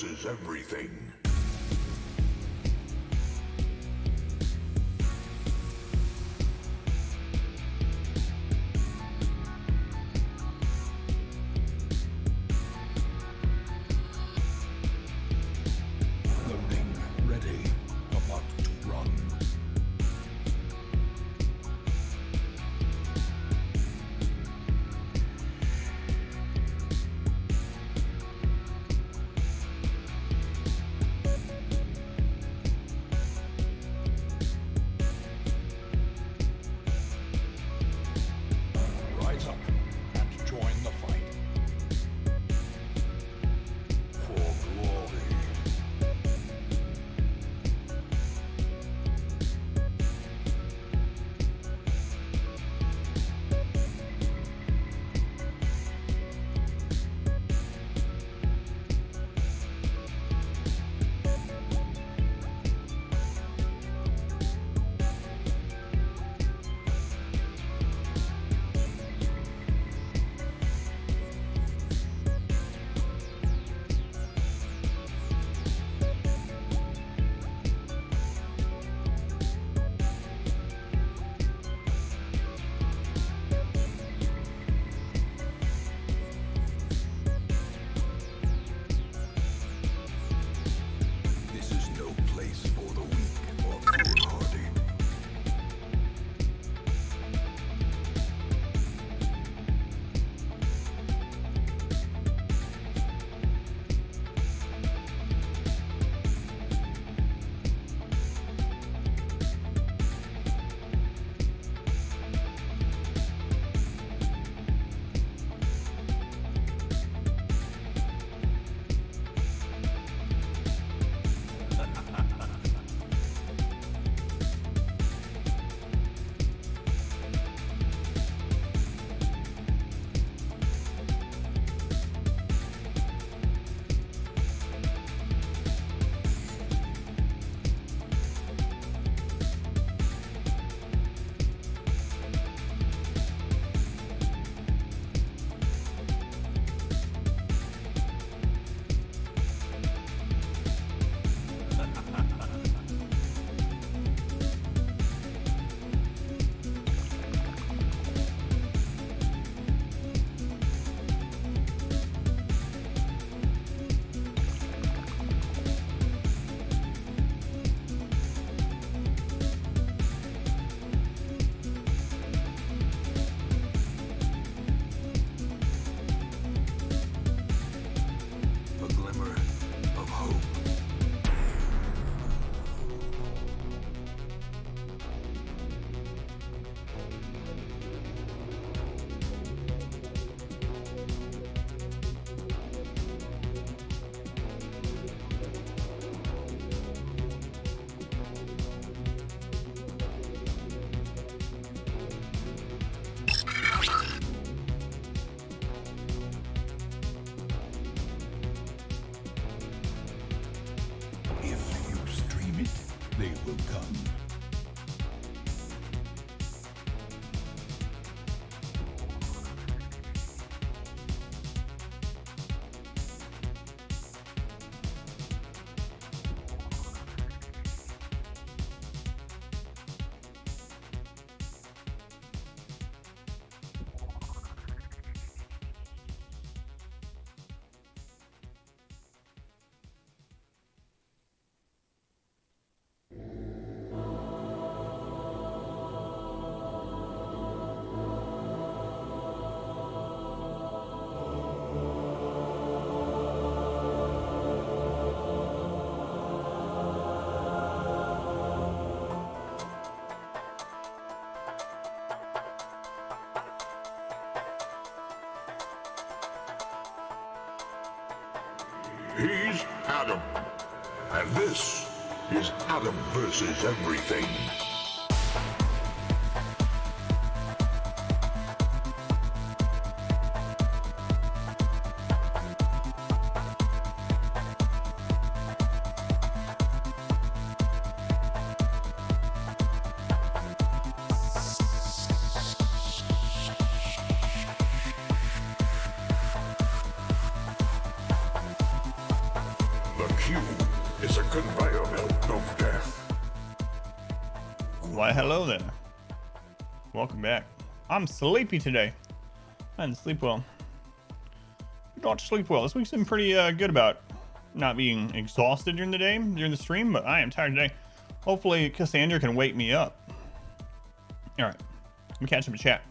versus everything. Loading, ready, about to run. Rise up and join the fight. For glory. This is no place for the weak or foolhardy. A glimmer of hope. If you stream it, they will come. He's Adam. And this is Adam versus everything. conveyor belt of death. Why, hello there. Welcome back. I'm sleepy today. I didn't sleep well. Not sleep well. This week's been pretty good about not being exhausted during the day, during the stream, but I am tired today. Hopefully Cassandra can wake me up. All right, let me catch up in chat.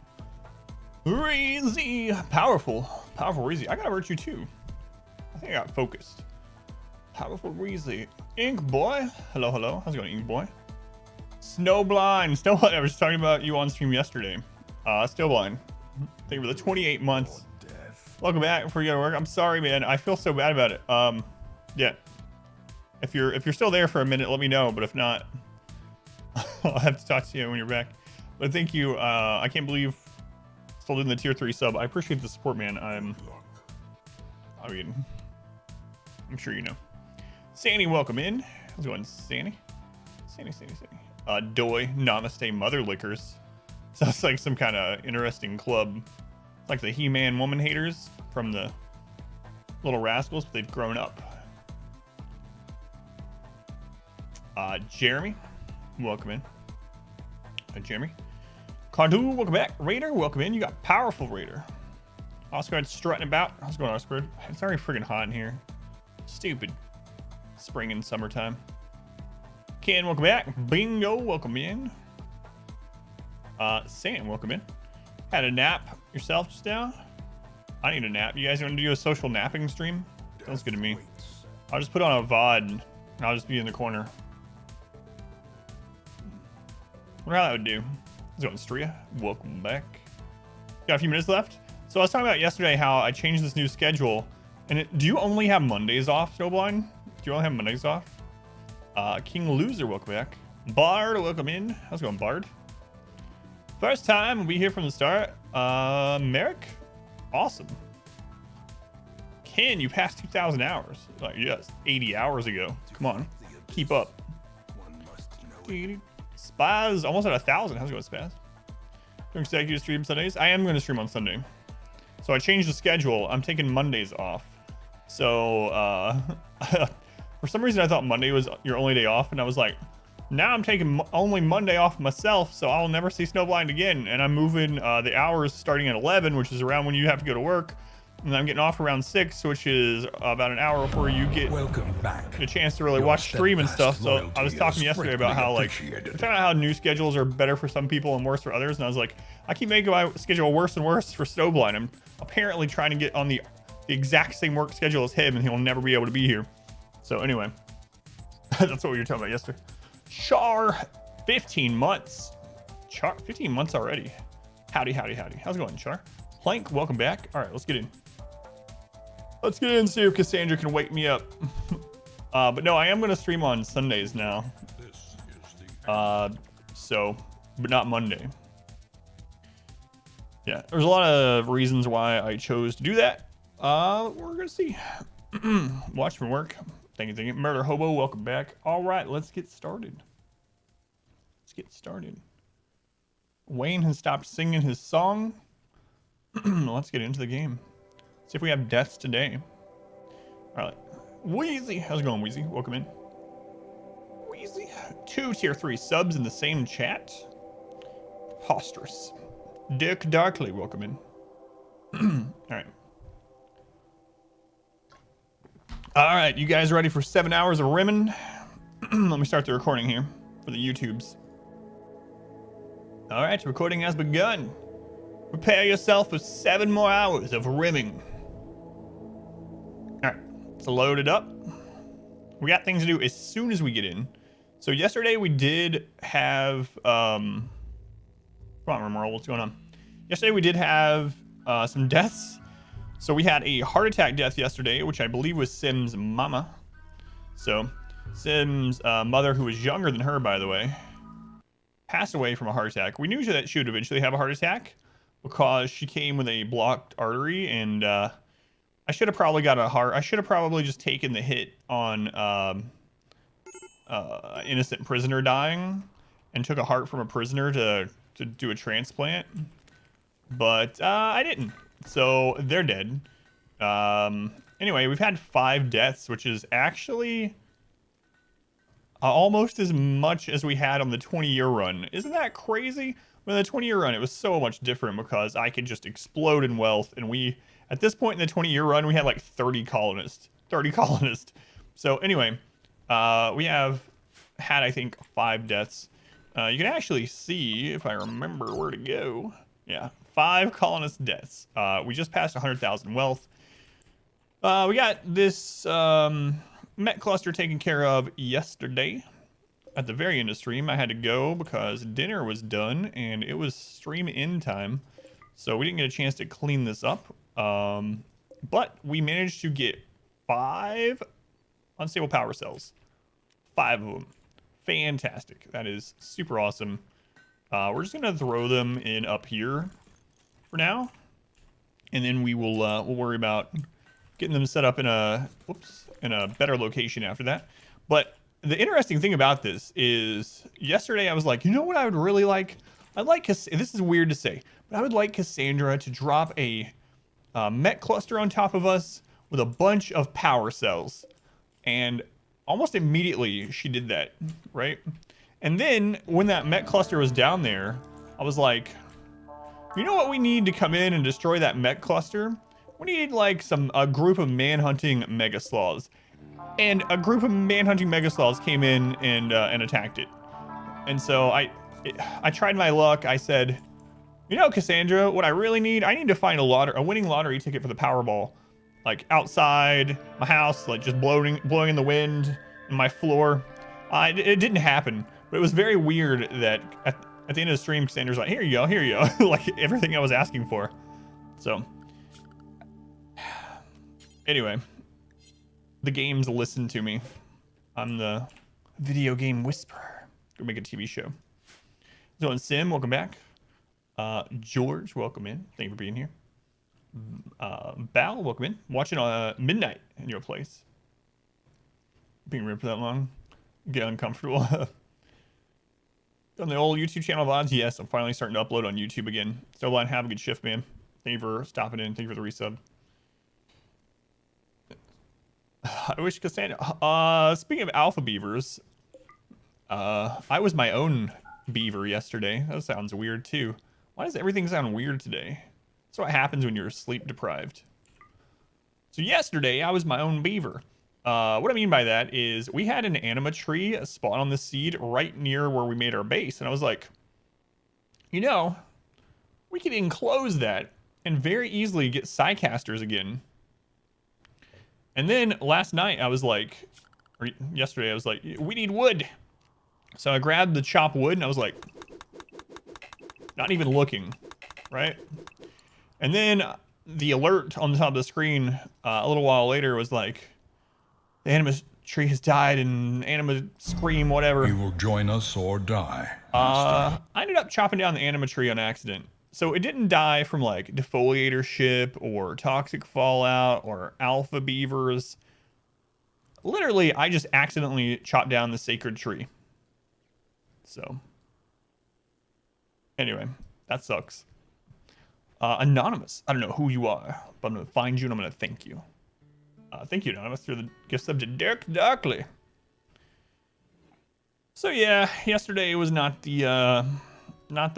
Reezy, powerful Reezy. I got a virtue too. I think I got focused. Powerful Reezy. Ink boy. Hello, hello. How's it going, Ink boy? Snowblind. Snowblind. I was talking about you on stream yesterday. Snowblind. Thank you for the 28 months. Welcome back before you go to work. I'm sorry, man. I feel so bad about it. Yeah. If you're still there for a minute, let me know. But if not, I'll have to talk to you when you're back. But thank you. I can't believe still doing the tier 3 sub. I appreciate the support, man. I mean, I'm sure you know. Sandy, welcome in. How's it going, Sandy? Sandy. Doi, Namaste, Mother Lickers. Sounds like some kind of interesting club. It's like the He-Man woman haters from the Little Rascals, but they've grown up. Jeremy, welcome in. Jeremy. Cardu, welcome back. Raider, welcome in. You got powerful Raider. Oscar strutting about. How's it going, Oscar? It's already freaking hot in here. Stupid. Spring and summertime. Ken, welcome back. Bingo, welcome in. Sam, welcome in. Had a nap yourself just now? I need a nap. You guys want to do a social napping stream? Sounds good to me. I'll just put on a VOD and I'll just be in the corner. Wonder how that would do. How's it going, Stria? Welcome back. Got a few minutes left. So I was talking about yesterday how I changed this new schedule. And do you only have Mondays off, Snowblind? Do you only have Mondays off? King Loser, welcome back. Bard, welcome in. How's it going, Bard? First time, we'll be here from the start. Merrick, awesome. Ken, you passed 2,000 hours. Like, yes, 80 hours ago. Come on, keep up. Spaz, almost at 1,000. How's it going, Spaz? Doing consecutive stream Sundays? I am going to stream on Sunday. So I changed the schedule. I'm taking Mondays off. So, for some reason, I thought Monday was your only day off. And I was like, now I'm taking only Monday off myself. So I'll never see Snowblind again. And I'm moving the hours starting at 11, which is around when you have to go to work. And I'm getting off around 6, which is about an hour before you get a chance to really watch stream and stuff. So I was talking yesterday about how, like, we're talking about how new schedules are better for some people and worse for others. And I was like, I keep making my schedule worse and worse for Snowblind. I'm apparently trying to get on the exact same work schedule as him, and he'll never be able to be here. So anyway, that's what we were talking about yesterday. Char, 15 months. Char, 15 months already. Howdy. How's it going, Char? Plank, welcome back. All right, let's get in. Let's get in and see if Cassandra can wake me up. But no, I am going to stream on Sundays now. So, but not Monday. Yeah, there's a lot of reasons why I chose to do that. We're going to see. Watch from work. Thank you. Murder Hobo, welcome back. All right, let's get started. Wayne has stopped singing his song. Let's get into the game. See if we have deaths today. All right. Wheezy. How's it going, Wheezy? Welcome in. Wheezy. 2 tier 3 subs in the same chat. Preposterous. Dick Darkly, welcome in. All right, you guys ready for 7 hours of rimming? Let me start the recording here for the YouTubes. All right, recording has begun. Prepare yourself for 7 more hours of rimming. All right, let's load it up. We got things to do as soon as we get in. So yesterday we did have, come on, Remoral, what's going on? Yesterday we did have some deaths. So we had a heart attack death yesterday, which I believe was Sim's mama. So Sim's mother, who was younger than her, by the way, passed away from a heart attack. We knew that she would eventually have a heart attack because she came with a blocked artery, and I should have probably got a heart. I should have probably just taken the hit on innocent prisoner dying and took a heart from a prisoner to do a transplant. But I didn't. So they're dead. Anyway, we've had 5 deaths, which is actually almost as much as we had on the 20-year run. Isn't that crazy? When the 20-year run, it was so much different because I could just explode in wealth. And we, at this point in the 20-year run, we had like 30 colonists. 30 colonists. So anyway, we have had, I think, 5 deaths. You can actually see, if I remember where to go. Yeah, 5 colonist deaths. We just passed 100,000 wealth. We got this Met cluster taken care of yesterday. At the very end of stream, I had to go because dinner was done and it was stream in time. So we didn't get a chance to clean this up. But we managed to get 5 unstable power cells. 5 of them. Fantastic. That is super awesome. We're just gonna throw them in up here for now, and then we will we'll worry about getting them set up in a better location after that. But the interesting thing about this is yesterday I was like, you know what I would really like? I'd like, this is weird to say, but I would like Cassandra to drop a Met cluster on top of us with a bunch of power cells. And almost immediately she did that, right? And then when that Met cluster was down there, I was like, you know what we need to come in and destroy that Met cluster? We need like a group of manhunting mega sloths. And a group of manhunting mega sloths came in and attacked it. And so I tried my luck. I said, you know, Cassandra, what I really need, I need to find a winning lottery ticket for the Powerball. Like outside my house, like just blowing in the wind in my floor. It didn't happen, but it was very weird that at the end of the stream, Cassandra's like, here you go, like everything I was asking for. So anyway, the games listen to me. I'm the video game whisperer. Go make a TV show. So, Sim, welcome back. George, welcome in. Thank you for being here. Bal, welcome in. Watching midnight in your place. Being read for that long, get uncomfortable. On the old YouTube channel VODs, yes, I'm finally starting to upload on YouTube again. So, have a good shift, man. Thank you for stopping in. Thank you for the resub. I wish Cassandra. Speaking of alpha beavers, I was my own beaver yesterday. That sounds weird too. Why does everything sound weird today? That's what happens when you're sleep deprived. So yesterday, I was my own beaver. What I mean by that is we had an anima tree spawn on the seed right near where we made our base. And I was like, you know, we could enclose that and very easily get Psycasters again. And then last night, I was like, or yesterday, I was like, we need wood. So I grabbed the chopped wood and I was like, not even looking, right? And then the alert on the top of the screen a little while later was like, the anima tree has died and anima scream, whatever. You will join us or die. I ended up chopping down the anima tree on accident. So it didn't die from like defoliatorship or toxic fallout or alpha beavers. Literally, I just accidentally chopped down the sacred tree. So anyway, that sucks. Anonymous, I don't know who you are, but I'm gonna find you and I'm gonna thank you. Thank you, Anonymous, through the gift sub to Derek Darkley. So yeah, yesterday was not the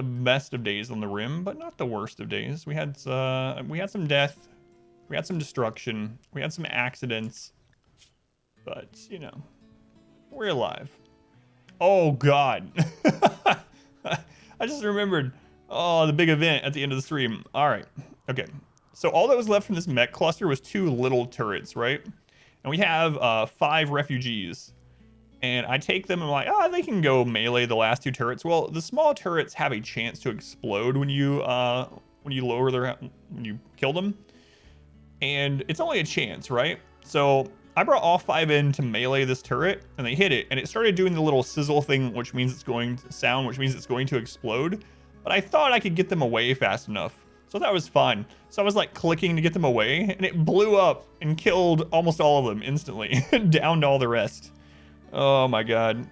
best of days on the rim, but not the worst of days. We had some death, we had some destruction, we had some accidents, but you know, we're alive. Oh God, I just remembered. Oh, the big event at the end of the stream. All right. Okay. So all that was left from this mech cluster was 2 little turrets, right? And we have 5 refugees. And I take them and I'm like, oh, they can go melee the last 2 turrets. Well, the small turrets have a chance to explode when you kill them. And it's only a chance, right? So I brought all 5 in to melee this turret and they hit it and it started doing the little sizzle thing, which means it's going to explode. But I thought I could get them away fast enough. So that was fun. So I was like clicking to get them away and it blew up and killed almost all of them instantly. Downed all the rest. Oh my God.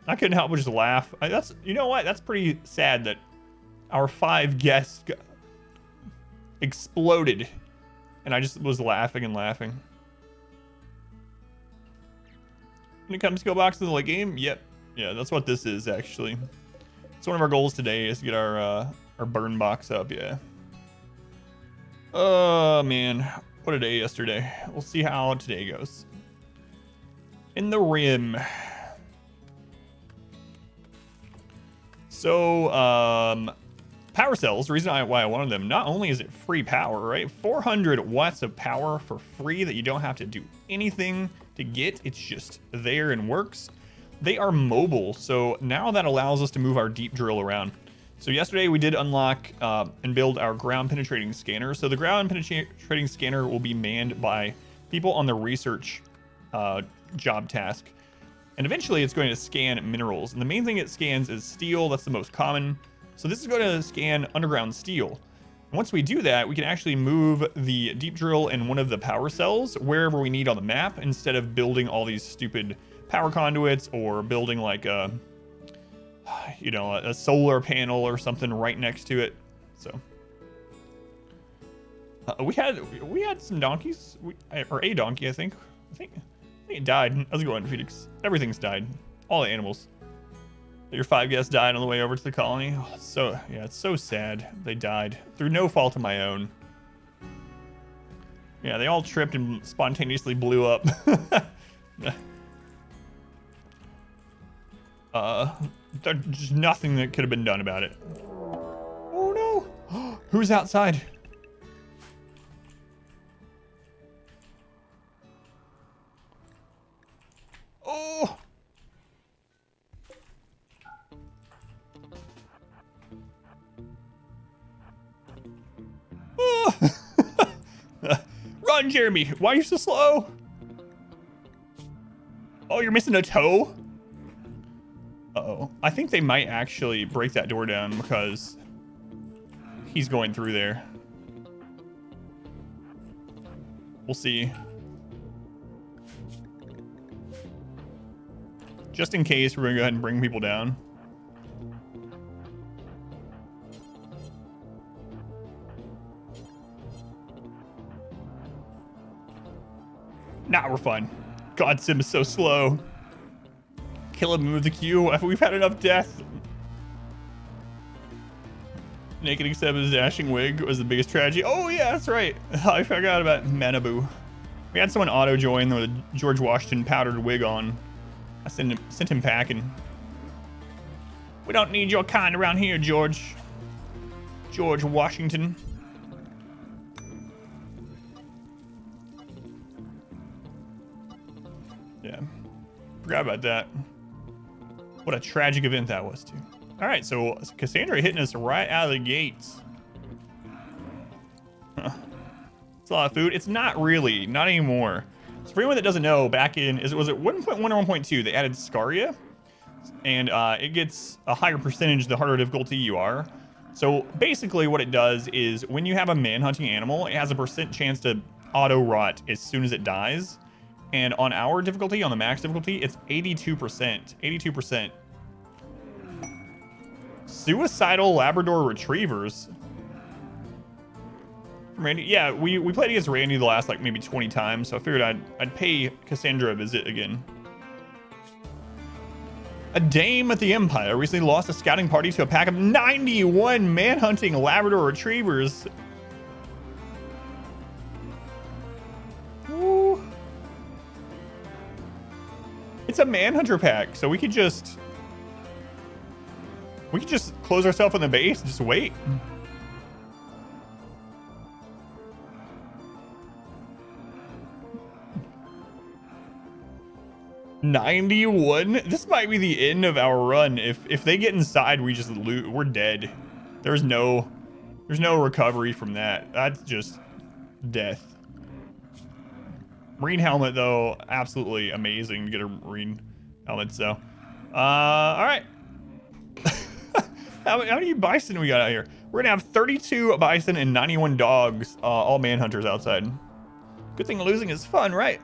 I couldn't help but just laugh. You know what? That's pretty sad that our 5 guests exploded. And I just was laughing and laughing. when it comes to kill boxes in the late game. Yep. Yeah, that's what this is actually. It's one of our goals today is to get our burn box up. Yeah. Oh man, what a day yesterday. We'll see how today goes. In the rim. So, power cells, the reason why I wanted them, not only is it free power, right? 400 watts of power for free that you don't have to do anything to get. It's just there and works. They are mobile, so now that allows us to move our deep drill around. So yesterday we did unlock and build our ground penetrating scanner. So the ground penetrating scanner will be manned by people on the research job task. And eventually it's going to scan minerals. And the main thing it scans is steel. That's the most common. So this is going to scan underground steel. And once we do that, we can actually move the deep drill in one of the power cells wherever we need on the map instead of building all these stupid power conduits or building like a, you know, a solar panel or something right next to it. So we had some donkeys, or a donkey, I think it died. How's it going, Phoenix? Everything's died. All the animals. Your 5 guests died on the way over to the colony. Oh, so yeah, it's so sad. They died through no fault of my own. Yeah, they all tripped and spontaneously blew up. There's just nothing that could have been done about it. Oh no! Who's outside? Oh! Oh! Run, Jeremy! Why are you so slow? Oh, you're missing a toe? Uh-oh. I think they might actually break that door down because he's going through there. We'll see. Just in case, we're going to go ahead and bring people down. Nah, we're fine. God, Sim is so slow. Kill him, move the queue. We've had enough death. Naked except his dashing wig was the biggest tragedy. Oh yeah, that's right. I forgot about Manabu. We had someone auto join with a George Washington powdered wig on. I sent him packing. We don't need your kind around here, George. George Washington. Yeah, forgot about that. What a tragic event that was, too. All right, so Cassandra hitting us right out of the gates. Huh. It's a lot of food. It's not really, not anymore. So for anyone that doesn't know, back in, was it 1.1 or 1.2, they added Scaria. And it gets a higher percentage the harder difficulty you are. So basically what it does is when you have a man-hunting animal, it has a % chance to auto-rot as soon as it dies. And on our difficulty, on the max difficulty, it's 82%. 82%. Suicidal Labrador Retrievers. Randy, yeah, we played against Randy the last like maybe 20 times, so I figured I'd pay Cassandra a visit again. A dame at the Empire recently lost a scouting party to a pack of 91 man-hunting Labrador Retrievers. Ooh. It's a manhunter pack, so we could just close ourselves in the base and just wait. 91. This might be the end of our run. If they get inside, we just loot. We're dead. There's no recovery from that. That's just death. Marine helmet though, absolutely amazing to get a marine helmet. So, all right. How many bison we got out here? We're gonna have 32 bison and 91 dogs, all manhunters outside. Good thing losing is fun, right?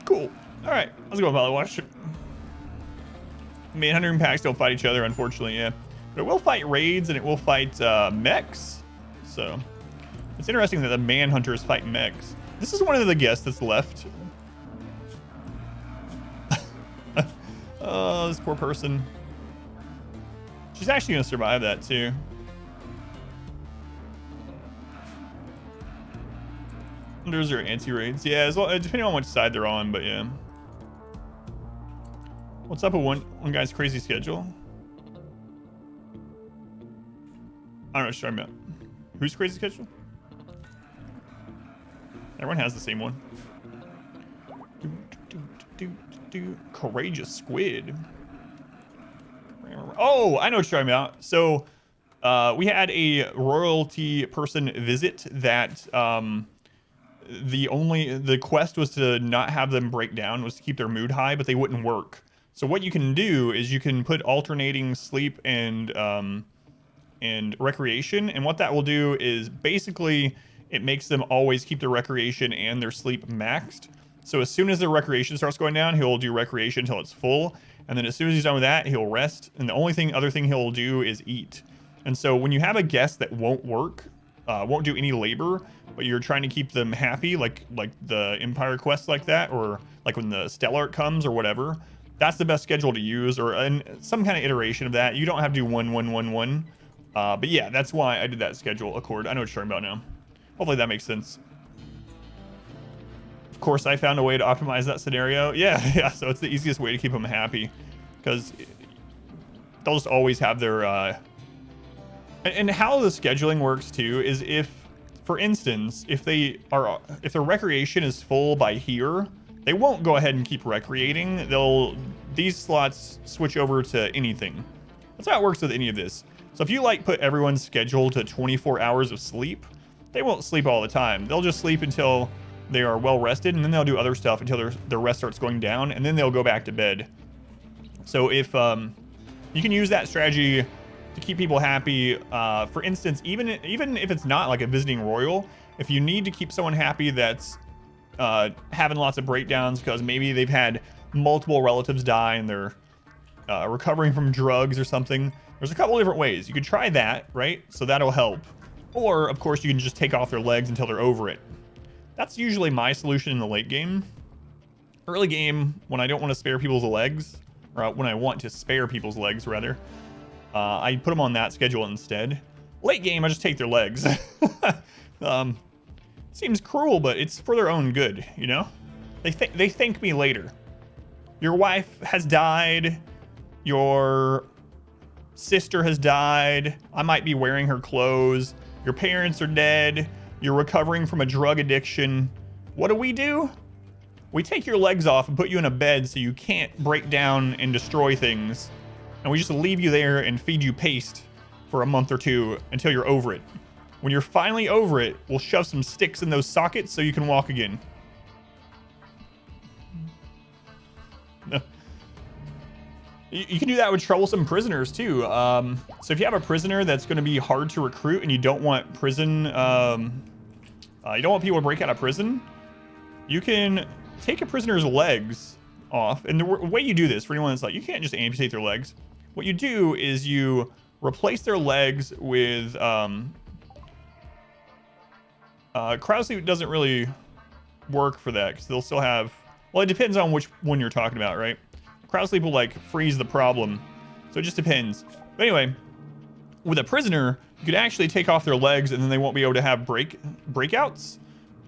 Cool. All right, let's go, Valley Watch. Manhunter and packs don't fight each other, unfortunately, yeah. But it will fight raids and it will fight mechs. So it's interesting that the manhunters fight mechs. This is one of the guests that's left. Oh, this poor person. She's actually gonna survive that too. Those are anti-raids. Yeah, as well, depending on which side they're on, but yeah. What's up with one guy's crazy schedule? I don't know what you're talking about. Who's crazy schedule? Everyone has the same one. Courageous squid. Oh, I know what you're talking about. So we had a royalty person visit that the quest was to not have them break down, was to keep their mood high, but they wouldn't work. So what you can do is you can put alternating sleep and recreation, and what that will do is basically it makes them always keep their recreation and their sleep maxed. So as soon as their recreation starts going down, he'll do recreation until it's full, and then as soon as he's done with that, he'll rest. And the only other thing he'll do is eat. And so when you have a guest that won't work, won't do any labor, but you're trying to keep them happy, like the Empire quest like that, or like when the Stellar comes or whatever, that's the best schedule to use, or some kind of iteration of that. You don't have to do 1, 1, 1, 1. But yeah, that's why I did that schedule accord. I know what you're talking about now. Hopefully that makes sense. Of course, I found a way to optimize that scenario. Yeah, so it's the easiest way to keep them happy, because they'll just always have their... And how the scheduling works too is if, for instance, if their recreation is full by here, they won't go ahead and keep recreating. These slots switch over to anything. That's how it works with any of this. So if you like put everyone's schedule to 24 hours of sleep, they won't sleep all the time. They'll just sleep until they are well rested, and then they'll do other stuff until their rest starts going down, and then they'll go back to bed. So if you can use that strategy to keep people happy. For instance, even if it's not like a visiting royal, if you need to keep someone happy that's having lots of breakdowns because maybe they've had multiple relatives die and they're recovering from drugs or something, there's a couple different ways. You could try that, right? So that'll help. Or, of course, you can just take off their legs until they're over it. That's usually my solution in the late game. Early game, when I don't want to spare people's legs, or when I want to spare people's legs, rather, I put them on that schedule instead. Late game, I just take their legs. Seems cruel, but it's for their own good, you know? They thank me later. Your wife has died. Your sister has died. I might be wearing her clothes. Your parents are dead. You're recovering from a drug addiction. What do? We take your legs off and put you in a bed so you can't break down and destroy things. And we just leave you there and feed you paste for a month or two until you're over it. When you're finally over it, we'll shove some sticks in those sockets so you can walk again. You can do that with troublesome prisoners too. So if you have a prisoner that's going to be hard to recruit and you don't want prison, you don't want people to break out of prison, you can take a prisoner's legs off. And the way you do this, for anyone that's like, you can't just amputate their legs. What you do is you replace their legs with crowd sleep doesn't really work for that because they'll still have, well, it depends on which one you're talking about, right? Crowd sleep will like freeze the problem, so it just depends. But anyway, with a prisoner, you could actually take off their legs and then they won't be able to have breakouts.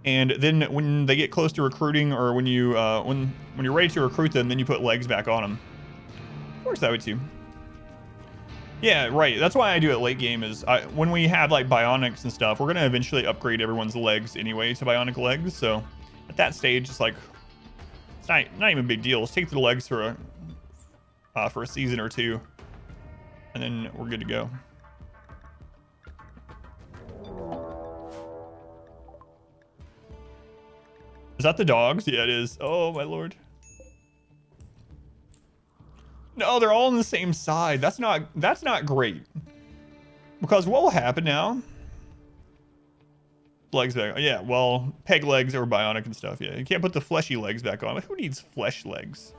And then when they get close to recruiting, or when you when you're ready to recruit them, then you put legs back on them. Works that way too. Yeah, right. That's why I do it late game. Is when we have like bionics and stuff, we're gonna eventually upgrade everyone's legs anyway to bionic legs. So at that stage, it's like it's not even a big deal. Let's take the legs for a season or two, and then we're good to go. Is that the dogs? Yeah, it is. Oh my lord. No, they're all on the same side. That's not great. Because what will happen now? Legs back. Yeah, well, peg legs or bionic and stuff. Yeah, you can't put the fleshy legs back on. Who needs flesh legs?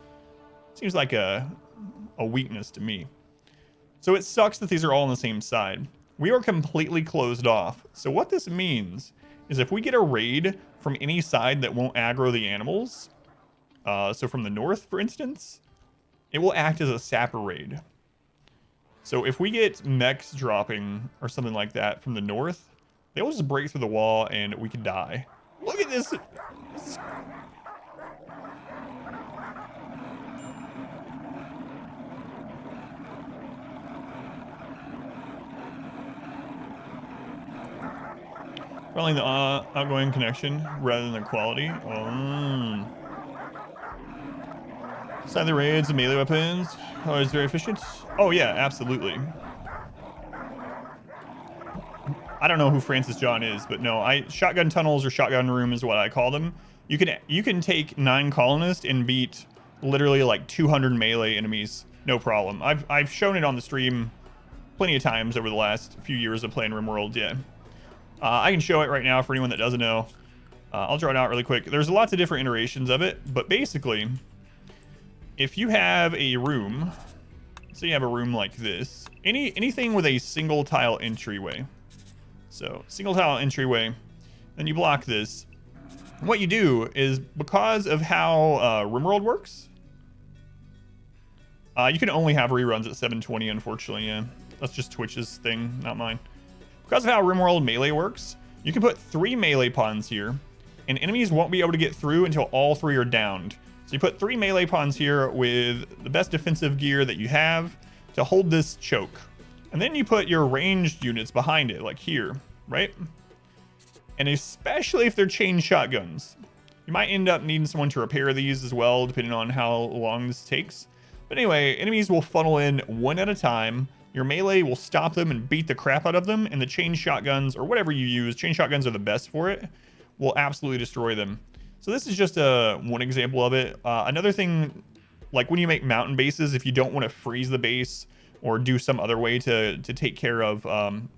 Seems like a weakness to me. So it sucks that these are all on the same side. We are completely closed off. So what this means is if we get a raid from any side that won't aggro the animals. So from the north, for instance, it will act as a sapper raid. So if we get mechs dropping or something like that from the north, they will just break through the wall and we could die. Look at this. Running the outgoing connection rather than the quality. Side the raids and melee weapons. Oh, it's very efficient. Oh yeah, absolutely. I don't know who Francis John is, but no, shotgun tunnels or shotgun room is what I call them. You can take 9 colonists and beat literally like 200 melee enemies, no problem. I've shown it on the stream plenty of times over the last few years of playing RimWorld. Yeah. I can show it right now for anyone that doesn't know. I'll draw it out really quick. There's lots of different iterations of it, but basically, if you have a room, so you have a room like this, anything with a single tile entryway. So single tile entryway, then you block this. What you do is, because of how RimWorld works, you can only have reruns at 720, unfortunately. Yeah, that's just Twitch's thing, not mine. Because of how RimWorld melee works, you can put 3 melee pawns here, and enemies won't be able to get through until all 3 are downed. So you put 3 melee pawns here with the best defensive gear that you have to hold this choke. And then you put your ranged units behind it, like here, right? And especially if they're chain shotguns. You might end up needing someone to repair these as well, depending on how long this takes. But anyway, enemies will funnel in one at a time. Your melee will stop them and beat the crap out of them, and the chain shotguns, or whatever you use, chain shotguns are the best for it, will absolutely destroy them. So this is just one example of it. Another thing, like when you make mountain bases, if you don't want to freeze the base or do some other way to take care of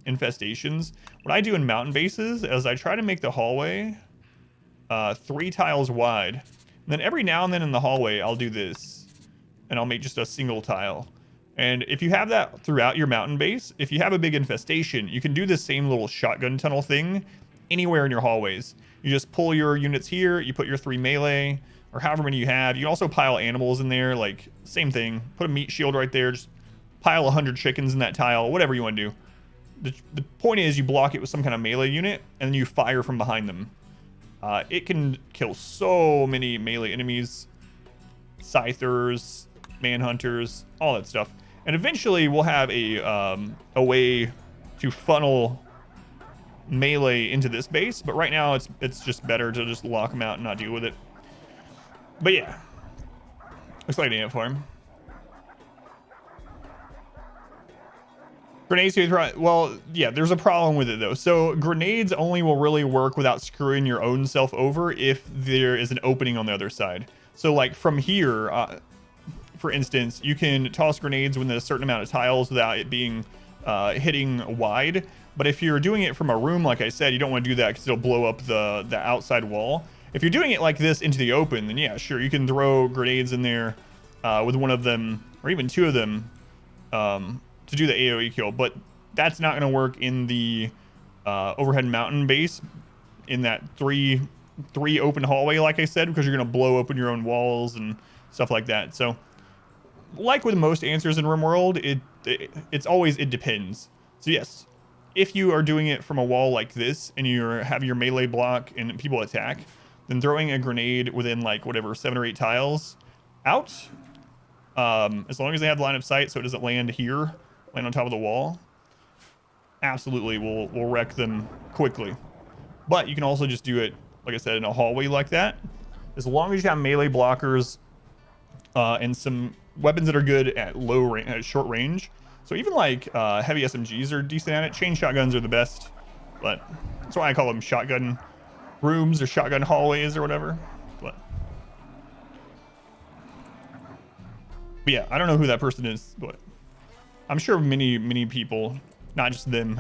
infestations, what I do in mountain bases is I try to make the hallway 3 tiles wide. And then every now and then in the hallway, I'll do this, and I'll make just a single tile. And if you have that throughout your mountain base, if you have a big infestation, you can do the same little shotgun tunnel thing anywhere in your hallways. You just pull your units here, you put your 3 melee, or however many you have. You can also pile animals in there, like same thing. Put a meat shield right there, just pile 100 chickens in that tile, whatever you want to do. The point is you block it with some kind of melee unit, and then you fire from behind them. It can kill so many melee enemies, scythers, manhunters, all that stuff. And eventually we'll have a way to funnel melee into this base, but right now it's just better to just lock them out and not deal with it. But yeah, looks like an ant farm. Grenades, well, yeah, there's a problem with it though. So grenades only will really work without screwing your own self over if there is an opening on the other side. So like from here, for instance, you can toss grenades within a certain amount of tiles without it being hitting wide. But if you're doing it from a room, like I said, you don't want to do that because it'll blow up the outside wall. If you're doing it like this into the open, then yeah, sure, you can throw grenades in there with one of them or even 2 of them to do the AoE kill. But that's not going to work in the overhead mountain base in that three open hallway, like I said, because you're going to blow open your own walls and stuff like that. So like with most answers in RimWorld, it's always, it depends. So yes, if you are doing it from a wall like this and you have your melee block and people attack, then throwing a grenade within like whatever 7 or 8 tiles out, as long as they have line of sight so it doesn't land here, land on top of the wall, absolutely will wreck them quickly. But you can also just do it, like I said, in a hallway like that. As long as you have melee blockers and some weapons that are good at short range. So even like heavy SMGs are decent at it. Chain shotguns are the best, but that's why I call them shotgun rooms or shotgun hallways or whatever. But yeah, I don't know who that person is, but I'm sure many people, not just them,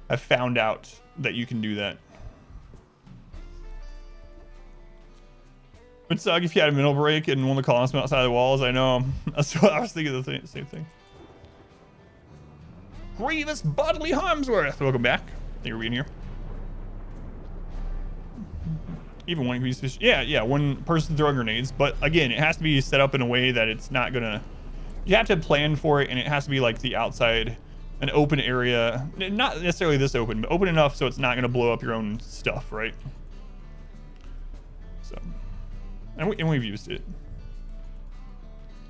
have found out that you can do that. It would suck if you had a middle break and one of the columns from outside the walls. I know. That's what I was thinking. The same thing. Grievous Bodily Harmsworth. Welcome back. Thank you for being here. Even one piece of, yeah, one person throwing grenades. But again, it has to be set up in a way that it's not gonna, you have to plan for it, and it has to be like the outside, an open area, not necessarily this open, but open enough so it's not gonna blow up your own stuff, right? So, and we've used it.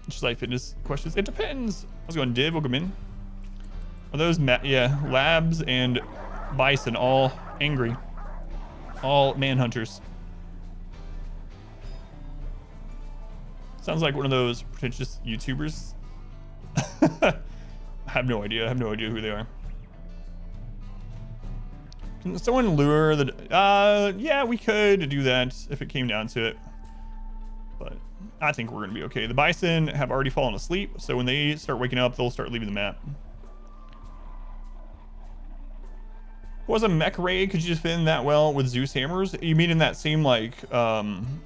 Just like fitness questions, it depends. I was going div, welcome in. Are those, yeah, labs and bison all angry? All manhunters. Sounds like one of those pretentious YouTubers. I have no idea. I have no idea who they are. Can someone lure the... yeah, we could do that if it came down to it. But I think we're going to be okay. The bison have already fallen asleep, so when they start waking up, they'll start leaving the map. Was a mech raid, could you just fit in that well with Zeus hammers? You mean in that same like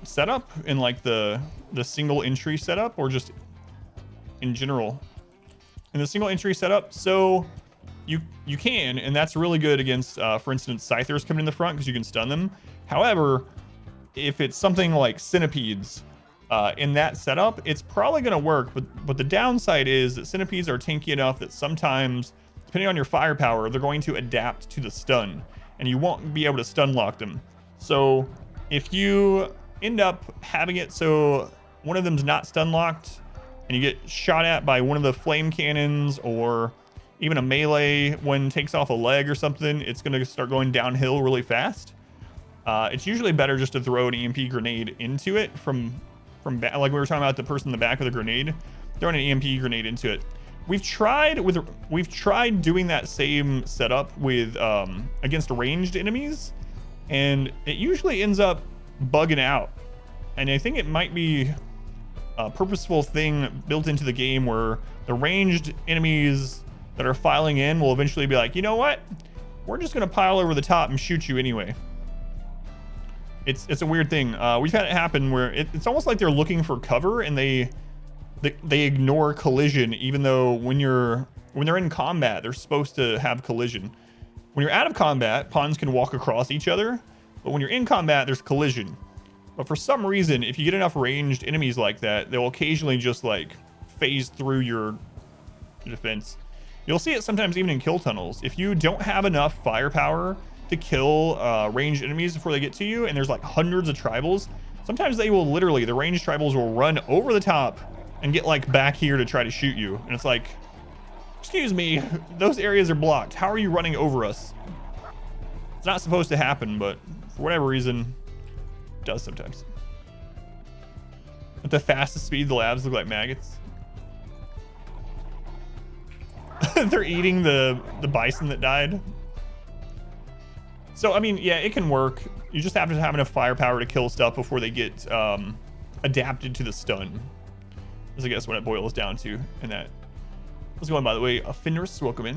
setup, in like the single entry setup, or just in general? In the single entry setup, so you can, and that's really good against for instance scythers coming in the front because you can stun them. However, if it's something like centipedes in that setup, it's probably going to work, but the downside is that centipedes are tanky enough that sometimes, depending on your firepower, they're going to adapt to the stun, and you won't be able to stun lock them. So if you end up having it so one of them's not stun locked, and you get shot at by one of the flame cannons, or even a melee when takes off a leg or something, it's going to start going downhill really fast. It's usually better just to throw an EMP grenade into it from back, like we were talking about the person in the back of the grenade, throwing an EMP grenade into it. We've tried doing that same setup with against ranged enemies, and it usually ends up bugging out. And I think it might be a purposeful thing built into the game where the ranged enemies that are filing in will eventually be like, you know what? We're just gonna pile over the top and shoot you anyway. It's a weird thing. We've had it happen where it's almost like they're looking for cover, and they ignore collision, even though when they're in combat, they're supposed to have collision. When you're out of combat, pawns can walk across each other, but when you're in combat, there's collision. But for some reason, if you get enough ranged enemies like that, they'll occasionally just like phase through your defense. You'll see it sometimes even in kill tunnels. If you don't have enough firepower to kill ranged enemies before they get to you, and there's like hundreds of tribals, sometimes they will literally, the ranged tribals will run over the top and get like back here to try to shoot you. And it's like, excuse me, those areas are blocked. How are you running over us? It's not supposed to happen, but for whatever reason, it does sometimes. At the fastest speed, the labs look like maggots. They're eating the bison that died. So, I mean, yeah, it can work. You just have to have enough firepower to kill stuff before they get adapted to the stun. Is I guess what it boils down to in that. How's it going, by the way? Fenris, welcome in.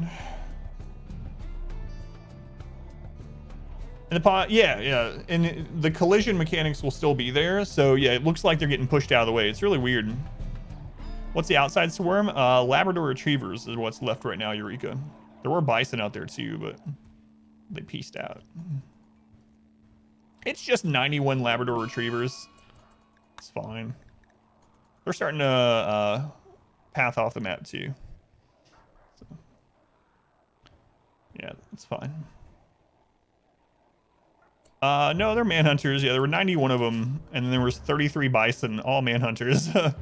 And the pot, yeah, and the collision mechanics will still be there. So yeah, it looks like they're getting pushed out of the way. It's really weird. What's the outside swarm? Labrador retrievers is what's left right now, Eureka. There were bison out there too, but they pieced out. It's just 91 Labrador retrievers. It's fine. They're starting to path off the map too. So, yeah, it's fine. No, they're manhunters. Yeah, there were 91 of them, and then there was 33 bison, all manhunters.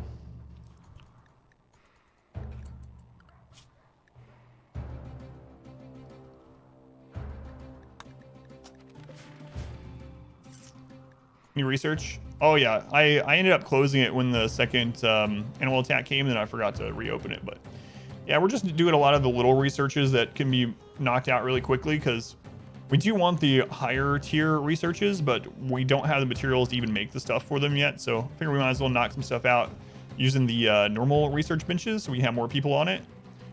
Any research? Oh yeah, I ended up closing it when the second animal attack came, and then I forgot to reopen it. But yeah, we're just doing a lot of the little researches that can be knocked out really quickly, because we do want the higher tier researches, but we don't have the materials to even make the stuff for them yet. So I figure we might as well knock some stuff out using the normal research benches so we have more people on it.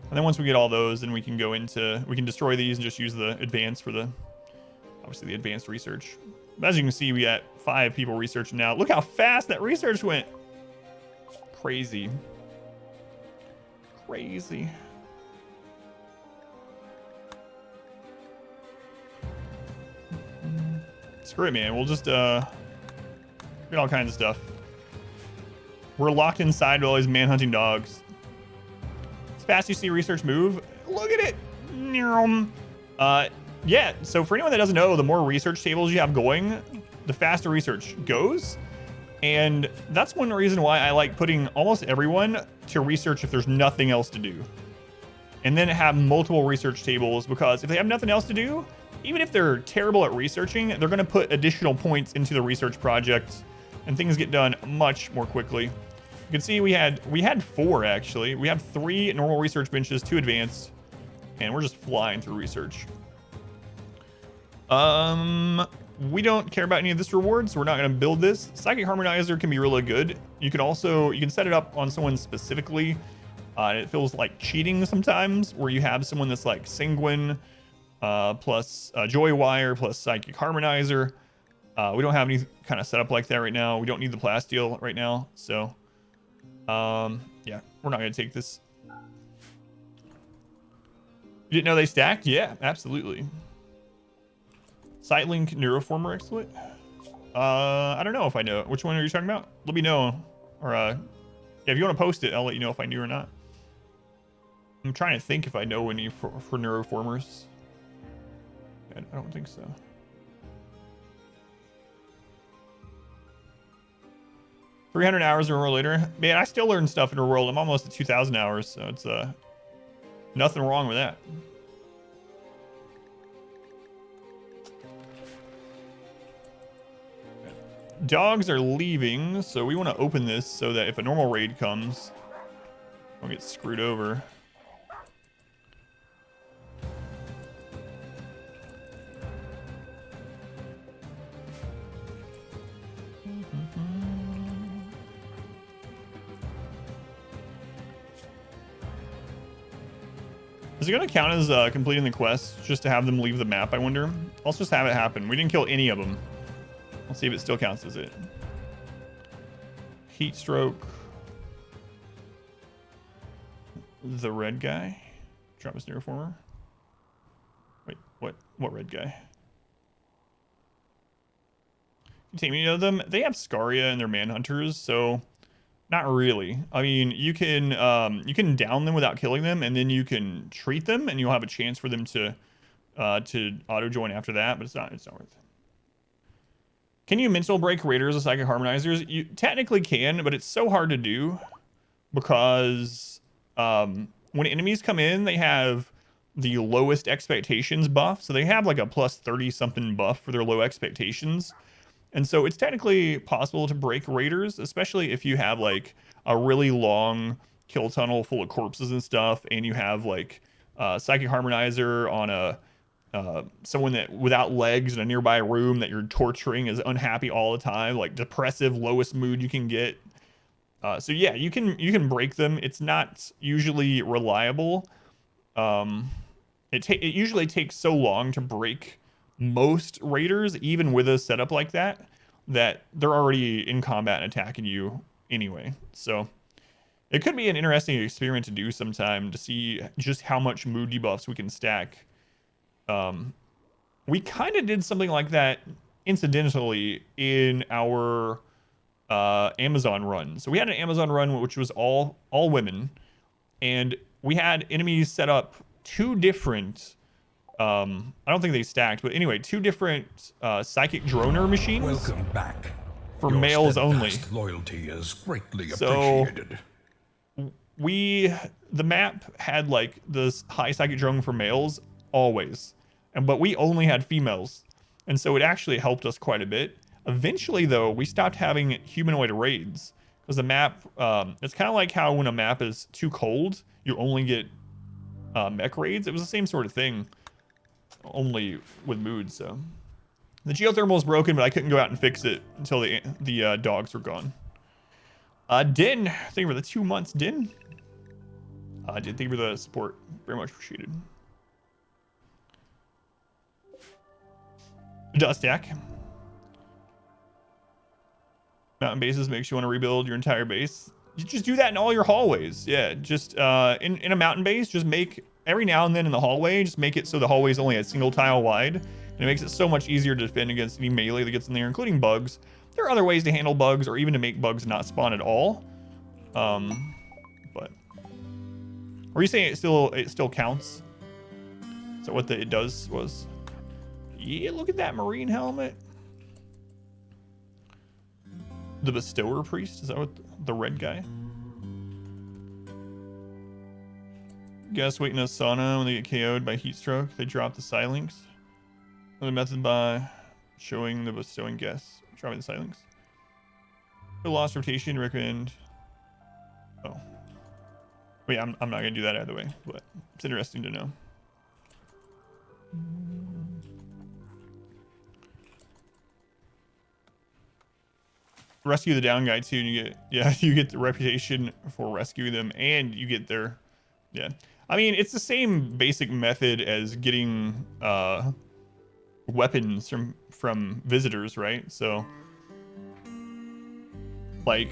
And then once we get all those, then we can go into, we can destroy these and just use the advanced for the, obviously the advanced research. But as you can see, we got 5 people researching now. Look how fast that research went. Crazy. Crazy. Screw it, man. We'll just Get all kinds of stuff. We're locked inside with all these man-hunting dogs. As fast as you see research move, look at it. Yeah, so for anyone that doesn't know, the more research tables you have going, the faster research goes. And that's one reason why I like putting almost everyone to research if there's nothing else to do. And then have multiple research tables, because if they have nothing else to do, even if they're terrible at researching, they're going to put additional points into the research project and things get done much more quickly. You can see we had 4 actually. We have 3 normal research benches, 2 advanced, and we're just flying through research. We don't care about any of this reward, so we're not going to build this. Psychic Harmonizer can be really good. You can set it up on someone specifically. And it feels like cheating sometimes, where you have someone that's like Sanguine plus Joy Wire plus Psychic Harmonizer. We don't have any kind of setup like that right now. We don't need the plasteel right now, so yeah, we're not going to take this. You didn't know they stacked? Yeah, absolutely. Sightlink Neuroformer exploit? I don't know if I know. Which one are you talking about? Let me know. Or yeah, if you want to post it, I'll let you know if I knew or not. I'm trying to think if I know any for Neuroformers. I don't think so. $300 hours in a row later. Man, I still learn stuff in a world. I'm almost at 2,000 hours, so it's nothing wrong with that. Dogs are leaving, so we want to open this so that if a normal raid comes, we'll get screwed over. Is it going to count as completing the quest just to have them leave the map, I wonder? Let's just have it happen. We didn't kill any of them. Let's see if it still counts as it. Heat stroke. The red guy. Drop his neuroformer. Wait, what red guy? You take me to them. They have Scaria and they're manhunters, so not really. I mean, you can down them without killing them, and then you can treat them, and you'll have a chance for them to auto join after that. But it's not worth it. Can you mental break raiders with psychic harmonizers? You technically can, but it's so hard to do because when enemies come in, they have the lowest expectations buff. So they have like a plus 30 something buff for their low expectations. And so it's technically possible to break raiders, especially if you have like a really long kill tunnel full of corpses and stuff, and you have like psychic harmonizer on a someone that without legs in a nearby room that you're torturing is unhappy all the time, like depressive, lowest mood you can get. So yeah, you can break them. It's not usually reliable. It usually takes so long to break most raiders, even with a setup like that they're already in combat and attacking you anyway. So it could be an interesting experiment to do sometime to see just how much mood debuffs we can stack. We kind of did something like that incidentally in our Amazon run. So we had an Amazon run which was all women, and we had enemies set up 2 different I don't think they stacked, but anyway, 2 different psychic droner machines. Welcome back. For Your males only. Loyalty is greatly So appreciated. the map had like this high psychic drone for males always, but we only had females, and so it actually helped us quite a bit. Eventually though, we stopped having humanoid raids because the map it's kind of like how when a map is too cold you only get mech raids. It was the same sort of thing, only with mood. So the geothermal is broken, but I couldn't go out and fix it until the dogs were gone. Din, thank you for the 2 months, Din. Din, thank you for the support, very much appreciated. Dust stack. Mountain bases makes you want to rebuild your entire base. You just do that in all your hallways. Yeah, just in a mountain base, just make every now and then in the hallway, just make it so the hallway is only a single tile wide, and it makes it so much easier to defend against any melee that gets in there, including bugs. There are other ways to handle bugs or even to make bugs not spawn at all. But were you saying it still counts? So what it does was, yeah, look at that marine helmet. The bestower priest, is that what the red guy? Guests wait in a sauna when they get KO'd by heat stroke. They drop the silinks. Another method by showing the bestowing guests dropping the silinks. For lost rotation, recommend. Oh, wait, I'm not gonna do that either way, but it's interesting to know. Rescue the down guy too, and you get the reputation for rescuing them, and you get their, yeah. I mean, it's the same basic method as getting weapons from visitors, right? So, like,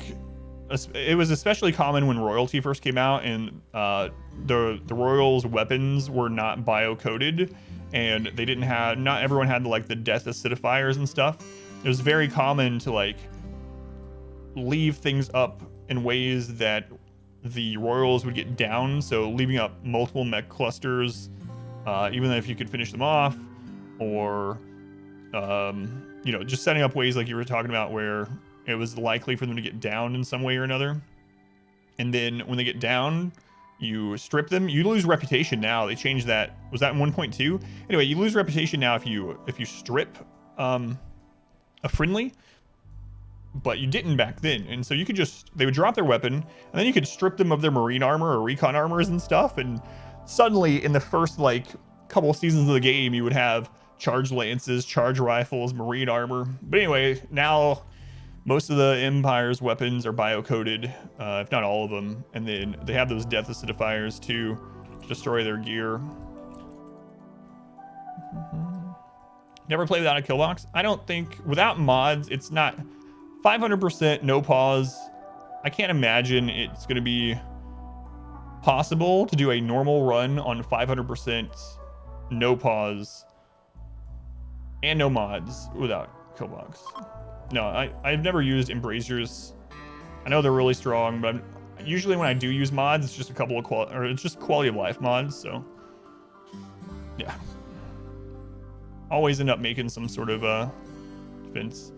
it was especially common when royalty first came out, and the royals' weapons were not bio-coded, and they didn't have, not everyone had like the death acidifiers and stuff. It was very common to like leave things up in ways that the royals would get down, so leaving up multiple mech clusters, even if you could finish them off, or you know, just setting up ways like you were talking about where it was likely for them to get down in some way or another. And then when they get down, you strip them. You lose reputation now. They changed that. Was that in 1.2? Anyway, you lose reputation now if you strip a friendly, but you didn't back then. And so you could just, they would drop their weapon, and then you could strip them of their marine armor or recon armors and stuff, and suddenly in the first like couple seasons of the game you would have charge lances, charge rifles, marine armor. But anyway, now most of the Empire's weapons are bio-coded, if not all of them, and then they have those death acidifiers to destroy their gear. Never play without a kill box. I don't think, without mods, it's not 500% no pause. I can't imagine it's going to be possible to do a normal run on 500% no pause and no mods without kill box. No, I've never used embrasures. I know they're really strong, but usually when I do use mods, it's just a couple of it's just quality of life mods. So yeah, always end up making some sort of defense.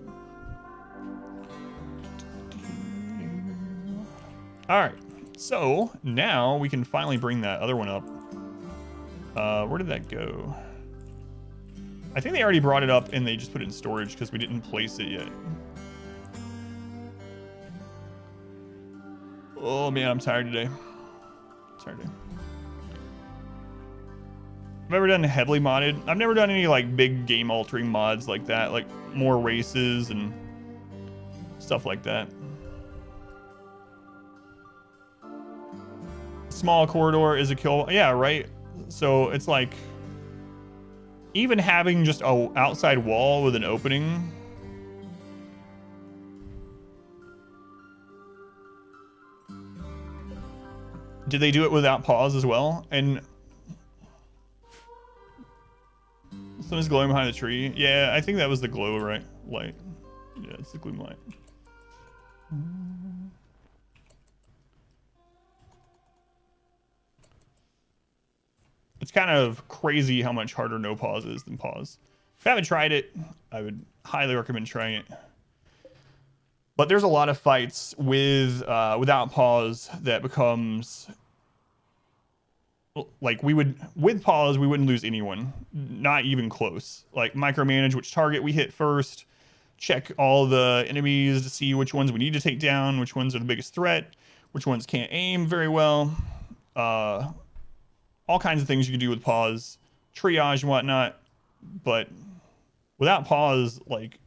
All right, so now we can finally bring that other one up. Where did that go? I think they already brought it up and they just put it in storage because we didn't place it yet. Oh man, I'm tired today. I've never done heavily modded. I've never done any like big game altering mods like that, like more races and stuff like that. Small corridor is a kill. Yeah, right. So it's like, even having just a outside wall with an opening. Did they do it without pause as well? And something's glowing behind the tree. Yeah, I think that was the glow right light. Yeah, it's the gloom light. It's kind of crazy how much harder no pause is than pause. If you haven't tried it, I would highly recommend trying it. But there's a lot of fights with without pause that becomes like with pause we wouldn't lose anyone, not even close. Like micromanage which target we hit first, check all the enemies to see which ones we need to take down, which ones are the biggest threat, which ones can't aim very well. All kinds of things you can do with pause, triage and whatnot, but without pause, like,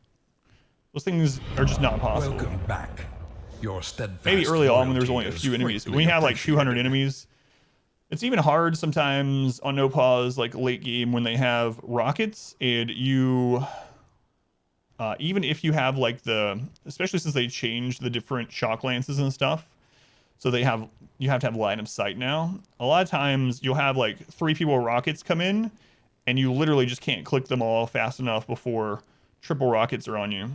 those things are just not possible. Welcome back. Your steadfast maybe early on when there's only a few enemies. When we have like 200 enemies, it's even hard sometimes on no pause, like late game when they have rockets and you, even if you have like especially since they changed the different shock lances and stuff, so you have to have line of sight now. A lot of times you'll have like 3 people with rockets come in and you literally just can't click them all fast enough before triple rockets are on you.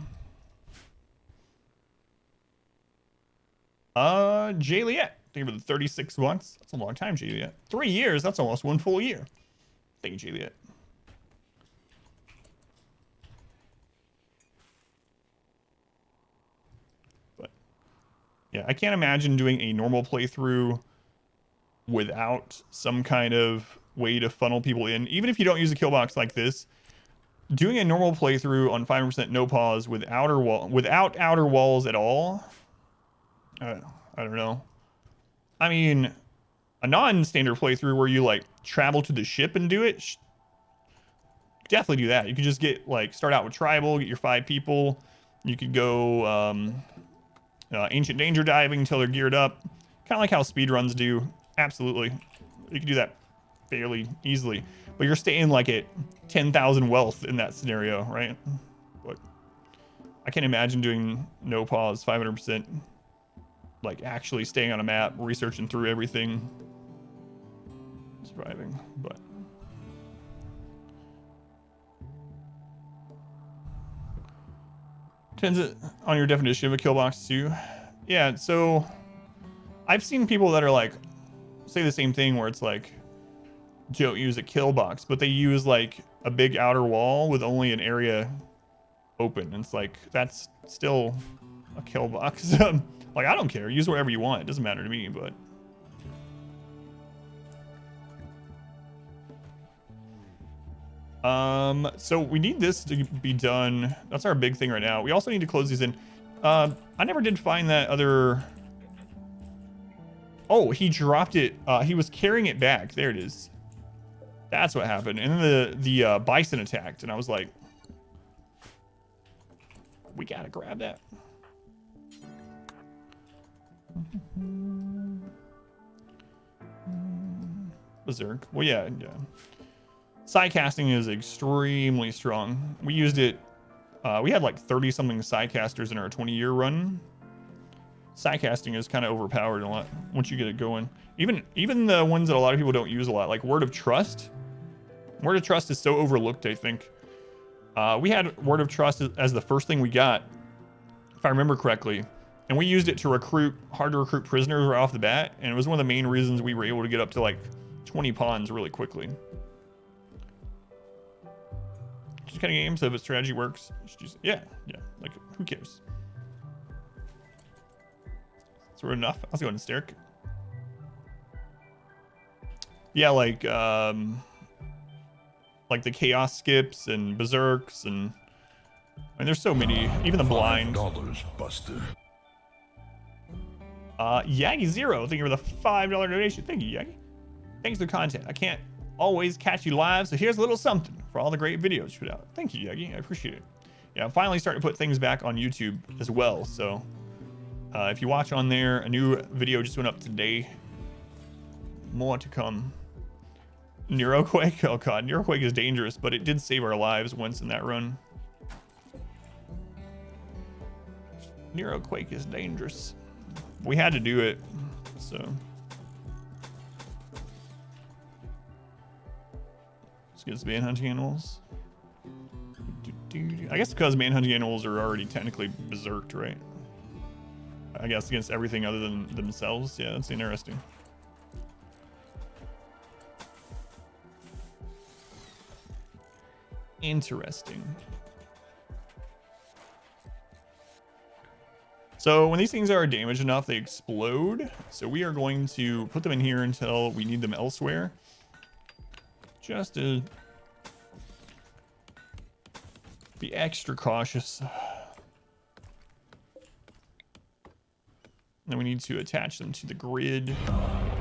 Juliet. Thank you for the 36 months. That's a long time, Juliet. 3 years. That's almost 1 full year. Thank you, Juliet. But yeah, I can't imagine doing a normal playthrough without some kind of way to funnel people in. Even if you don't use a kill box like this, doing a normal playthrough on 5% no pause without outer walls at all. I don't know. I mean, a non-standard playthrough where you like travel to the ship and do it, definitely do that. You could just get like start out with tribal, get your 5 people. You could go ancient danger diving until they're geared up, kind of like how speedruns do. Absolutely, you can do that fairly easily. But you're staying like at 10,000 wealth in that scenario, right? But I can't imagine doing no pause 500%. Like actually staying on a map, researching through everything, surviving. But depends on your definition of a kill box too. Yeah, so I've seen people that are like say the same thing where it's like don't use a kill box, but they use like a big outer wall with only an area open. And it's like that's still a kill box. Like I don't care, use whatever you want. It doesn't matter to me, but so we need this to be done. That's our big thing right now. We also need to close these in. I never did find that other. Oh, he dropped it. He was carrying it back. There it is. That's what happened. And then the bison attacked, and I was like, we gotta grab that. Berserk. Well, yeah. Side casting is extremely strong. We used it. We had like 30 something side casters in our 20-year run. Side casting is kind of overpowered a lot once you get it going. Even the ones that a lot of people don't use a lot, like Word of Trust. Word of Trust is so overlooked, I think. We had Word of Trust as the first thing we got, if I remember correctly. And we used it to hard to recruit prisoners right off the bat. And it was one of the main reasons we were able to get up to like 20 pawns really quickly. Just kind of game, so if a strategy works, just use it. Yeah, like who cares? So we're enough. Let's go ahead and stare. Yeah, like the chaos skips and berserks and there's so many. Even the blind. $5, Buster. Yagi Zero, thank you for the $5 donation. Thank you, Yagi. Thanks for the content. I can't always catch you live, so here's a little something for all the great videos you put out. Thank you, Yagi. I appreciate it. Yeah, I'm finally starting to put things back on YouTube as well. So if you watch on there, a new video just went up today. More to come. Neuroquake. Oh god, Neuroquake is dangerous, but it did save our lives once in that run. Neuroquake is dangerous. We had to do it, so. Let's get some manhunting animals. I guess because manhunting animals are already technically berserked, right? I guess against everything other than themselves. Yeah, that's interesting. Interesting. So when these things are damaged enough, they explode. So we are going to put them in here until we need them elsewhere. Just to be extra cautious. Then we need to attach them to the grid.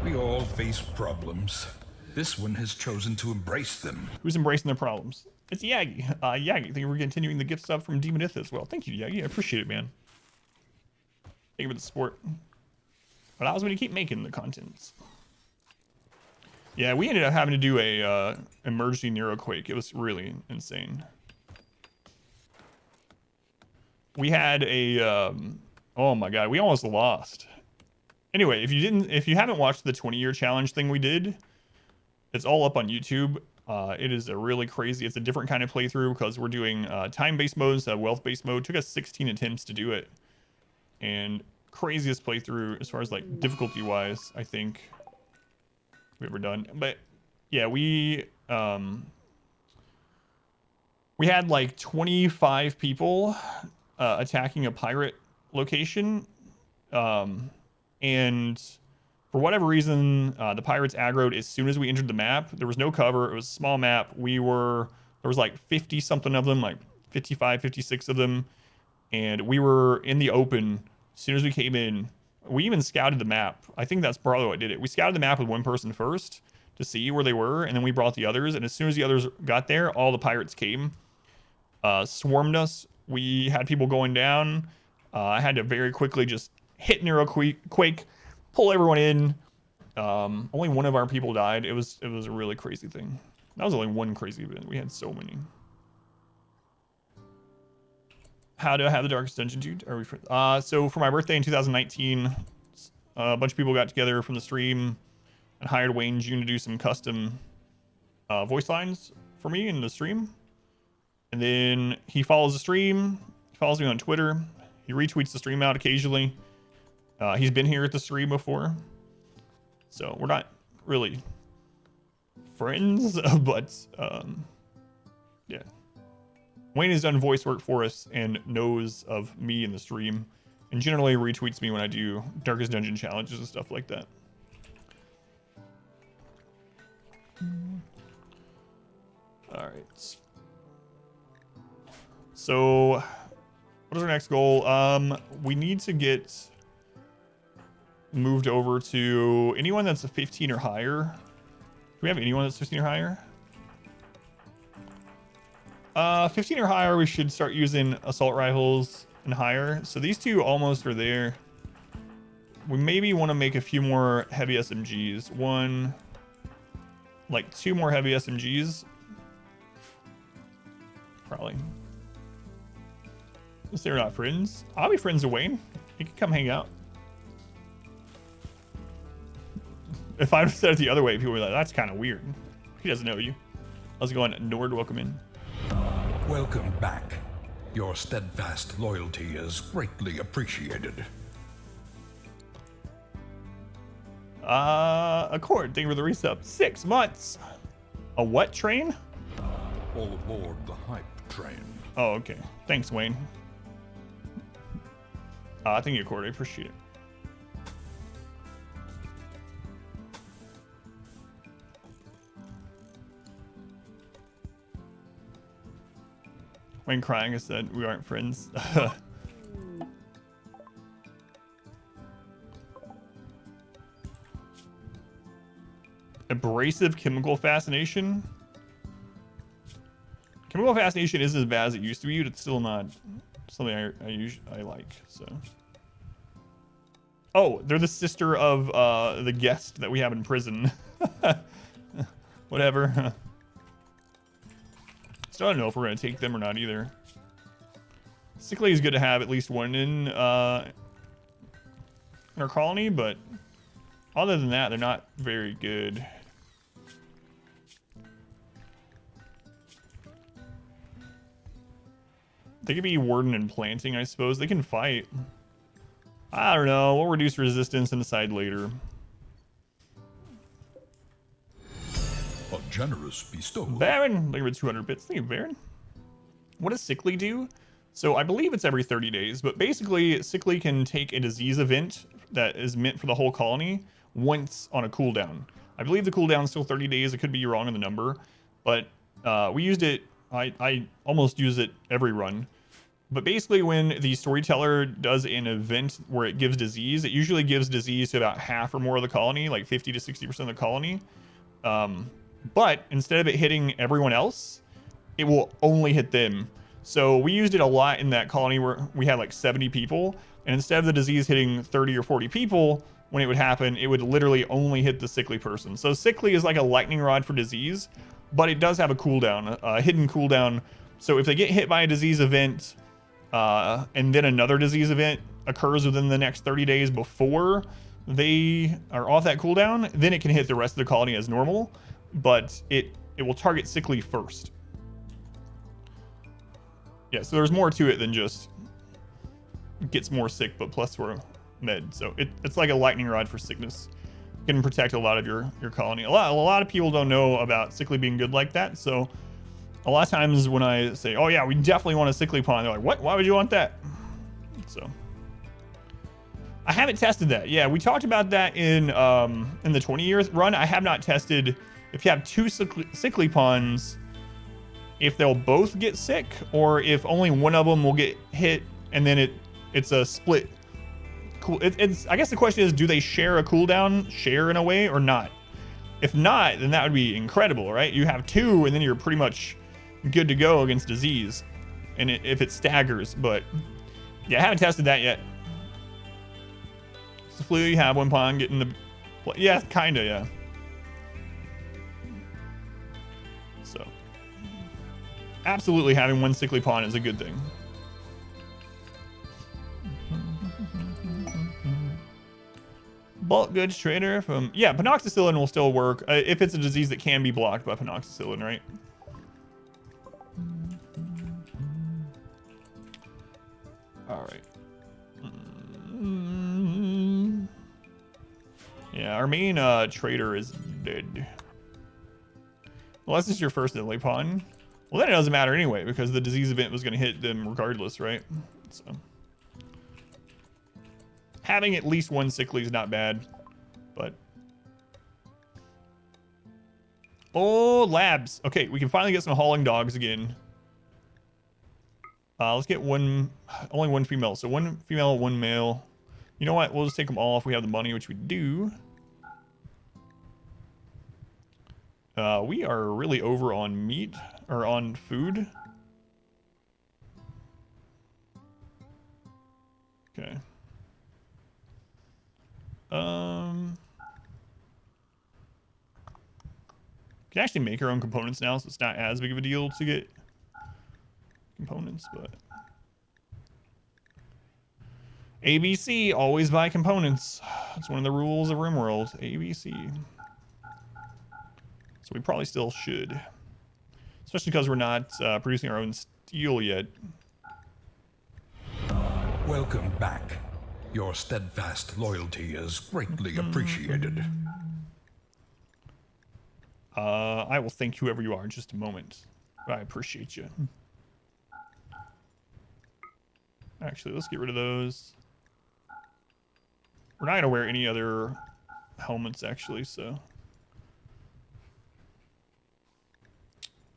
We all face problems. This one has chosen to embrace them. Who's embracing their problems? It's Yagi. Yagi, thank you for continuing the gift sub from Demonith as well. Thank you, Yagi. I appreciate it, man. Thank you for the support. But allows me to keep making the contents. Yeah, we ended up having to do a emergency Neuroquake. It was really insane. We had a oh my god, we almost lost. Anyway, if you haven't watched the 20-year challenge thing we did, it's all up on YouTube. It is a really crazy, it's a different kind of playthrough because we're doing time-based mode instead of wealth-based mode. It took us 16 attempts to do it. And craziest playthrough as far as like difficulty wise, I think we've ever done. But yeah, we had like 25 people attacking a pirate location, and for whatever reason, the pirates aggroed as soon as we entered the map. There was no cover. It was a small map. There was like 50 something of them, like 55, 56 of them. And we were in the open as soon as we came in. We even scouted the map. I think that's probably what did it. We scouted the map with one person first to see where they were, and then we brought the others. And as soon as the others got there, all the pirates came, swarmed us. We had people going down. I had to very quickly just hit Neuro Quake, pull everyone in. Only one of our people died. It was a really crazy thing. That was only one crazy event. We had so many. How do I have the Darkest Dungeon, dude? Are we so for my birthday in 2019, a bunch of people got together from the stream and hired Wayne June to do some custom voice lines for me in the stream. And then he follows the stream. He follows me on Twitter. He retweets the stream out occasionally. He's been here at the stream before. So we're not really friends, but yeah. Wayne has done voice work for us and knows of me in the stream, and generally retweets me when I do Darkest Dungeon challenges and stuff like that. All right. So, what is our next goal? We need to get moved over to anyone that's a 15 or higher. Do we have anyone that's 15 or higher? 15 or higher, we should start using assault rifles and higher. So these two almost are there. We maybe want to make a few more heavy SMGs. Two more heavy SMGs. Probably. Let's say we're not friends. I'll be friends with Wayne. He can come hang out. If I said it the other way, people were like, that's kind of weird. He doesn't know you. How's it going? Nord, welcome in. Welcome back. Your steadfast loyalty is greatly appreciated. Accord, thank you for the resub. 6 months. A what train? All aboard the hype train. Oh, okay. Thanks, Wayne. Thank you, Accord. I appreciate it. Wayne crying, I said we aren't friends. Abrasive chemical fascination. Chemical fascination isn't as bad as it used to be, but it's still not something I like. So. Oh, they're the sister of the guest that we have in prison. Whatever. Still don't know if we're gonna take them or not either. Sickly is good to have at least one in our colony, but other than that, they're not very good. They could be warden and planting, I suppose. They can fight. I don't know. We'll reduce resistance and decide later. A generous bestowal. Baron, thank you for 200 bits. Thank you, Baron. What does Sickly do? So I believe it's every 30 days, but basically Sickly can take a disease event that is meant for the whole colony once on a cooldown. I believe the cooldown is still 30 days. I could be wrong on the number, but we used it. I almost use it every run. But basically when the storyteller does an event where it gives disease, it usually gives disease to about half or more of the colony, like 50 to 60% of the colony. But instead of it hitting everyone else, it will only hit them. So we used it a lot in that colony where we had like 70 people. And instead of the disease hitting 30 or 40 people, when it would happen, it would literally only hit the sickly person. So sickly is like a lightning rod for disease, but it does have a cooldown, a hidden cooldown. So if they get hit by a disease event, and then another disease event occurs within the next 30 days before they are off that cooldown, then it can hit the rest of the colony as normal, but it will target sickly first. Yeah, so there's more to it than just gets more sick, but plus we're med. So it's like a lightning rod for sickness. It can protect a lot of your colony. A lot of people don't know about sickly being good like that. So a lot of times when I say, oh yeah, we definitely want a sickly pond, they're like, what? Why would you want that? So I haven't tested that. Yeah, we talked about that in the 20-year run. I have not tested if you have two sickly ponds, if they'll both get sick, or if only one of them will get hit and then it's a split. Cool. It's I guess the question is, do they share a cooldown, share in a way, or not? If not, then that would be incredible, right? You have two, and then you're pretty much good to go against disease, and if it staggers. But yeah, I haven't tested that yet. It's the flu. You have one pond getting the, yeah, kinda, yeah. So absolutely, having one sickly pond is a good thing. Bulk goods trader from, yeah, panoxicillin will still work if it's a disease that can be blocked by panoxicillin, right? All right. Yeah, our main trader is dead. Unless it's your first Italy pond. Well, then it doesn't matter anyway, because the disease event was going to hit them regardless, right? So having at least one sickly is not bad, but... Oh, labs. Okay, we can finally get some hauling dogs again. Let's get only one female. So one female, one male. You know what? We'll just take them all if we have the money, which we do. We are really over on meat, or on food. Okay. Can actually make our own components now, so it's not as big of a deal to get components, but ABC, always buy components. That's one of the rules of RimWorld. ABC. So we probably still should, especially because we're not producing our own steel yet. Welcome back. Your steadfast loyalty is greatly appreciated. I will thank whoever you are in just a moment. I appreciate you. Actually, let's get rid of those. We're not gonna wear any other helmets, actually, so.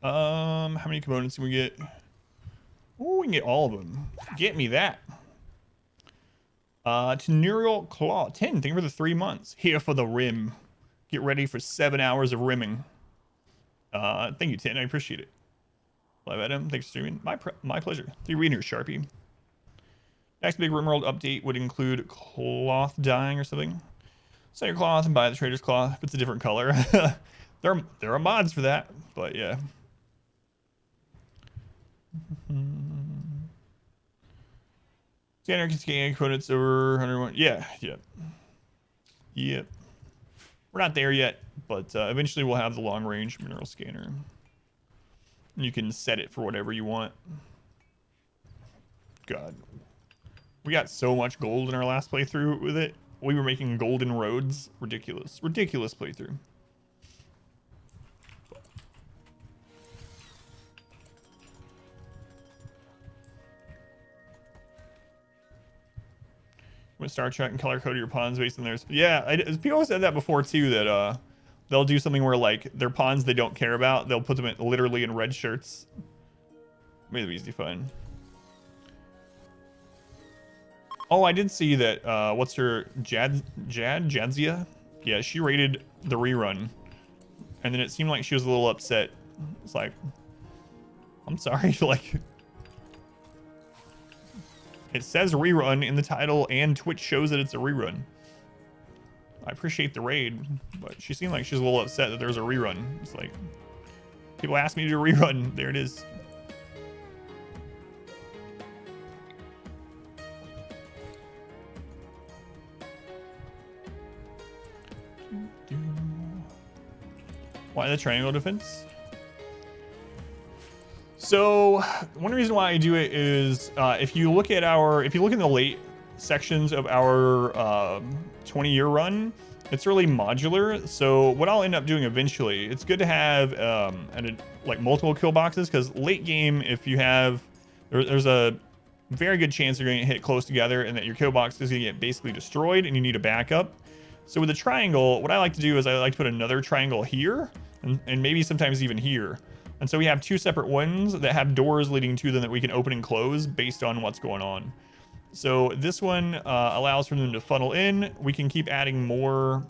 How many components can we get? Oh, we can get all of them. Get me that. Tenural Claw, 10. Thank you for the 3 months. Here for the rim. Get ready for 7 hours of rimming. Thank you, 10. I appreciate it. Live Adam, thanks for streaming. My pleasure. 3 readers, Sharpie. Next big RimWorld update would include cloth dyeing or something. Sell your cloth and buy the trader's cloth if it's a different color. there are mods for that, but yeah. Scanner can scan components over 101. Yeah. Yep. We're not there yet, but eventually we'll have the long range mineral scanner. You can set it for whatever you want. God. We got so much gold in our last playthrough with it. We were making golden roads. Ridiculous. Ridiculous playthrough. With Star Trek and color code your pawns based on theirs. Yeah, people have said that before too, that they'll do something where like their pawns they don't care about, they'll put them literally in red shirts. Made it easy fun. Oh, I did see that, what's her, Jadzia? Yeah, she rated the rerun. And then it seemed like she was a little upset. It's like, I'm sorry, like... It says rerun in the title, and Twitch shows that it's a rerun. I appreciate the raid, but she seemed like she was a little upset that there's a rerun. It's like, people asked me to do a rerun. There it is. Why the triangle defense? So one reason why I do it is if you look in the late sections of our 20-year run, it's really modular. So what I'll end up doing eventually, it's good to have like multiple kill boxes, because late game, if you have, there's a very good chance you're going to hit close together and that your kill box is going to get basically destroyed and you need a backup. So with the triangle, what I like to do is I like to put another triangle here and maybe sometimes even here. And so we have two separate ones that have doors leading to them that we can open and close based on what's going on. So this one allows for them to funnel in. We can keep adding more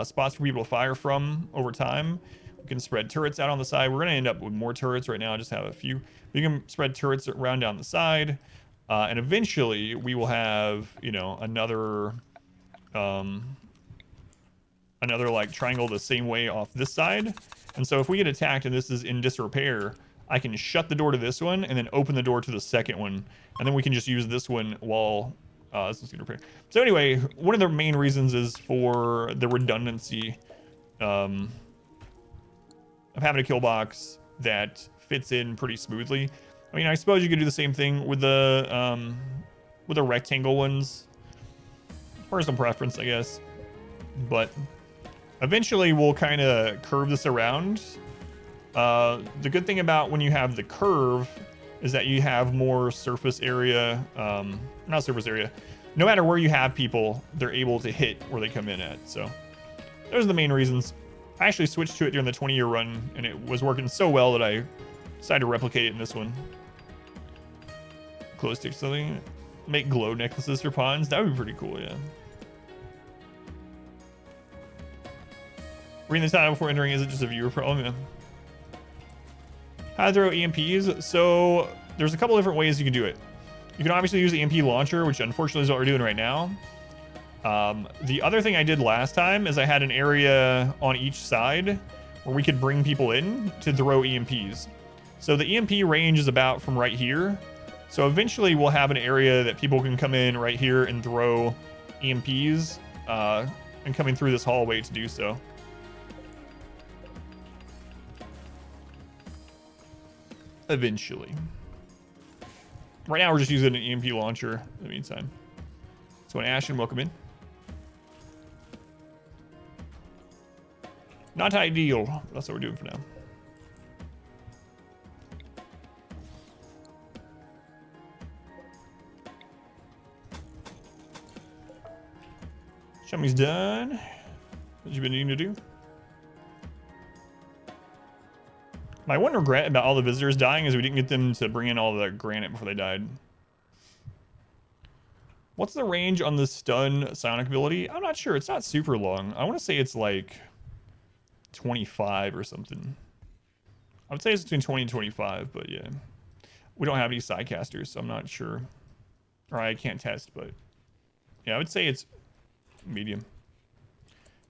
spots for people to fire from over time. We can spread turrets out on the side. We're going to end up with more turrets right now. I just have a few. We can spread turrets around down the side. And eventually we will have, you know, another like triangle the same way off this side. And so if we get attacked and this is in disrepair, I can shut the door to this one and then open the door to the second one. And then we can just use this one while this is in repair. So anyway, one of the main reasons is for the redundancy of having a kill box that fits in pretty smoothly. I mean, I suppose you could do the same thing with the rectangle ones. Personal preference, I guess. But eventually we'll kind of curve this around. The good thing about when you have the curve is that you have more surface area, not surface area. No matter where you have people, they're able to hit where they come in at. So those are the main reasons. I actually switched to it during the 20-year run, and it was working so well that I decided to replicate it in this one. Glow stick something. Make glow necklaces for pawns. That would be pretty cool, yeah. Reading the title before entering isn't just a viewer problem, yeah. How to throw EMPs. So there's a couple different ways you can do it. You can obviously use the EMP launcher, which unfortunately is what we're doing right now. The other thing I did last time is I had an area on each side where we could bring people in to throw EMPs. So the EMP range is about from right here. So eventually we'll have an area that people can come in right here and throw EMPs and coming through this hallway to do so. Eventually. Right now we're just using an EMP launcher in the meantime. So when Ashton, welcome in. Not ideal. That's what we're doing for now. Shummi's done. What you been needing to do? My one regret about all the visitors dying is we didn't get them to bring in all the granite before they died. What's the range on the stun psionic ability? I'm not sure. It's not super long. I want to say it's like 25 or something. I would say it's between 20 and 25, but yeah. We don't have any sidecasters, so I'm not sure. Or I can't test, but yeah, I would say it's medium.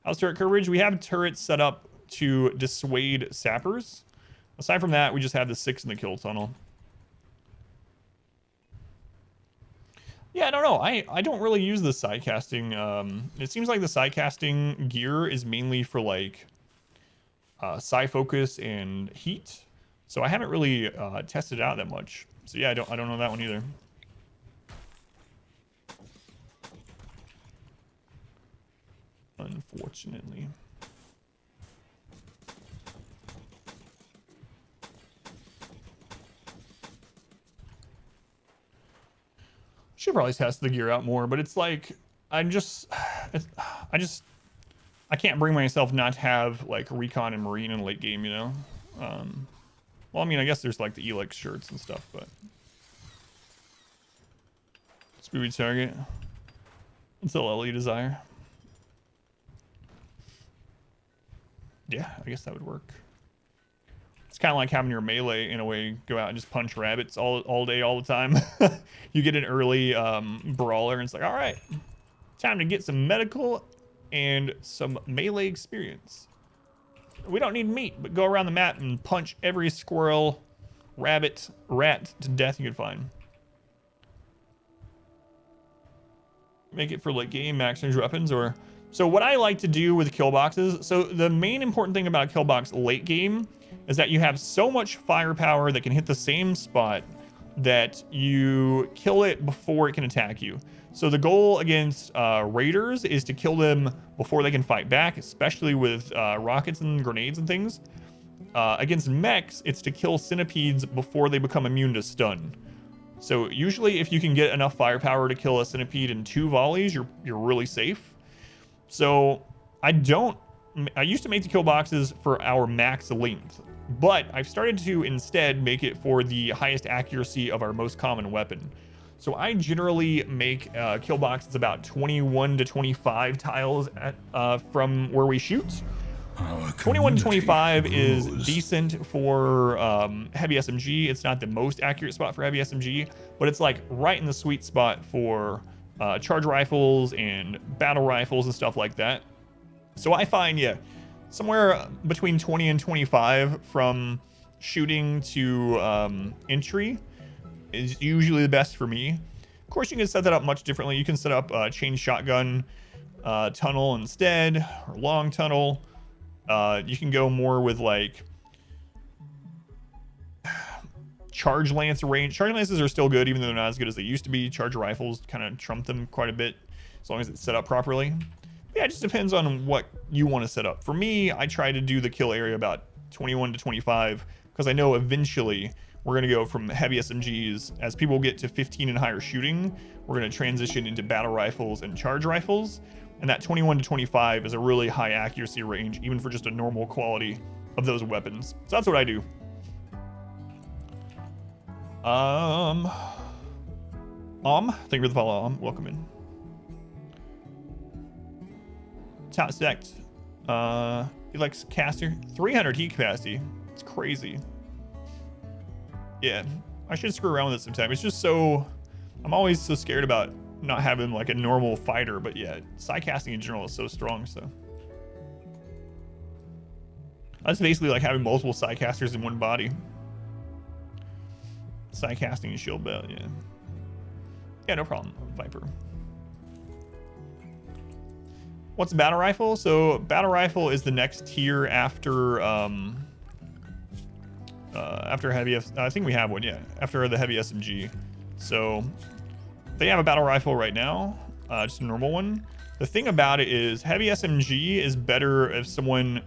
How's turret coverage? We have turrets set up to dissuade sappers. Aside from that, we just have the 6 in the kill tunnel. Yeah, I don't know. I don't really use the sidecasting. It seems like the sidecasting gear is mainly for like psi focus and heat. So I haven't really tested it out that much. So yeah, I don't know that one either. Unfortunately. Should probably test the gear out more, but it's like I can't bring myself not to have like recon and marine in late game, you know. Well, I mean, I guess there's like the Elix shirts and stuff, but Spooky target. It's a Lily desire. Yeah, I guess that would work. It's kind of like having your melee, in a way, go out and just punch rabbits all day, all the time. You get an early brawler, and it's like, all right, time to get some medical and some melee experience. We don't need meat, but go around the map and punch every squirrel, rabbit, rat to death you can find. Make it for late game, max range weapons, or... So what I like to do with kill boxes, so the main important thing about a kill box late game is that you have so much firepower that can hit the same spot that you kill it before it can attack you. So the goal against raiders is to kill them before they can fight back, especially with rockets and grenades and things. Against mechs, it's to kill centipedes before they become immune to stun. So usually if you can get enough firepower to kill a centipede in 2 volleys, you're really safe. So I used to make the kill boxes for our max length, but I've started to instead make it for the highest accuracy of our most common weapon. So I generally make kill boxes about 21 to 25 tiles from where we shoot. 21 to 25 is decent for heavy SMG. It's not the most accurate spot for heavy SMG, but it's like right in the sweet spot for charge rifles and battle rifles and stuff like that. So I find, yeah, somewhere between 20 and 25 from shooting to entry is usually the best for me. Of course, you can set that up much differently. You can set up chain shotgun tunnel instead, or long tunnel. You can go more with like charge lance range. Charge lances are still good, even though they're not as good as they used to be. Charge rifles kind of trump them quite a bit, as long as it's set up properly. But yeah, it just depends on what you want to set up. For me, I try to do the kill area about 21 to 25, because I know eventually we're going to go from heavy SMGs. As people get to 15 and higher shooting, we're going to transition into battle rifles and charge rifles. And that 21 to 25 is a really high accuracy range, even for just a normal quality of those weapons. So that's what I do. Thank you for the follow. Welcome in. Top sect. He likes caster. 300 heat capacity. It's crazy. Yeah, I should screw around with it sometime. It's just so... I'm always so scared about not having like a normal fighter, but yeah, side casting in general is so strong, so. That's basically like having multiple side casters in one body. Side casting and shield belt, yeah. Yeah, no problem, Viper. What's a battle rifle? So battle rifle is the next tier after heavy, I think we have one, yeah, after the heavy SMG. So they have a battle rifle right now, just a normal one. The thing about it is heavy SMG is better if someone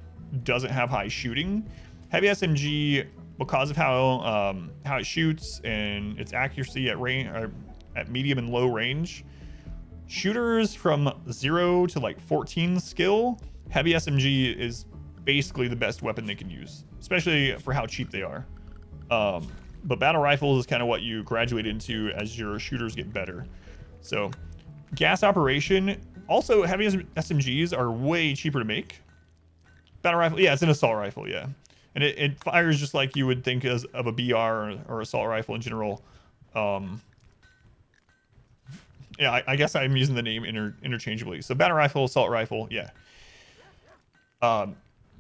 doesn't have high shooting. Heavy SMG, because of how it shoots and its accuracy at range, at medium and low range, shooters from 0 to like 14 skill, heavy SMG is basically the best weapon they can use, especially for how cheap they are. But battle rifles is kind of what you graduate into as your shooters get better. So gas operation, also heavy SMGs are way cheaper to make. Battle rifle, yeah, it's an assault rifle, yeah. And it fires just like you would think of a BR or assault rifle in general. Yeah, I guess I'm using the name interchangeably. So battle rifle, assault rifle, yeah.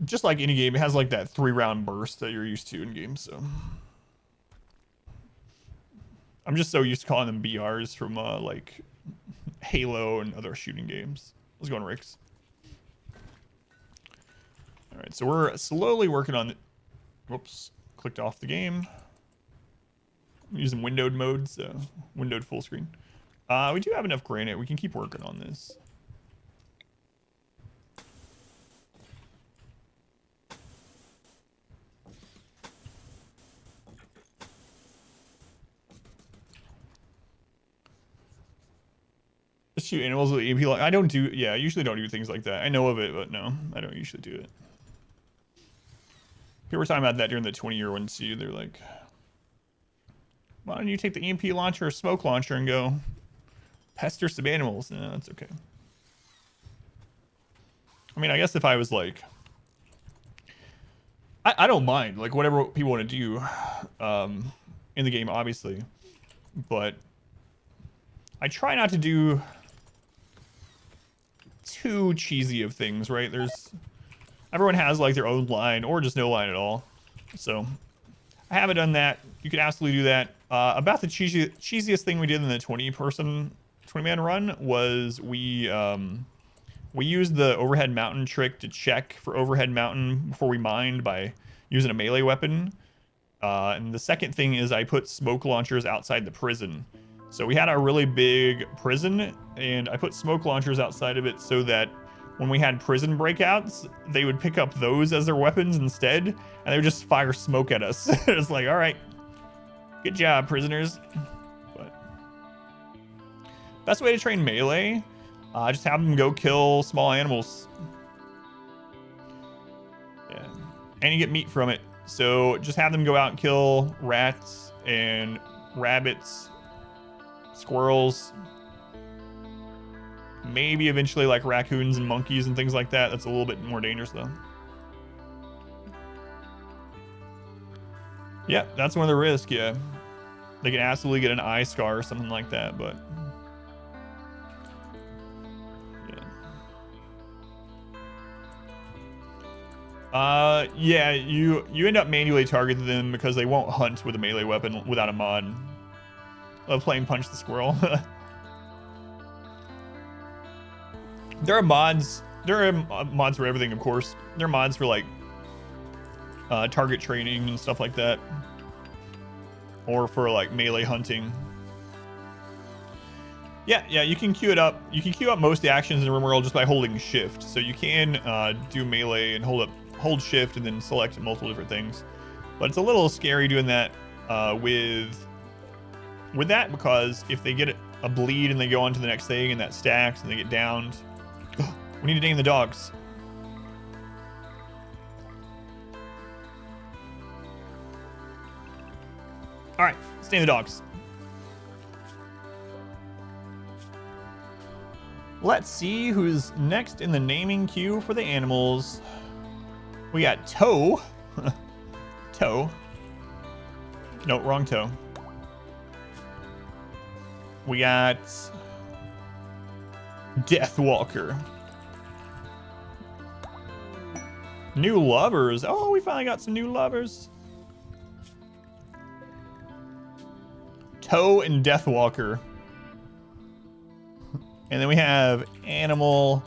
Just like any game, it has like that 3-round burst that you're used to in games, so. I'm just so used to calling them BRs from like Halo and other shooting games. How's it going, Ricks? All right, so we're slowly working on it. Whoops, clicked off the game. I'm using windowed mode, so windowed full screen. We do have enough granite. We can keep working on this. Just shoot animals with EMP. I don't do, yeah, I usually don't do things like that. I know of it, but no, I don't usually do it. People were talking about that during the 20-year one too. They're like, why don't you take the EMP launcher or smoke launcher and go pester some animals? No, that's okay. I mean, I guess if I was like, I don't mind, like whatever people want to do in the game, obviously, but I try not to do too cheesy of things, right? Everyone has like their own line or just no line at all. So I haven't done that. You could absolutely do that. About the cheesiest thing we did in the 20-man run was we used the overhead mountain trick to check for overhead mountain before we mined by using a melee weapon. And the second thing is I put smoke launchers outside the prison. So we had a really big prison, and I put smoke launchers outside of it so that when we had prison breakouts, they would pick up those as their weapons instead, and they would just fire smoke at us. It's like, all right, good job, prisoners. But best way to train melee, just have them go kill small animals. Yeah, and you get meat from it. So just have them go out and kill rats and rabbits, squirrels, maybe eventually like raccoons and monkeys and things like that. That's a little bit more dangerous though. Yeah, that's one of the risks. Yeah, they can absolutely get an eye scar or something like that, but yeah, you end up manually targeting them because they won't hunt with a melee weapon without a mod. Love playing Punch the Squirrel. There are mods for everything, of course. There are mods for like target training and stuff like that, or for like melee hunting. Yeah, you can queue it up. You can queue up most of the actions in RimWorld just by holding shift. So you can do melee and hold shift and then select multiple different things. But it's a little scary doing that with that, because if they get a bleed and they go on to the next thing and that stacks and they get downed, we need to name the dogs. All right, let's name the dogs. Let's see who's next in the naming queue for the animals. We got Toe. Toe. No, wrong Toe. We got Deathwalker. New lovers. Oh, we finally got some new lovers. Toe and Deathwalker. And then we have Animal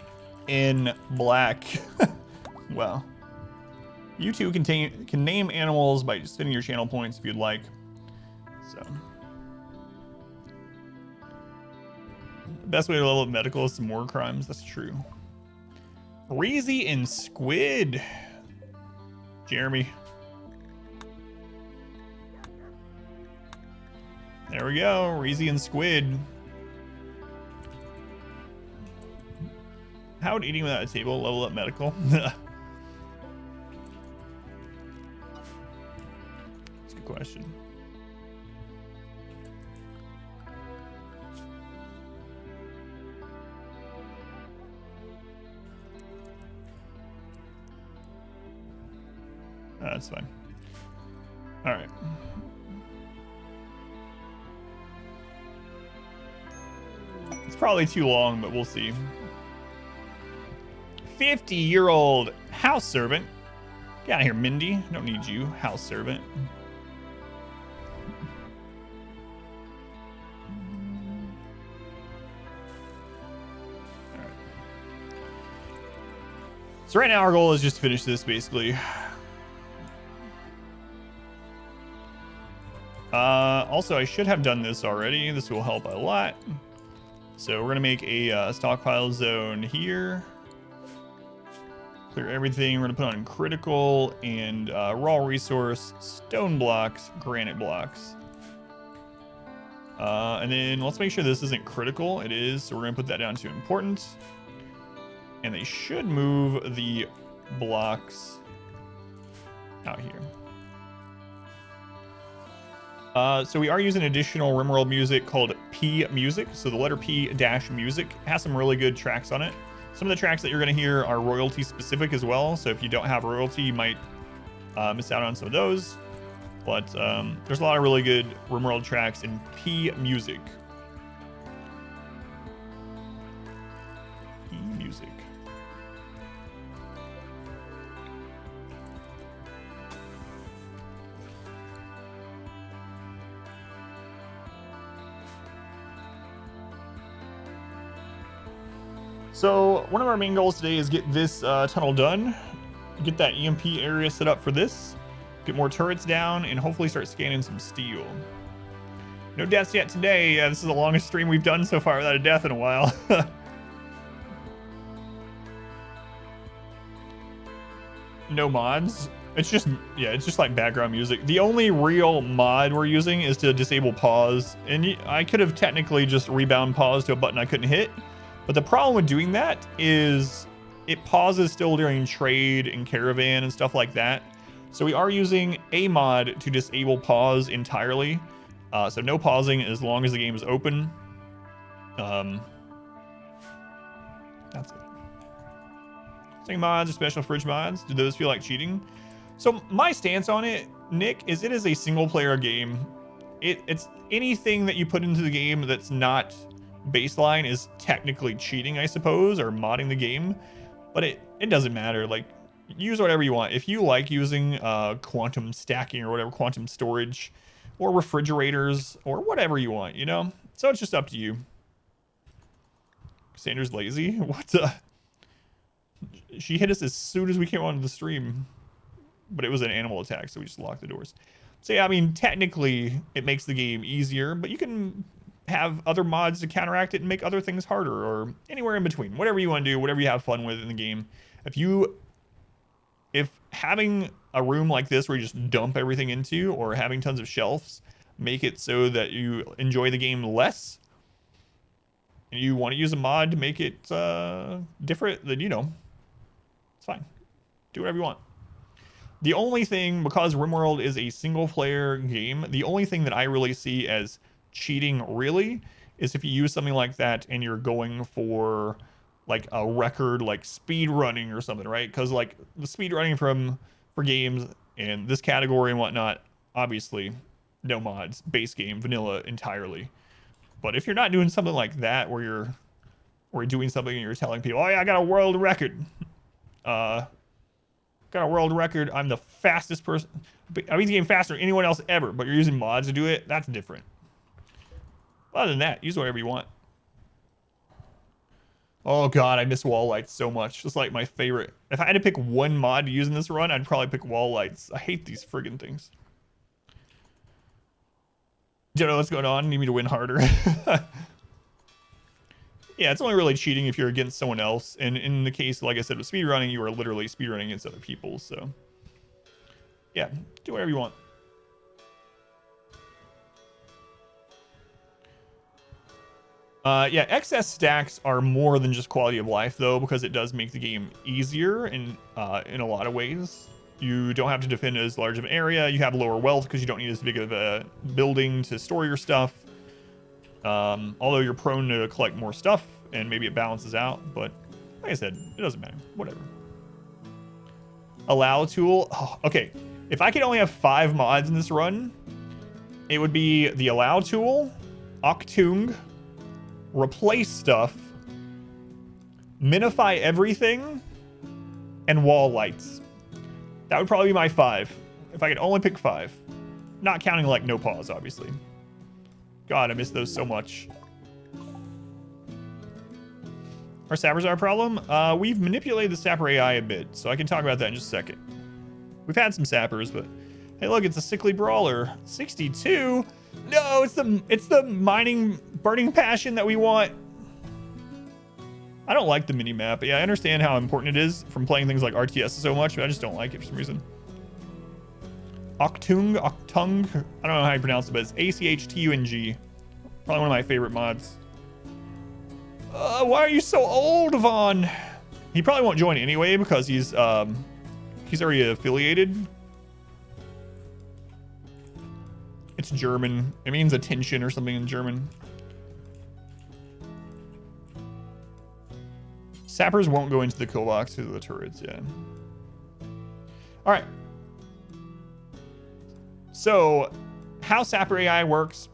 in Black. Well, you two can name animals by just spending your channel points if you'd like. So, the best way to level up medical is some more crimes. That's true. Reezy and Squid. Jeremy. There we go. Reezy and Squid. How would eating without a table level up medical? That's a good question. That's fine. All right. It's probably too long, but we'll see. 50-year-old house servant. Get out of here, Mindy. Don't need you, house servant. All right. So right now our goal is just to finish this, basically. Also, I should have done this already. This will help a lot. So we're gonna make a stockpile zone here. Clear everything. We're gonna put on critical and raw resource, stone blocks, granite blocks. And then let's make sure this isn't critical. It is, so we're gonna put that down to important. And they should move the blocks out here. So we are using additional RimWorld music called P Music. So the letter P-music has some really good tracks on it. Some of the tracks that you're going to hear are royalty specific as well. So if you don't have royalty, you might miss out on some of those. But there's a lot of really good RimWorld tracks in P Music. P Music. So one of our main goals today is get this tunnel done, get that EMP area set up for this. Get more turrets down and hopefully start scanning some steel. No deaths yet today. Yeah, this is the longest stream we've done so far without a death in a while. No mods. It's just like background music. The only real mod we're using is to disable pause. And I could have technically just rebound pause to a button I couldn't hit. But the problem with doing that is it pauses still during trade and caravan and stuff like that. So we are using a mod to disable pause entirely. So no pausing as long as the game is open. That's it. Sing mods or special fridge mods. Do those feel like cheating? So my stance on it, Nick, is it is a single player game. It's anything that you put into the game that's not baseline is technically cheating, I suppose, or modding the game. But it doesn't matter. Like, use whatever you want. If you like using quantum stacking or whatever, quantum storage or refrigerators or whatever you want, you know? So it's just up to you. Cassandra's lazy? What the? She hit us as soon as we came onto the stream. But it was an animal attack, so we just locked the doors. So yeah, I mean, technically it makes the game easier, but you can have other mods to counteract it and make other things harder or anywhere in between. Whatever you want to do, whatever you have fun with in the game. If having a room like this where you just dump everything into or having tons of shelves make it so that you enjoy the game less and you want to use a mod to make it different, then, you know, it's fine. Do whatever you want. The only thing, because RimWorld is a single player game, the only thing that I really see as cheating really is if you use something like that and you're going for like a record, like speed running or something, right? Because like the speed running for games in this category and whatnot, obviously no mods, base game, vanilla entirely. But if you're not doing something like that where you're doing something and you're telling people, oh yeah, I got a world record. Got a world record. I'm the fastest person. I beat the game faster than anyone else ever, but you're using mods to do it. That's different. Other than that, use whatever you want. Oh god, I miss wall lights so much. Just like my favorite. If I had to pick one mod to use in this run, I'd probably pick wall lights. I hate these friggin' things. Do you know what's going on? Need me to win harder. Yeah, it's only really cheating if you're against someone else. And in the case, like I said, with speedrunning, you are literally speedrunning against other people. So, yeah, do whatever you want. Yeah, excess stacks are more than just quality of life, though, because it does make the game easier in a lot of ways. You don't have to defend as large of an area. You have lower wealth because you don't need as big of a building to store your stuff. Although you're prone to collect more stuff and maybe it balances out, but like I said, it doesn't matter. Whatever. Allow tool. Oh, okay. If I could only have 5 mods in this run, it would be the allow tool, Octung, replace stuff, minify everything, and wall lights. That would probably be my 5. If I could only pick 5. Not counting like no pause, obviously. God, I miss those so much. Are sappers our problem? We've manipulated the sapper AI a bit, so I can talk about that in just a second. We've had some sappers, but hey, look, it's a sickly brawler. 62? No, it's the mining burning passion that we want. I don't like the mini map. Yeah, I understand how important it is from playing things like RTS so much, but I just don't like it for some reason. Octung, I don't know how you pronounce it, but it's ACHTUNG. Probably one of my favorite mods. Why are you so old, Vaughn? He probably won't join anyway because he's already affiliated. It's German. It means attention or something in German. Sappers won't go into the kill box because of the turrets, yeah. All right. So, how Sapper AI works,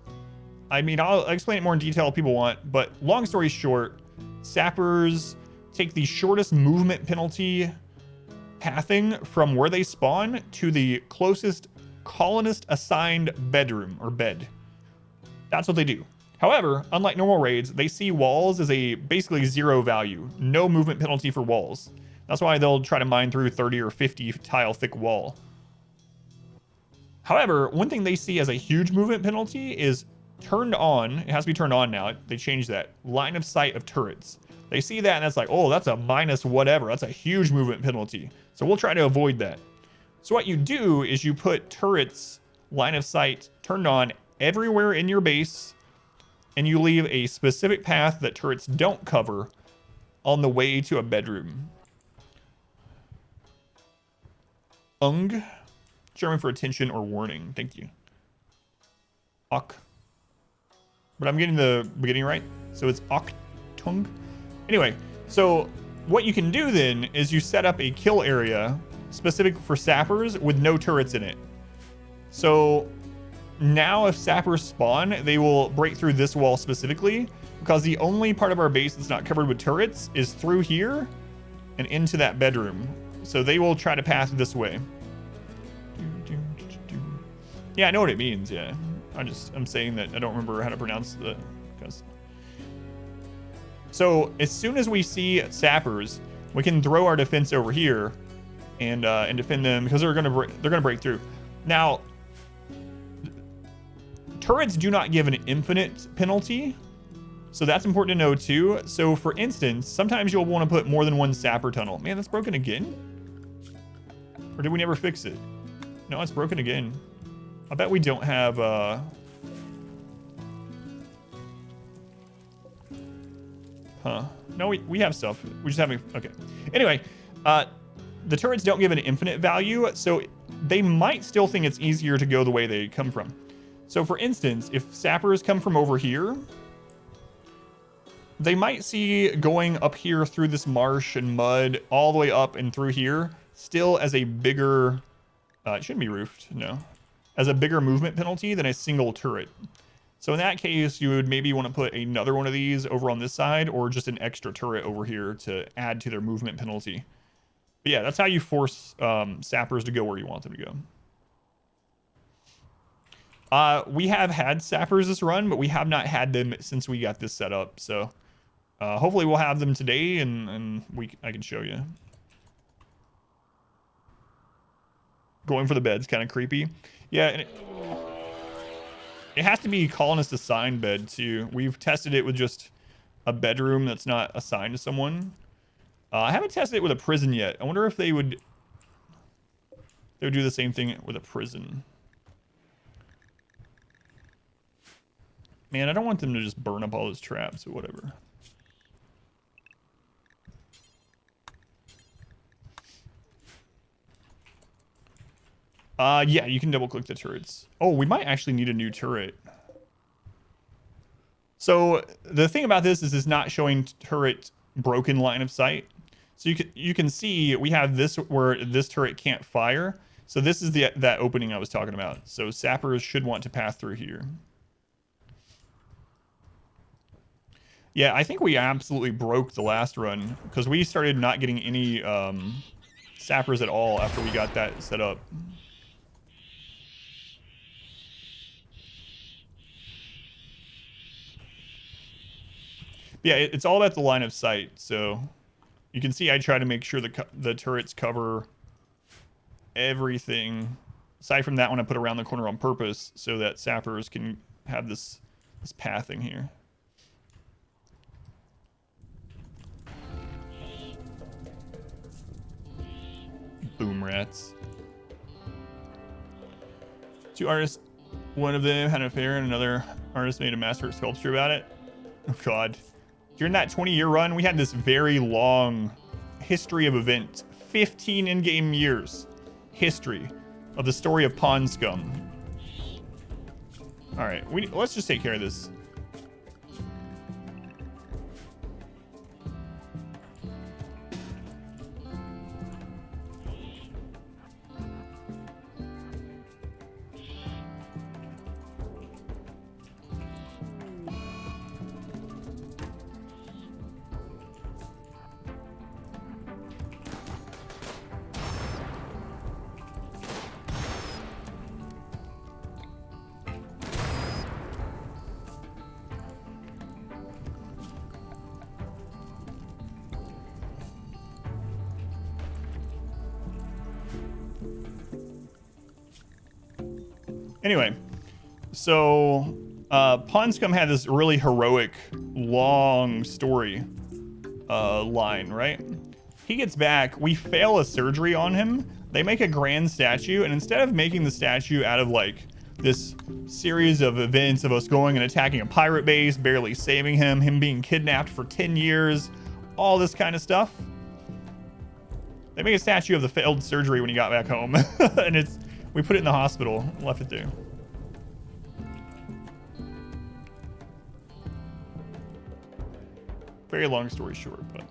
I mean, I'll explain it more in detail if people want, but long story short, Sappers take the shortest movement penalty pathing from where they spawn to the closest colonist assigned bedroom or bed. That's what they do. However, unlike normal raids, they see walls as a basically 0 value, no movement penalty for walls. That's why they'll try to mine through 30 or 50 tile thick wall. However, one thing they see as a huge movement penalty is turned on. It has to be turned on now. They changed that. Line of sight of turrets. They see that and that's like, oh, that's a minus whatever. That's a huge movement penalty. So we'll try to avoid that. So what you do is you put turrets line of sight turned on everywhere in your base, and you leave a specific path that turrets don't cover on the way to a bedroom. German for attention or warning. Thank you. Ok. But I'm getting the beginning right. So it's Oktung. Anyway, so what you can do then is you set up a kill area specific for sappers with no turrets in it. So now if sappers spawn, they will break through this wall specifically because the only part of our base that's not covered with turrets is through here and into that bedroom. So they will try to pass this way. Yeah, I know what it means, yeah. I'm saying that I don't remember how to pronounce the... So as soon as we see sappers, we can throw our defense over here and defend them because they're gonna break through. Now, turrets do not give an infinite penalty, so that's important to know too. So for instance, sometimes you'll want to put more than one sapper tunnel. Man, that's broken again? Or did we never fix it? No, it's broken again. I bet we don't have no, we have stuff. We just haven't. Okay. Anyway, the turrets don't give an infinite value, so they might still think it's easier to go the way they come from. So for instance, if sappers come from over here, they might see going up here through this marsh and mud all the way up and through here still as a bigger, it shouldn't be roofed, no, as a bigger movement penalty than a single turret. So in that case, you would maybe want to put another one of these over on this side or just an extra turret over here to add to their movement penalty. But yeah, that's how you force sappers to go where you want them to go. We have had sappers this run, but we have not had them since we got this set up. So hopefully we'll have them today and I can show you. Going for the bed's kind of creepy. Yeah, and it has to be colonist assigned bed too. We've tested it with just a bedroom that's not assigned to someone. I haven't tested it with a prison yet. I wonder if they would do the same thing with a prison. Man, I don't want them to just burn up all those traps or whatever. Yeah, you can double click the turrets. Oh, we might actually need a new turret. So the thing about this is it's not showing turret broken line of sight. So you can see we have this where this turret can't fire. So this is that opening I was talking about. So sappers should want to pass through here. Yeah, I think we absolutely broke the last run because we started not getting any sappers at all after we got that set up. Yeah, it's all about the line of sight. So you can see I try to make sure the turrets cover everything. Aside from that one, I put around the corner on purpose so that sappers can have this pathing here. Boom rats. Two artists, one of them had an affair and another artist made a masterwork sculpture about it. Oh God. During that 20-year run, we had this very long history of events. 15 in-game years. History of the story of Pond Scum. All right, let's just take care of this. Anyway, so Ponscom had this really heroic, long story line, right? He gets back, we fail a surgery on him. They make a grand statue, and instead of making the statue out of like this series of events of us going and attacking a pirate base, barely saving him being kidnapped for 10 years, all this kind of stuff, they make a statue of the failed surgery when he got back home. And we put it in the hospital, left it there. Very long story short, but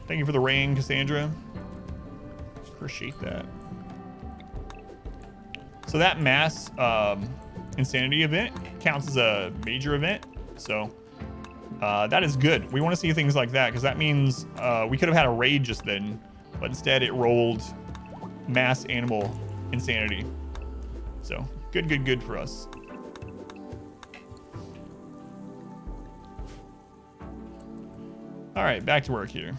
thank you for the rain, Cassandra. Appreciate that. So that mass insanity event counts as a major event. So that is good. We want to see things like that because that means we could have had a raid just then, but instead it rolled mass animal insanity. So good for us. All right, back to work here.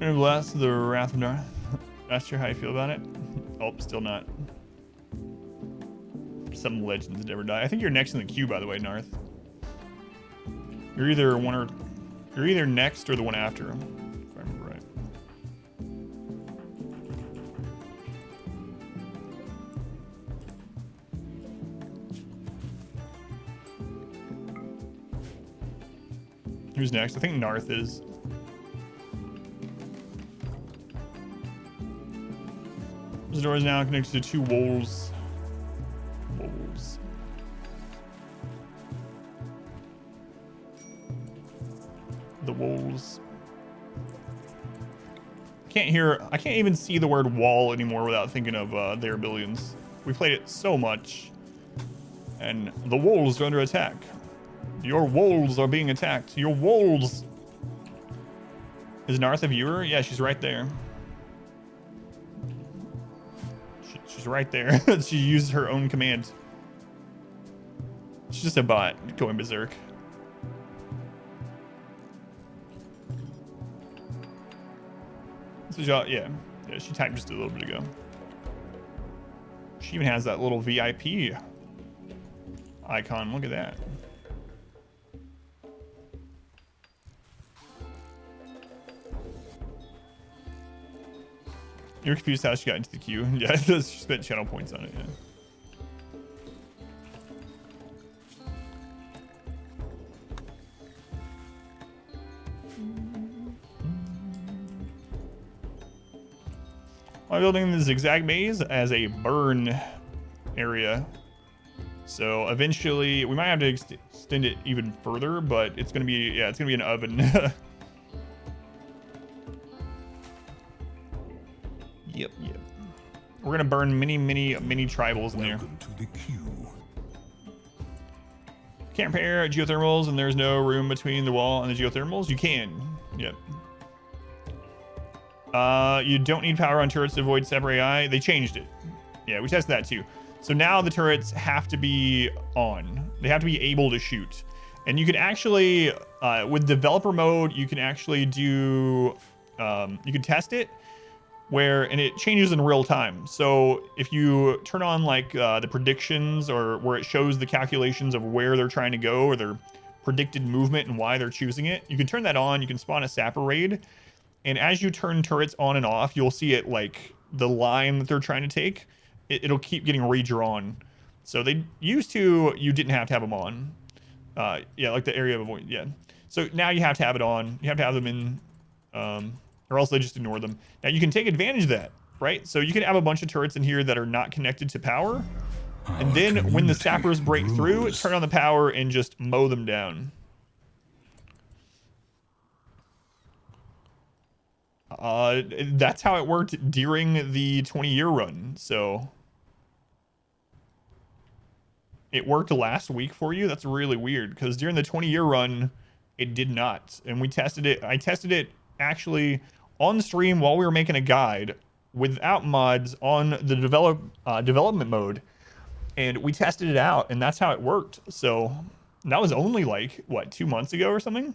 And blast the Wrath of North. Not sure how you feel about it. Oh, still not. Some legends never die. I think you're next in the queue, by the way, Narth. You're either next or the one after him, if I remember right. Who's next? I think Narth is. This door is now connected to 2 wolves. The wolves. I can't even see the word wall anymore without thinking of their billions. We played it so much. And the wolves are under attack. Your wolves are being attacked. Your wolves. Is Narth a viewer? Yeah, she's right there. She's right there. She used her own command. She's just a bot going berserk. So yeah, she typed just a little bit ago. She even has that little VIP icon. Look at that. You're confused how she got into the queue. Yeah, she spent channel points on it. Yeah. I'm building the zigzag maze as a burn area. So eventually we might have to extend it even further, but it's gonna be, yeah, it's gonna be an oven. Yep. We're gonna burn many tribals in there. Welcome to the queue. Can't repair geothermals and there's no room between the wall and the geothermals. You can. Yep. You don't need power on turrets to avoid separate AI. They changed it. Yeah, we tested that too. So now the turrets have to be on. They have to be able to shoot. And you can actually, with developer mode, you can actually do, you can test it and it changes in real time. So if you turn on like the predictions or where it shows the calculations of where they're trying to go or their predicted movement and why they're choosing it, you can turn that on. You can spawn a sapper raid. And as you turn turrets on and off, you'll see it like the line that they're trying to take. It'll keep getting redrawn. So they used to, you didn't have to have them on. Yeah, like the area of avoid. Yeah. So now you have to have it on. You have to have them in, or else they just ignore them. Now you can take advantage of that, right? So you can have a bunch of turrets in here that are not connected to power. And then when the sappers break through, turn on the power and just mow them down. That's how it worked during the 20-year run. So it worked last week for you. That's really weird because during the 20-year run, it did not. And we tested it. I tested it actually on stream while we were making a guide without mods on the development mode, and we tested it out, and that's how it worked. So that was only like what, 2 months ago or something.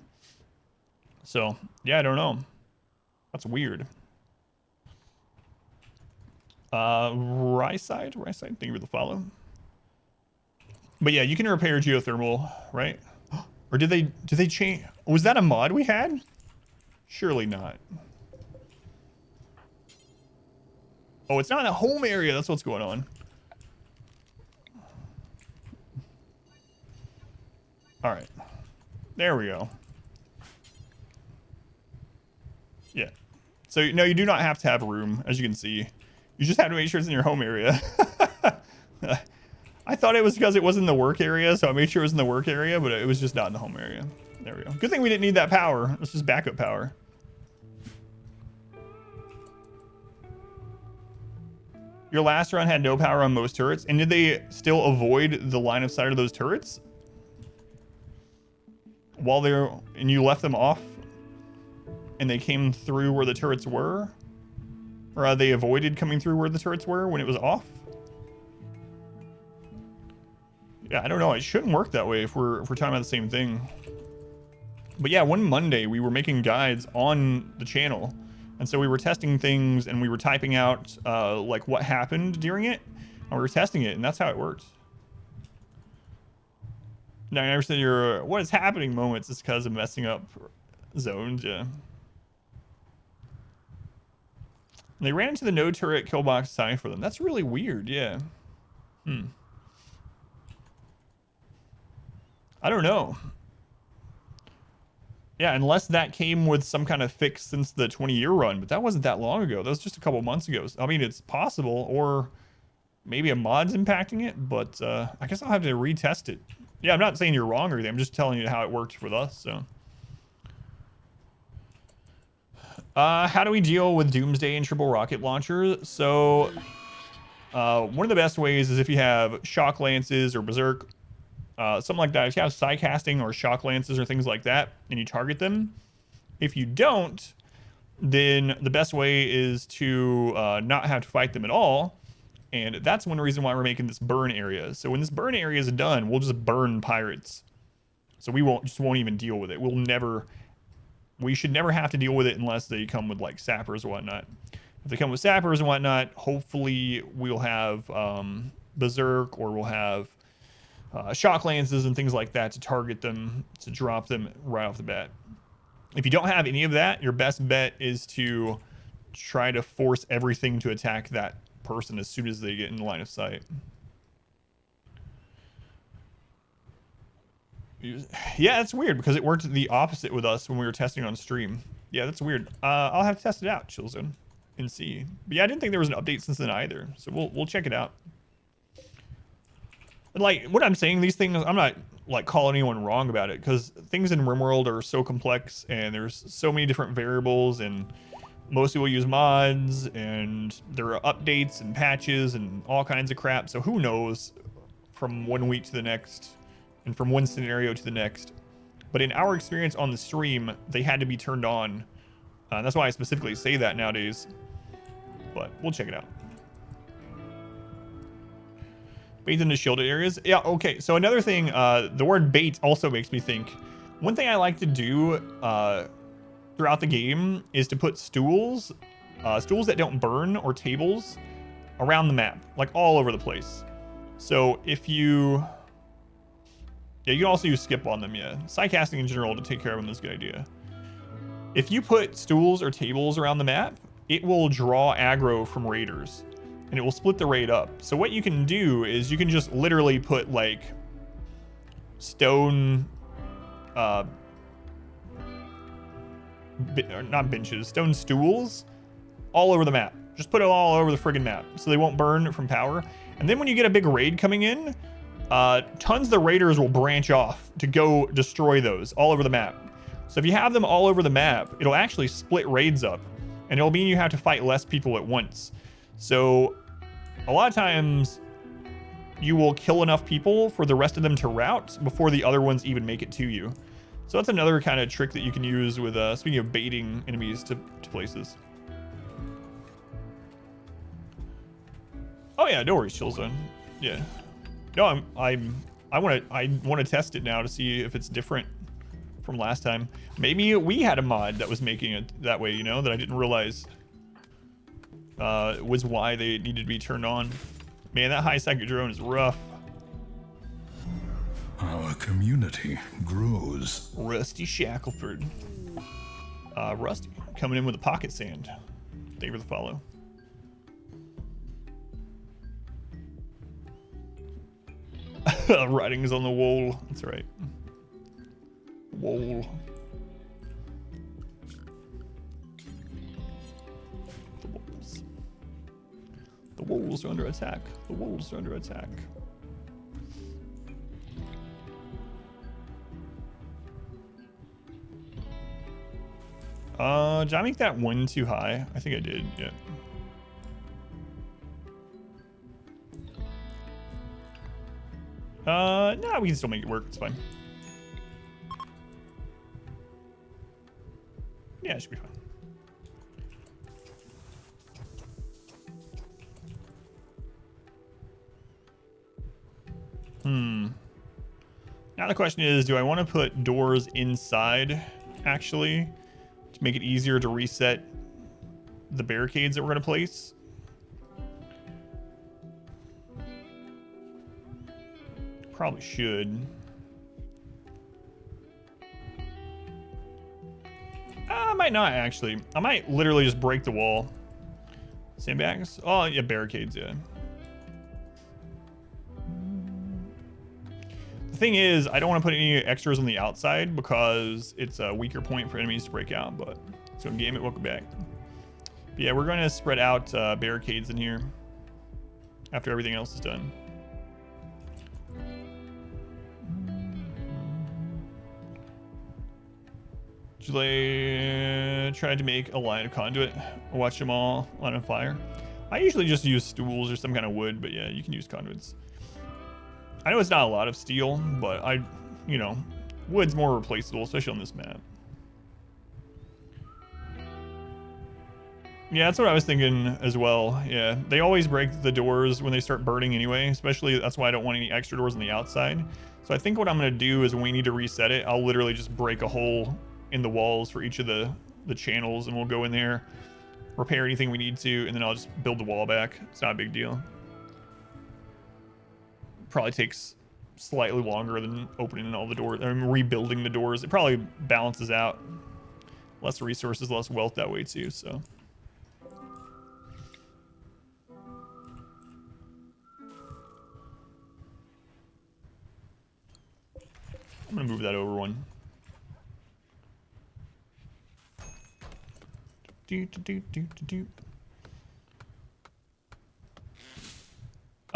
So yeah, I don't know. That's weird. Ryside, thank you for the follow. But yeah, you can repair geothermal, right? Or did they change? Was that a mod we had? Surely not. Oh, it's not in a home area. That's what's going on. All right. There we go. Yeah. So, no, you do not have to have a room, as you can see. You just have to make sure it's in your home area. I thought it was because it was in the work area, so I made sure it was in the work area, but it was just not in the home area. There we go. Good thing we didn't need that power. It's just backup power. Your last run had no power on most turrets, and did they still avoid the line of sight of those turrets? While they're... and you left them off, and they came through where the turrets were? Or they avoided coming through where the turrets were when it was off? Yeah, I don't know. It shouldn't work that way if we're talking about the same thing. But yeah, one Monday we were making guides on the channel, and so we were testing things and we were typing out like what happened during it, and we were testing it, and that's how it works. Now, I never said your what is happening moments is because of messing up zones. Yeah. And they ran into the no turret kill box sign for them. That's really weird. Yeah. I don't know. Yeah, unless that came with some kind of fix since the 20-year run, but that wasn't that long ago. That was just a couple months ago. I mean, it's possible, or maybe a mod's impacting it, but I guess I'll have to retest it. Yeah, I'm not saying you're wrong or anything. I'm just telling you how it worked with us, so. How do we deal with Doomsday and triple rocket launchers? So, one of the best ways is if you have shock lances or berserk, something like that. If you have psi casting or shock lances or things like that, and you target them. If you don't, then the best way is to not have to fight them at all. And that's one reason why we're making this burn area. So when this burn area is done, we'll just burn pirates. So we won't even deal with it. We should never have to deal with it unless they come with like sappers or whatnot. If they come with sappers and whatnot, hopefully we'll have berserk, or we'll have shock lances and things like that to target them, to drop them right off the bat. If you don't have any of that, your best bet is to try to force everything to attack that person as soon as they get in the line of sight. Yeah, that's weird because it worked the opposite with us when we were testing on stream. Yeah, that's weird. I'll have to test it out, Chillzone, and see. But yeah, I didn't think there was an update since then either, so we'll check it out. But like what I'm saying, these things, I'm not like calling anyone wrong about it, because things in RimWorld are so complex and there's so many different variables, and most people use mods and there are updates and patches and all kinds of crap. So who knows from one week to the next and from one scenario to the next. But in our experience on the stream, they had to be turned on. That's why I specifically say that nowadays. But we'll check it out. Bait into shielded areas. Yeah, okay. So another thing, the word bait also makes me think. One thing I like to do throughout the game is to put stools that don't burn, or tables around the map, like all over the place. So if you... yeah, you can also use skip on them, yeah. Psi casting in general to take care of them is a good idea. If you put stools or tables around the map, it will draw aggro from raiders, and it will split the raid up. So what you can do is you can just literally put like stone, not benches, stone stools all over the map. Just put it all over the friggin' map so they won't burn from power. And then when you get a big raid coming in, tons of the raiders will branch off to go destroy those all over the map. So if you have them all over the map, it'll actually split raids up, and it'll mean you have to fight less people at once. So a lot of times you will kill enough people for the rest of them to rout before the other ones even make it to you. So that's another kind of trick that you can use with, speaking of baiting enemies to places. Oh yeah, no worries, chill zone. Yeah. No, I want to test it now to see if it's different from last time. Maybe we had a mod that was making it that way, you know, that I didn't realize was why they needed to be turned on. Man, that high second drone is rough. Our community grows. Rusty Shackleford. Rusty coming in with a pocket sand. Thank you for the follow. Writings on the wall. That's right. Wall. The walls. The walls are under attack. The walls are under attack. Did I make that one too high? I think I did, yeah. Nah, we can still make it work. It's fine. Yeah, it should be fine. Now the question is, do I want to put doors inside, actually, to make it easier to reset the barricades that we're going to place? Probably should. I might not, actually. I might literally just break the wall. Sandbags? Oh, yeah, barricades, yeah. The thing is, I don't want to put any extras on the outside because it's a weaker point for enemies to break out, but so game it, welcome back. But yeah, we're going to spread out barricades in here after everything else is done. Tried to make a line of conduit. Watch them all on fire. I usually just use stools or some kind of wood, but yeah, you can use conduits. I know it's not a lot of steel, but you know, wood's more replaceable, especially on this map. Yeah, that's what I was thinking as well. Yeah, they always break the doors when they start burning anyway, especially that's why I don't want any extra doors on the outside. So I think what I'm going to do is when we need to reset it, I'll literally just break a hole in the walls for each of the channels, and we'll go in there, repair anything we need to, and then I'll just build the wall back. It's not a big deal. Probably takes slightly longer than opening all the doors. I mean, rebuilding the doors. It probably balances out. Less resources, less wealth that way too, so. I'm gonna move that over one.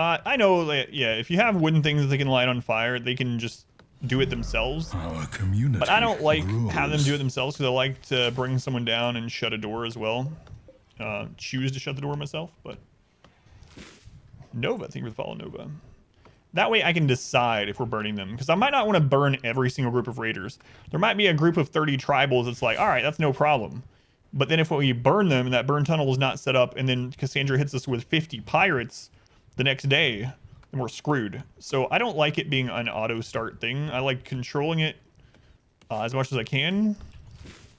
I know that, yeah, if you have wooden things that they can light on fire, they can just do it themselves. Our community but I don't like grows. having them do it themselves because I like to bring someone down and shut a door as well. Choose to shut the door myself, but Nova, thank you for the follow, Nova. That way I can decide if we're burning them, because I might not want to burn every single group of raiders. There might be a group of 30 tribals that's like, all right, that's no problem. But then if we burn them and that burn tunnel is not set up, and then Cassandra hits us with 50 pirates the next day, then we're screwed. So I don't like it being an auto start thing. I like controlling it as much as I can,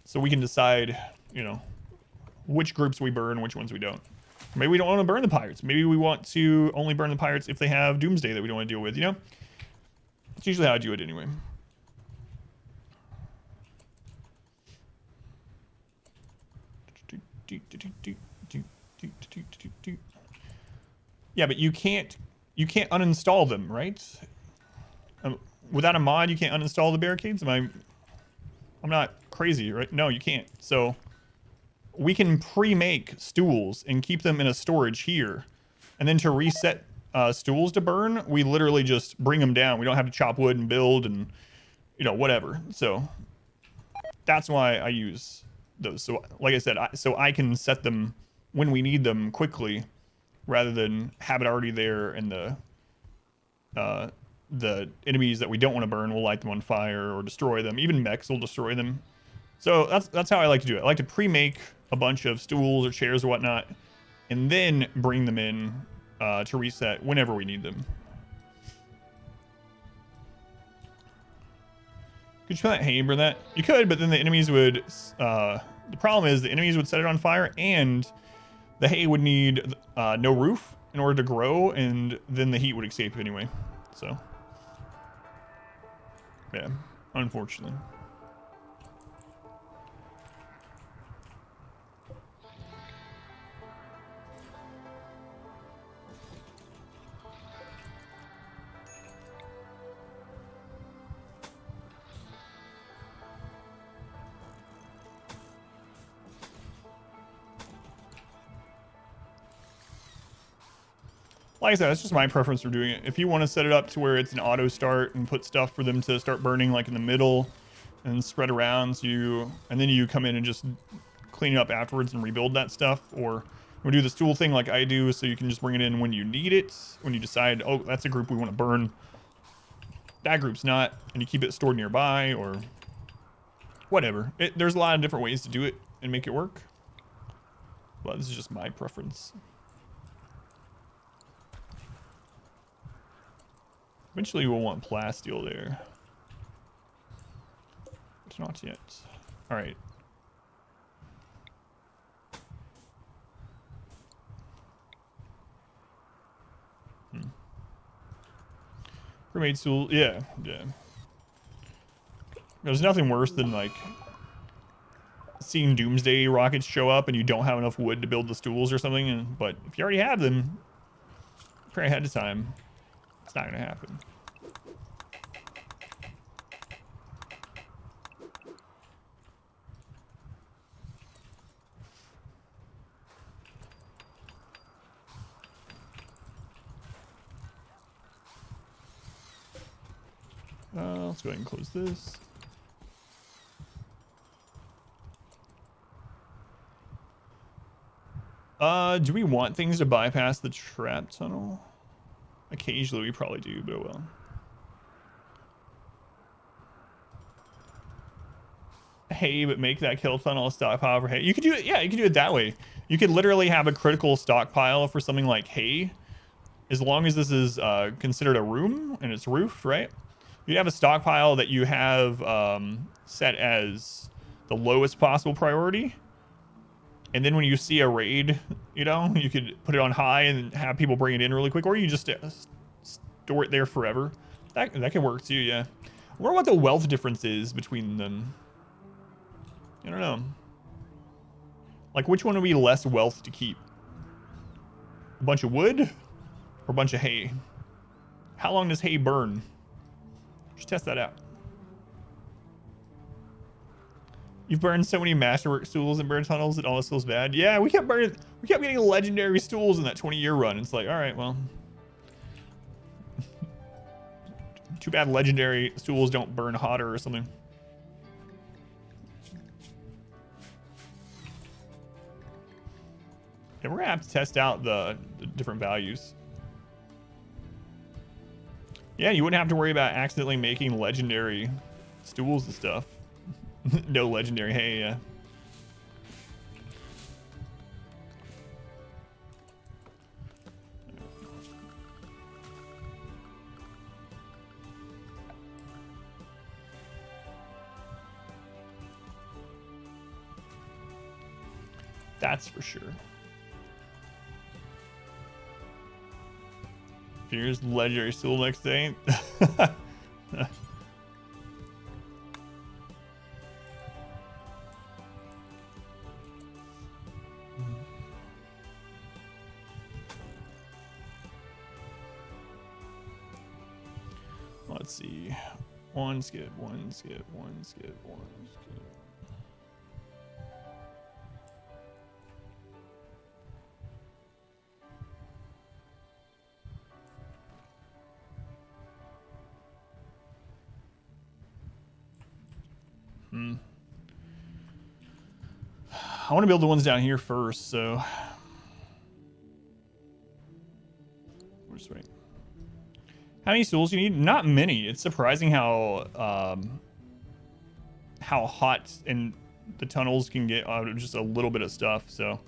so we can decide, you know, which groups we burn, which ones we don't. Maybe we don't want to burn the pirates. Maybe we want to only burn the pirates if they have Doomsday that we don't want to deal with, you know? That's usually how I do it anyway. Yeah, but you can't uninstall them, right? Without a mod, you can't uninstall the barricades? I'm not crazy, right? No, you can't. So we can pre-make stools and keep them in a storage here. And then to reset stools to burn, we literally just bring them down. We don't have to chop wood and build and, you know, whatever. So that's why I use those. So like I said, so I can set them when we need them quickly rather than have it already there in the the enemies that we don't want to burn, we'll light them on fire or destroy them. Even mechs will destroy them. So that's how I like to do it. I like to pre-make a bunch of stools or chairs or whatnot, and then bring them in to reset whenever we need them. Could you plant hay and burn that? You could, but then the enemies would... the problem is the enemies would set it on fire, and the hay would need no roof in order to grow, and then the heat would escape anyway. So, yeah, unfortunately. Like I said, that's just my preference for doing it. If you want to set it up to where it's an auto start and put stuff for them to start burning like in the middle and spread around, so and then you come in and just clean it up afterwards and rebuild that stuff, or we do the stool thing like I do, so you can just bring it in when you need it, when you decide, oh, that's a group we want to burn, that group's not, and you keep it stored nearby or whatever. There's a lot of different ways to do it and make it work, but this is just my preference. Eventually we'll want plasteel there. But not yet. Alright. Pre-made stool, yeah. There's nothing worse than like seeing doomsday rockets show up and you don't have enough wood to build the stools or something, but if you already have them, pray ahead of time. It's not gonna happen. Let's go ahead and close this. Do we want things to bypass the trap tunnel? Occasionally we probably do, but well. Hay, but make that kill tunnel a stockpile for hay. You could do it, yeah, you could do it that way. You could literally have a critical stockpile for something like hay, as long as this is considered a room and it's roofed, right? You have a stockpile that you have set as the lowest possible priority. And then when you see a raid, you know, you could put it on high and have people bring it in really quick, or you just store it there forever. That can work too, yeah. I wonder what the wealth difference is between them. I don't know. Like, which one would be less wealth to keep? A bunch of wood or a bunch of hay? How long does hay burn? Just test that out. You've burned so many masterwork stools and burn tunnels, it almost feels bad. Yeah, we kept getting legendary stools in that 20-year run. It's like, all right, well, too bad legendary stools don't burn hotter or something. Yeah, we're gonna have to test out the different values. Yeah, you wouldn't have to worry about accidentally making legendary stools and stuff. No legendary hay, yeah. That's for sure. Here's legendary stool next day. Let's see. One skip, one skip, one skip, one skip. I want to build the ones down here first, so we'll just wait. How many stools do you need? Not many. It's surprising how hot and the tunnels can get out of just a little bit of stuff. So,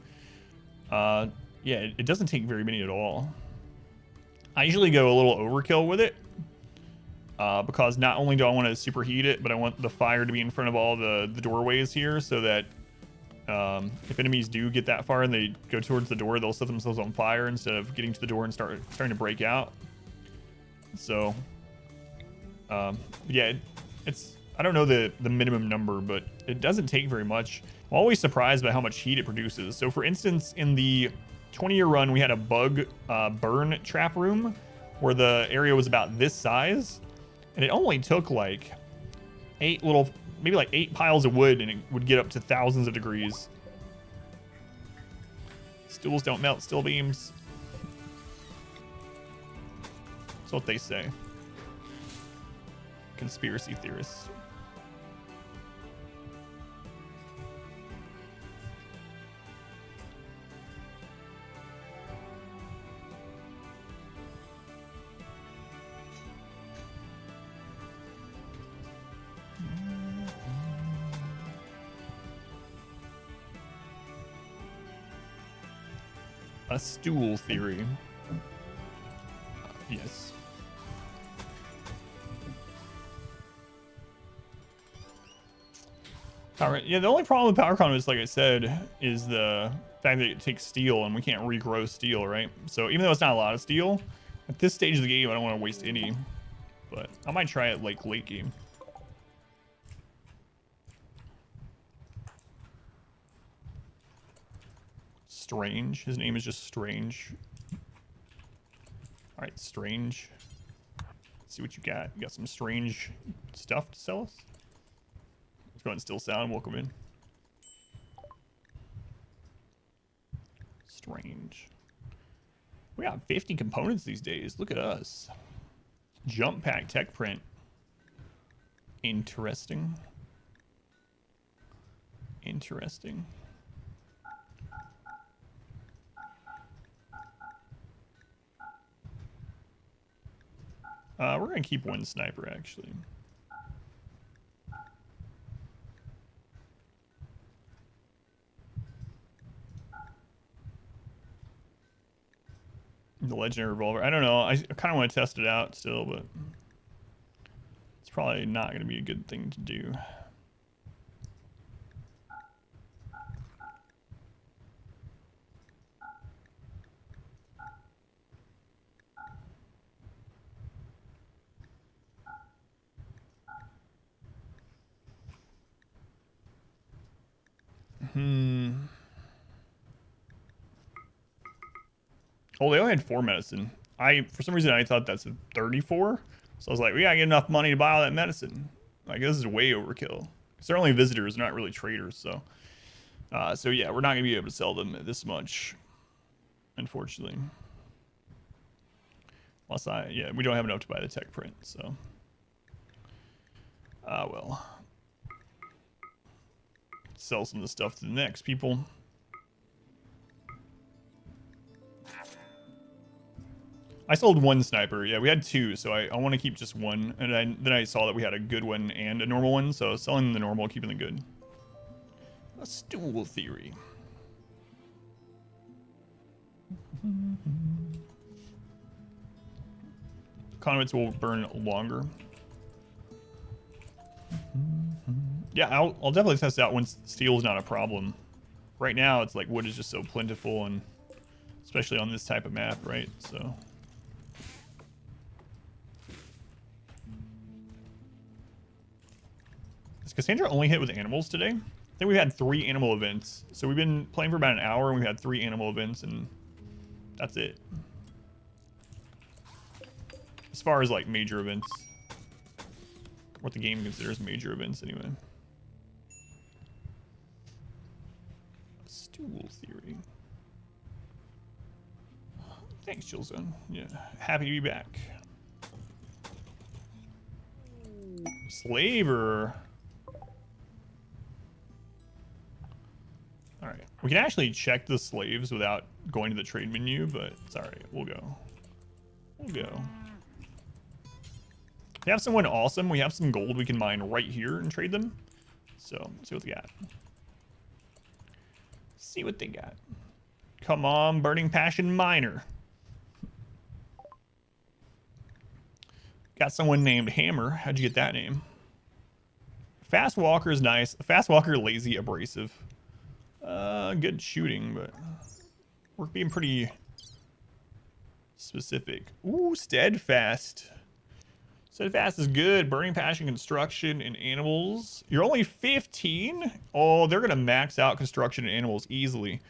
yeah, it doesn't take very many at all. I usually go a little overkill with it because not only do I want to superheat it, but I want the fire to be in front of all the doorways here so that if enemies do get that far and they go towards the door, they'll set themselves on fire instead of getting to the door and starting to break out. So, yeah, it's I don't know the minimum number, but it doesn't take very much. I'm always surprised by how much heat it produces. So, for instance, in the 20-year run, we had a bug burn trap room where the area was about this size, and it only took like maybe like 8 piles of wood, and it would get up to thousands of degrees. Stools don't melt steel beams. That's what they say. Conspiracy theorists. A stool theory. Yes. Power, yeah, the only problem with power conduits, like I said, is the fact that it takes steel and we can't regrow steel, right? So even though it's not a lot of steel, at this stage of the game, I don't want to waste any. But I might try it like late game. Strange. His name is just Strange. All right, Strange. Let's see what you got. You got some strange stuff to sell us? Let's go ahead and still sound. Welcome in. Strange. We got 50 components these days. Look at us. Jump pack tech print. Interesting. Interesting. We're gonna keep one sniper actually. The legendary revolver. I don't know. I kind of want to test it out still, but it's probably not going to be a good thing to do. Oh, they only had 4 medicine. For some reason, I thought that's a 34. So I was like, we gotta get enough money to buy all that medicine. Like, this is way overkill. Because they're only visitors, they're not really traders. So yeah, we're not gonna be able to sell them this much, unfortunately. Plus, we don't have enough to buy the tech print. So, well, sell some of the stuff to the next people. I sold 1 sniper. Yeah, we had 2, so I want to keep just 1. And then I saw that we had a good one and a normal one, so selling the normal, keeping the good. A stool theory. Conduits will burn longer. Yeah, I'll definitely test it out when steel is not a problem. Right now, it's like wood is just so plentiful, and especially on this type of map, right? So. Is Cassandra only hit with animals today? I think we've had 3 animal events. So we've been playing for about an hour and we've had 3 animal events, and that's it. As far as like major events. What the game considers major events anyway. Stool theory. Thanks, Chilzone. Yeah, happy to be back. Slaver. All right, we can actually check the slaves without going to the trade menu, but it's all right. We'll go. We'll go. If we have someone awesome, we have some gold we can mine right here and trade them. So, let's see what they got. See what they got. Come on, Burning Passion Miner. Got someone named Hammer. How'd you get that name? Fast Walker is nice. Fast Walker, lazy, abrasive. Good shooting, but we're being pretty specific. Ooh, Steadfast. Steadfast is good. Burning Passion, Construction, and Animals. You're only 15? Oh, they're going to max out Construction and Animals easily.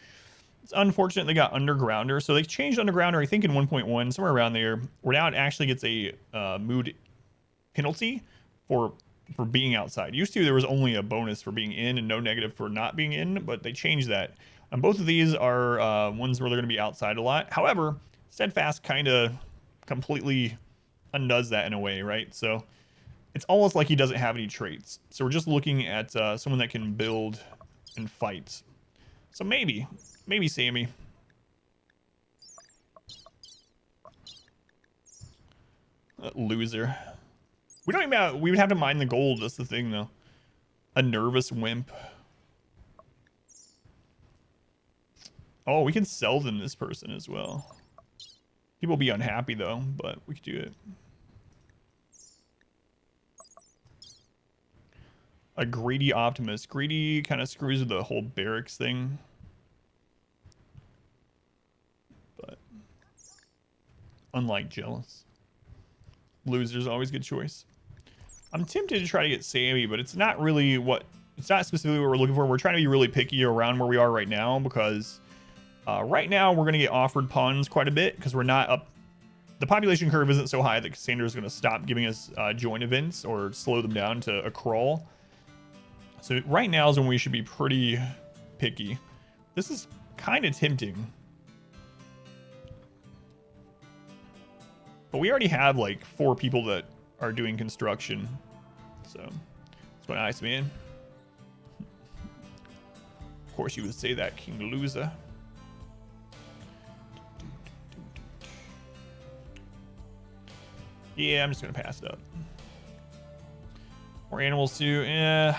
It's unfortunate they got Undergrounder. So they changed Undergrounder, I think, in 1.1, somewhere around there, where now it actually gets a mood penalty for being outside. Used to, there was only a bonus for being in and no negative for not being in, but they changed that. And both of these are ones where they're going to be outside a lot. However, Steadfast kind of completely undoes that in a way, right? So it's almost like he doesn't have any traits. So we're just looking at someone that can build and fight. So maybe Sammy. Loser. We don't even we would have to mine the gold. That's the thing, though. A nervous wimp. Oh, we can sell them this person as well. People will be unhappy, though, but we could do it. A greedy optimist. Greedy kind of screws with the whole barracks thing. But unlike jealous. Loser's always a good choice. I'm tempted to try to get Sammy, but it's not really it's not specifically what we're looking for. We're trying to be really picky around where we are right now because right now we're going to get offered pawns quite a bit because we're not up. The population curve isn't so high that Cassandra is going to stop giving us join events or slow them down to a crawl. So right now is when we should be pretty picky. This is kind of tempting. But we already have like 4 people that are doing construction. So that's what nice, man. Of course you would say that, King Loser. Yeah, I'm just gonna pass it up. More animals too. Yeah.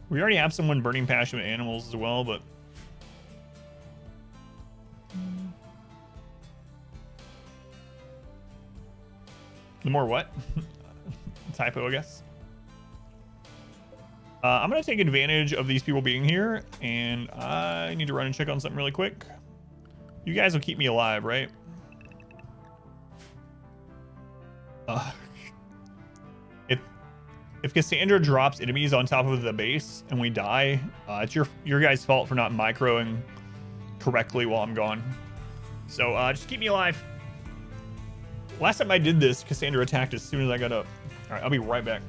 We already have someone burning passion with animals as well, but the more what? Typo, I guess. I'm gonna take advantage of these people being here, and I need to run and check on something really quick. You guys will keep me alive, right? If Cassandra drops enemies on top of the base and we die, it's your guys' fault for not microing correctly while I'm gone. So just keep me alive. Last time I did this, Cassandra attacked as soon as I got up. All right, I'll be right back.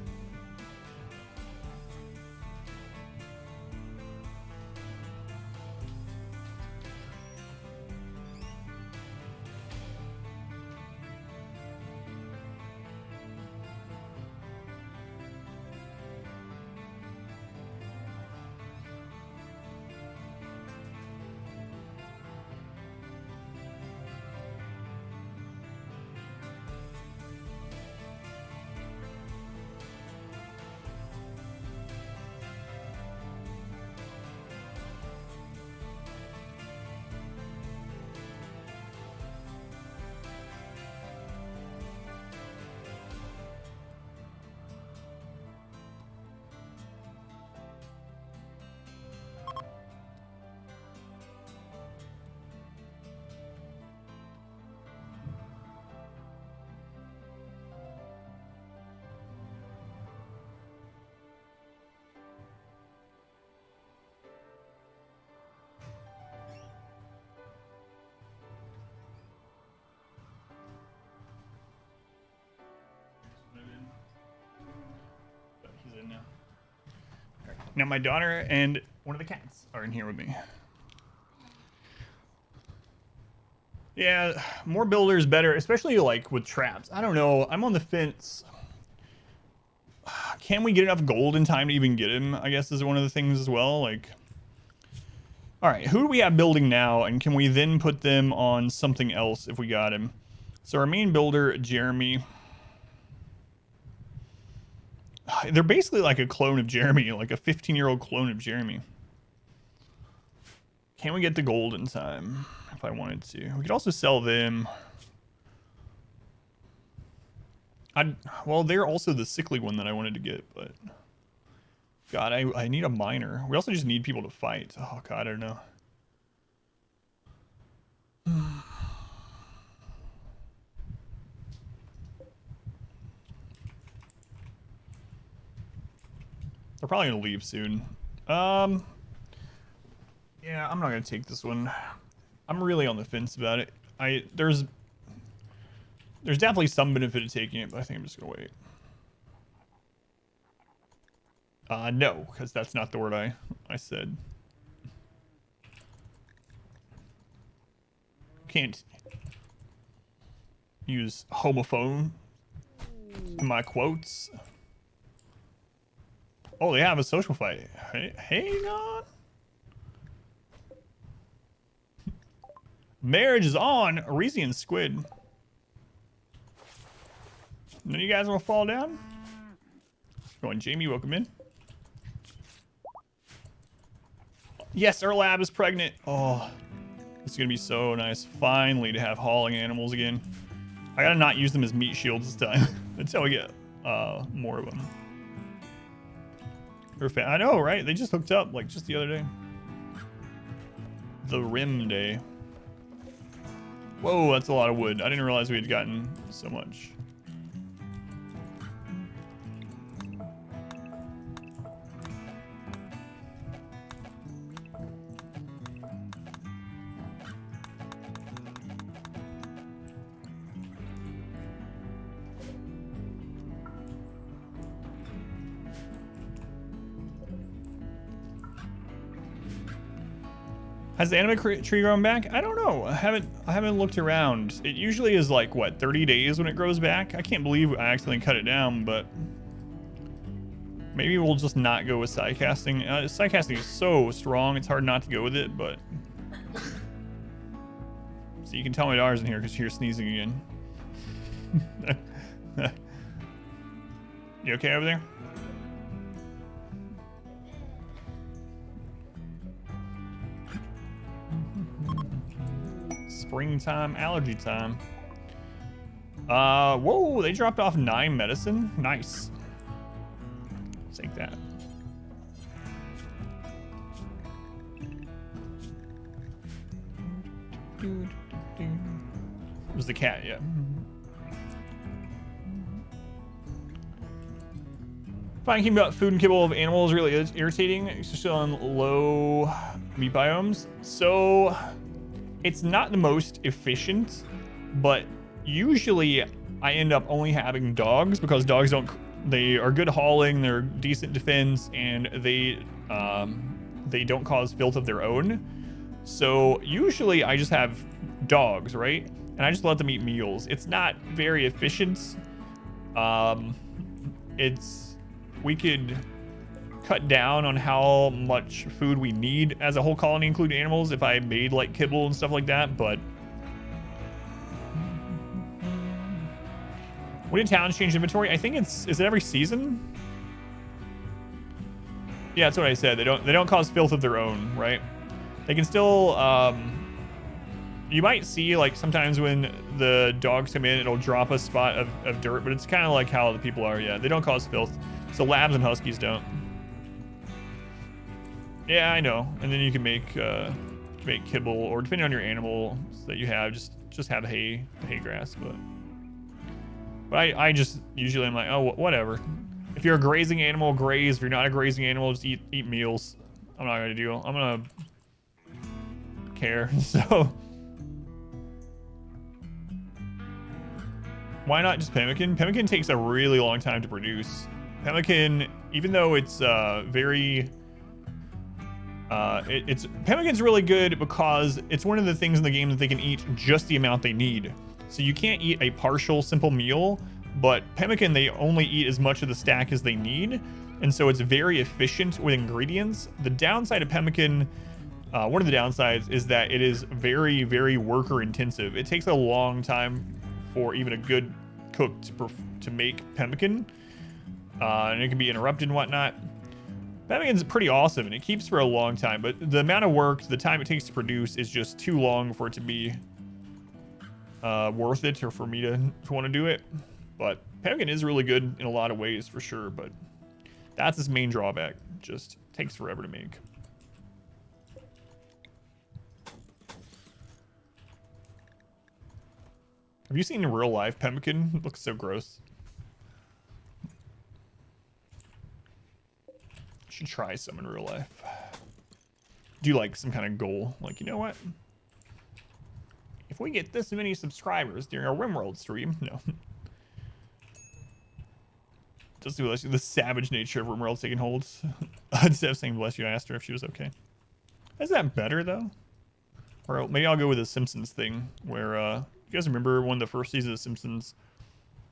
Now my daughter and one of the cats are in here with me. Yeah, more builders better, especially like with traps. I don't know. I'm on the fence. Can we get enough gold in time to even get him? I guess is one of the things as well. Like, all right, who do we have building now? And can we then put them on something else if we got him? So our main builder, Jeremy. They're basically like a clone of Jeremy, like a 15-year-old clone of Jeremy. Can we get the gold in time if I wanted to? We could also sell them. Well, they're also the sickly one that I wanted to get, but God, I need a miner. We also just need people to fight. Oh God, I don't know. They're probably gonna leave soon. Yeah, I'm not gonna take this one. I'm really on the fence about it. There's definitely some benefit of taking it, but I think I'm just gonna wait. No, because that's not the word I said. Can't use homophone in my quotes. Oh, they have a social fight. Hang on. Marriage is on. Arisian squid. None of you guys want to fall down? Going, Jamie, welcome in. Yes, our lab is pregnant. Oh, it's gonna be so nice finally to have hauling animals again. I gotta not use them as meat shields this time until we get more of them. I know, right? They just hooked up like just the other day. The rim day. Whoa, that's a lot of wood. I didn't realize we had gotten so much. Has the anime tree grown back? I don't know. I haven't looked around. It usually is like what, 30 days when it grows back. I can't believe I accidentally cut it down, but maybe we'll just not go with side casting. Side casting is so strong, it's hard not to go with it. But so you can tell my daughter's in here because you're sneezing again. You okay over there? Springtime allergy time. Whoa, they dropped off 9 medicine. Nice. Take that. It was the cat, yeah. Finding about food and kibble of animals is really irritating, especially on low meat biomes. So it's not the most efficient, but usually I end up only having dogs because dogs they are good hauling, they're decent defense, and they don't cause filth of their own. So usually I just have dogs, right? And I just let them eat meals. It's not very efficient. We could cut down on how much food we need as a whole colony, including animals, if I made like kibble and stuff like that, but when did towns change inventory? I think is it every season? Yeah, that's what I said. They don't cause filth of their own, right? They can still you might see like sometimes when the dogs come in, it'll drop a spot of dirt, but it's kind of like how the people are. Yeah, they don't cause filth. So labs and huskies don't. Yeah, I know. And then you can make kibble, or depending on your animal that you have, just have hay grass. But I just usually I'm like, oh, whatever. If you're a grazing animal, graze. If you're not a grazing animal, just eat meals. I'm not gonna do. I'm gonna care. So why not just pemmican? Pemmican takes a really long time to produce. Pemmican, even though it's pemmican's really good because it's one of the things in the game that they can eat just the amount they need. So you can't eat a partial simple meal, but pemmican, they only eat as much of the stack as they need. And so it's very efficient with ingredients. The downside of pemmican, one of the downsides is that it is very, very worker intensive. It takes a long time for even a good cook to make pemmican. and it can be interrupted and whatnot. Pemmican's pretty awesome, and it keeps for a long time, but the amount of work, the time it takes to produce is just too long for it to be worth it, or for me to want to do it. But Pemmican is really good in a lot of ways, for sure, but that's its main drawback. Just takes forever to make. Have you seen in real life Pemmican? It looks so gross. Should try some in real life. Do like some kind of goal. Like, you know what? If we get this many subscribers during our RimWorld stream, no. Just do the savage nature of RimWorld taking holds. Instead of saying bless you, I asked her if she was okay. Is that better though? Or maybe I'll go with the Simpsons thing where you guys remember one of the first seasons of Simpsons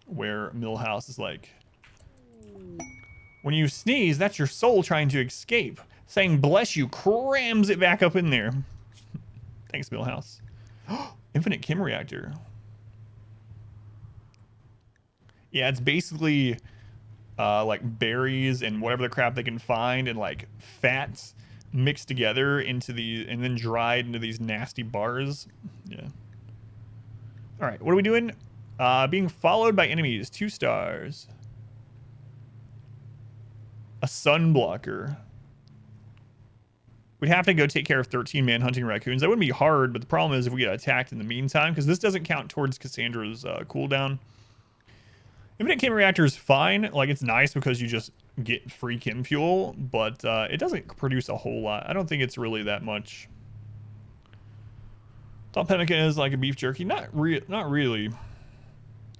where Milhouse is like, when you sneeze, that's your soul trying to escape. Saying bless you crams it back up in there. Thanks, Milhouse. Infinite chem reactor. Yeah, it's basically like berries and whatever the crap they can find, and like fats mixed together into the, and then dried into these nasty bars. Yeah. All right, what are we doing? Being followed by enemies, 2 stars. A sun blocker. We'd have to go take care of 13 man hunting raccoons. That wouldn't be hard, but the problem is if we get attacked in the meantime, because this doesn't count towards Cassandra's cooldown. Infinite chem reactor is fine. Like, it's nice because you just get free chem fuel, but it doesn't produce a whole lot. I don't think it's really that much. Thought pemmican is like a beef jerky. Not really.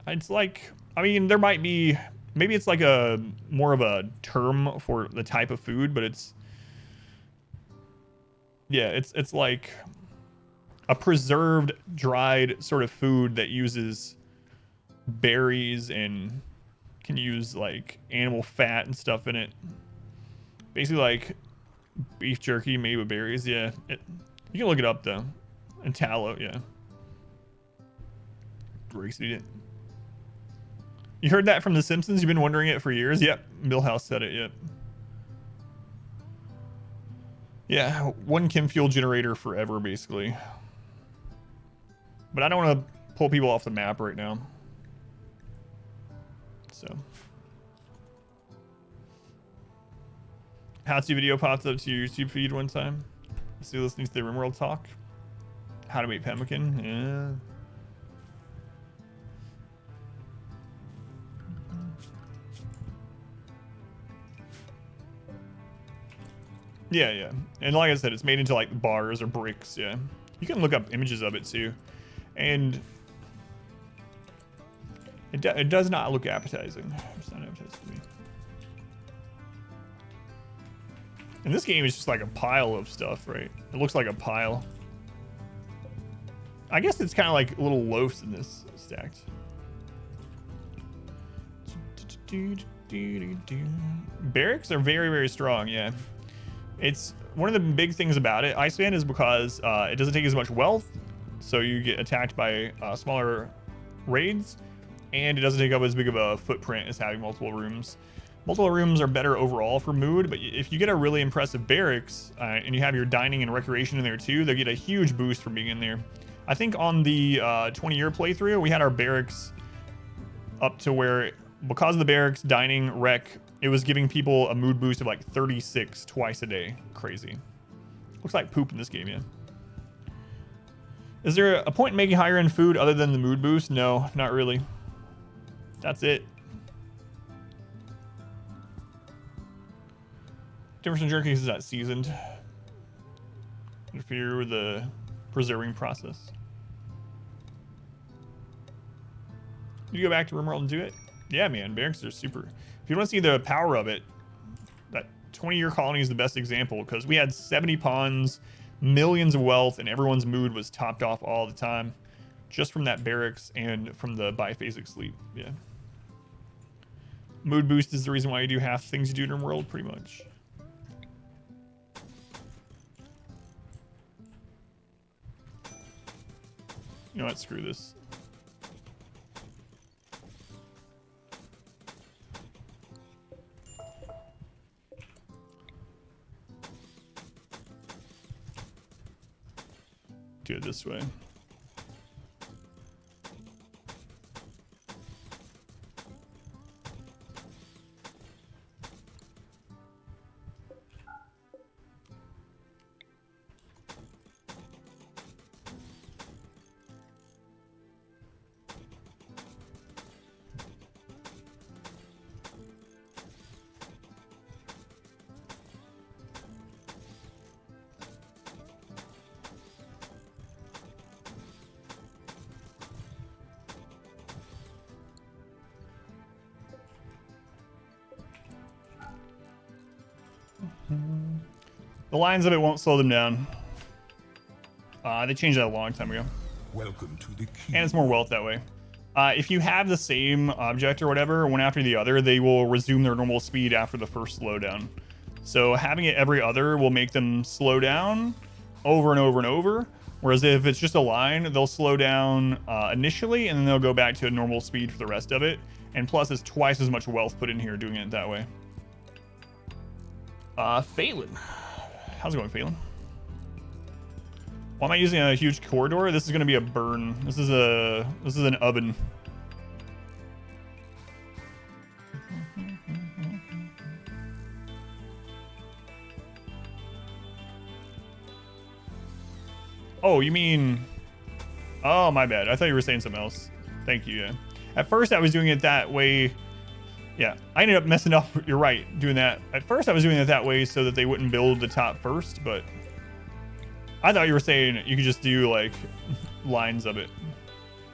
It's like, I mean, there might be, maybe it's like a more of a term for the type of food, but it's, yeah, it's like a preserved, dried sort of food that uses berries and can use like animal fat and stuff in it. Basically like beef jerky made with berries. Yeah, you can look it up though. And tallow, yeah. Grace eat it. You heard that from The Simpsons? You've been wondering it for years? Yep, Milhouse said it, yep. Yeah, 1 chem fuel generator forever, basically. But I don't want to pull people off the map right now. So. How-to video popped up to your YouTube feed one time. So you're listening to the RimWorld talk. How to make pemmican, yeah. Yeah. And like I said, it's made into like bars or bricks, yeah. You can look up images of it too. And it does not look appetizing. It's not appetizing to me. And this game is just like a pile of stuff, right? It looks like a pile. I guess it's kind of like little loaves in this stacked. Barracks are very, very strong, yeah. It's one of the big things about it, Iceman, is because it doesn't take as much wealth, so you get attacked by smaller raids, and it doesn't take up as big of a footprint as having multiple rooms. Multiple rooms are better overall for mood, but if you get a really impressive barracks and you have your dining and recreation in there too, they get a huge boost from being in there. I think on the 20-year playthrough, we had our barracks up to where, because of the barracks, dining, rec, it was giving people a mood boost of like 36 twice a day. Crazy. Looks like poop in this game, yeah. Is there a point in making higher end food other than the mood boost? No, not really. That's it. Difference in jerky is that seasoned. Interfere with the preserving process. You go back to RimWorld and do it? Yeah, man, barracks are super. If you want to see the power of it, that 20-year colony is the best example, because we had 70 pawns, millions of wealth, and everyone's mood was topped off all the time, just from that barracks and from the biphasic sleep. Yeah. Mood boost is the reason why you do half the things you do in RimWorld, pretty much. You know what? Screw this. do it this way. The lines of it won't slow them down. They changed that a long time ago. Welcome to the key. And it's more wealth that way. If you have the same object or whatever, one after the other, they will resume their normal speed after the first slowdown. So having it every other will make them slow down over and over and over. Whereas if it's just a line, they'll slow down initially, and then they'll go back to a normal speed for the rest of it. And plus, it's twice as much wealth put in here doing it that way. Phelan. How's it going, Phelan? Why am I using a huge corridor? This is going to be a burn. This is an oven. Oh, you mean... Oh, my bad. I thought you were saying something else. Thank you, yeah. At first, I was doing it that way. Yeah, I ended up messing up. You're right, doing that. At first, I was doing it that way so that they wouldn't build the top first, but... I thought you were saying you could just do, like, lines of it.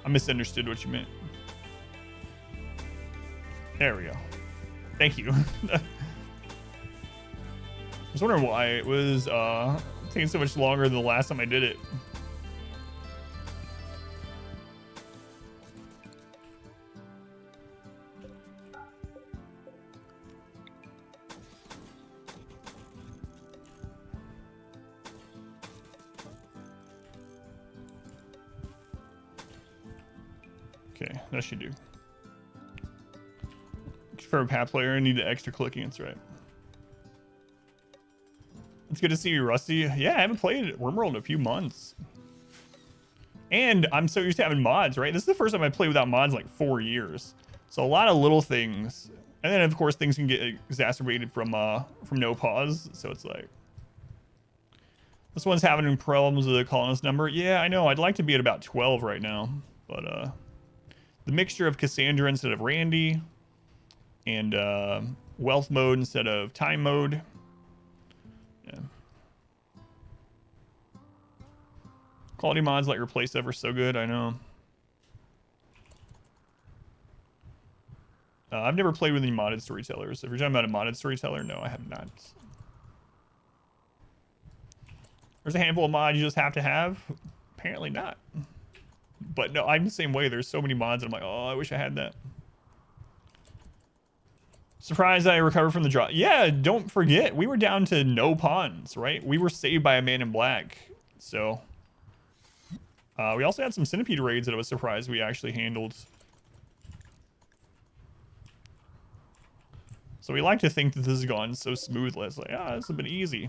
I misunderstood what you meant. There we go. Thank you. I was wondering why it was taking so much longer than the last time I did it. Okay, that should do. For a PAP player, I need the extra clicking, that's right. It's good to see you, Rusty. Yeah, I haven't played RimWorld in a few months. And I'm so used to having mods, right? This is the first time I played without mods in like 4 years. So a lot of little things. And then, of course, things can get exacerbated from no pause. So it's like... This one's having problems with the colonist number. Yeah, I know. I'd like to be at about 12 right now. But, the mixture of Cassandra instead of Randy, and wealth mode instead of time mode. Yeah. Quality mods let your play stuff are so good, I know. I've never played with any modded storytellers. If you're talking about a modded storyteller, no, I have not. There's a handful of mods you just have to have. Apparently not. But no, I'm the same way. There's so many mods and I'm like, oh, I wish I had that. Surprised I recovered from the draw. Yeah, don't forget, we were down to no pawns, right? We were saved by a man in black. So, we also had some centipede raids that I was surprised we actually handled. So we like to think that this has gone so smoothly. It's like, this has been easy.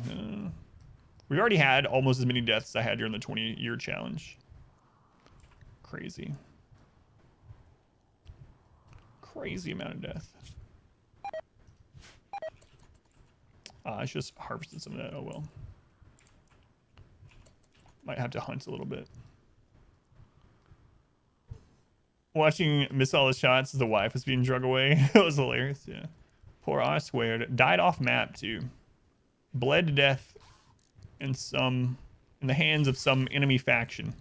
We already had almost as many deaths as I had during the 20-year challenge. Crazy. Crazy amount of death. I should just harvested some of that. Oh well. Might have to hunt a little bit. Watching miss all the shots as the wife was being drug away. It was hilarious, yeah. Poor I swear. Died off map too. Bled to death in the hands of some enemy faction.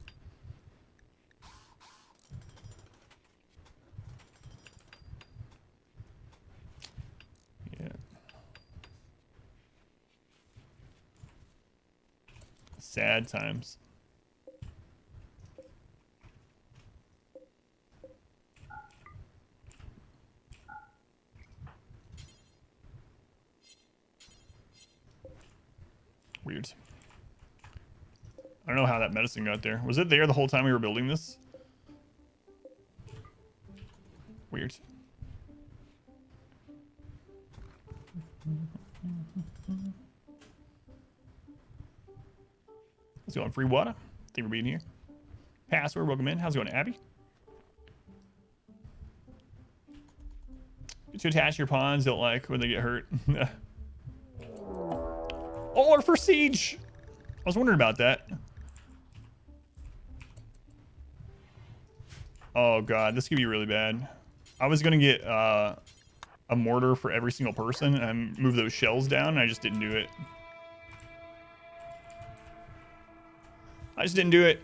Yeah. Sad times. Weird. I don't know how that medicine got there. Was it there the whole time we were building this? Weird. Let's go on free water. Thank you for being here. Password, welcome in. How's it going, Abby? Get to attach your pawns, don't like when they get hurt. Or for siege. I was wondering about that. Oh god, this could be really bad. I was gonna get a mortar for every single person and move those shells down, and I just didn't do it. I just didn't do it.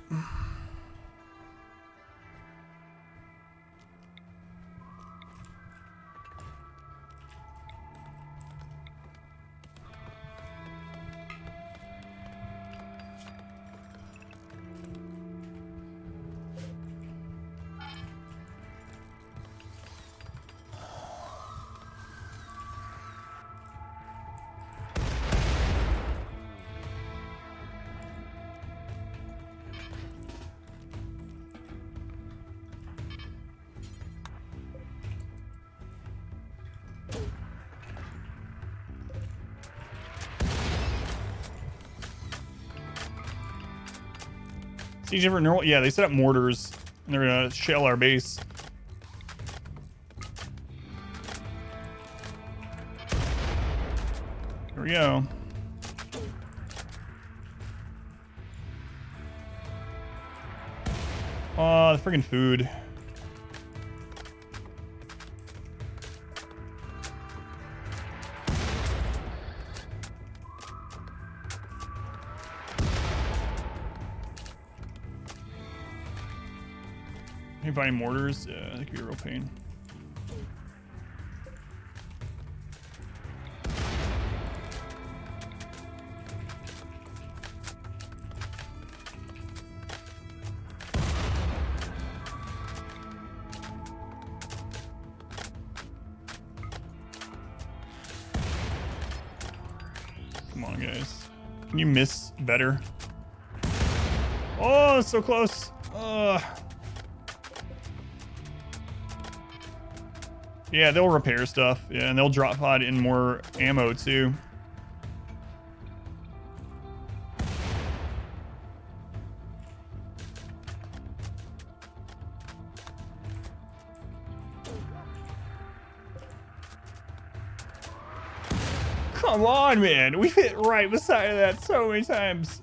Siege different neural. Yeah, they set up mortars, and they're gonna shell our base. Here we go. Oh, the friggin' food. Can you find mortars? Yeah, that could be a real pain. Come on, guys. Can you miss better? Oh, it's so close. Yeah, they'll repair stuff. Yeah, and they'll drop pod in more ammo too. Come on, man. We've hit right beside of that so many times.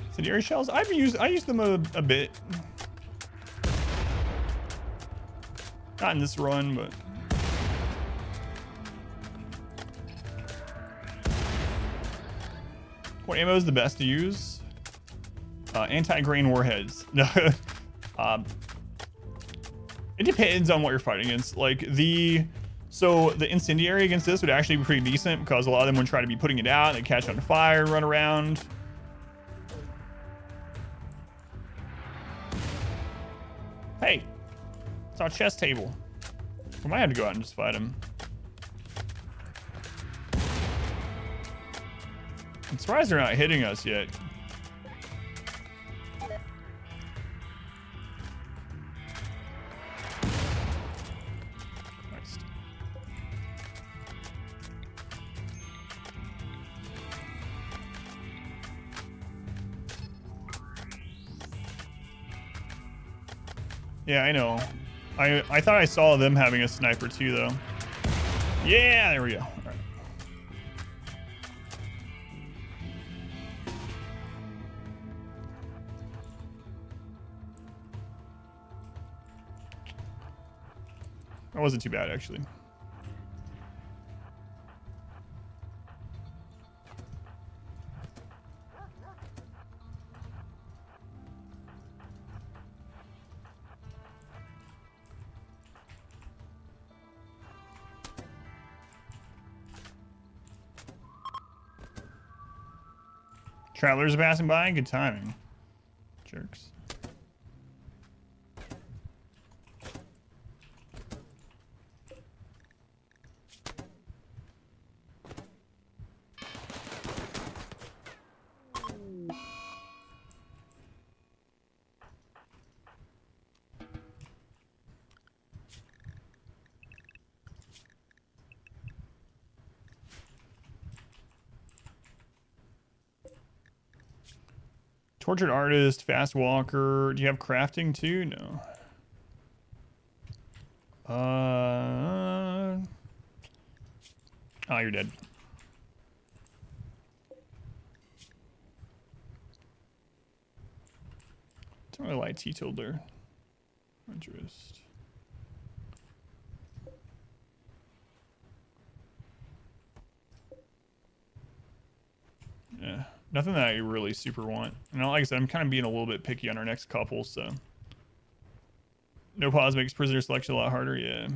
Incendiary shells. I use them a bit. Not in this run, but. What ammo is the best to use? Anti-grain warheads. No. It depends on what you're fighting against. Like so the incendiary against this would actually be pretty decent because a lot of them would try to be putting it out, they catch on fire, run around. Hey, it's our chess table. We might have to go out and just fight him. I'm surprised they're not hitting us yet. Christ. Yeah, I know. I thought I saw them having a sniper too, though. Yeah, there we go. That wasn't too bad, actually. Travelers passing by, good timing. Jerks. Tortured artist, fast walker. Do you have crafting too? No. Oh, you're dead. Don't really like teetotaler. Interest. Yeah, nothing that I really super want. And like I said, I'm kind of being a little bit picky on our next couple, so. No pause makes prisoner selection a lot harder, yeah.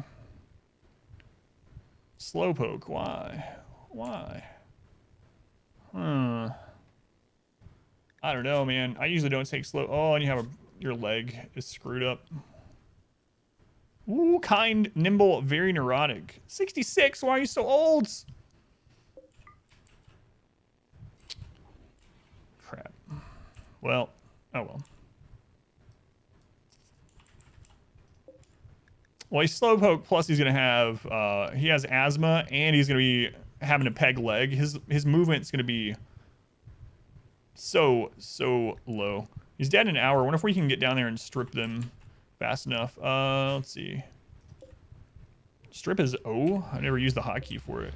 Slowpoke, why? Why? I don't know, man. I usually don't take slow. Oh, and you have your leg is screwed up. Ooh, kind, nimble, very neurotic. 66, why are you so old? Crap. Well, oh well. Well, he's slowpoke, plus he's gonna have he has asthma and he's gonna be having a peg leg. His movement's gonna be so low. He's dead in an hour. I wonder if we can get down there and strip them fast enough. Let's see. Strip is O. I never used the hotkey for it.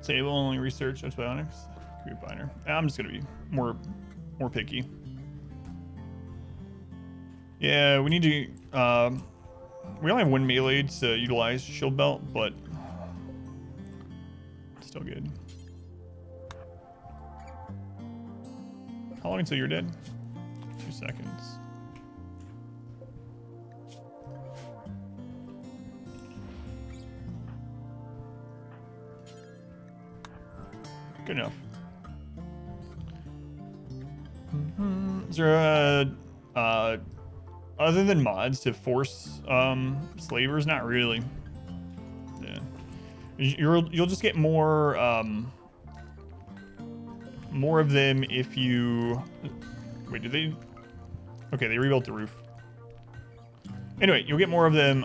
Sable only research antibiotics. Group binder. I'm just gonna be more picky. Yeah, we need to. We only have one melee to utilize shield belt, but still good. How long until you're dead? 2 seconds. Good enough. Is there a other than mods to force slavers? Not really. Yeah, you'll just get more of them if you wait. Did they? Okay, they rebuilt the roof. Anyway, you'll get more of them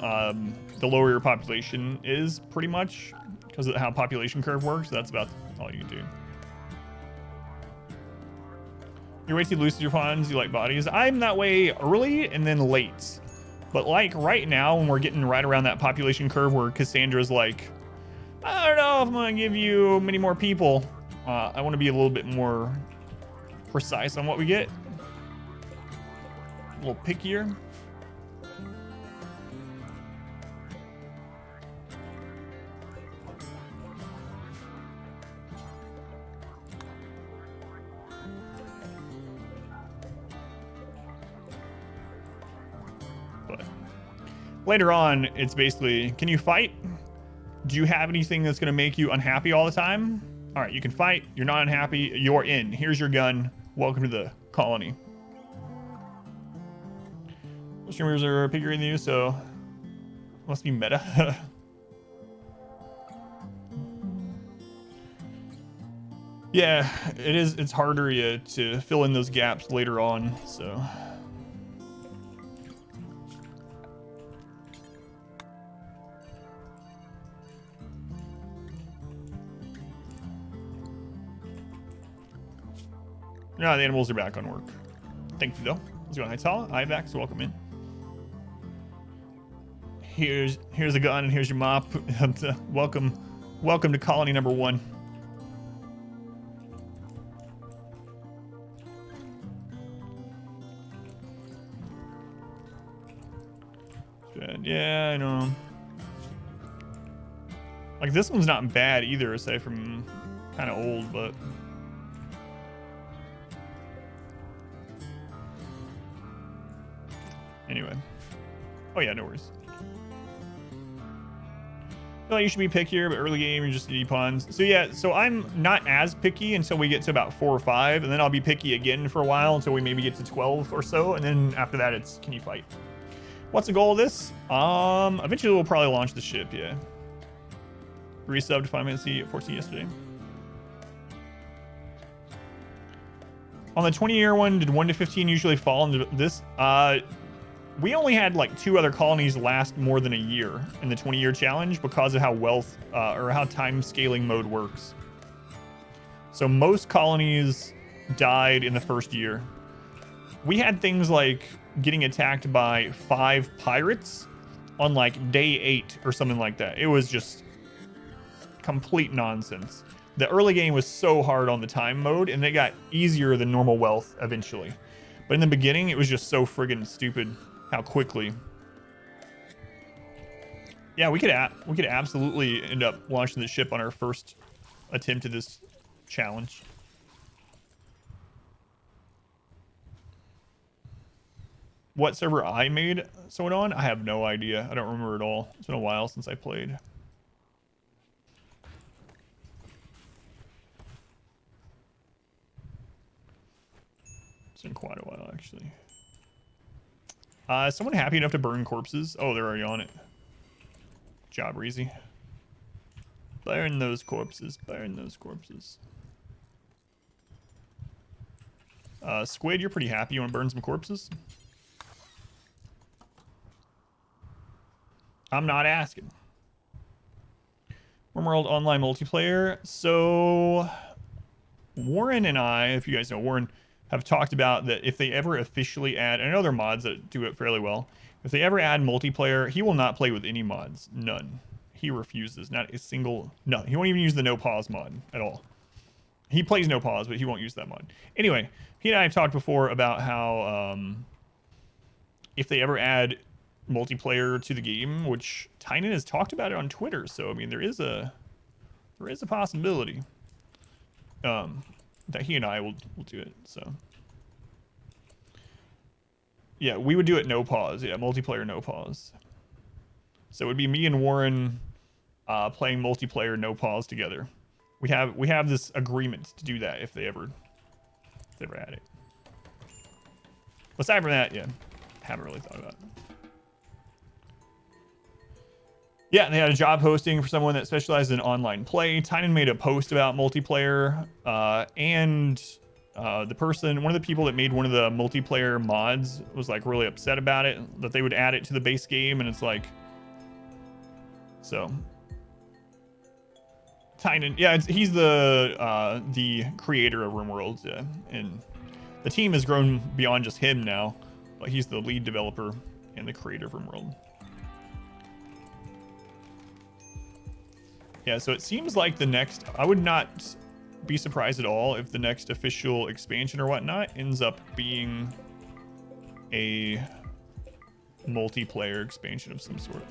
the lower your population is, pretty much, because of how population curve works. That's about all you can do. You're way too loose with your pawns. You like bodies. I'm that way early and then late. But like right now, when we're getting right around that population curve where Cassandra's like, I don't know if I'm gonna give you many more people. I want to be a little bit more precise on what we get. A little pickier. Later on, it's basically, can you fight? Do you have anything that's going to make you unhappy all the time? All right, you can fight. You're not unhappy. You're in. Here's your gun. Welcome to the colony. Streamers are pickier than you, so must be meta. Yeah, it is. It's harder to fill in those gaps later on, so. No, the animals are back on work. Thank you, though. Let's go. Hightail. Ivax, welcome in. Here's a gun and here's your mop. welcome to colony number 1. Yeah, I know. Like, this one's not bad either, aside from kind of old, but. Anyway. Oh yeah, no worries. I feel like you should be pickier, but early game you just need pawns. So yeah, so I'm not as picky until we get to about 4 or 5, and then I'll be picky again for a while until we maybe get to 12 or so, and then after that it's can you fight? What's the goal of this? Eventually we'll probably launch the ship, yeah. Resubbed Final Fantasy 14 yesterday. On the 20-year one, did 1 to 15 usually fall into this? We only had like 2 other colonies last more than a year in the 20-year challenge because of how wealth or how time scaling mode works. So most colonies died in the first year. We had things like getting attacked by 5 pirates on like day 8 or something like that. It was just complete nonsense. The early game was so hard on the time mode, and it got easier than normal wealth eventually. But in the beginning, it was just so friggin' stupid how quickly. Yeah, we could absolutely end up launching the ship on our first attempt at this challenge. What server I made someone on? I have no idea. I don't remember at all. It's been a while since I played. It's been quite a while, actually. Is someone happy enough to burn corpses? Oh, they're already on it. Job easy. Burn those corpses. Burn those corpses. Squid, you're pretty happy. You want to burn some corpses? I'm not asking. World Online multiplayer. So Warren and I, if you guys know Warren, have talked about that if they ever officially add, and I know there are mods that do it fairly well. If they ever add multiplayer, he will not play with any mods. None. He refuses. Not a single. No, he won't even use the no pause mod at all. He plays no pause, but he won't use that mod. Anyway, he and I have talked before about how if they ever add multiplayer to the game, which Tynan has talked about it on Twitter, so I mean there is a possibility that he and I will do it. So yeah, we would do it no pause. Yeah, multiplayer no pause. So it would be me and Warren playing multiplayer no pause together. We have this agreement to do that if they ever add it. Aside from that, yeah, haven't really thought about it. Yeah, they had a job posting for someone that specializes in online play. Tynan made a post about multiplayer, and the person, one of the people that made one of the multiplayer mods was like really upset about it, that they would add it to the base game, and it's like, so Tynan, yeah, he's the creator of RimWorld, yeah, and the team has grown beyond just him now, but he's the lead developer and the creator of RimWorld. Yeah, so it seems like the next, I would not be surprised at all if the next official expansion or whatnot ends up being a multiplayer expansion of some sort.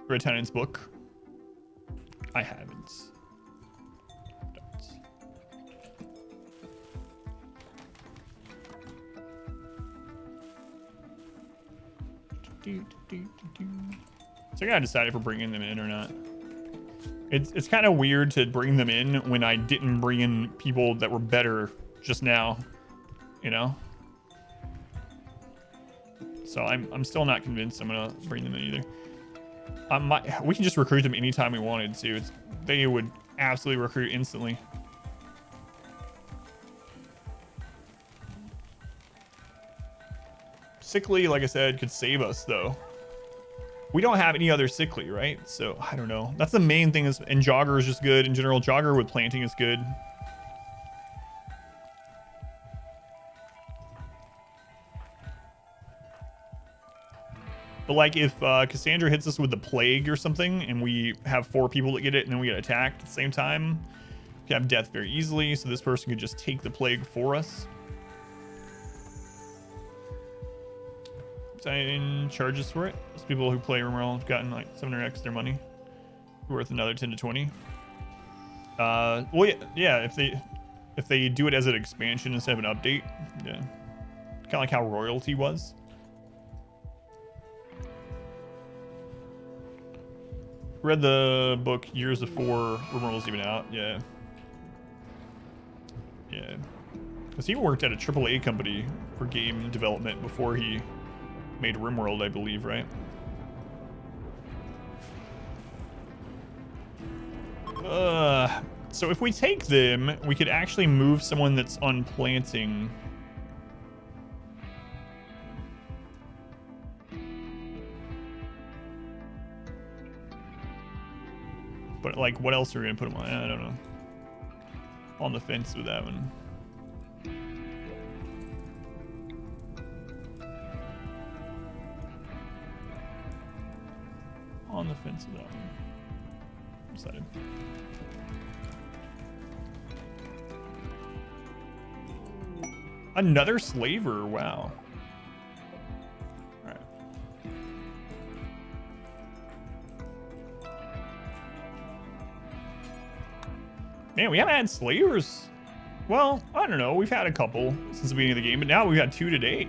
Read Tynan's book? I haven't. So I gotta decide if we're bringing them in or not. It's kind of weird to bring them in when I didn't bring in people that were better just now, you know. So I'm still not convinced I'm gonna bring them in either. We can just recruit them anytime we wanted to. They would absolutely recruit instantly. Sickly, like I said, could save us though. We don't have any other sickly, right? So I don't know. That's the main thing. And Jogger is just good in general. Jogger with planting is good. But like if Cassandra hits us with the plague or something, and we have 4 people that get it, and then we get attacked at the same time, we can have death very easily. So this person could just take the plague for us. Sign charges for it. Those people who play RimWorld have gotten like 700x their money, worth another 10 to 20. Well, yeah. If they do it as an expansion instead of an update, yeah, kind of like how Royalty was. Read the book years before RimWorld was even out. Yeah. Yeah. Because he worked at a AAA company for game development before he made RimWorld, I believe, right? So if we take them, we could actually move someone that's on planting. But like, what else are we gonna put them on? I don't know. On the fence with that one. On the fence with that one. Decided. Another slaver, wow. Alright. Man, we haven't had slavers. Well, I don't know. We've had a couple since the beginning of the game, but now we've had 2 today.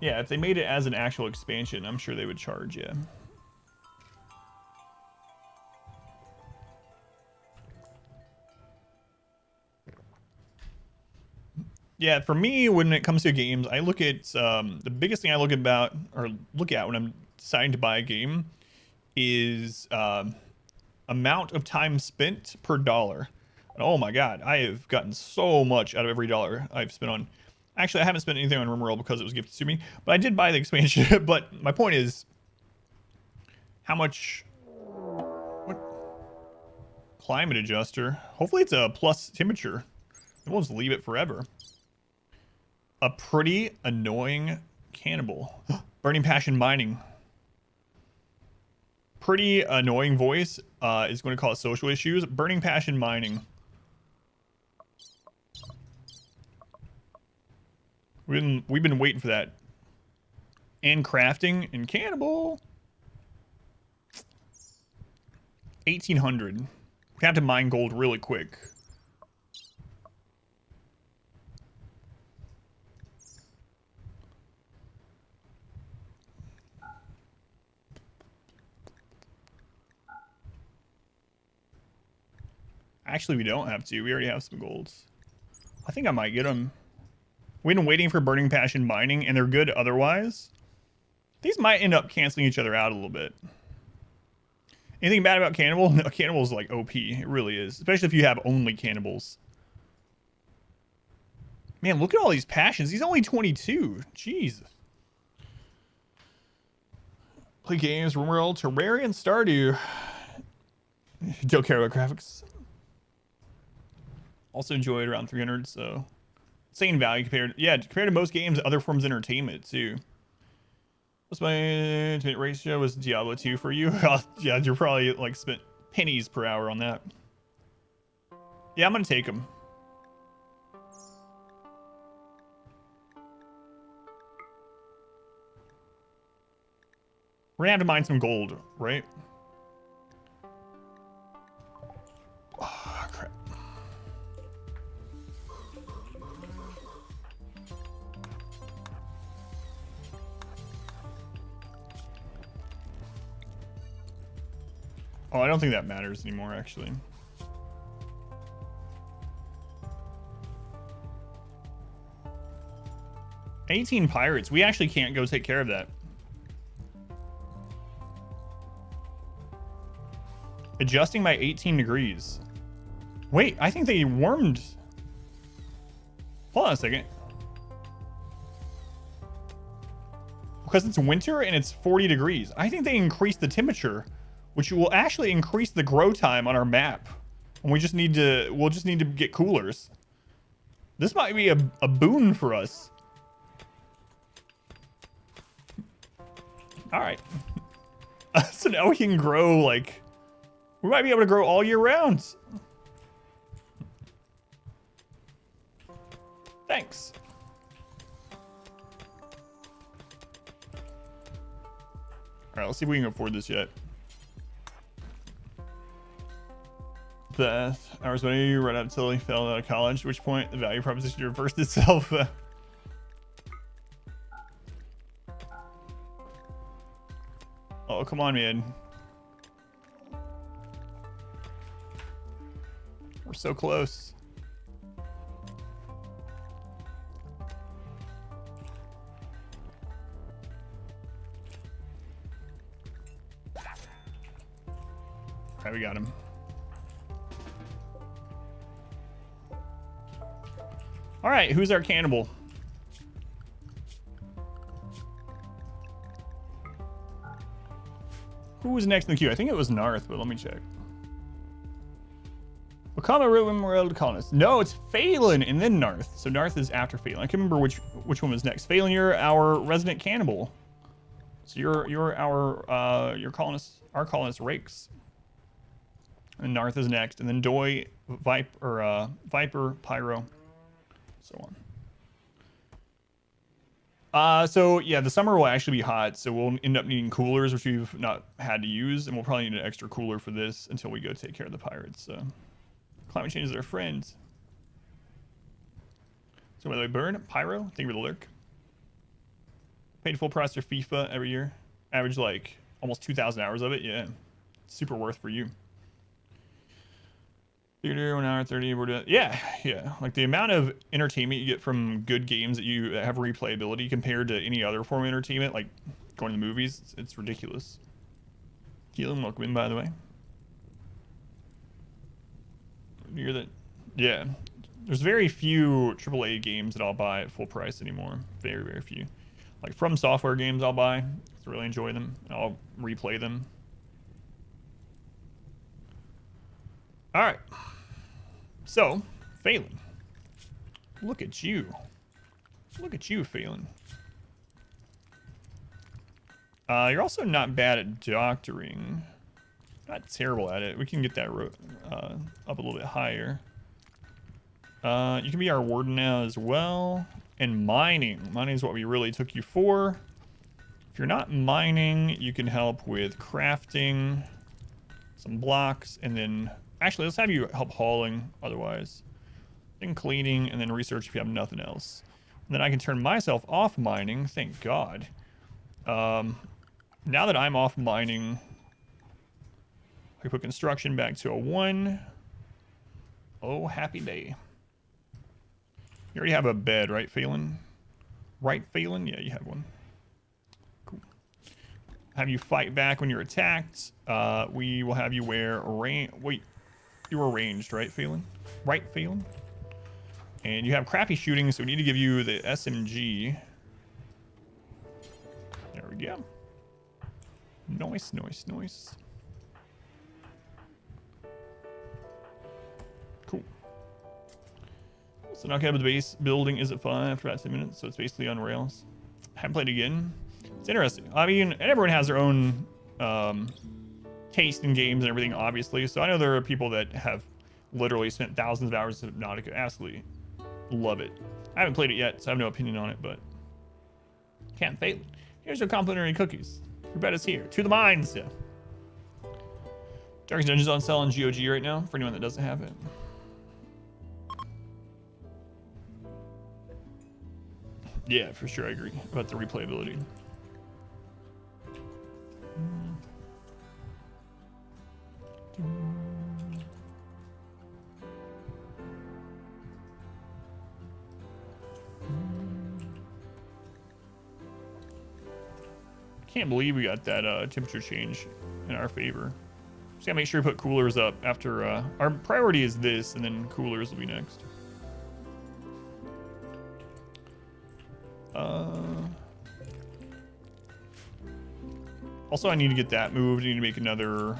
Yeah, if they made it as an actual expansion, I'm sure they would charge, yeah. Yeah, for me, when it comes to games, I look at the biggest thing I look at when I'm deciding to buy a game is amount of time spent per dollar. And oh my god, I have gotten so much out of every dollar I've spent on. Actually, I haven't spent anything on RimWorld because it was gifted to me, but I did buy the expansion. But my point is, how much? What? Climate adjuster. Hopefully, it's a plus temperature. It won't just leave it forever. A pretty annoying cannibal. Burning passion mining. Pretty annoying voice is going to cause social issues. Burning passion mining. We've been waiting for that. And crafting and cannibal. 1800. We have to mine gold really quick. Actually, we don't have to. We already have some golds. I think I might get them. We've been waiting for Burning Passion mining, and they're good otherwise. These might end up canceling each other out a little bit. Anything bad about Cannibal? No, Cannibal is like OP. It really is. Especially if you have only Cannibals. Man, look at all these passions. He's only 22. Jeez. Play games, RimWorld, Terraria, and Stardew. Don't care about graphics. Also enjoyed around 300, so insane value compared to most games, other forms of entertainment too. What's my to ratio? Was Diablo 2 for you? Yeah, you're probably like spent pennies per hour on that. Yeah, I'm gonna take them. We're gonna have to mine some gold, right? Oh, crap. Oh, I don't think that matters anymore, actually. $18 pirates. We actually can't go take care of that. Adjusting by 18 degrees. Wait, I think they warmed. Hold on a second. Because it's winter and it's 40 degrees. I think they increased the temperature, which will actually increase the grow time on our map. And we'll just need to get coolers. This might be a boon for us. All right. So now we can grow, like, we might be able to grow all year round. Thanks. All right, let's see if we can afford this yet. Beth, hours when you right up until he fell out of college, at which point the value proposition reversed itself. Oh, come on, man. We're so close. All right, we got him. All right, who's our cannibal? Who was next in the queue? I think it was Narth, but let me check. Become a ruin world colonist. No, it's Phelan and then Narth. So Narth is after Phelan. I can't remember which one was next. Phelan, you're our resident cannibal. So you're our colonist rakes. And Narth is next, and then Doi, Viper, Pyro, so on. So yeah, the summer will actually be hot, so we'll end up needing coolers, which we've not had to use, and we'll probably need an extra cooler for this until we go take care of the pirates. So climate change is our friend. So by the way, Burn, Pyro, thank you for the lurk. Paid full price for FIFA every year. Average like almost 2,000 hours of it. Yeah, super worth for you. Theater 1 hour 30. We're doing yeah. Like the amount of entertainment you get from good games that have replayability compared to any other form of entertainment, like going to the movies, it's ridiculous. Keelan, welcome in, by the way. You're the yeah. There's very few AAA games that I'll buy at full price anymore. Very, very few. Like From Software games I'll buy. I really enjoy them. I'll replay them. All right. So, Phelan. Look at you. Look at you, Phelan. You're also not bad at doctoring. Not terrible at it. We can get that up a little bit higher. You can be our warden now as well. And mining. Mining is what we really took you for. If you're not mining, you can help with crafting some blocks, and then actually let's have you help hauling otherwise. Then cleaning, and then research if you have nothing else. And then I can turn myself off mining, thank God. Now that I'm off mining, I put construction back to a 1. Oh, happy day. You already have a bed, right, Phelan? Right, Phelan? Yeah, you have one. Cool. Have you fight back when you're attacked. We will have you wear wait, you were ranged, right, Phelan? Right, Phelan? And you have crappy shooting, so we need to give you the SMG. There we go. Nice, nice, nice. Cool. So knocking out the base building is at 5 after about 10 minutes, so it's basically on rails. Haven't played again. It's interesting. I mean, everyone has their own taste in games and everything, obviously. So I know there are people that have literally spent thousands of hours of Subnautica. Absolutely love it. I haven't played it yet, so I have no opinion on it, but can't fail. Here's your complimentary cookies. Your bet is here. To the mines, yeah. Darkest Dungeons on sale on GOG right now for anyone that doesn't have it. Yeah, for sure, I agree about the replayability. Can't believe we got that temperature change in our favor. Just gotta make sure we put coolers up after our priority is this, and then coolers will be next. Also, I need to get that moved. I need to make another.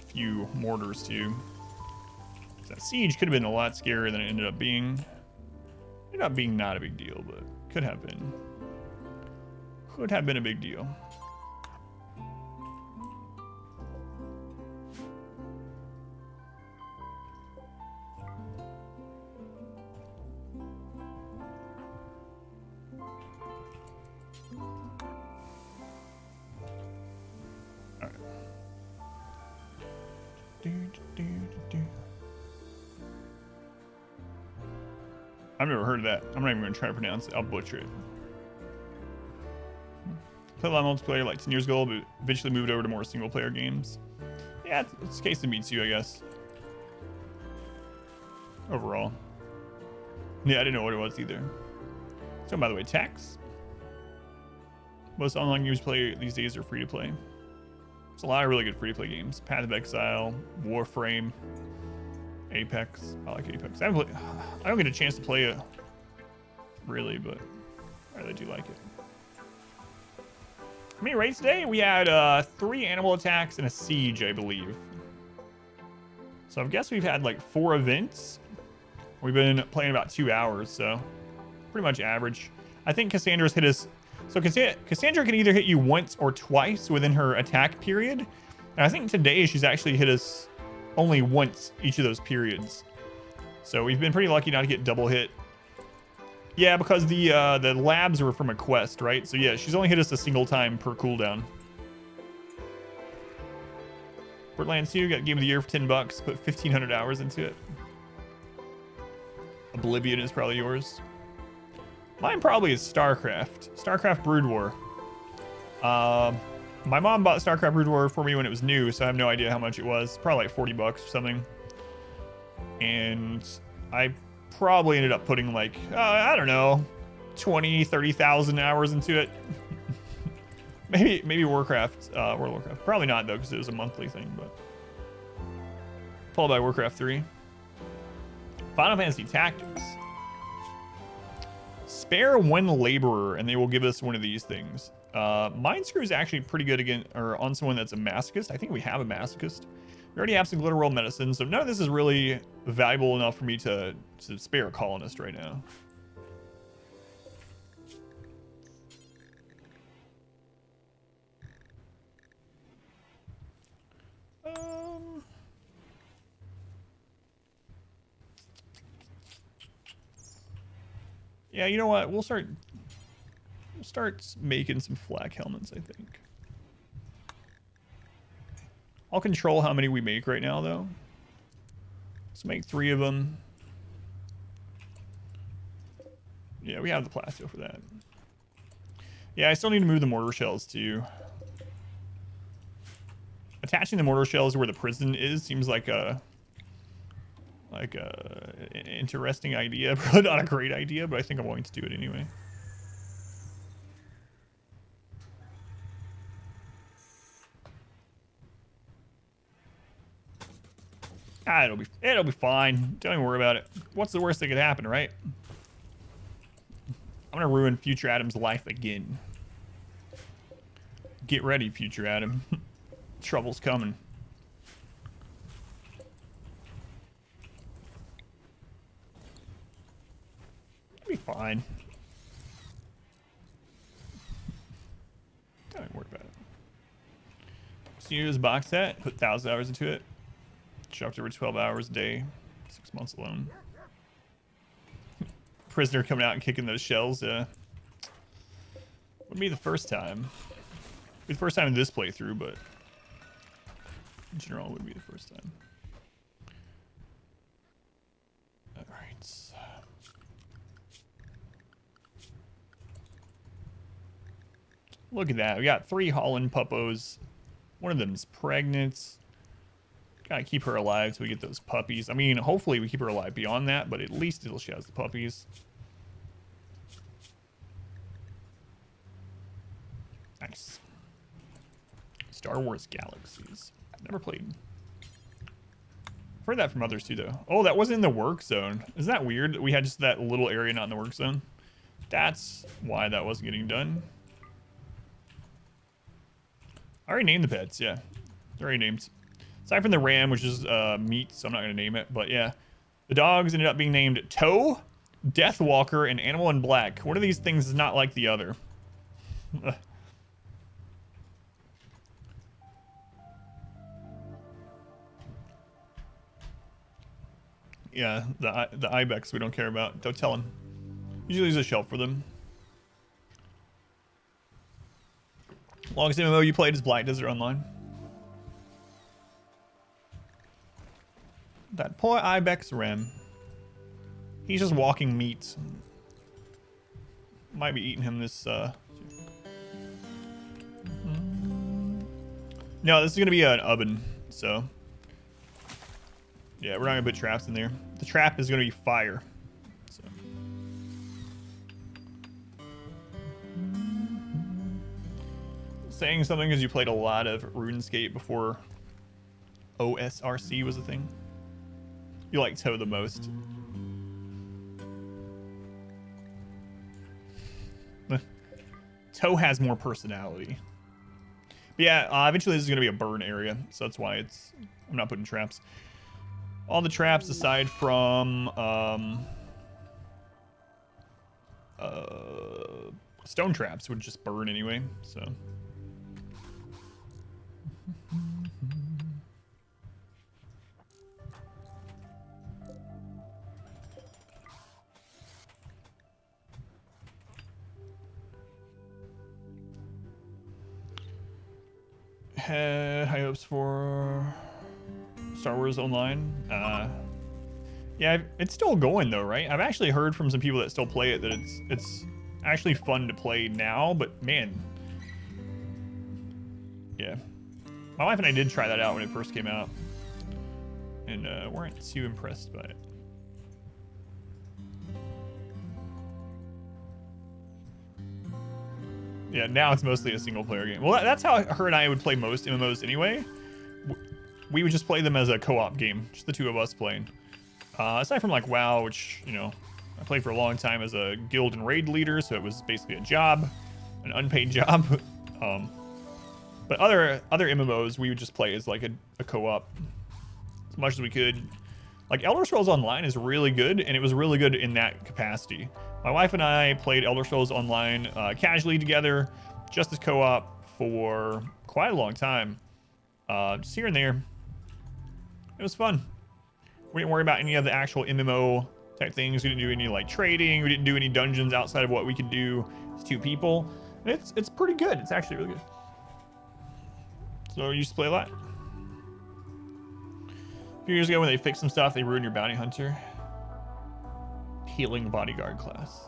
Few mortars too. That siege could have been a lot scarier than it ended up being. Ended up being not a big deal, but could have been. Could have been a big deal. I've never heard of that. I'm not even going to try to pronounce it. I'll butcher it. Played a lot of multiplayer like 10 years ago, but eventually moved over to more single player games. Yeah, it's a case of me too, I guess. Overall. Yeah, I didn't know what it was either. So, by the way, tax. Most online games play these days are free to play. There's a lot of really good free to play games. Path of Exile, Warframe, Apex. I like Apex. I don't get a chance to play it, really, but I really do like it. How many raids today? We had 3 animal attacks and a siege, I believe. So I guess we've had like 4 events. We've been playing about 2 hours, so pretty much average. I think Cassandra's hit us. So Cassandra can either hit you once or twice within her attack period. And I think today she's actually hit us only once each of those periods. So we've been pretty lucky not to get double hit. Yeah, because the labs were from a quest, right? So yeah, she's only hit us a single time per cooldown. Borderlands 2 got Game of the Year for $10. Put 1,500 hours into it. Oblivion is probably yours. Mine probably is StarCraft. StarCraft Brood War. My mom bought StarCraft Brood War for me when it was new, so I have no idea how much it was. Probably like $40 or something. And I probably ended up putting like, I don't know, 20, 30,000 hours into it. maybe Warcraft, World of Warcraft. Probably not though, because it was a monthly thing, but. Followed by Warcraft 3. Final Fantasy Tactics. Spare 1 laborer and they will give us one of these things. Mind Screw is actually pretty good again, or on someone that's a masochist. I think we have a masochist. We already have some glitter roll medicine, so none of this is really valuable enough for me to spare a colonist right now. Yeah, you know what? We'll start making some flak helmets, I think. I'll control how many we make right now, though. Let's make 3 of them. Yeah, we have the plasteel for that. Yeah, I still need to move the mortar shells, too. Attaching the mortar shells where the prison is seems like a interesting idea. Probably not a great idea, but I think I'm going to do it anyway. It'll be fine. Don't even worry about it. What's the worst that could happen, right? I'm gonna ruin Future Adam's life again. Get ready, Future Adam. Trouble's coming. It'll be fine. Don't even worry about it. So use box set, put 1,000 hours into it. Shocked over 12 hours a day, 6 months alone. Prisoner coming out and kicking those shells. Wouldn't be the first time. Be the first time in this playthrough, but in general, it wouldn't be the first time. All right. Look at that. We got 3 Holland puppos. One of them's pregnant. Gotta keep her alive so we get those puppies. I mean, hopefully we keep her alive beyond that, but at least until she has the puppies. Nice. Star Wars Galaxies. Never played. I've heard that from others too, though. Oh, that wasn't in the work zone. Isn't that weird that we had just that little area not in the work zone? That's why that wasn't getting done. I already named the pets, yeah. They're already named. Aside from the ram, which is meat, so I'm not going to name it. But yeah, the dogs ended up being named Toe, Deathwalker, and Animal in Black. One of these things is not like the other. Yeah, the ibex we don't care about. Don't tell him. Usually there's a shelf for them. Longest MMO you played is Black Desert Online. That poor ibex ram. He's just walking meat. Might be eating him this No, this is gonna be an oven, so yeah, we're not gonna put traps in there. The trap is gonna be fire. So. Saying something because you played a lot of RuneScape before OSRC was a thing. You like Toe the most. Toe has more personality. But yeah, eventually this is going to be a burn area, so that's why I'm not putting traps. All the traps aside from stone traps would just burn anyway, so. High hopes for Star Wars Online. Yeah, it's still going though, right? I've actually heard from some people that still play it that it's actually fun to play now, but man, yeah. My wife and I did try that out when it first came out, and weren't too impressed by it. Yeah, now it's mostly a single player game. Well, that's how her and I would play most MMOs anyway. We would just play them as a co-op game, just the two of us playing. Aside from like WoW, which, you know, I played for a long time as a guild and raid leader, so it was basically a job, an unpaid job. But other MMOs, we would just play as like a co-op as much as we could. Like Elder Scrolls Online is really good, and it was really good in that capacity. My wife and I played Elder Scrolls Online casually together, just as co-op for quite a long time. Just here and there. It was fun. We didn't worry about any of the actual MMO type things. We didn't do any like trading. We didn't do any dungeons outside of what we could do as two people. And it's pretty good. It's actually really good. So I used to play a lot. A few years ago when they fixed some stuff, they ruined your bounty hunter. Healing bodyguard class.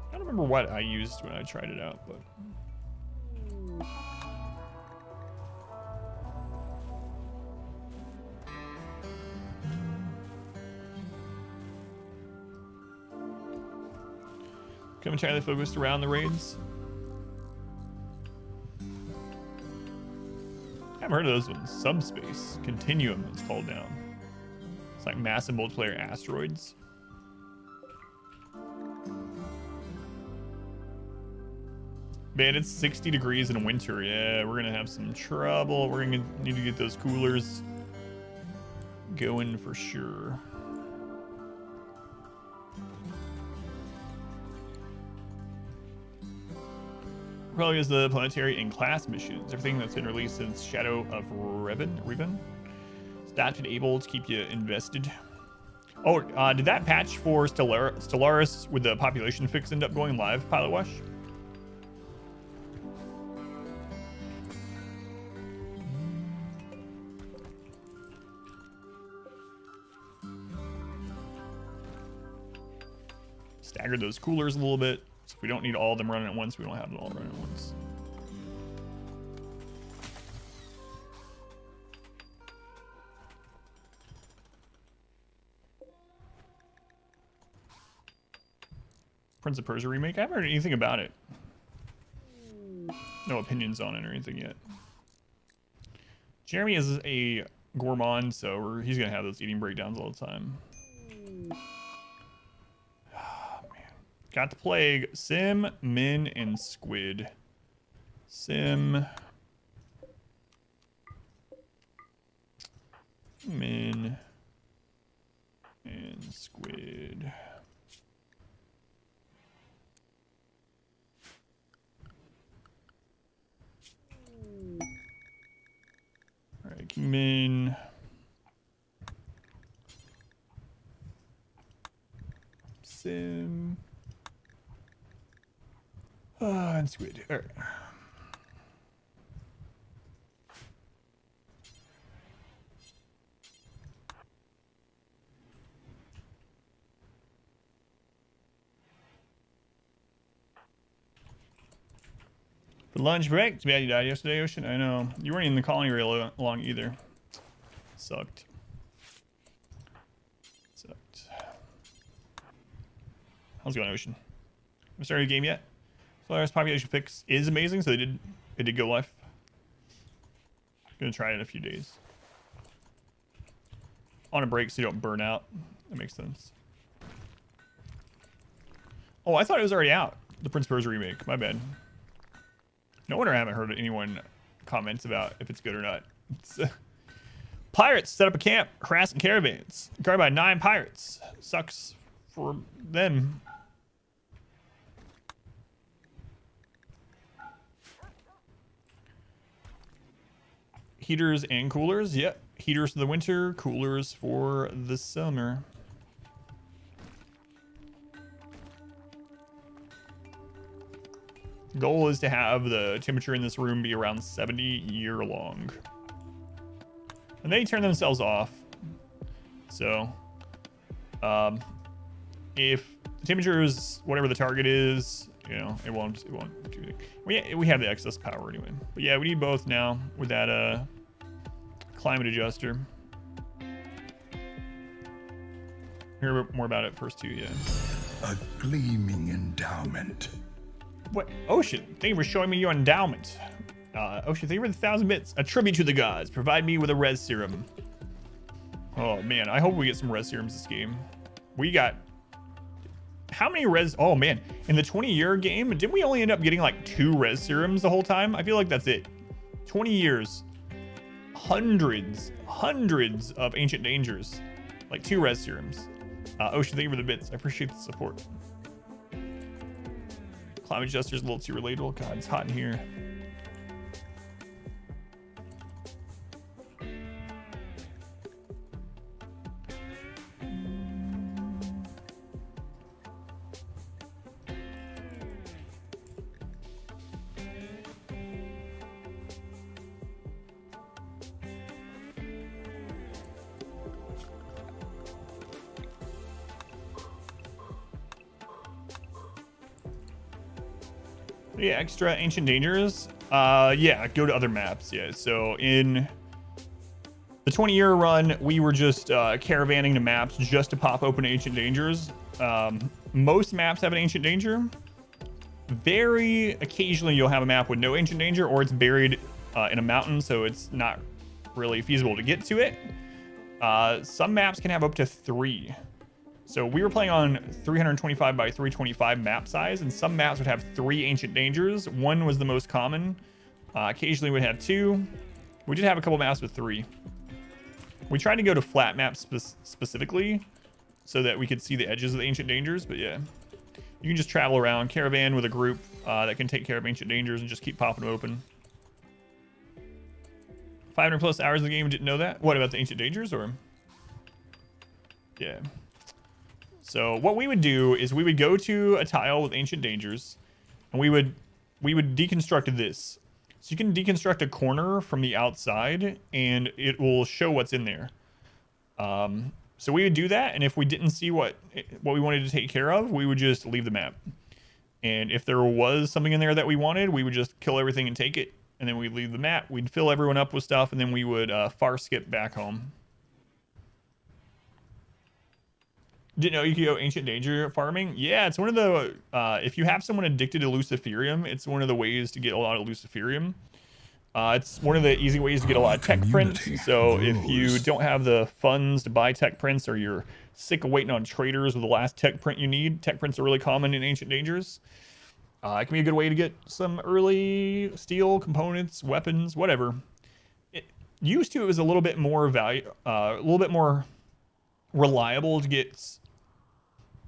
I don't remember what I used when I tried it out, but. Come entirely focused around the raids. I haven't heard of those ones. Subspace. Continuum, it's called now. It's like massive multiplayer asteroids. Man, it's 60 degrees in winter. Yeah, we're gonna have some trouble. We're gonna need to get those coolers going for sure. Probably is the planetary and class missions. Everything that's been released since Shadow of Revan. Stats and able to keep you invested. Oh, did that patch for Stellaris with the population fix end up going live, Pilot Wash? Staggered those coolers a little bit. So if we don't need all of them running at once, we don't have them all running at once. Prince of Persia remake? I haven't heard anything about it. No opinions on it or anything yet. Jeremy is a gourmand, so he's gonna have those eating breakdowns all the time. Got the plague. Sim, Min, and Squid. Sim. Min. And Squid. Alright, Min. Sim. And Squid. All right. For lunch break. Too bad you died yesterday, Ocean. I know. You weren't in the colony very long either. Sucked. How's it going, Ocean? Haven't started a game yet. Solaris population fix is amazing, so it did go live. Gonna try it in a few days. On a break so you don't burn out. That makes sense. Oh, I thought it was already out. The Prince Persia remake. My bad. No wonder I haven't heard anyone comments about if it's good or not. It's, pirates set up a camp, harassing caravans. Guarded by 9 pirates. Sucks for them. Heaters and coolers. Yep. Heaters for the winter, coolers for the summer. Goal is to have the temperature in this room be around 70 year long. And they turn themselves off. So, if the temperature is whatever the target is, you know, it won't do anything. We have the excess power anyway. But yeah, we need both now with that climate adjuster. Hear more about it first too, yeah. A gleaming endowment. What? Ocean, thank you for showing me your endowment. Ocean, thank you for the 1,000 bits. A tribute to the gods. Provide me with a res serum. Oh man, I hope we get some res serums this game. We got how many res? Oh man, in the 20-year game, didn't we only end up getting like 2 res serums the whole time? I feel like that's it. 20 years, hundreds of ancient dangers, like 2 res serums. Ocean, thank you for the bits. I appreciate the support. Climate adjuster's a little too relatable. God, it's hot in here. Yeah, extra ancient dangers. Yeah, go to other maps. Yeah, so in the 20-year run, we were just caravanning to maps just to pop open ancient dangers. Most maps have an ancient danger. Very occasionally, you'll have a map with no ancient danger, or it's buried in a mountain, so it's not really feasible to get to it. Some maps can have up to 3. So we were playing on 325 by 325 map size, and some maps would have 3 ancient dangers. 1 was the most common. Occasionally we'd have 2. We did have a couple maps with 3. We tried to go to flat maps specifically so that we could see the edges of the ancient dangers, but yeah. You can just travel around, caravan with a group that can take care of ancient dangers and just keep popping them open. 500 plus hours of the game, didn't know that? What about the ancient dangers, or? Yeah. So what we would do is we would go to a tile with ancient dangers, and we would deconstruct this. So you can deconstruct a corner from the outside, and it will show what's in there. So we would do that, and if we didn't see what we wanted to take care of, we would just leave the map. And if there was something in there that we wanted, we would just kill everything and take it, and then we'd leave the map. We'd fill everyone up with stuff, and then we would far skip back home. Didn't know you could go ancient danger farming. Yeah, it's one of the if you have someone addicted to luciferium, it's one of the ways to get a lot of luciferium. It's one of the easy ways to get a lot of tech prints. So if you don't have the funds to buy tech prints, or you're sick of waiting on traders with the last tech print you need, tech prints are really common in ancient dangers. It can be a good way to get some early steel components, weapons, whatever. Used to, it was a little bit more a little bit more reliable to get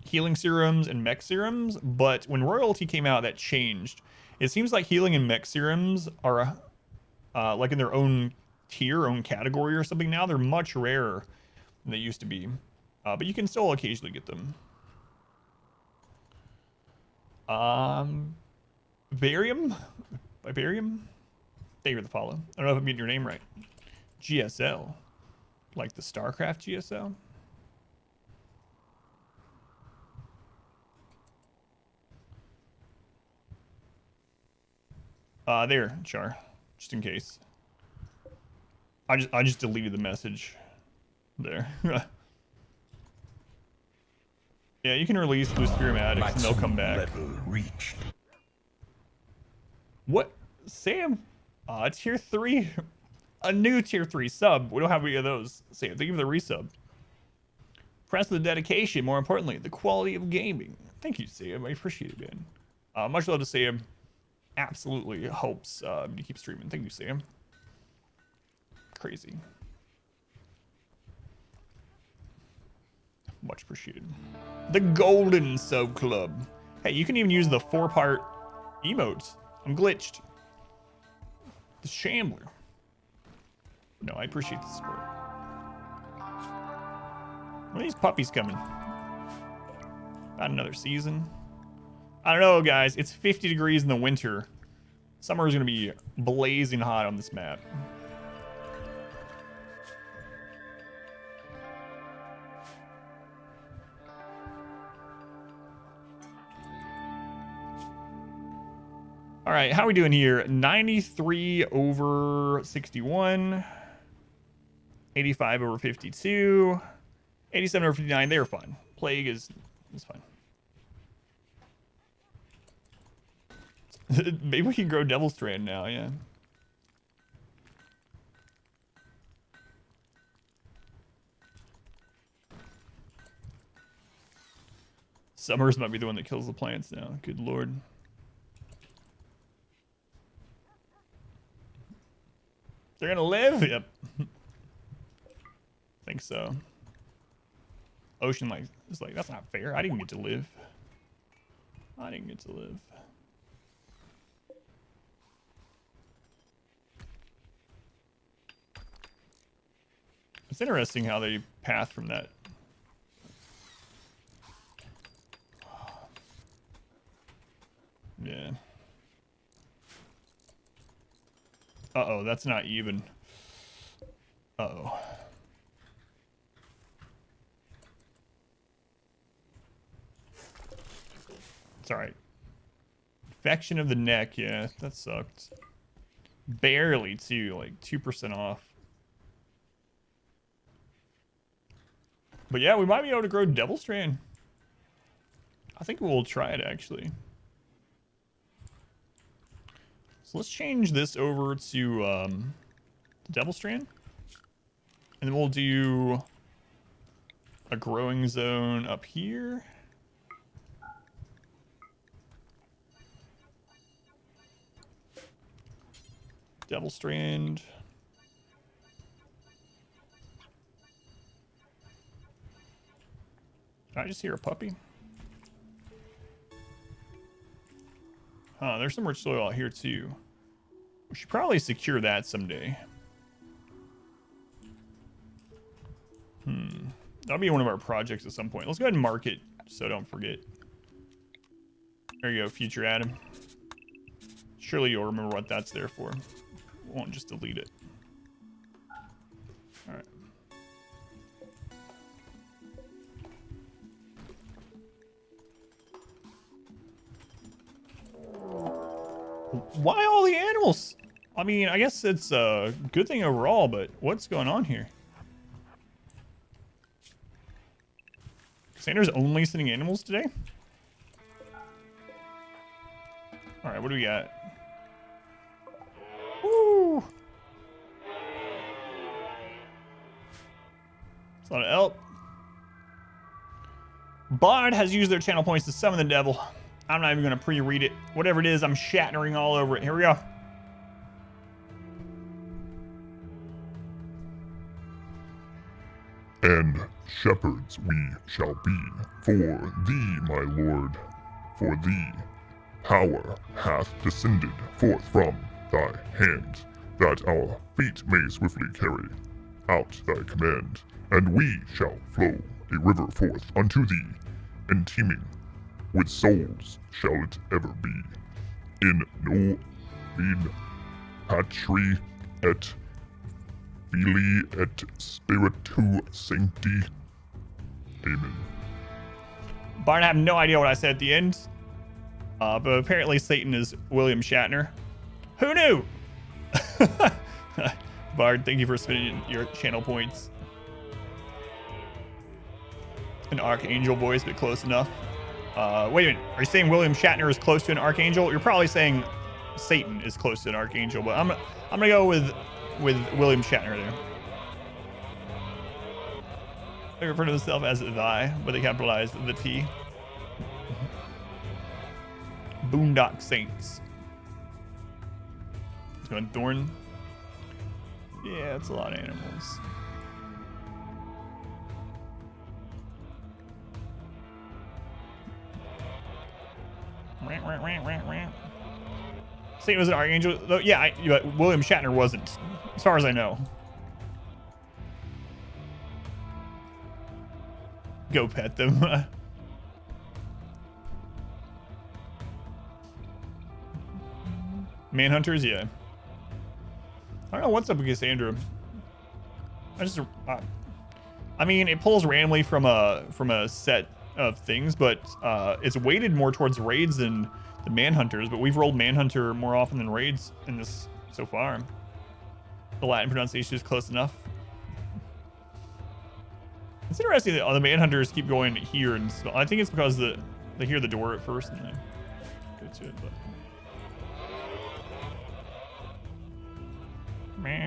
healing serums and mech serums, but when royalty came out, that changed. It seems like healing and mech serums are like in their own tier, own category or something now. They're much rarer than they used to be, but you can still occasionally get them. Barium? Vibarium? Thank you for the follow. I don't know if I'm getting your name right. GSL. Like the StarCraft GSL? There, Char, just in case. I just deleted the message. There. Yeah, you can release Luciferium addicts and they'll come back. Level reached. What? Sam? Tier 3. A new tier 3 sub. We don't have any of those. Sam, thank you for the resub. Press the dedication, more importantly, the quality of gaming. Thank you, Sam. I appreciate it, man. Much love to Sam. Absolutely helps me keep streaming. Thank you, Sam. Crazy. Much appreciated. The Golden Sub Club. Hey, you can even use the 4-part emotes. I'm glitched. The Shambler. No, I appreciate the support. When are these puppies coming? Not another season. I don't know, guys. It's 50 degrees in the winter. Summer is going to be blazing hot on this map. All right, how are we doing here? 93 over 61. 85 over 52. 87 over 59. They're fine. Plague is fine. Maybe we can grow Devil Strand now, yeah. Summers might be the one that kills the plants now. Good lord. They're gonna live? Yep. Think so. Ocean like is like, that's not fair. I didn't get to live. I didn't get to live. It's interesting how they path from that. Yeah. Uh-oh, that's not even. Uh-oh. It's alright. Infection of the neck, yeah, that sucked. Barely, too, like 2% off. But yeah, we might be able to grow Devil Strand. I think we'll try it, actually. So let's change this over to Devil Strand. And then we'll do a growing zone up here. Devil Strand. Did I just hear a puppy? There's some rich soil out here too. We should probably secure that someday. That'll be one of our projects at some point. Let's go ahead and mark it so I don't forget. There you go, future Adam. Surely you'll remember what that's there for. We won't just delete it. All right. Why all the animals? I mean, I guess it's a good thing overall, but what's going on here? Sandra's only sending animals today? Alright, what do we got? Woo! It's a lot of elk. Bard has used their channel points to summon the devil. I'm not even going to pre-read it. Whatever it is, I'm shattering all over it. Here we go. And shepherds we shall be for thee, my lord, for thee. Power hath descended forth from thy hand, that our feet may swiftly carry out thy command, and we shall flow a river forth unto thee, and teeming with souls shall it ever be. In novin patri et Filii et Spiritu Sancti. Amen. Barn, I have no idea what I said at the end. But apparently Satan is William Shatner. Who knew? Bard, thank you for spending your channel points. An archangel voice, but close enough. Wait a minute. Are you saying William Shatner is close to an archangel? You're probably saying Satan is close to an archangel, but I'm gonna go with William Shatner there. They refer to themselves as thy, but they capitalize the T. Boondock Saints. It's going Thorn. Yeah, it's a lot of animals. Satan was an archangel. Though, yeah, but William Shatner wasn't, as far as I know. Go pet them. Manhunters, yeah. I don't know what's up with Cassandra. I mean, it pulls randomly from a set of things, but it's weighted more towards raids than the Manhunters. But we've rolled Manhunter more often than raids in this so far. The Latin pronunciation is close enough. It's interesting that the Manhunters keep going here, and I think it's because they hear the door at first and they go to it. But man.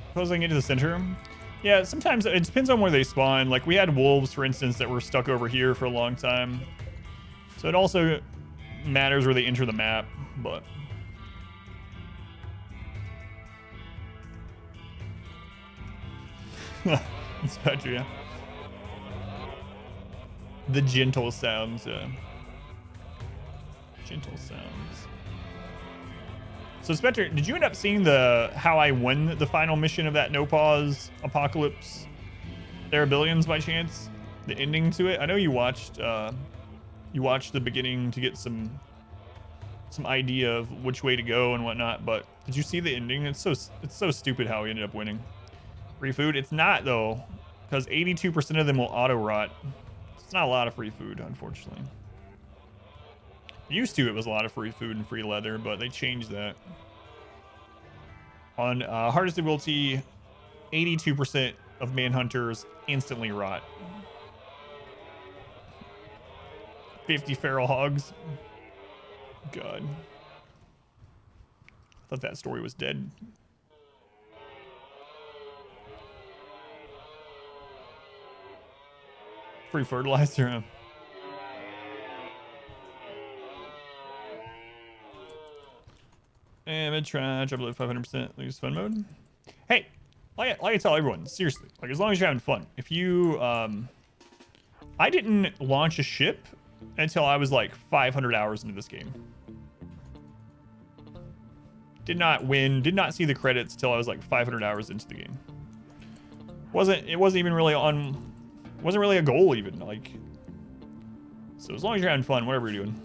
Suppose I can get to the center. Yeah, sometimes it depends on where they spawn. Like we had wolves, for instance, that were stuck over here for a long time. So it also matters where they enter the map, but it's better, yeah. The gentle sounds, yeah. Gentle sounds. So Spectre, did you end up seeing how I won the final mission of that No Pause Apocalypse There Are Billions by chance? The ending to it? I know you watched the beginning to get some idea of which way to go and whatnot, but did you see the ending? It's so stupid how we ended up winning. Free food? It's not though, because 82% of them will auto rot. It's not a lot of free food, unfortunately. Used to, it was a lot of free food and free leather, but they changed that. On hardest difficulty, 82% of Manhunters instantly rot. 50 feral hogs. God. I thought that story was dead. Free fertilizer. And mid-try, drop below 500%, lose fun mode. Hey, like I tell everyone, seriously, like as long as you're having fun. If you, I didn't launch a ship until I was like 500 hours into this game. Did not win, did not see the credits till I was like 500 hours into the game. It wasn't even really wasn't really a goal even, like. So as long as you're having fun, whatever you're doing.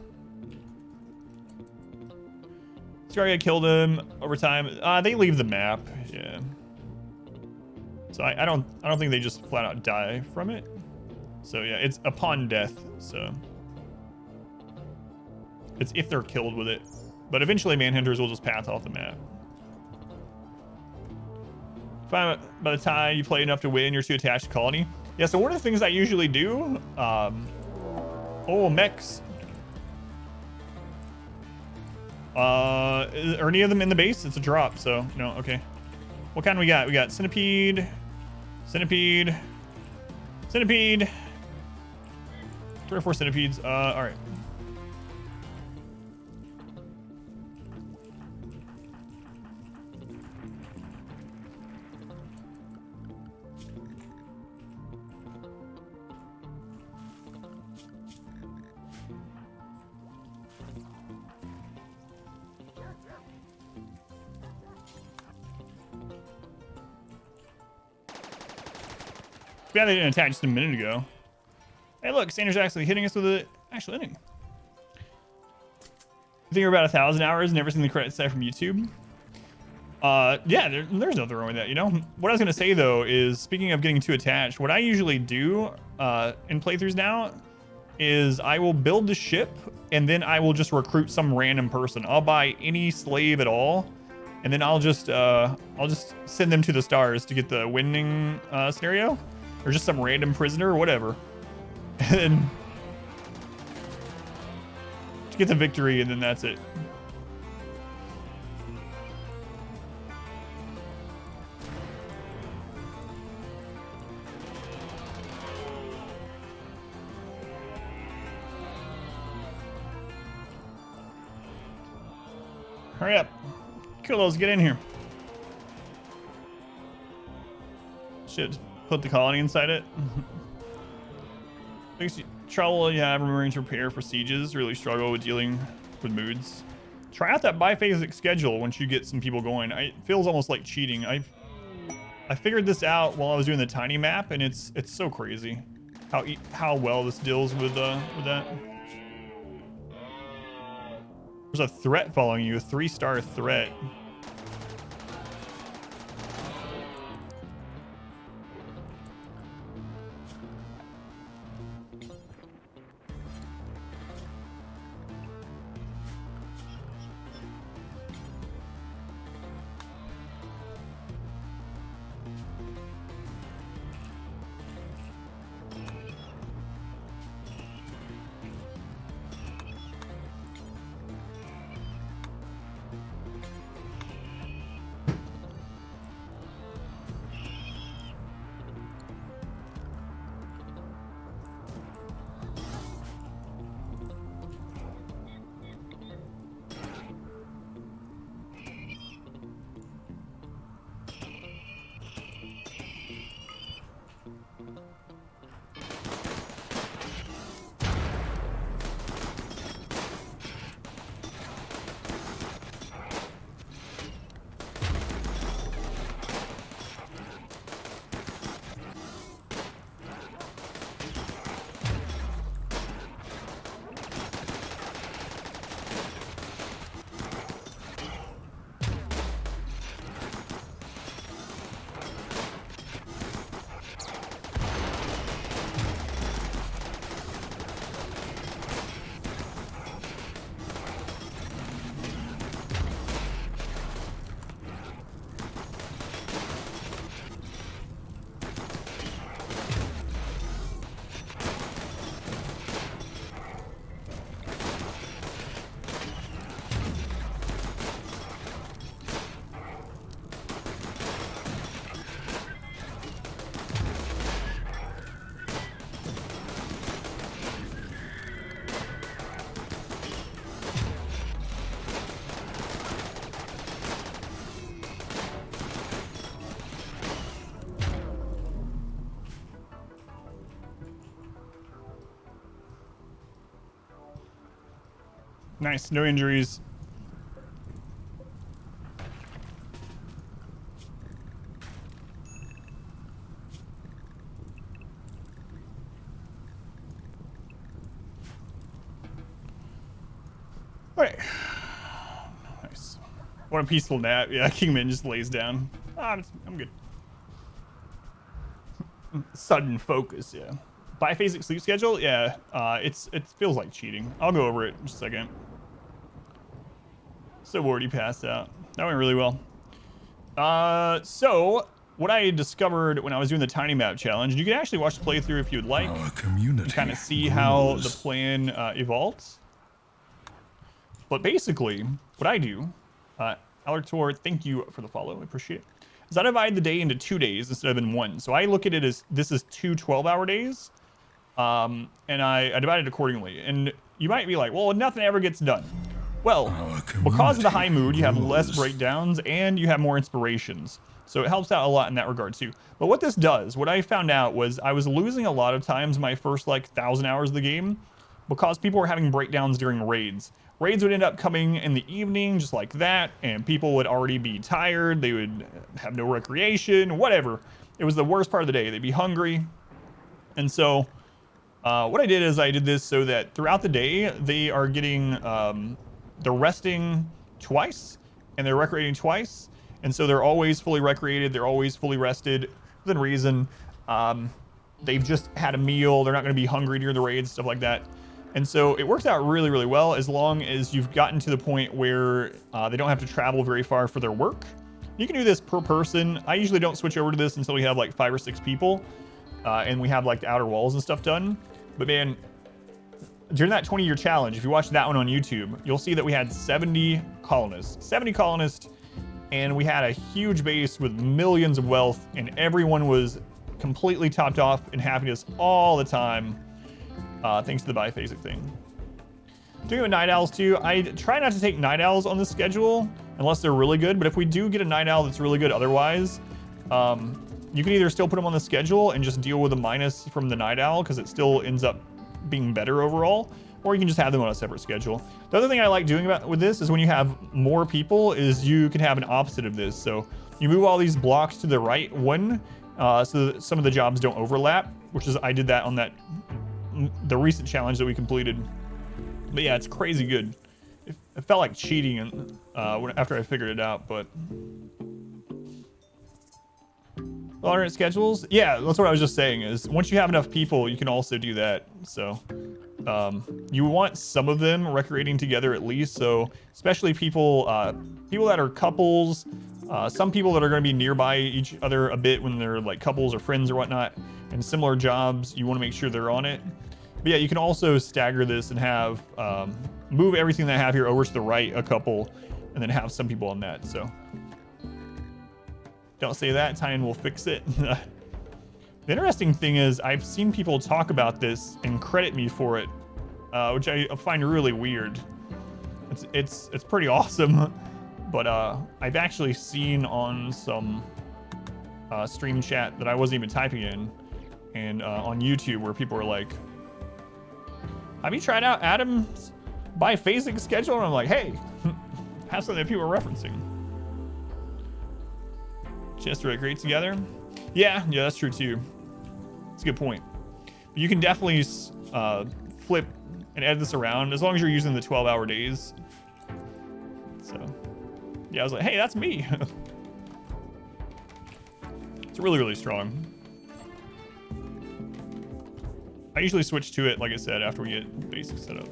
Scarga killed him over time. They leave the map, yeah. So I don't think they just flat out die from it. So yeah, it's upon death. So it's if they're killed with it, but eventually Manhunters will just path off the map. By the time you play enough to win, you're too attached to colony. Yeah. So one of the things I usually do, oh mechs. Are any of them in the base? It's a drop, so no, okay. What kind we got? We got centipede. 3 or 4 centipedes. All right. Yeah, they didn't attach just a minute ago. Hey, look, Sanders actually hitting us with an actual inning. I think we're about 1,000 hours. Never seen the credit side from YouTube. Yeah, there's nothing wrong with that, you know? What I was going to say, though, is speaking of getting too attached, what I usually do in playthroughs now is I will build the ship, and then I will just recruit some random person. I'll buy any slave at all, and then I'll just send them to the stars to get the winning scenario, or just some random prisoner or whatever. And to get the victory, and then that's it. Hurry up. Kulos, get in here. Should put the colony inside it. Trouble you have remembering to prepare for sieges. Really struggle with dealing with moods. Try out that biphasic schedule once you get some people going. It feels almost like cheating. I figured this out while I was doing the tiny map, and it's so crazy how well this deals with that. There's a threat following you, a 3-star threat. Nice, no injuries. All right. Nice. What a peaceful nap. Yeah, Kingman just lays down. I'm good. Sudden focus, yeah. Biphasic sleep schedule? Yeah, it feels like cheating. I'll go over it in just a second. So already passed out. That went really well. So what I discovered when I was doing the tiny map challenge, and you can actually watch the playthrough if you'd like, and kind of see how the plan evolves. But basically, what I do, Alertor, thank you for the follow, I appreciate it, is I divide the day into 2 days instead of in one. So I look at it as this is 2 12-hour days, and I divide it accordingly. And you might be like, well, nothing ever gets done. Well, because of the high mood, you have less breakdowns and you have more inspirations. So it helps out a lot in that regard too. But what this does, what I found out was I was losing a lot of times my first like 1,000 hours of the game because people were having breakdowns during raids. Raids would end up coming in the evening just like that, and people would already be tired. They would have no recreation, whatever. It was the worst part of the day. They'd be hungry. And so What I did is I did this so that throughout the day, they are getting, they're resting twice and they're recreating twice. And so they're always fully recreated. They're always fully rested within reason. They've just had a meal. They're not going to be hungry during the raids, stuff like that. And so it works out really, really well as long as you've gotten to the point where they don't have to travel very far for their work. You can do this per person. I usually don't switch over to this until we have like 5 or 6 people and we have like the outer walls and stuff done. But man, during that 20-year challenge, if you watch that one on YouTube, you'll see that we had 70 colonists. 70 colonists, and we had a huge base with millions of wealth, and everyone was completely topped off in happiness all the time, thanks to the biphasic thing. Doing with night owls too, I try not to take night owls on the schedule unless they're really good, but if we do get a night owl that's really good otherwise, you can either still put them on the schedule and just deal with the minus from the night owl because it still ends up being better overall, or you can just have them on a separate schedule. The other thing I like doing with this is when you have more people is you can have an opposite of this. So you move all these blocks to the right one so that some of the jobs don't overlap, which is, I did that on the recent challenge that we completed. But yeah, it's crazy good. It felt like cheating after I figured it out, but alternate schedules, yeah, that's what I was just saying, is once you have enough people, you can also do that. So you want some of them recreating together at least. So especially people that are couples, some people that are going to be nearby each other a bit when they're like couples or friends or whatnot, and similar jobs, you want to make sure they're on it. But yeah, you can also stagger this and have move everything that I have here over to the right a couple, and then have some people on that. So don't say that, Tynan will fix it. The interesting thing is I've seen people talk about this and credit me for it, which I find really weird. It's pretty awesome, but I've actually seen on some stream chat that I wasn't even typing in, and on YouTube where people were like, have you tried out Adam's biphasic schedule? And I'm like, hey, have something that people are referencing. Chest to recreate together. Yeah, that's true too. It's a good point. But you can definitely flip and edit this around as long as you're using the 12-hour days. So yeah, I was like, hey, that's me. It's really, really strong. I usually switch to it, like I said, after we get basic set up.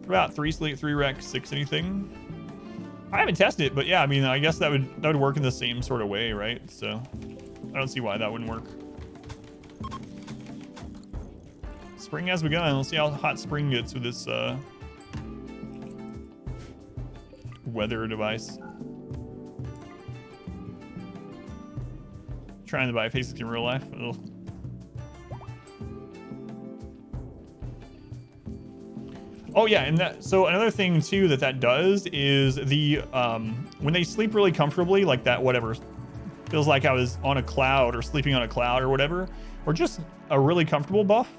About 3 sleep, 3 rec, 6 anything. I haven't tested it, but yeah, I mean, I guess that would work in the same sort of way, right? So I don't see why that wouldn't work. Spring has begun. Let's see how hot spring gets with this weather device. Trying the biphasic in real life. Ugh. Oh yeah, and so another thing too that does is the when they sleep really comfortably, like that, whatever, feels like I was on a cloud or sleeping on a cloud or whatever, or just a really comfortable buff,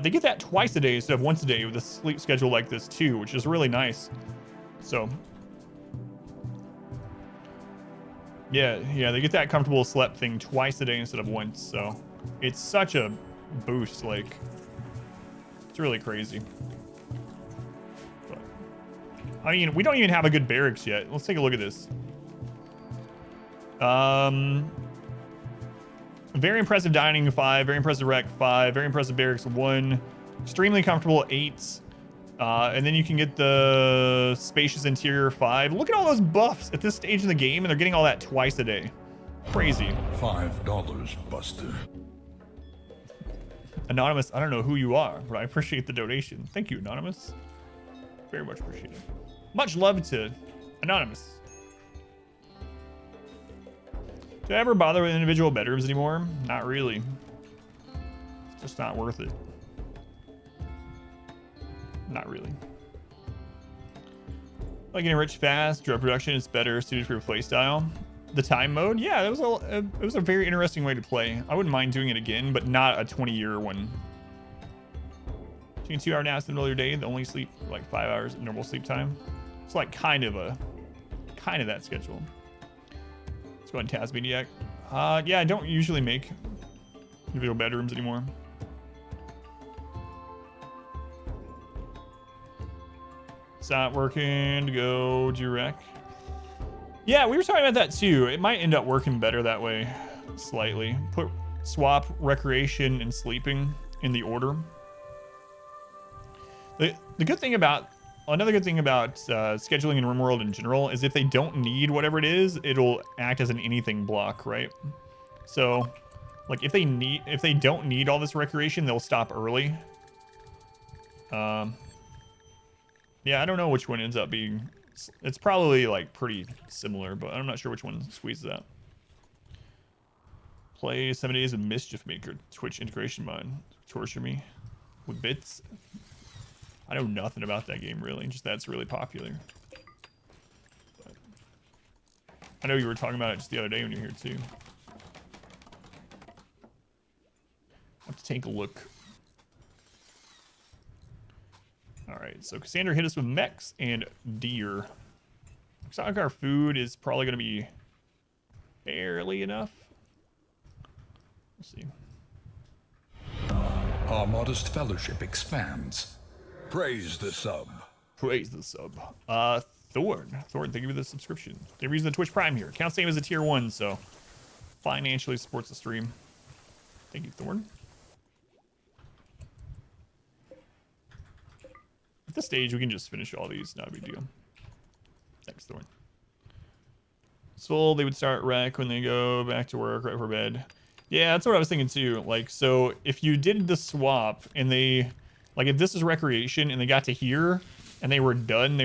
they get that twice a day instead of once a day with a sleep schedule like this too, which is really nice. So yeah, they get that comfortable slept thing twice a day instead of once. So it's such a boost, like it's really crazy. I mean, we don't even have a good barracks yet. Let's take a look at this. Very impressive dining, 5. Very impressive rec, 5. Very impressive barracks, 1. Extremely comfortable, 8. And then you can get the spacious interior, 5. Look at all those buffs at this stage in the game, and they're getting all that twice a day. Crazy. $5, Buster. Anonymous, I don't know who you are, but I appreciate the donation. Thank you, Anonymous. Very much appreciated. Much love to Anonymous. Do I ever bother with individual bedrooms anymore? Not really. It's just not worth it. Not really. Like enrich fast, drug production is better suited for your playstyle. The time mode, yeah, it was a very interesting way to play. I wouldn't mind doing it again, but not a 20-year one. Taking 2-hour naps in the middle of your day, the only sleep like 5 hours normal sleep time. It's like kind of that schedule. Let's go on Tasmaniac. Yeah, I don't usually make individual bedrooms anymore. It's not working to go direct. Yeah, we were talking about that too. It might end up working better that way, slightly. Swap recreation and sleeping in the order. The good thing about another good thing about scheduling in RimWorld in general is if they don't need whatever it is, it'll act as an anything block, right? So, like if they don't need all this recreation, they'll stop early. Yeah, I don't know which one ends up being. It's probably like pretty similar, but I'm not sure which one squeezes out. Play 7 Days of Mischief Maker Twitch integration mod. Torture me with bits. I know nothing about that game really, just that it's really popular. But I know you were talking about it just the other day when you were here too. I have to take a look. All right, so Cassandra hit us with mechs and deer. Looks like our food is probably going to be barely enough. We'll see. Our modest fellowship expands. Praise the sub. Praise the sub. Thorn, thank you for the subscription. They're using the Twitch Prime here. Counts same as a tier 1, so financially supports the stream. Thank you, Thorn. At this stage, we can just finish all these. Not a big deal. Thanks, Thorn. So they would start rec when they go back to work right for bed. Yeah, that's what I was thinking too. Like, so if you did the swap and they, like, if this is recreation and they got to here and they were done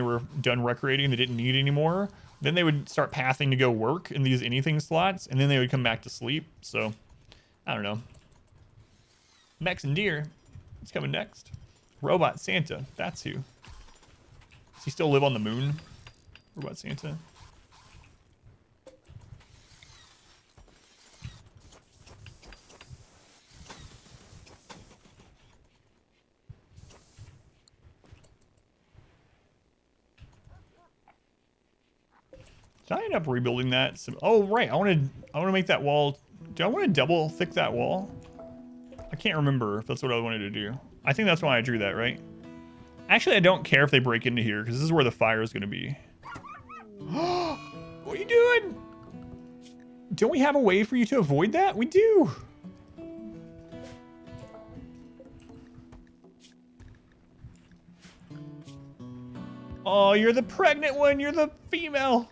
recreating, they didn't need anymore, then they would start pathing to go work in these anything slots, and then they would come back to sleep. So, I don't know. Mechs and deer. It's coming next. Robot Santa. That's who. Does he still live on the moon? Robot Santa. Did I end up rebuilding that? Oh, right. I want to make that wall. Do I want to double thick that wall? I can't remember if that's what I wanted to do. I think that's why I drew that, right? Actually, I don't care if they break into here because this is where the fire is going to be. What are you doing? Don't we have a way for you to avoid that? We do. Oh, you're the pregnant one. You're the female.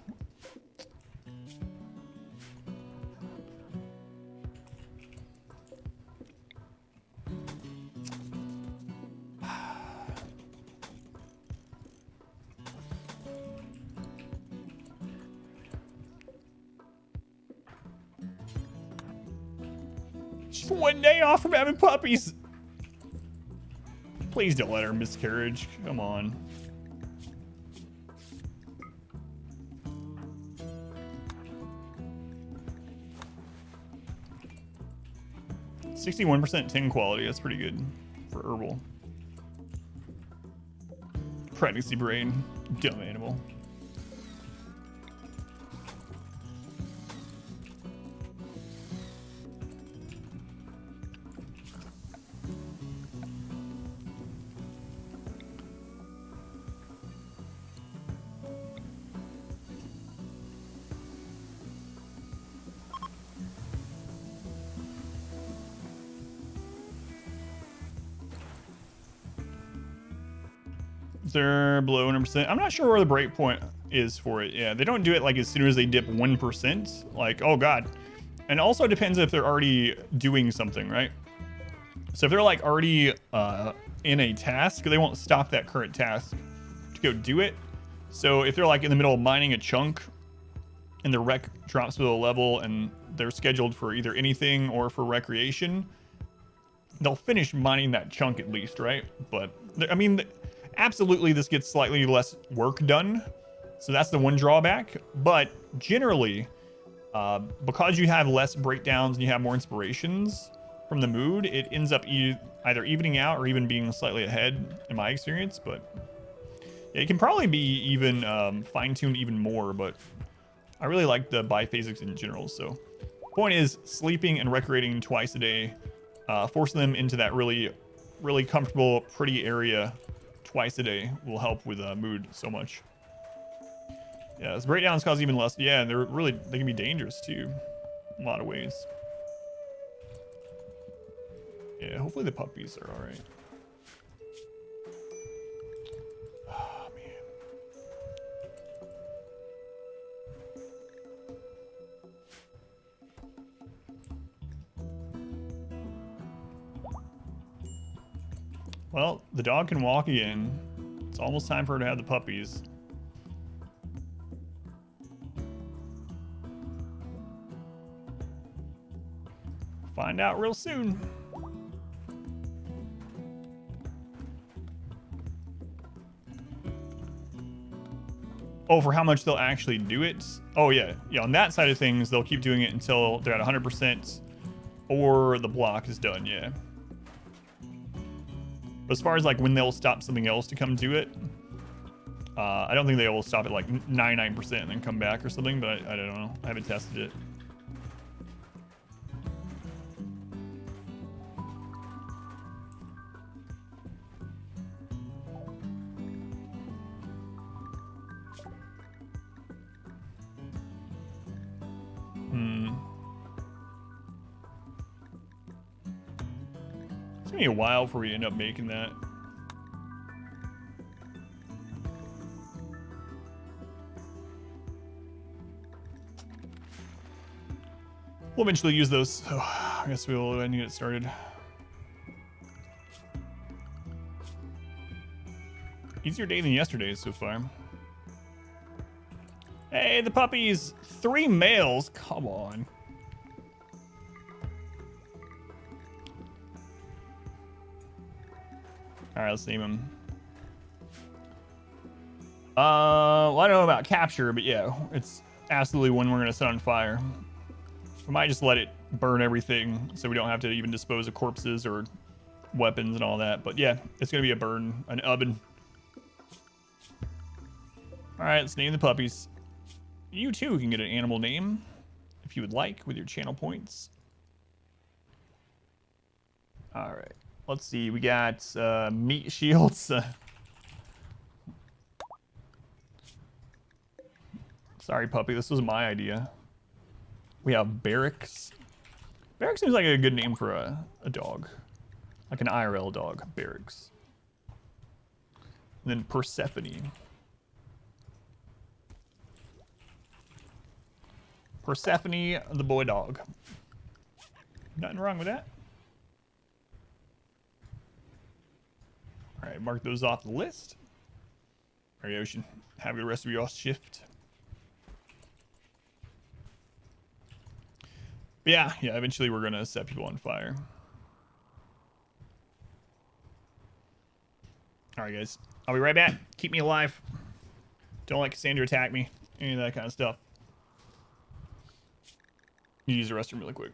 She's 1 day off from having puppies. Please don't let her miscarriage. Come on. %61% tin quality. That's pretty good for herbal. Pregnancy brain. Dumb animal. They're below 100%. I'm not sure where the breakpoint is for it. Yeah, they don't do it like as soon as they dip 1%. Like, oh god. And also depends if they're already doing something, right? So if they're like already in a task, they won't stop that current task to go do it. So if they're like in the middle of mining a chunk and the rec drops below a level and they're scheduled for either anything or for recreation, they'll finish mining that chunk at least, right? But I mean, absolutely this gets slightly less work done. So that's the one drawback. But generally, because you have less breakdowns and you have more inspirations from the mood, it ends up either evening out or even being slightly ahead in my experience. But yeah, it can probably be even fine-tuned even more, but I really like the biphasics in general. So point is sleeping and recreating twice a day, forcing them into that really, really comfortable, pretty area twice a day will help with mood so much. Yeah, this breakdowns cause even less. Yeah, and they can be dangerous too, in a lot of ways. Yeah, hopefully the puppies are all right. Oh man. Well, the dog can walk again. It's almost time for her to have the puppies. Find out real soon. Oh, for how much they'll actually do it? Oh, yeah. Yeah, on that side of things, they'll keep doing it until they're at 100% or the block is done, yeah. But as far as like when they'll stop something else to come do it, I don't think they will stop at like 99% and then come back or something, but I don't know. I haven't tested it. It's gonna be a while before we end up making that. We'll eventually use those, so I guess we'll go ahead and get it started. Easier day than yesterday so far. Hey, the puppies! 3 males? Come on. Alright, let's name them. Well, I don't know about capture, but yeah, it's absolutely one we're gonna set on fire. We might just let it burn everything so we don't have to even dispose of corpses or weapons and all that. But yeah, it's gonna be a burn, an oven. Alright, let's name the puppies. You too can get an animal name if you would like with your channel points. Alright, let's see. We got meat shields. Sorry, puppy. This was my idea. We have Barracks. Barracks seems like a good name for a dog. Like an IRL dog. Barracks. And then Persephone. Persephone the boy dog. Nothing wrong with that. Alright, mark those off the list. Alright, Ocean. Have the rest of your shift. But yeah, eventually we're gonna set people on fire. Alright guys, I'll be right back. Keep me alive. Don't let Cassandra attack me. Any of that kind of stuff. You use the restroom really quick.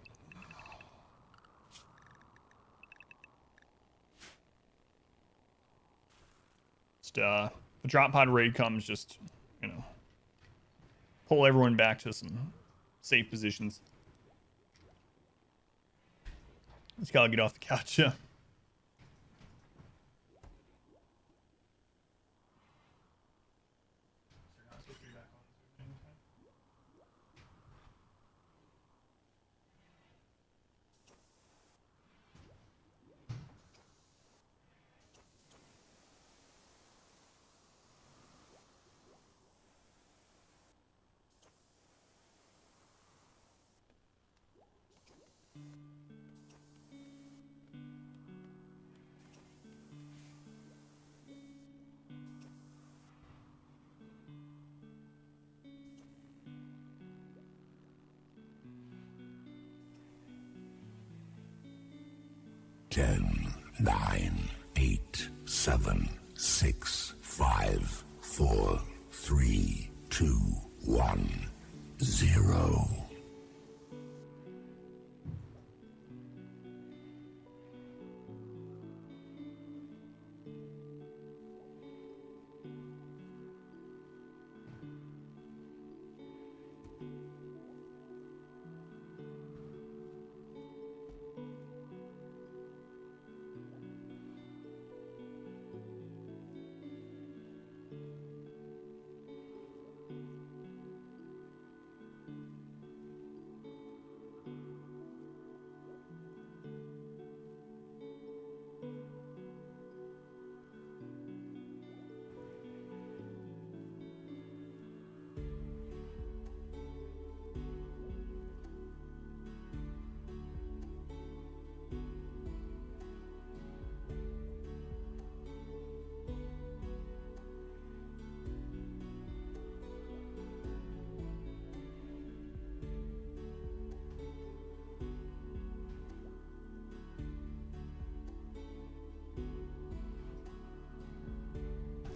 Just the drop pod raid comes, just, you know, pull everyone back to some safe positions. Just gotta get off the couch. Yeah. Ten, 9, 8, 7, 6, 5, 4, 3, 2, 1, 0.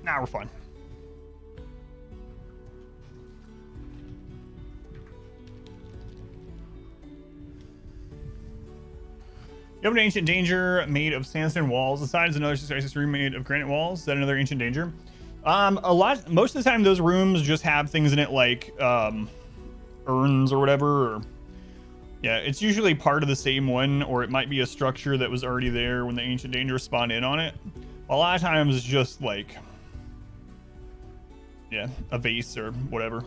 Nah, we're fine. You have an ancient danger made of sandstone walls. The side is another 6x6 room made of granite walls. Is that another ancient danger? Most of the time, those rooms just have things in it like urns or whatever. Or, yeah, it's usually part of the same one, or it might be a structure that was already there when the ancient danger spawned in on it. A lot of times, it's just like, yeah, a vase or whatever.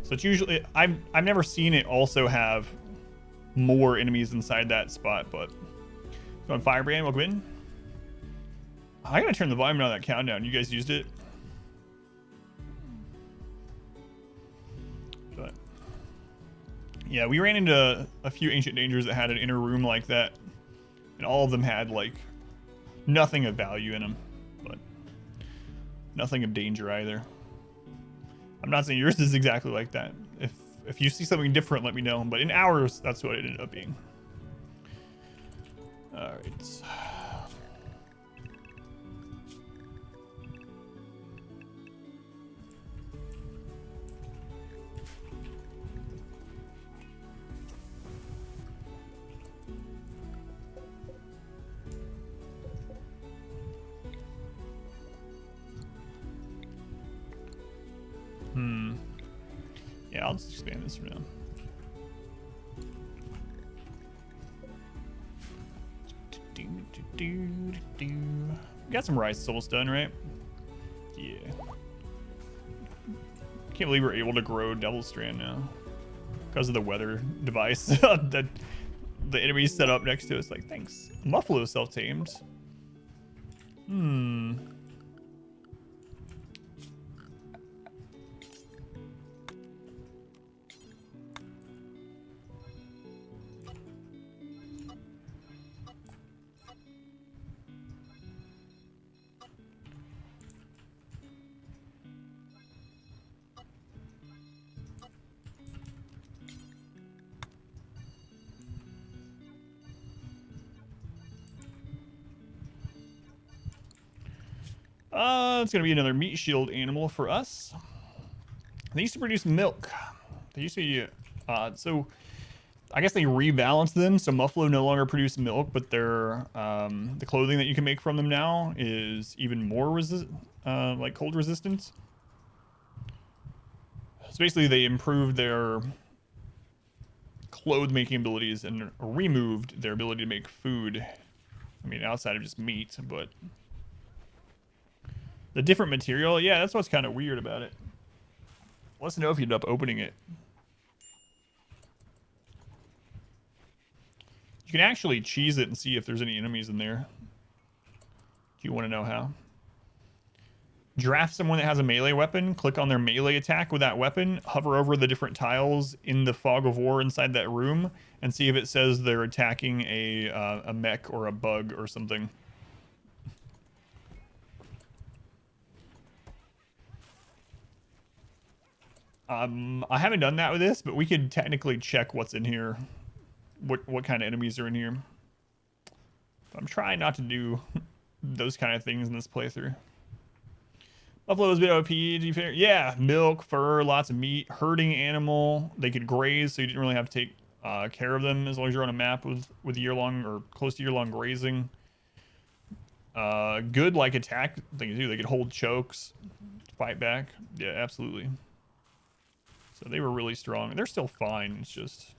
So it's usually I've never seen it also have more enemies inside that spot, but on Firebrand, welcome in. I gotta turn the volume on that countdown. You guys used it? But yeah, we ran into a few ancient dangers that had an inner room like that, and all of them had like nothing of value in them, but nothing of danger either. I'm not saying yours is exactly like that. If you see something different, let me know. But in ours, that's what it ended up being. All right. Yeah, I'll just expand this for now. Got some rice souls done, right? Yeah. Can't believe we're able to grow Devil Strand now because of the weather device that the enemies set up next to us. Like, thanks. Muffalo self-tamed. It's gonna be another meat shield animal for us. They used to produce milk. They used to be, so I guess they rebalanced them. So Muffalo no longer produce milk, but their the clothing that you can make from them now is even more like cold resistant. So basically, they improved their clothes making abilities and removed their ability to make food. I mean, outside of just meat, but the different material, yeah, that's what's kind of weird about it. Let us know if you end up opening it. You can actually cheese it and see if there's any enemies in there. Do you want to know how? Draft someone that has a melee weapon, click on their melee attack with that weapon, hover over the different tiles in the fog of war inside that room, and see if it says they're attacking a mech or a bug or something. I haven't done that with this, but we could technically check what's in here, what kind of enemies are in here. But I'm trying not to do those kind of things in this playthrough. Buffalo's a bit OP, to be fair. Yeah, milk, fur, lots of meat, herding animal. They could graze, so you didn't really have to take care of them as long as you're on a map with year-long or close to year-long grazing. Good, like, attack things too. They could hold chokes, fight back. Yeah, absolutely. So they were really strong. They're still fine. It's just,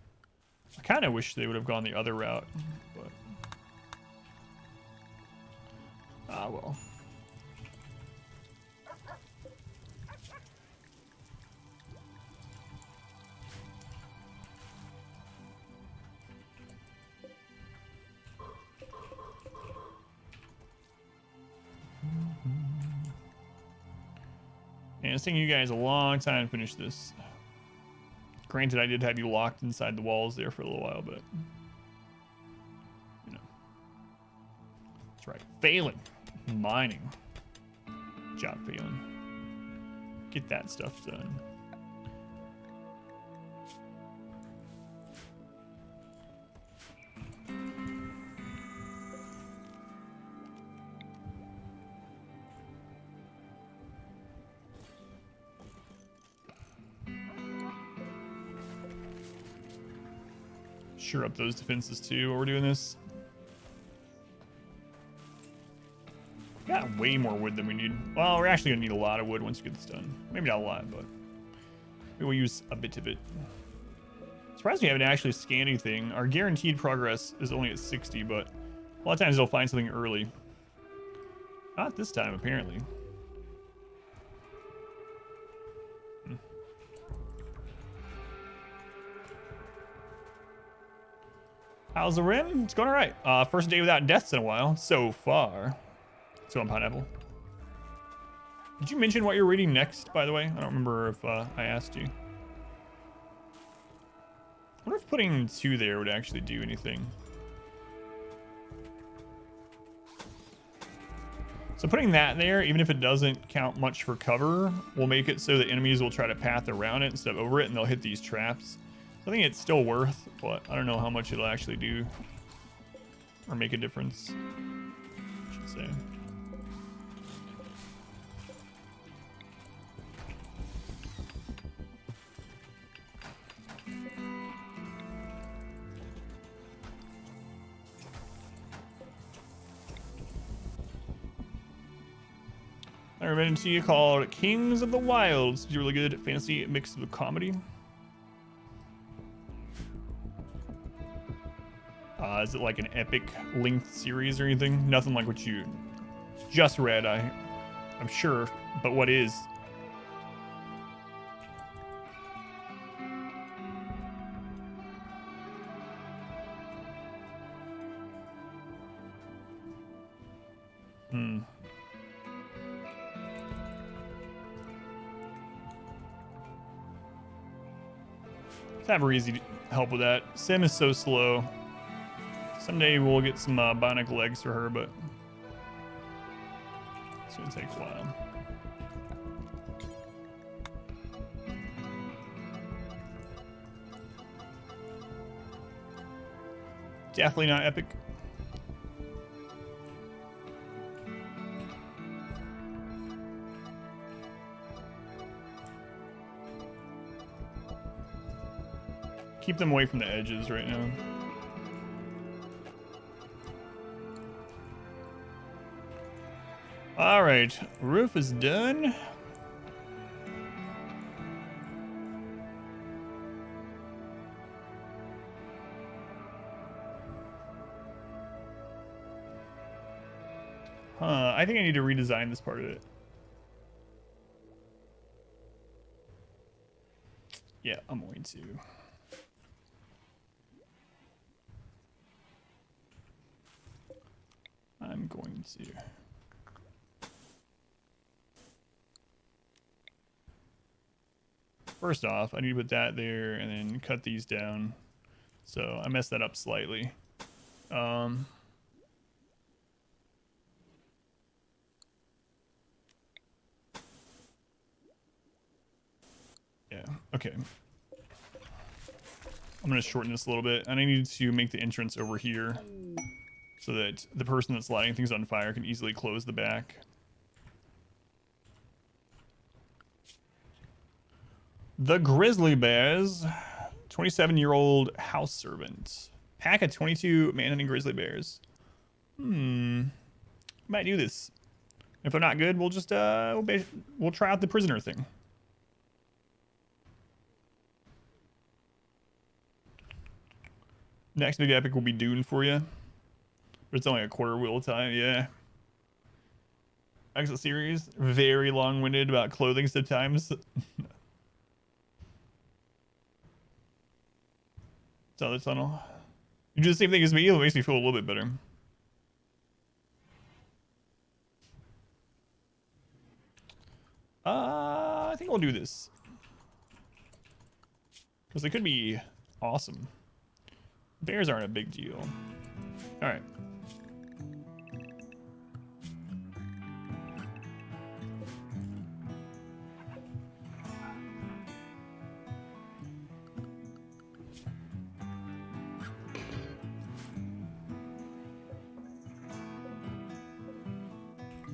I kind of wish they would have gone the other route, but well. And it's taking you guys a long time to finish this. Granted, I did have you locked inside the walls there for a little while, but you know, that's right. Failing, mining. Good job, Phelan. Get that stuff done. Sure up those defenses too while we're doing this. Got way more wood than we need. Well, we're actually gonna need a lot of wood once we get this done. Maybe not a lot, but we will use a bit of it. Surprised we haven't actually scanned anything. Our guaranteed progress is only at 60, but a lot of times they'll find something early. Not this time, apparently. How's the rim? It's going all right. First day without deaths in a while, so far. So on Pineapple. Did you mention what you're reading next, by the way? I don't remember if I asked you. I wonder if putting 2 there would actually do anything. So putting that there, even if it doesn't count much for cover, will make it so that enemies will try to path around it instead of over it, and they'll hit these traps. So I think it's still worth, but I don't know how much it'll actually do or make a difference, I should say. I recommend to you called Kings of the Wilds. It's a really good fantasy mixed with comedy. Is it like an epic length series or anything? Nothing like what you just read, I'm sure, but what is? Let's have her easy help with that. Sim is so slow. Someday we'll get some bionic legs for her, but it's gonna take a while. Definitely not epic. Keep them away from the edges right now. All right, roof is done. I think I need to redesign this part of it. Yeah, I'm going to. First off, I need to put that there and then cut these down. So I messed that up slightly. Yeah, okay. I'm gonna shorten this a little bit, and I need to make the entrance over here so that the person that's lighting things on fire can easily close the back. The Grizzly Bears, 27-year-old house servant. Pack of 22 man-hunting grizzly bears. Might do this. If they're not good, we'll just we'll try out the prisoner thing. Next big epic will be Dune for you, but it's only a quarter wheel time. Yeah. Exit series, very long-winded about clothing sometimes. Other tunnel. You do the same thing as me, it makes me feel a little bit better. I think I'll do this. Because they could be awesome. Bears aren't a big deal. Alright.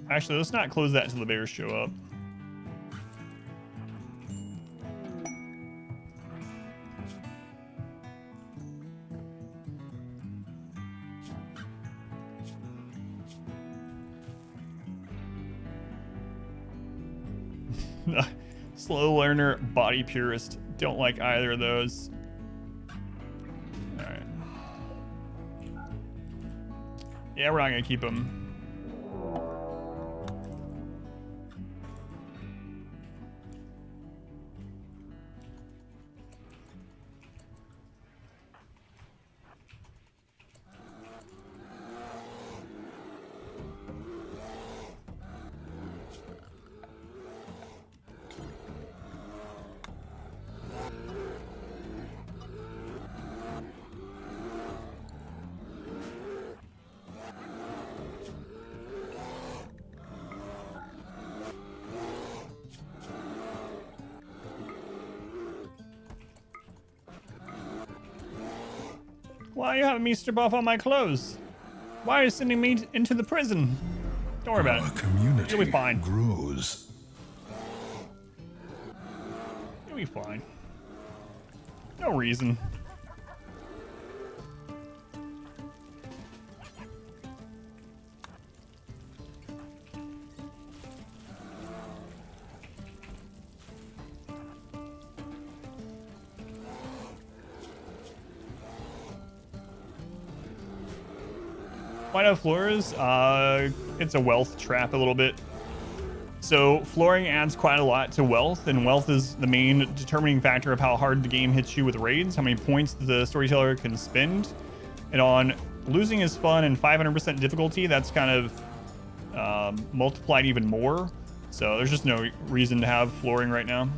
Actually, let's not close that until the bears show up. Slow learner, body purist. Don't like either of those. All right. Yeah, we're not gonna keep him. Why are you having me strip off all my clothes? Why are you sending me into the prison? Don't worry about Our it. community You'll be fine. grows. You'll be fine. No reason. White out floors, it's a wealth trap a little bit. So flooring adds quite a lot to wealth, and wealth is the main determining factor of how hard the game hits you with raids, how many points the storyteller can spend. And on losing is fun and 500% difficulty, that's kind of multiplied even more. So there's just no reason to have flooring right now.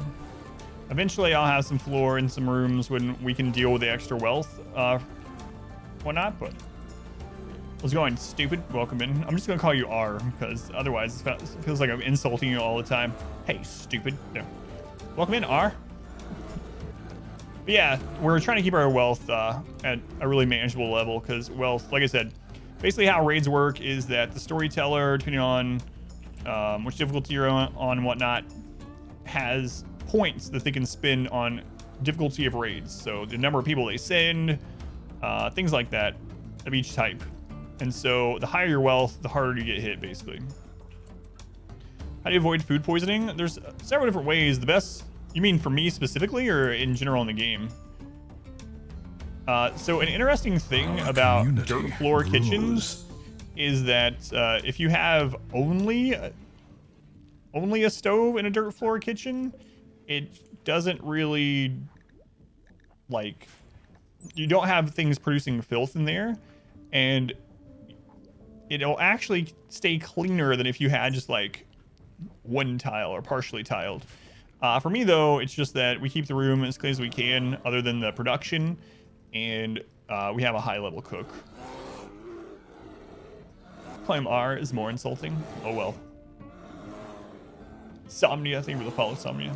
Eventually I'll have some floor in some rooms when we can deal with the extra wealth, whatnot, but what's going, stupid? Welcome in. I'm just gonna call you R, because otherwise it feels like I'm insulting you all the time. Hey, stupid. No. Welcome in, R. But yeah, we're trying to keep our wealth at a really manageable level, because wealth, like I said, basically how raids work is that the storyteller, depending on which difficulty you're on and whatnot, has points that they can spend on difficulty of raids. So the number of people they send, things like that of each type. And so the higher your wealth, the harder you get hit, basically. How do you avoid food poisoning? There's several different ways. The best, you mean for me specifically or in general in the game? So an interesting thing about dirt floor kitchens is that if you have only a stove in a dirt floor kitchen, it doesn't really, like, you don't have things producing filth in there, and it'll actually stay cleaner than if you had just like one tile or partially tiled. For me though, it's just that we keep the room as clean as we can other than the production, and we have a high level cook. Claim R is more insulting. Oh well. Somnia, thank you for the follow, Somnia.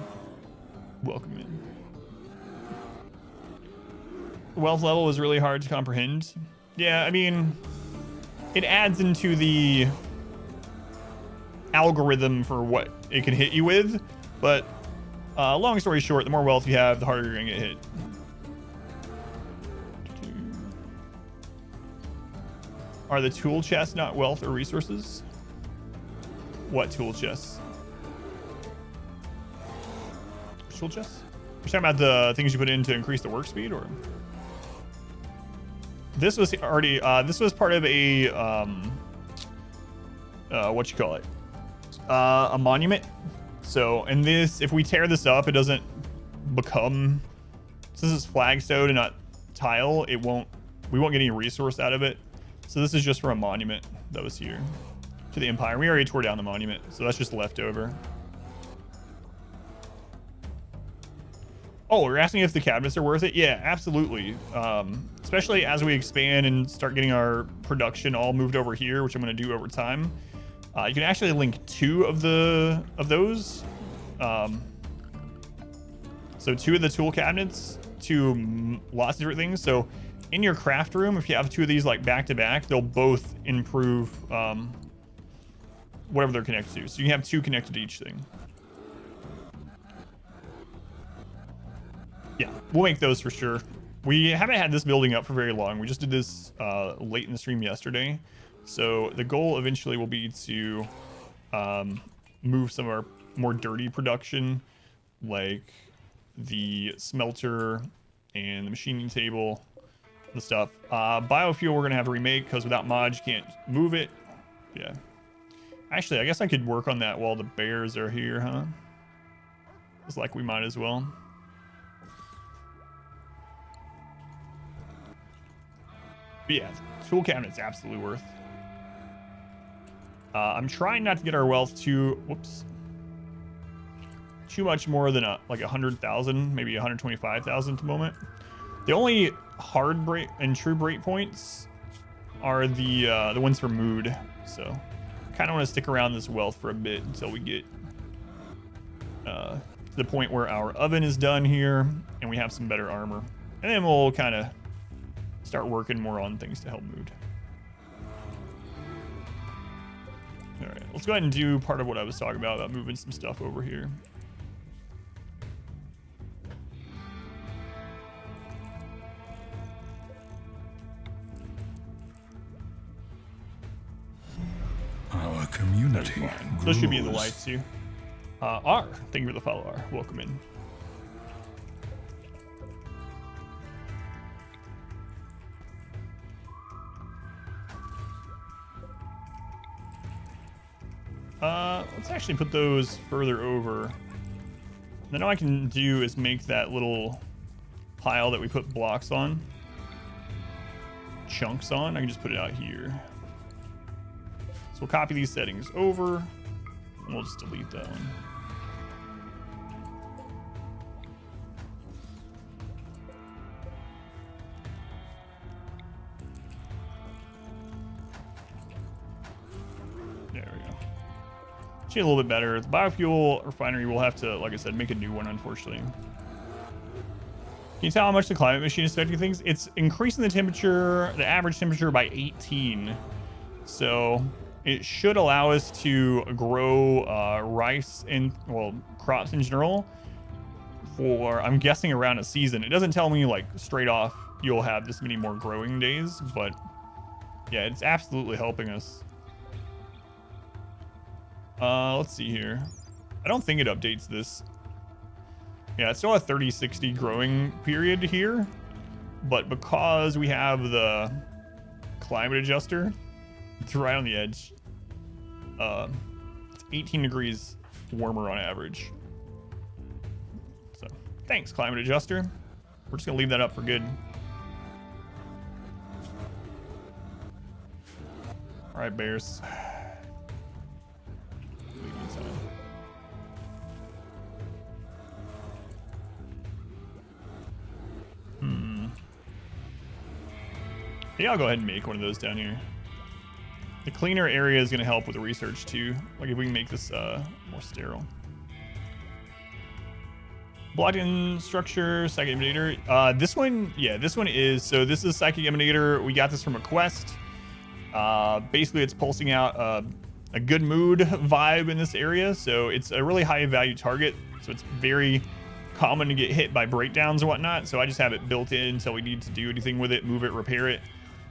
Welcome in. Wealth level is really hard to comprehend. Yeah, I mean, it adds into the algorithm for what it can hit you with, but long story short, the more wealth you have, the harder you're gonna get hit. Are the tool chests not wealth or resources? What tool chests? Which tool chests? You're talking about the things you put in to increase the work speed, or? This was already, this was part of a, what you call it? A monument. So, in this, if we tear this up, it doesn't become, since it's flagstone and not tile, we won't get any resource out of it. So this is just for a monument that was here to the Empire. We already tore down the monument, so that's just leftover. Oh, you're asking if the cabinets are worth it? Yeah, absolutely. Especially as we expand and start getting our production all moved over here, which I'm going to do over time. You can actually link 2 of those. So 2 of the tool cabinets to lots of different things. So in your craft room, if you have 2 of these like back to back, they'll both improve whatever they're connected to. So you can have 2 connected to each thing. Yeah, we'll make those for sure. We haven't had this building up for very long. We just did this late in the stream yesterday. So the goal eventually will be to move some of our more dirty production, like the smelter and the machining table, the stuff. Biofuel we're gonna have to remake because without mods you can't move it. Yeah. Actually, I guess I could work on that while the bears are here, huh? It's like we might as well. But yeah, tool cabinet's absolutely worth. I'm trying not to get our wealth too much more than like 100,000, maybe 125,000 at the moment. The only hard break and true break points are the ones for mood. So kind of want to stick around this wealth for a bit until we get to the point where our oven is done here and we have some better armor, and then we'll kind of start working more on things to help mood. All right, let's go ahead and do part of what I was talking about moving some stuff over here. Our community. Those should be in the lights too. R, thank you for the follow, R. Welcome in. Let's actually put those further over. Then all I can do is make that little pile that we put blocks on, chunks on. I can just put it out here. So we'll copy these settings over, and we'll just delete that one. There we go. Should be a little bit better. The biofuel refinery will have to, like I said, make a new one, unfortunately. Can you tell how much the climate machine is affecting things? It's increasing the temperature, the average temperature by 18. So it should allow us to grow rice and, well, crops in general for, I'm guessing, around a season. It doesn't tell me like straight off you'll have this many more growing days, but yeah, it's absolutely helping us. Let's see here. I don't think it updates this. Yeah, it's still a 30-60 growing period here, but because we have the climate adjuster, it's right on the edge. It's 18 degrees warmer on average. So thanks, climate adjuster. We're just gonna leave that up for good. All right, bears. Yeah, I'll go ahead and make one of those down here. The cleaner area is going to help with the research too. Like if we can make this more sterile. Blocked-in structure, psychic emanator. This one, yeah, this one is. So this is psychic emanator. We got this from a quest. Basically, it's pulsing out a good mood vibe in this area. So it's a really high value target. So it's very common to get hit by breakdowns and whatnot. So I just have it built in until we need to do anything with it, move it, repair it.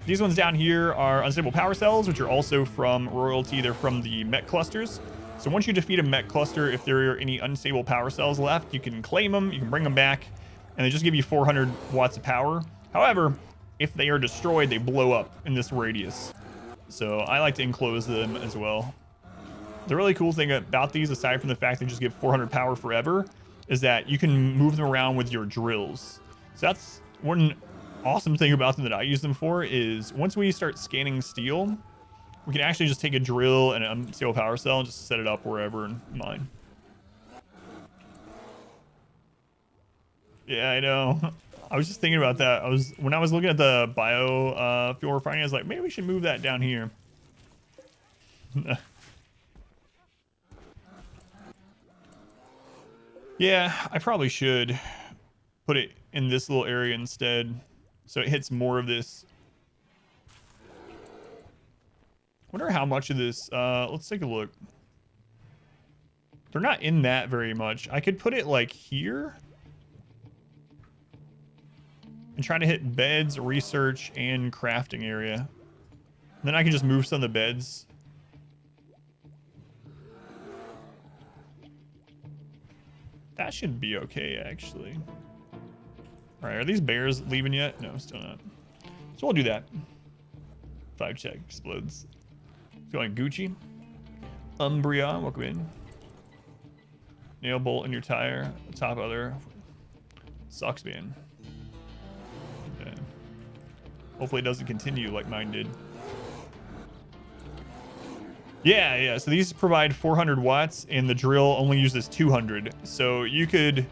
These ones down here are unstable power cells, which are also from royalty. They're from the mech clusters. So once you defeat a mech cluster, if there are any unstable power cells left, you can claim them, you can bring them back, and they just give you 400 watts of power. However, if they are destroyed, they blow up in this radius. So I like to enclose them as well. The really cool thing about these, aside from the fact they just give 400 power forever, is that you can move them around with your drills. So that's one awesome thing about them that I use them for, is once we start scanning steel, we can actually just take a drill and an unstable power cell and just set it up wherever in mine. Yeah, I know. I was just thinking about that. When I was looking at the fuel refining, I was like, maybe we should move that down here. Yeah, I probably should put it in this little area instead, so it hits more of this. Wonder how much of this, let's take a look. They're not in that very much. I could put it like here and try to hit beds, research, and crafting area. And then I can just move some of the beds. That should be okay, actually. All right, are these bears leaving yet? No, still not. So we'll do that. 5 check explodes. Feeling Gucci. Umbria, welcome in. Nail bolt in your tire. Top other. Sucks, man. Okay. Hopefully it doesn't continue like mine did. Yeah, so these provide 400 watts and the drill only uses 200. So you could,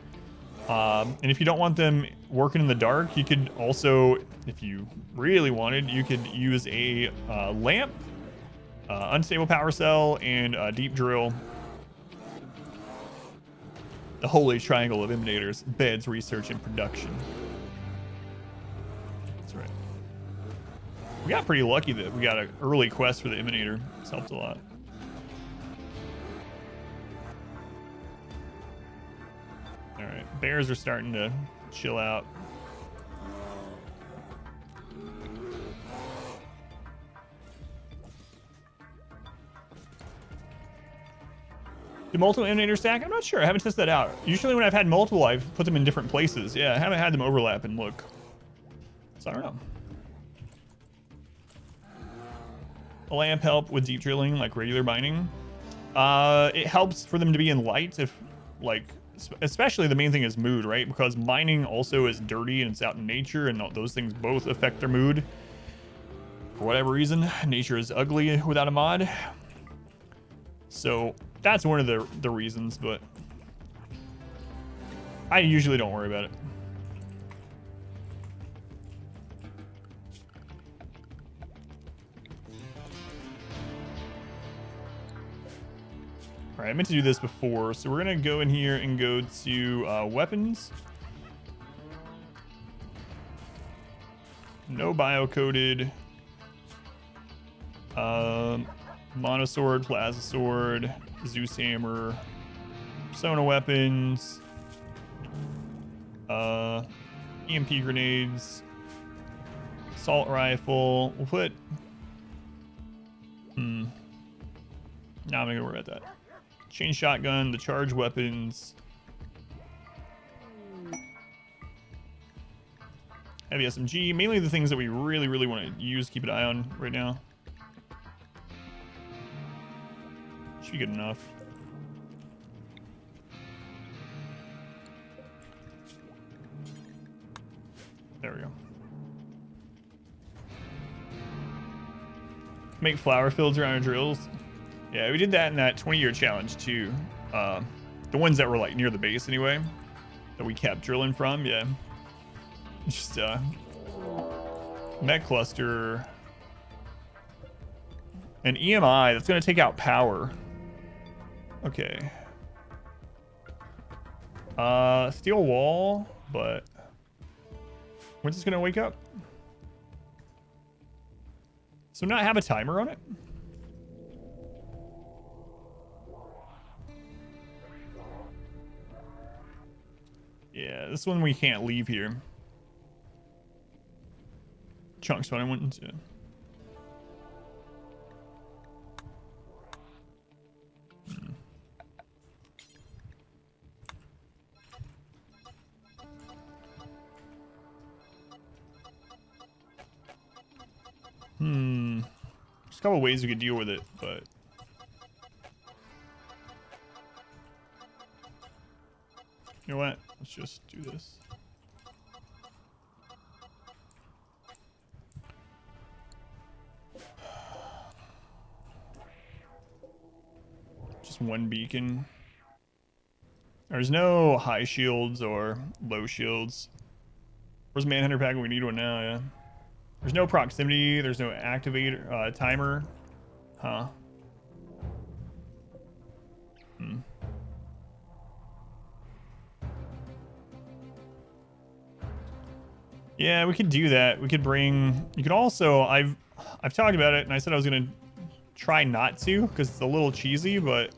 and if you don't want them working in the dark, you could also, if you really wanted, you could use a lamp, unstable power cell, and a deep drill. The holy triangle of emanators, beds, research, and production. That's right. We got pretty lucky that we got an early quest for the emanator. It's helped a lot. All right, bears are starting to chill out. Do multiple emanators stack? I'm not sure. I haven't tested that out. Usually when I've had multiple, I've put them in different places. Yeah, I haven't had them overlap and look. So I don't know. A lamp help with deep drilling, like regular mining. It helps for them to be in light if, like, especially the main thing is mood, right? Because mining also is dirty and it's out in nature, and those things both affect their mood. For whatever reason, nature is ugly without a mod. So that's one of the reasons, but I usually don't worry about it. All right, I meant to do this before, so we're gonna go in here and go to weapons. No bio-coded. Monosword, Plaza Sword, Zeus Hammer, Persona weapons, EMP grenades, assault rifle. We'll put. No, I'm not gonna worry about that. Chain shotgun, the charge weapons, heavy SMG. Mainly the things that we really want to use. Keep an eye on right now. Should be good enough. There we go. Make flower fields around our drills. Yeah, we did that in that 20-year challenge too. The ones that were like near the base anyway, that we kept drilling from. Yeah. Just mech cluster. An EMI that's gonna take out power. Okay. Steel wall, but when's this gonna wake up? So not have a timer on it? Yeah, this one we can't leave here. Chunks what I went into. There's a couple ways we could deal with it, but you know what? Let's just do this. Just one beacon. There's no high shields or low shields. Where's Manhunter pack? We need one now, yeah. There's no proximity. There's no activator, timer. Huh. Yeah, we could do that. We could bring. You could also. I've talked about it, and I said I was gonna try not to because it's a little cheesy, but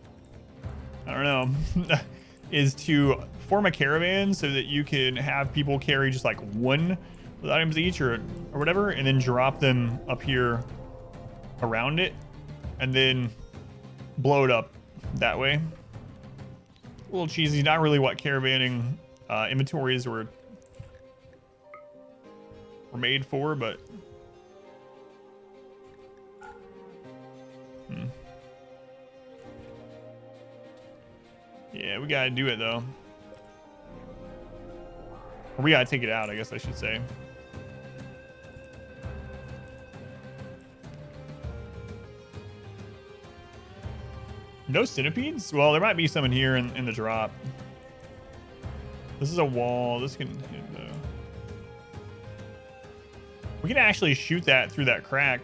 I don't know. Is to form a caravan so that you can have people carry just like one with items each or whatever, and then drop them up here around it, and then blow it up that way. A little cheesy. Not really what caravanning inventories were made for, but yeah, we gotta do it though. Or we gotta take it out, I guess I should say. No centipedes? Well, there might be some in here in the drop. This is a wall. This can hit the... We can actually shoot that through that crack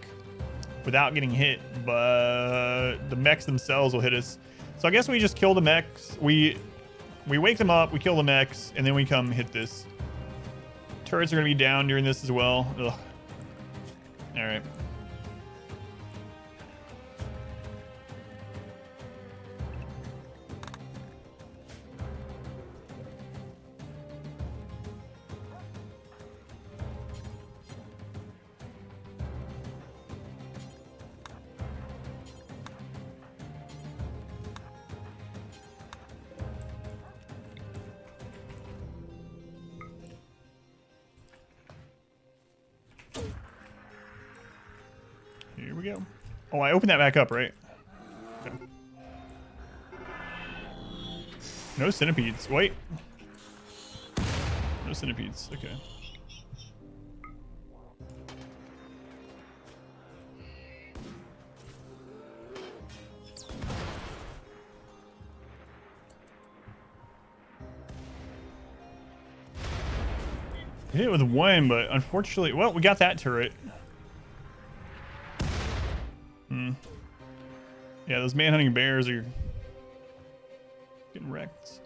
without getting hit, but the mechs themselves will hit us. So I guess we just kill the mechs. We wake them up, we kill the mechs, and then we come hit this. Turrets are going to be down during this as well. Ugh. All right. Here we go. Oh, I opened that back up, right? Okay. No centipedes. Wait. No centipedes. Okay. Hit it with one, but unfortunately, well, we got that turret. Yeah, those manhunting bears are getting wrecked.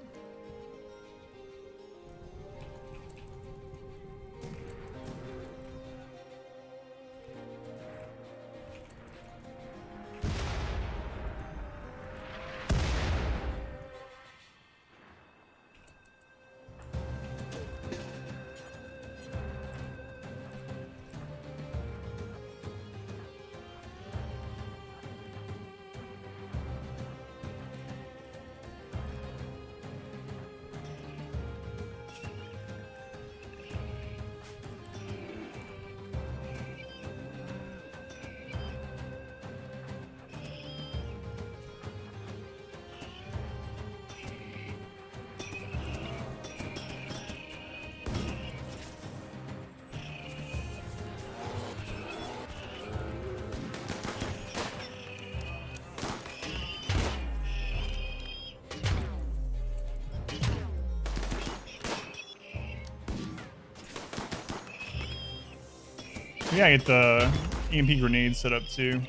We gotta get the EMP grenade set up too.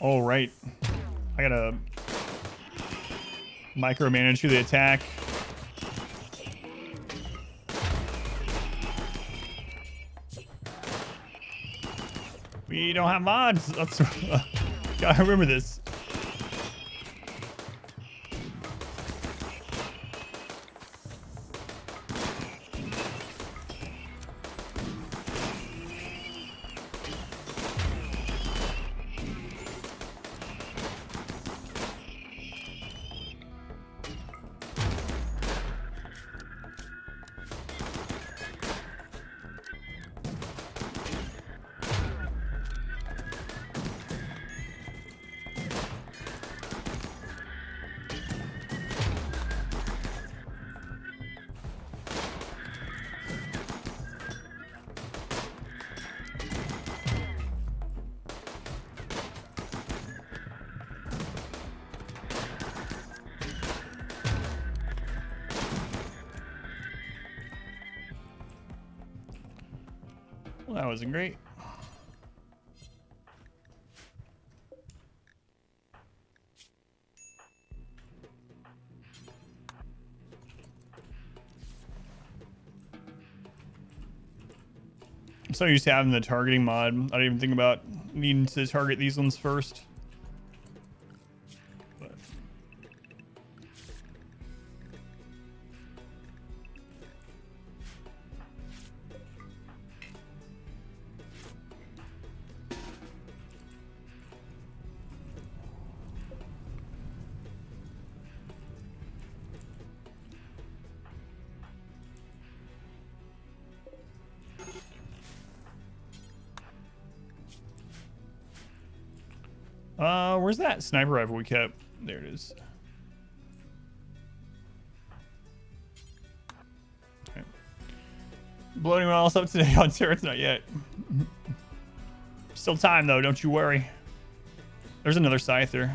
All right, I gotta micromanage who they attack. We don't have mods. That's gotta remember this. Well, that wasn't great. I'm so used to having the targeting mod. I didn't even think about needing to target these ones first. But Where's that sniper rifle we kept? There it is. Okay. Blow anyone else up today on turrets? Not yet. Still time though, don't you worry. There's another scyther.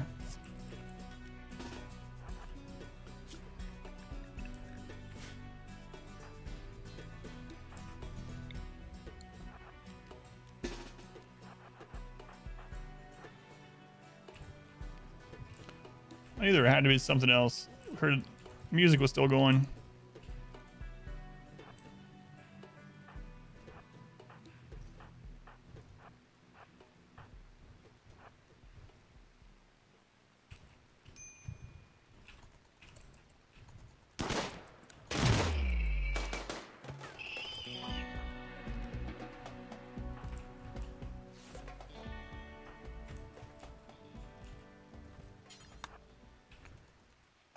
I knew there had to be something else. Heard music was still going.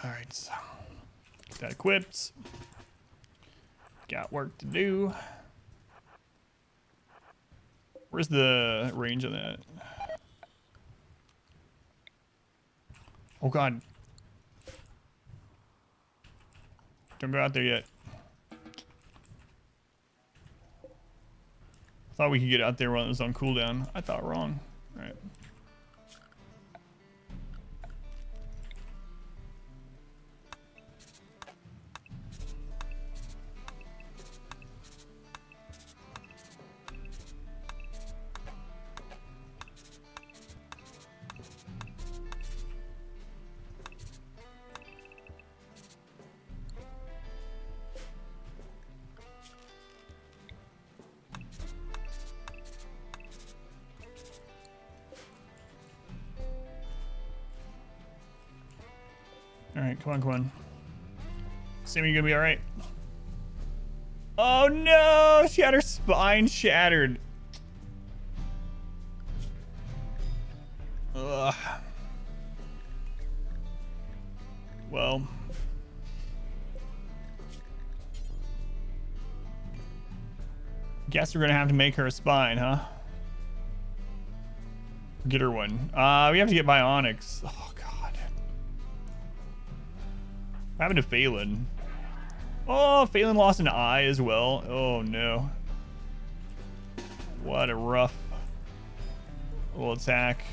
Alright, so get that equipped. Got work to do. Where's the range of that? Oh god. Don't go out there yet. Thought we could get out there while it was on cooldown. I thought wrong. Alright. Alright, come on, come on. Sammy, you gonna be alright? Oh no! She had her spine shattered. Ugh. Well. Guess we're gonna have to make her a spine, huh? Get her one. We have to get bionics. Oh god. What happened to Phelan? Oh, Phelan lost an eye as well. Oh no. What a rough little attack.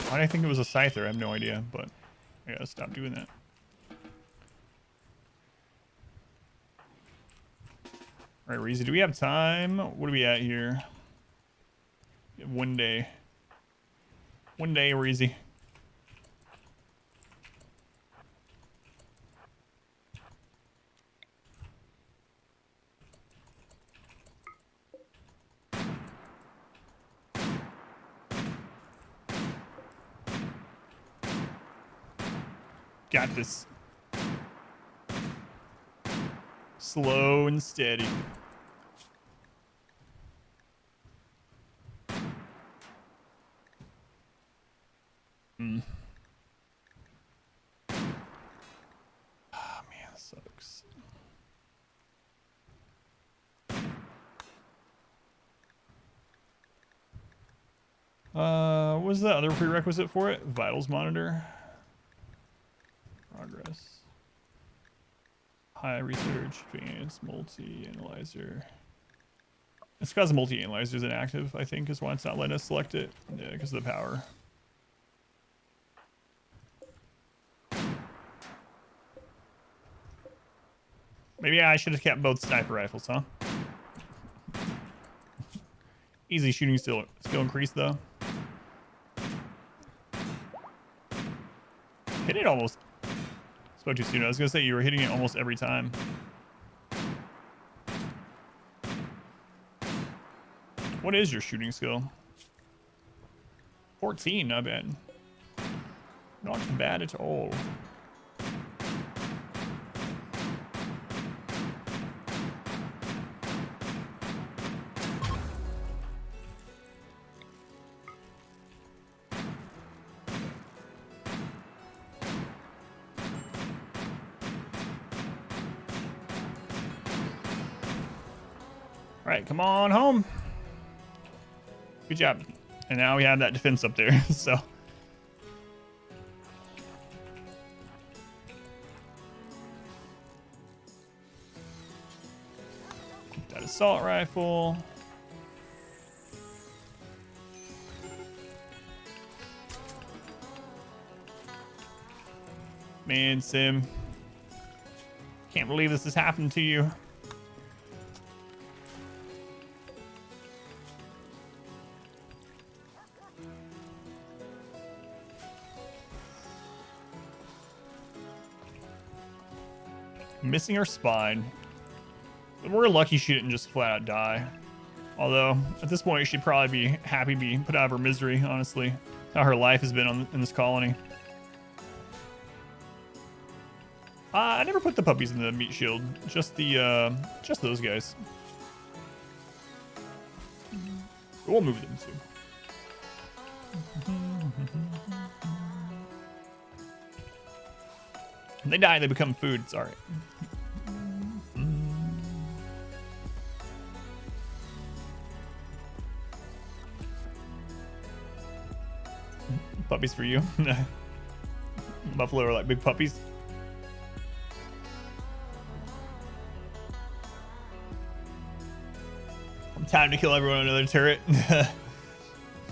Why did I think it was a scyther? I have no idea, but I gotta stop doing that. All right, Reezy, do we have time? What are we at here? We have 1 day. 1 day, Reezy. Got this. Slow and steady. Hmm. Oh man, that sucks. What was the other prerequisite for it? Vitals monitor. Progress. High research, advanced, multi-analyzer. It's because the multi-analyzer is inactive, I think, is why it's not letting us select it. Yeah, because of the power. Maybe I should have kept both sniper rifles, huh? Easy shooting skill increase, though. Hit it almost. Spoke too soon. I was gonna say you were hitting it almost every time. What is your shooting skill? 14, not bad. Not bad at all. right, come on home. Good job. And now we have that defense up there, so. That assault rifle. Man, Sim. Can't believe this has happened to you. Missing her spine. We're lucky she didn't just flat out die. Although, at this point, she'd probably be happy to be put out of her misery, honestly. How her life has been in this colony. I never put the puppies in the meat shield. Just those guys. We'll move them too. When they die, they become food. It's alright. Puppies for you. Buffalo are like big puppies. Time to kill everyone on another turret.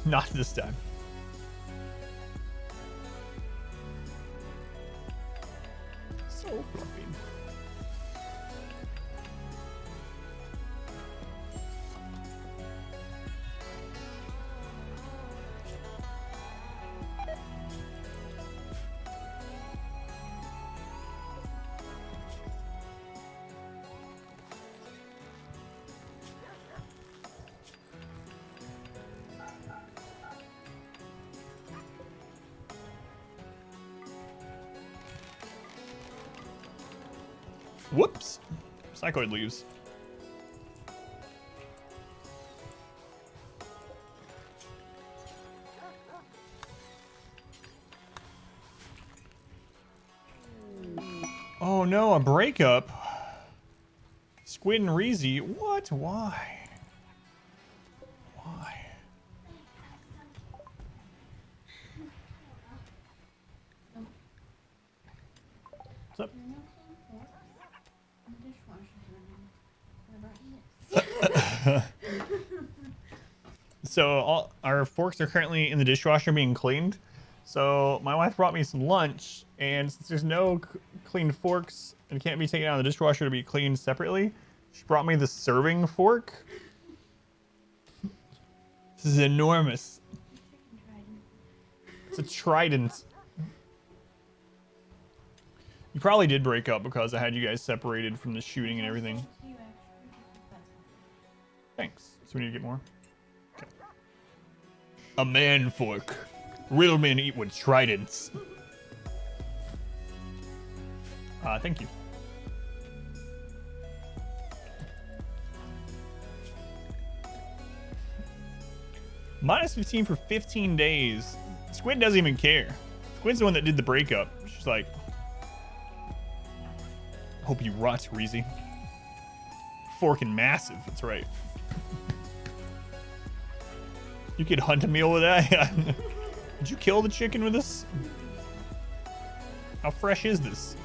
Not this time. So fluffy. Whoops. Psychoid leaves. Oh no, a breakup. Squid and Reezy. What? Why? Why? What's up? So all our forks are currently in the dishwasher being cleaned. So my wife brought me some lunch, and since there's no clean forks and can't be taken out of the dishwasher to be cleaned separately, she brought me the serving fork. This is enormous. It's a trident. You probably did break up because I had you guys separated from the shooting and everything. Thanks. So we need to get more. Okay. A man fork. Real men eat with tridents. Thank you. Minus 15 for 15 days. Squid doesn't even care. Squid's the one that did the breakup. She's like, hope you rot, Reezy. Forking massive, that's right. You could hunt a meal with that? Did you kill the chicken with this? How fresh is this?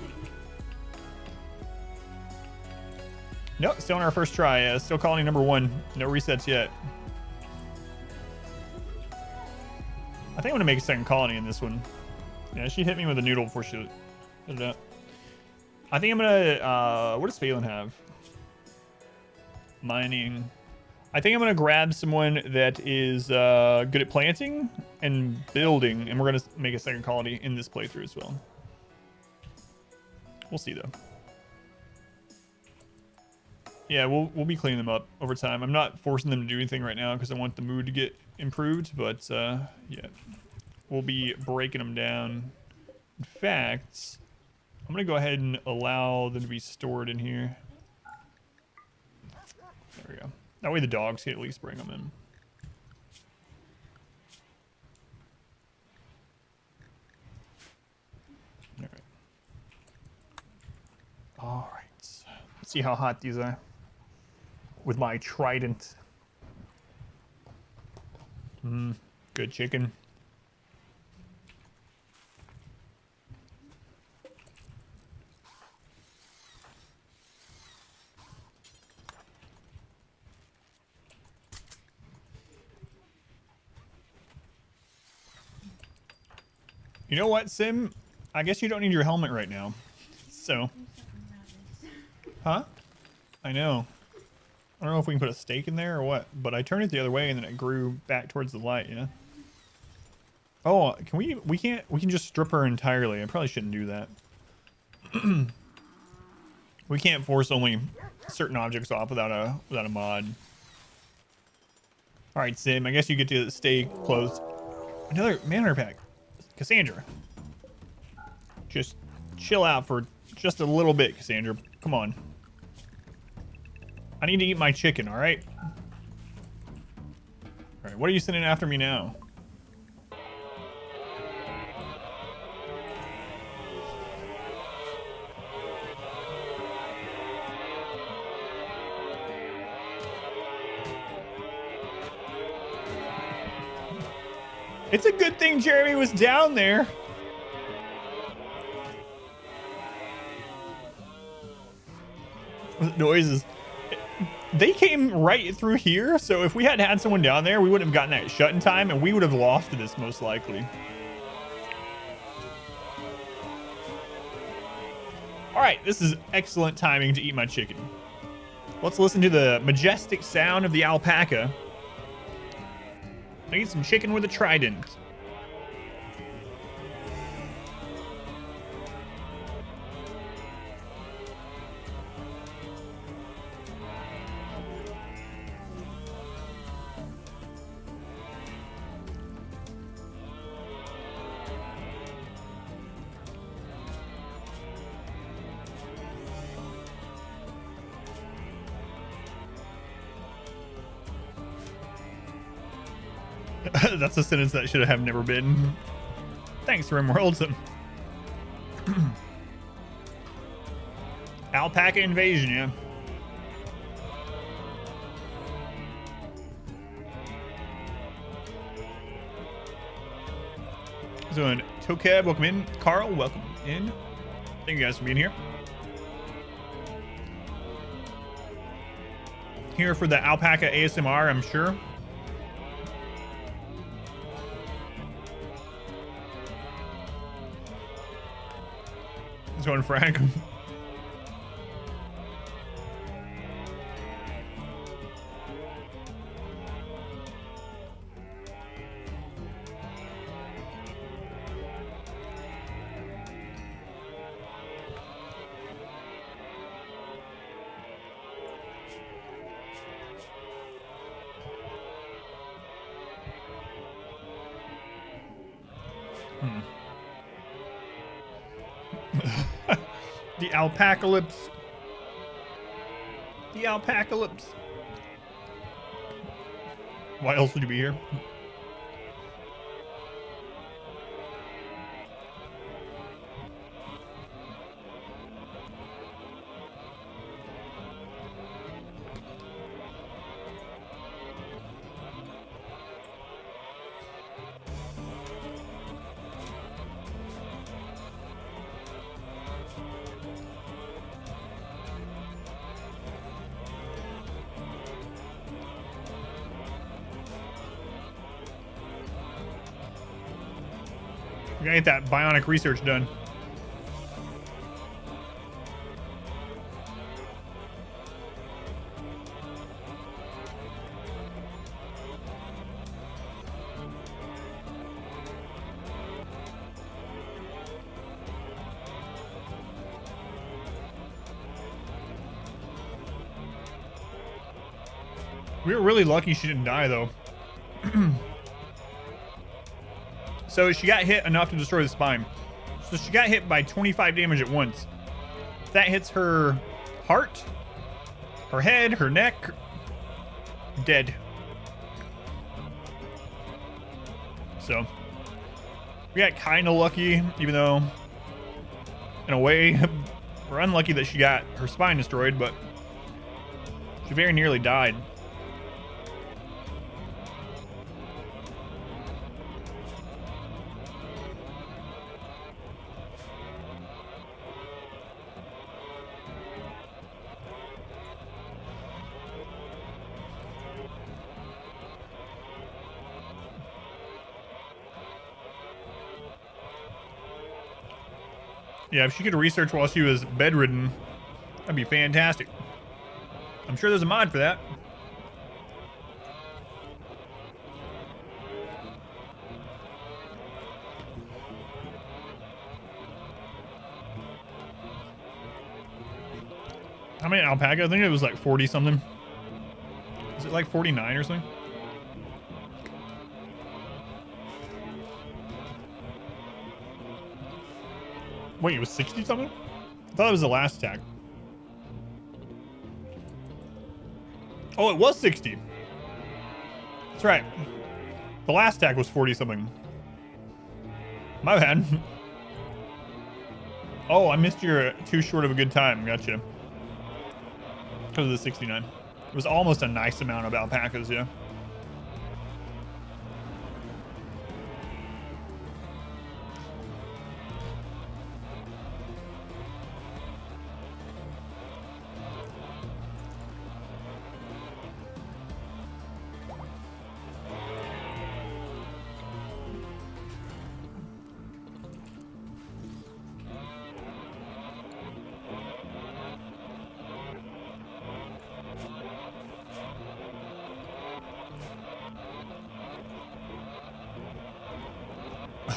Nope, still on our first try. Still colony number 1. No resets yet. I think I'm gonna make a second colony in this one. Yeah, she hit me with a noodle before she did that. I think I'm gonna, what does Phelan have? Mining. I think I'm gonna grab someone that is good at planting and building, and we're gonna make a second colony in this playthrough as well. We'll see though. Yeah, we'll be cleaning them up over time. I'm not forcing them to do anything right now because I want the mood to get improved, but yeah, we'll be breaking them down. In fact, I'm gonna go ahead and allow them to be stored in here. There we go. That way the dogs can at least bring them in. All right. All right. Let's see how hot these are. with my trident. Good chicken. You know what, Sim? I guess you don't need your helmet right now. So. Huh? I know. I don't know if we can put a stake in there or what, but I turned it the other way and then it grew back towards the light, yeah? Oh, can we can't, we can just strip her entirely. I probably shouldn't do that. We can't force only certain objects off without a mod. All right, Sim, I guess you get to stay close. Another manor pack. Cassandra. Just chill out for just a little bit, Cassandra. Come on. I need to eat my chicken, all right? All right, what are you sending after me now? It's a good thing Jeremy was down there. Noises. They came right through here, so if we hadn't had someone down there, we wouldn't have gotten that shut in time, and we would have lost this most likely. All right, this is excellent timing to eat my chicken. Let's listen to the majestic sound of the alpaca. I eat some chicken with a trident. That's a sentence that should have never been. Thanks, Rimworld. Alpaca invasion, yeah. So, Tokeb, welcome in. Carl, welcome in. Thank you guys for being here. Here for the alpaca ASMR, I'm sure. It's going Frank. The alpacalypse. The alpacalypse. Why else would you be here? We gotta get that bionic research done. We were really lucky she didn't die, though. So she got hit enough to destroy the spine. So she got hit by 25 damage at once. If that hits her heart, her head, her neck, dead. So we got kind of lucky, even though in a way we're unlucky that she got her spine destroyed, but She very nearly died. Yeah, if she could research while she was bedridden, that'd be fantastic. I'm sure there's a mod for that. How many alpaca? I think it was like 40 something. Is it like 49 or something? Wait, it was 60 something? I thought it was the last attack. Oh, it was 60. That's right. The last attack was 40 something. My bad. Oh, I missed your too short of a good time. Gotcha. Because of the 69. It was almost a nice amount of alpacas, yeah.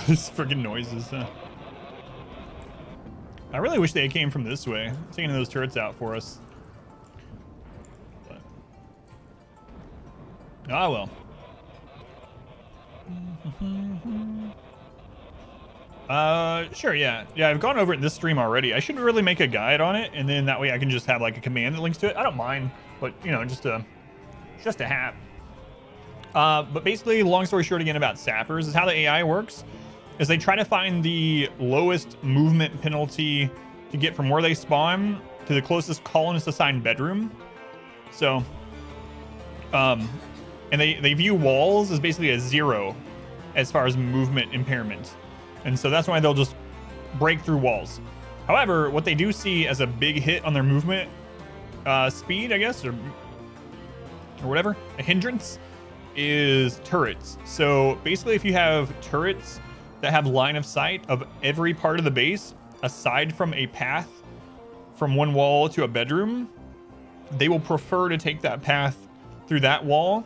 These freaking noises. I really wish they came from this way, taking those turrets out for us. But... ah, well. Sure, yeah. Yeah, I've gone over it in this stream already. I should really make a guide on it, and then that way I can just have like a command that links to it. I don't mind, but you know, just a hat. But basically, long story short again about sappers is how the AI works. Is they try to find the lowest movement penalty to get from where they spawn to the closest colonist assigned bedroom. So, and they view walls as basically a 0 as far as movement impairment. And so that's why they'll just break through walls. However, what they do see as a big hit on their movement speed, I guess, or whatever, a hindrance, is turrets. So basically, if you have turrets that have line of sight of every part of the base aside from a path from one wall to a bedroom, they will prefer to take that path through that wall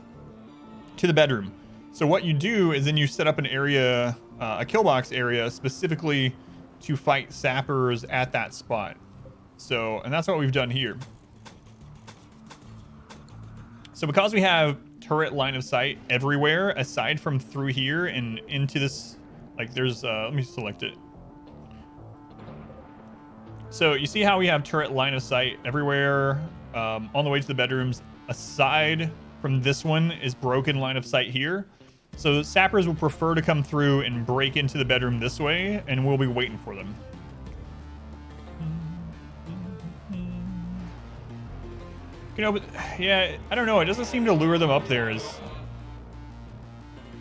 to the bedroom. So what you do is then you set up an area, a kill box area specifically to fight sappers at that spot. So, and that's what we've done here. So because we have turret line of sight everywhere aside from through here and into this, like there's let me select it. So you see how we have turret line of sight everywhere on the way to the bedrooms. Aside from this one is broken line of sight here. So sappers will prefer to come through and break into the bedroom this way, and we'll be waiting for them. You know, but yeah, I don't know. It doesn't seem to lure them up there as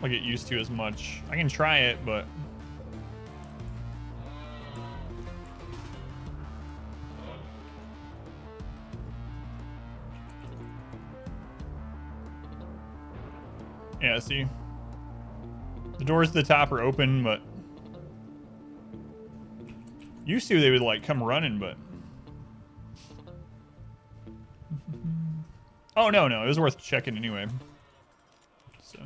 like it used to as much. I can try it, but yeah, see, the doors to the top are open, but used to they would like come running, but oh no, it was worth checking anyway. So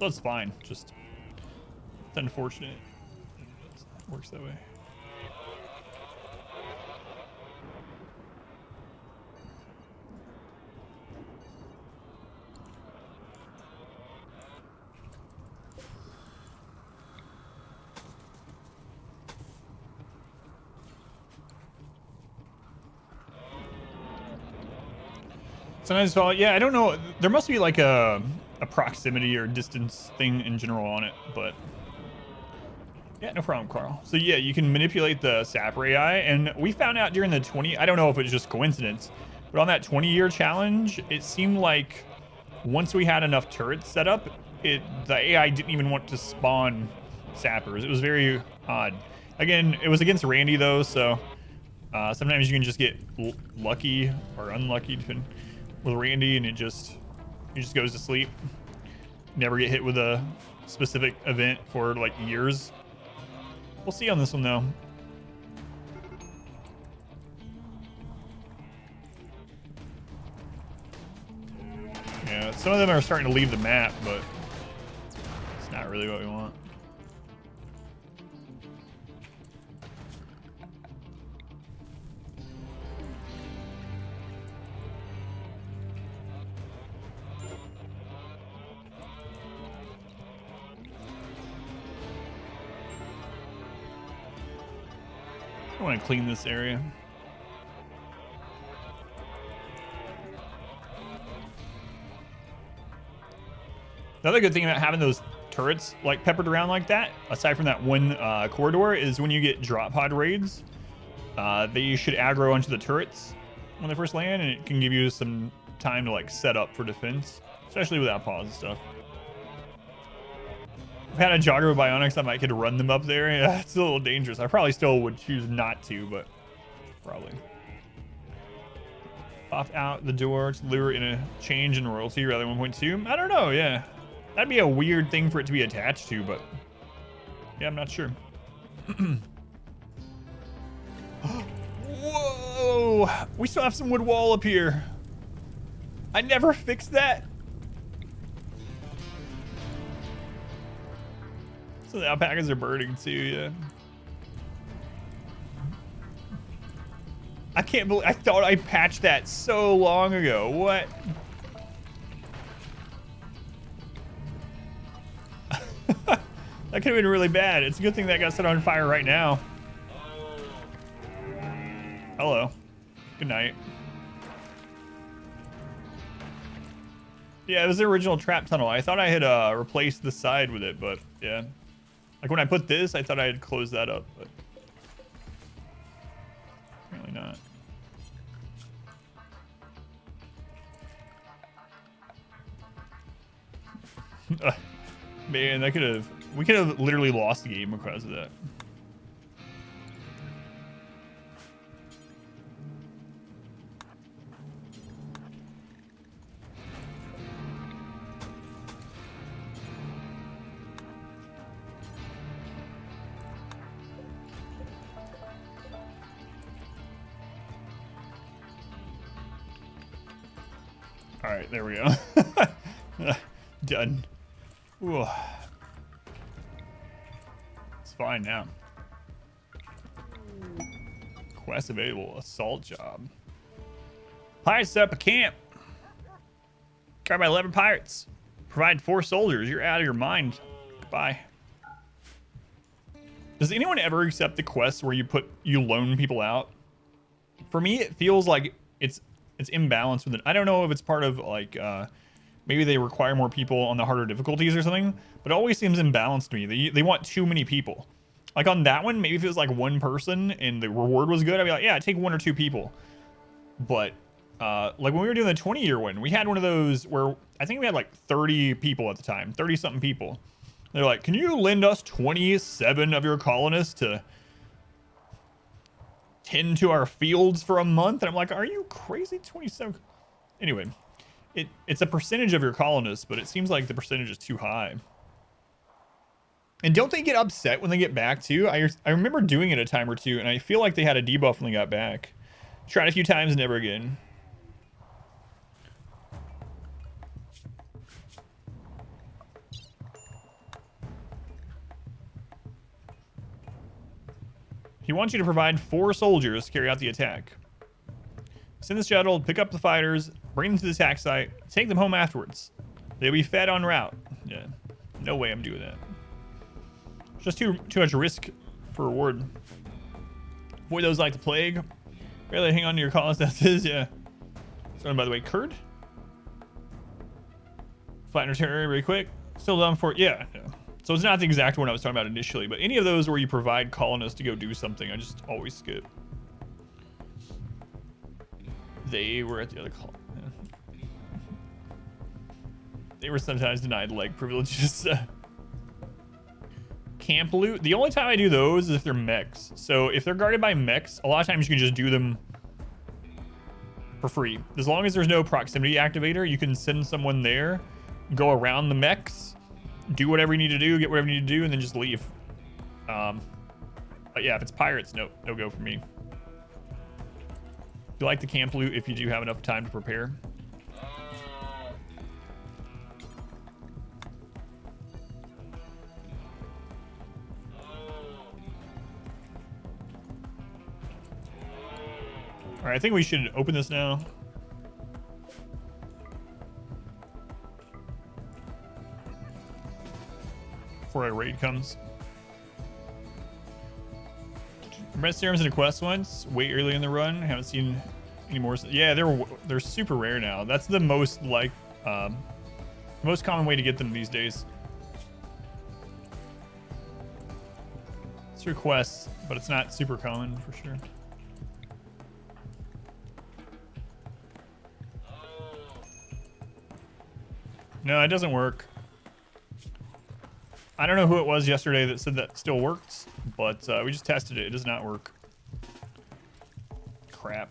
it's fine. Just it's unfortunate it works that way. Sometimes, well, yeah, I don't know. There must be like a proximity or distance thing in general on it, but Yeah, no problem, Carl. So yeah, you can manipulate the Sapper AI, and we found out during the 20, I don't know if it's just coincidence, but on that 20-year challenge, it seemed like once we had enough turrets set up, the AI didn't even want to spawn Sappers. It was very odd. Again, it was against Randy though, so sometimes you can just get lucky or unlucky with Randy, and he just goes to sleep. Never get hit with a specific event for like years. We'll see on this one though. Yeah, some of them are starting to leave the map, but it's not really what we want. I want to clean this area. Another good thing about having those turrets like peppered around like that, aside from that one corridor, is when you get drop pod raids, they should aggro onto the turrets when they first land, and it can give you some time to like set up for defense, especially without pause and stuff. If I had a jogger with bionics, I might could run them up there. Yeah, it's a little dangerous. I probably still would choose not to, but probably. Pop out the door to lure in a change in royalty rather than 1.2. I don't know, yeah. That'd be a weird thing for it to be attached to, but yeah, I'm not sure. Whoa! We still have some wood wall up here. I never fixed that. So the alpacas are burning too, yeah. I can't believe, I thought I patched that so long ago. What? That could have been really bad. It's a good thing that got set on fire right now. Hello. Good night. Yeah, it was the original trap tunnel. I thought I had replaced the side with it, but yeah. Like when I put this, I thought I had closed that up, but apparently not. Man, we could have literally lost the game because of that. All right, there we go. Done. Ooh. It's fine now. Quest available. Assault job. Pirates set up a camp. Guarded by 11 pirates. Provide 4 soldiers. You're out of your mind. Goodbye. Does anyone ever accept the quests where you loan people out? For me, it feels like it's imbalanced with it. I don't know if it's part of like maybe they require more people on the harder difficulties or something, but it always seems imbalanced to me. They want too many people. Like on that one, maybe if it was like one person and the reward was good, I'd be like, yeah, take 1 or 2 people. But like when we were doing the 20-year one, we had one of those where I think we had like 30 people at the time, 30 something people. They're like, can you lend us 27 of your colonists to tend to our fields for a month? And I'm like, are you crazy? 27. Anyway, it's a percentage of your colonists, but it seems like the percentage is too high. And don't they get upset when they get back too? I remember doing it a time or two, and I feel like they had a debuff when they got back. Tried a few times, never again. He wants you to provide 4 soldiers to carry out the attack. Send the shuttle, pick up the fighters, bring them to the attack site, take them home afterwards. They'll be fed en route. Yeah, no way I'm doing that. Just too much risk for reward. Avoid those like the plague. Barely hang on to your cause, that is, yeah. Starting by the way, Kurd. Flatten her terror very quick. Still down for it, yeah. So it's not the exact one I was talking about initially, but any of those where you provide colonists to go do something, I just always skip. They were at the other call. Yeah. They were sometimes denied leg privileges. Camp loot. The only time I do those is if they're mechs. So if they're guarded by mechs, a lot of times you can just do them for free. As long as there's no proximity activator, you can send someone there, go around the mechs, do whatever you need to do, get whatever you need to do, and then just leave. But yeah, if it's pirates, no go for me. You like the camp loot if you do have enough time to prepare. All right, I think we should open this now. Before a raid comes. Red serums in a quest once, way early in the run. Haven't seen any more. Yeah, they're super rare now. That's the most most common way to get them these days. It's requests, but it's not super common for sure. No, it doesn't work. I don't know who it was yesterday that said that still works, but we just tested it. It does not work. Crap.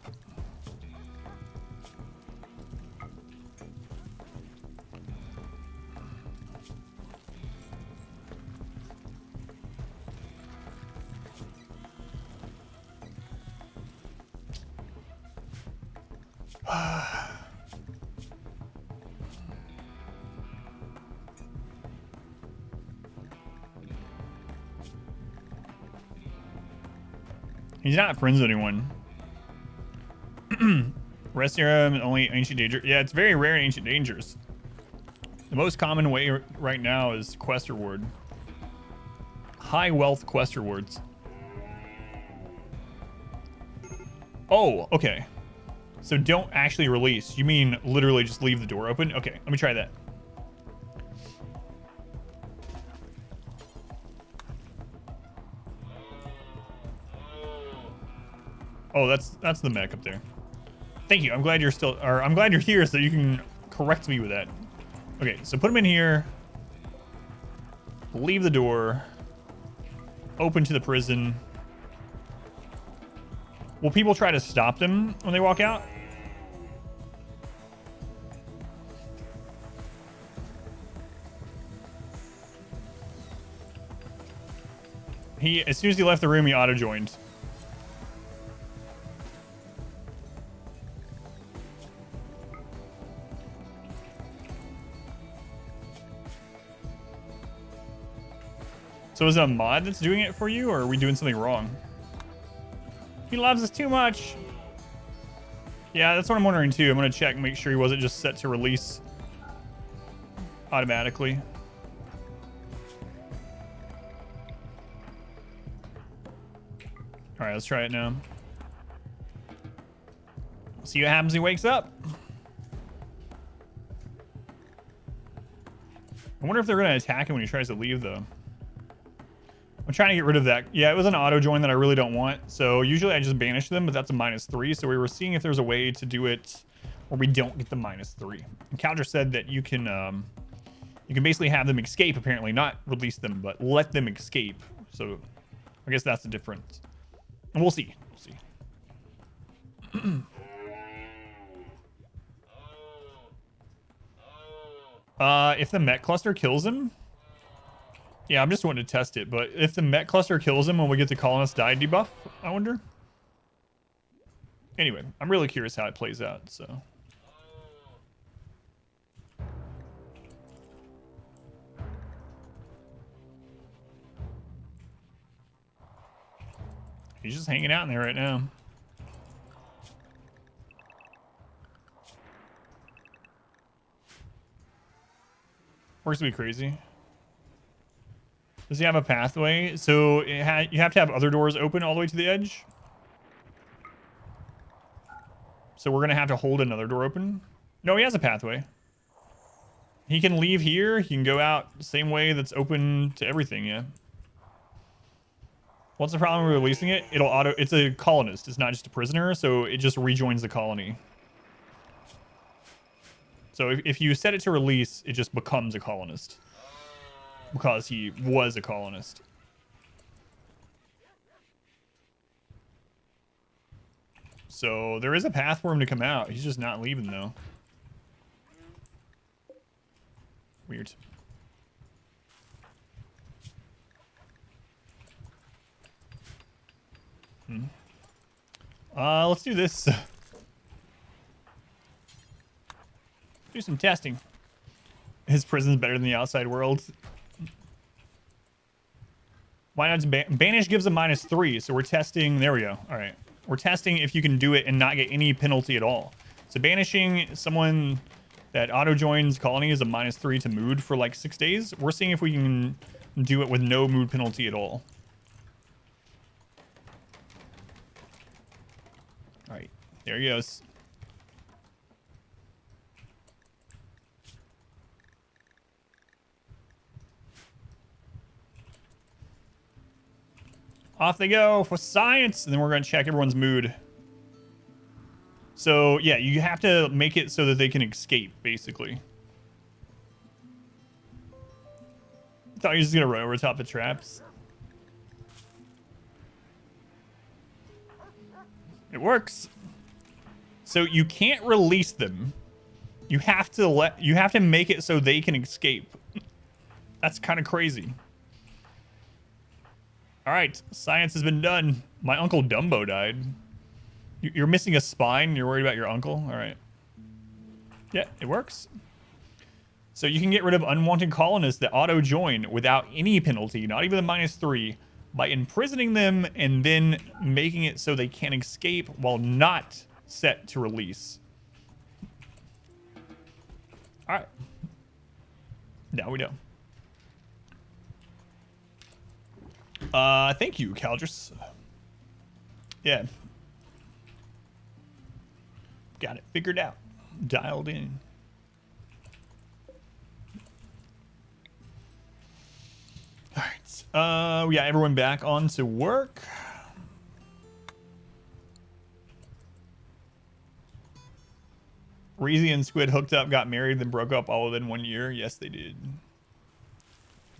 He's not friends with anyone. Rest serum, only ancient danger. Yeah, it's very rare in ancient dangers. The most common way right now is quest reward. High wealth quest rewards. Oh, okay. So don't actually release. You mean literally just leave the door open? Okay, let me try that. Oh, that's the mech up there. Thank you. I'm glad you're still, or I'm glad you're here so you can correct me with that. Okay, so put them in here. Leave the door. Open to the prison. Will people try to stop them when they walk out? As soon as he left the room, he auto-joined. So is it a mod that's doing it for you, or are we doing something wrong? He loves us too much. Yeah, that's what I'm wondering too. I'm gonna check and make sure he wasn't just set to release automatically. All right, let's try it now. See what happens when he wakes up. I wonder if they're gonna attack him when he tries to leave though. I'm trying to get rid of that. Yeah, it was an auto join that I really don't want. So usually I just banish them, but that's a -3. So we were seeing if there's a way to do it where we don't get the -3. And Calder said that you can basically have them escape, apparently, not release them, but let them escape. So I guess that's the difference. And we'll see. We'll see. If the Met cluster kills him. Yeah, I'm just wanting to test it, but if the Met cluster kills him when we get the colonist die debuff, I wonder. Anyway, I'm really curious how it plays out, so. He's just hanging out in there right now. Works to be crazy. Does he have a pathway? So you have to have other doors open all the way to the edge. So we're going to have to hold another door open. No, he has a pathway. He can leave here. He can go out the same way that's open to everything, yeah. What's the problem with releasing it? It'll auto... It's a colonist. It's not just a prisoner, so it just rejoins the colony. So if you set it to release, it just becomes a colonist. Because he was a colonist. So there is a path for him to come out. He's just not leaving, though. Weird. Let's do this. Do some testing. His prison's better than the outside world. Why not? Banish gives a -3, so we're testing. There we go. All right. We're testing if you can do it and not get any penalty at all. So banishing someone that auto-joins colony is a -3 to mood for like 6 days. We're seeing if we can do it with no mood penalty at all. All right. There he goes. Off they go for science, and then we're going to check everyone's mood. So, yeah, you have to make it so that they can escape, basically. I thought you were just going to run over top the traps. It works. So you can't release them. You have to make it so they can escape. That's kind of crazy. All right, science has been done. My Uncle Dumbo died. You're missing a spine. You're worried about your uncle? All right. Yeah, it works. So you can get rid of unwanted colonists that auto-join without any penalty, not even the -3, by imprisoning them and then making it so they can't escape while not set to release. All right. Now we know. Thank you, Caldrus. Yeah. Got it figured out. Dialed in. All right. We got everyone back on to work. Reezy and Squid hooked up, got married, then broke up all within 1 year. Yes, they did.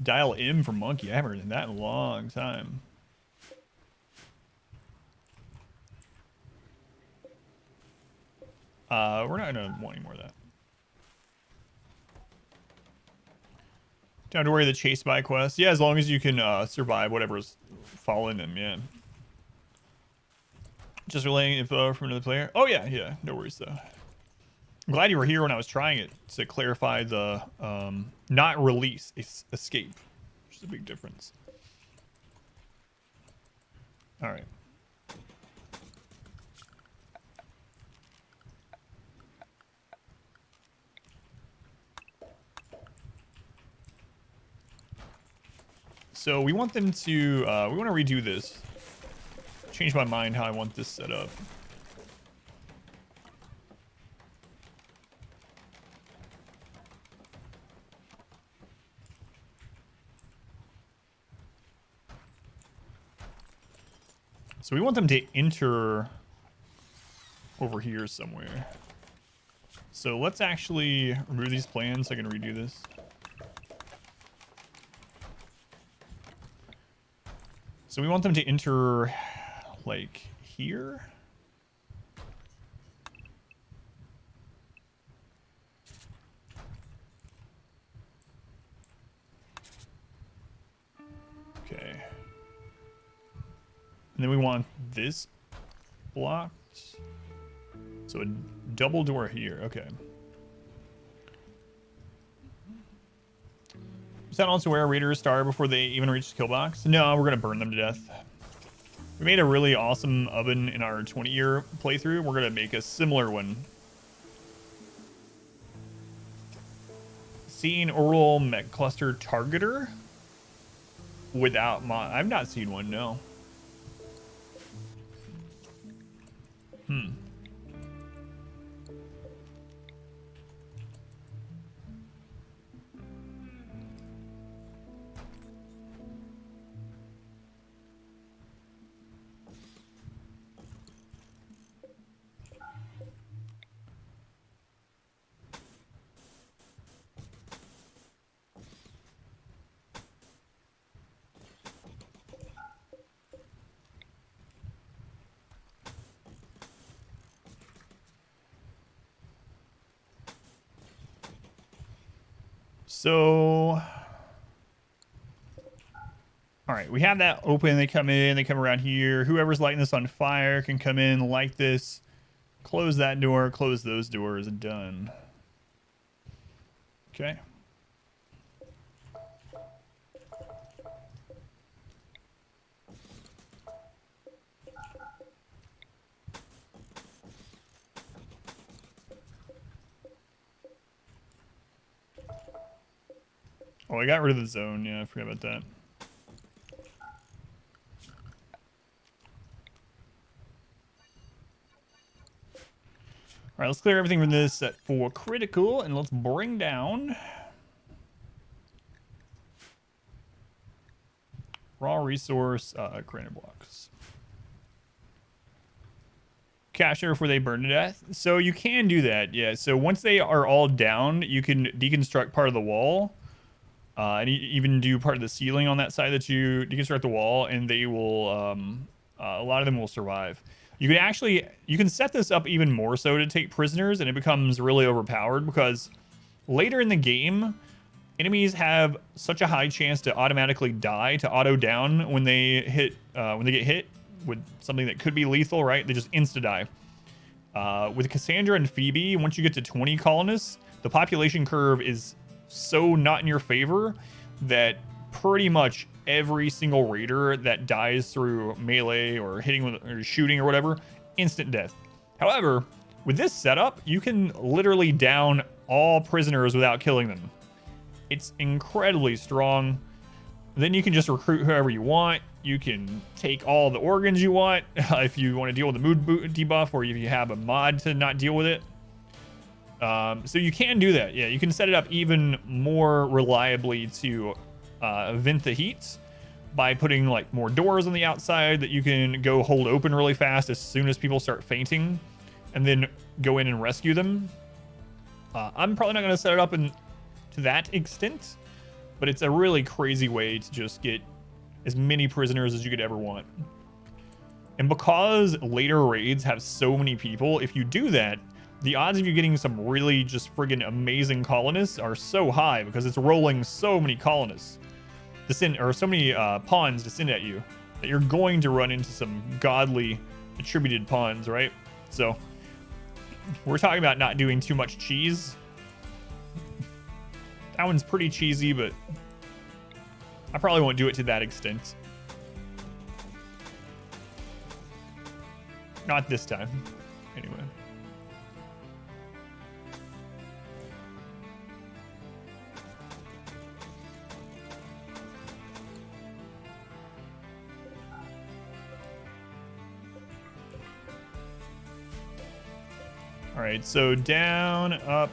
Dial M for monkey. I haven't heard that in a long time. We're not gonna want any more of that. Don't have to worry the chase by quest. Yeah, as long as you can survive whatever's following them, yeah. Just relaying info from another player. Oh yeah, yeah, no worries though. I'm glad you were here when I was trying it to clarify the not release, escape, which is a big difference. All right. So we want them to, we want to redo this. Change my mind how I want this set up. So we want them to enter over here somewhere. So let's actually remove these plans so I can redo this. So we want them to enter, like, here. Okay. And then we want this blocked. So a double door here. Okay. Is that also where raiders start before they even reach the kill box? No, we're going to burn them to death. We made a really awesome oven in our 20-year playthrough. We're going to make a similar one. Seen Oral Mech Cluster Targeter? Without mod. I've not seen one, no. So, all right, we have that open. They come in, they come around here. Whoever's lighting this on fire can come in, light this, close that door, close those doors, and done. Okay. Oh, I got rid of the zone. Yeah, I forgot about that. All right, let's clear everything from this set for critical, and let's bring down raw resource granite blocks. Capture before they burn to death. So you can do that, yeah. So once they are all down, you can deconstruct part of the wall. And even do part of the ceiling on that side that you deconstruct the wall, and they will, a lot of them will survive. You can set this up even more so to take prisoners, and it becomes really overpowered because later in the game, enemies have such a high chance to automatically die, to auto down when they get hit with something that could be lethal, right? They just insta-die. With Cassandra and Phoebe, once you get to 20 colonists, the population curve is so not in your favor that pretty much every single raider that dies through melee or hitting with or shooting or whatever, instant death. However, with this setup, you can literally down all prisoners without killing them. It's incredibly strong. Then you can just recruit whoever you want. You can take all the organs you want if you want to deal with the mood debuff, or if you have a mod to not deal with it. So you can do that. Yeah, you can set it up even more reliably to vent the heat by putting like more doors on the outside that you can go hold open really fast as soon as people start fainting, and then go in and rescue them. I'm probably not going to set it up to that extent, but it's a really crazy way to just get as many prisoners as you could ever want. And because later raids have so many people, if you do that, the odds of you getting some really just friggin' amazing colonists are so high because it's rolling so many colonists so many pawns to send at you that you're going to run into some godly attributed pawns, right? So we're talking about not doing too much cheese. That one's pretty cheesy, but I probably won't do it to that extent. Not this time, anyway. All right, so down, up.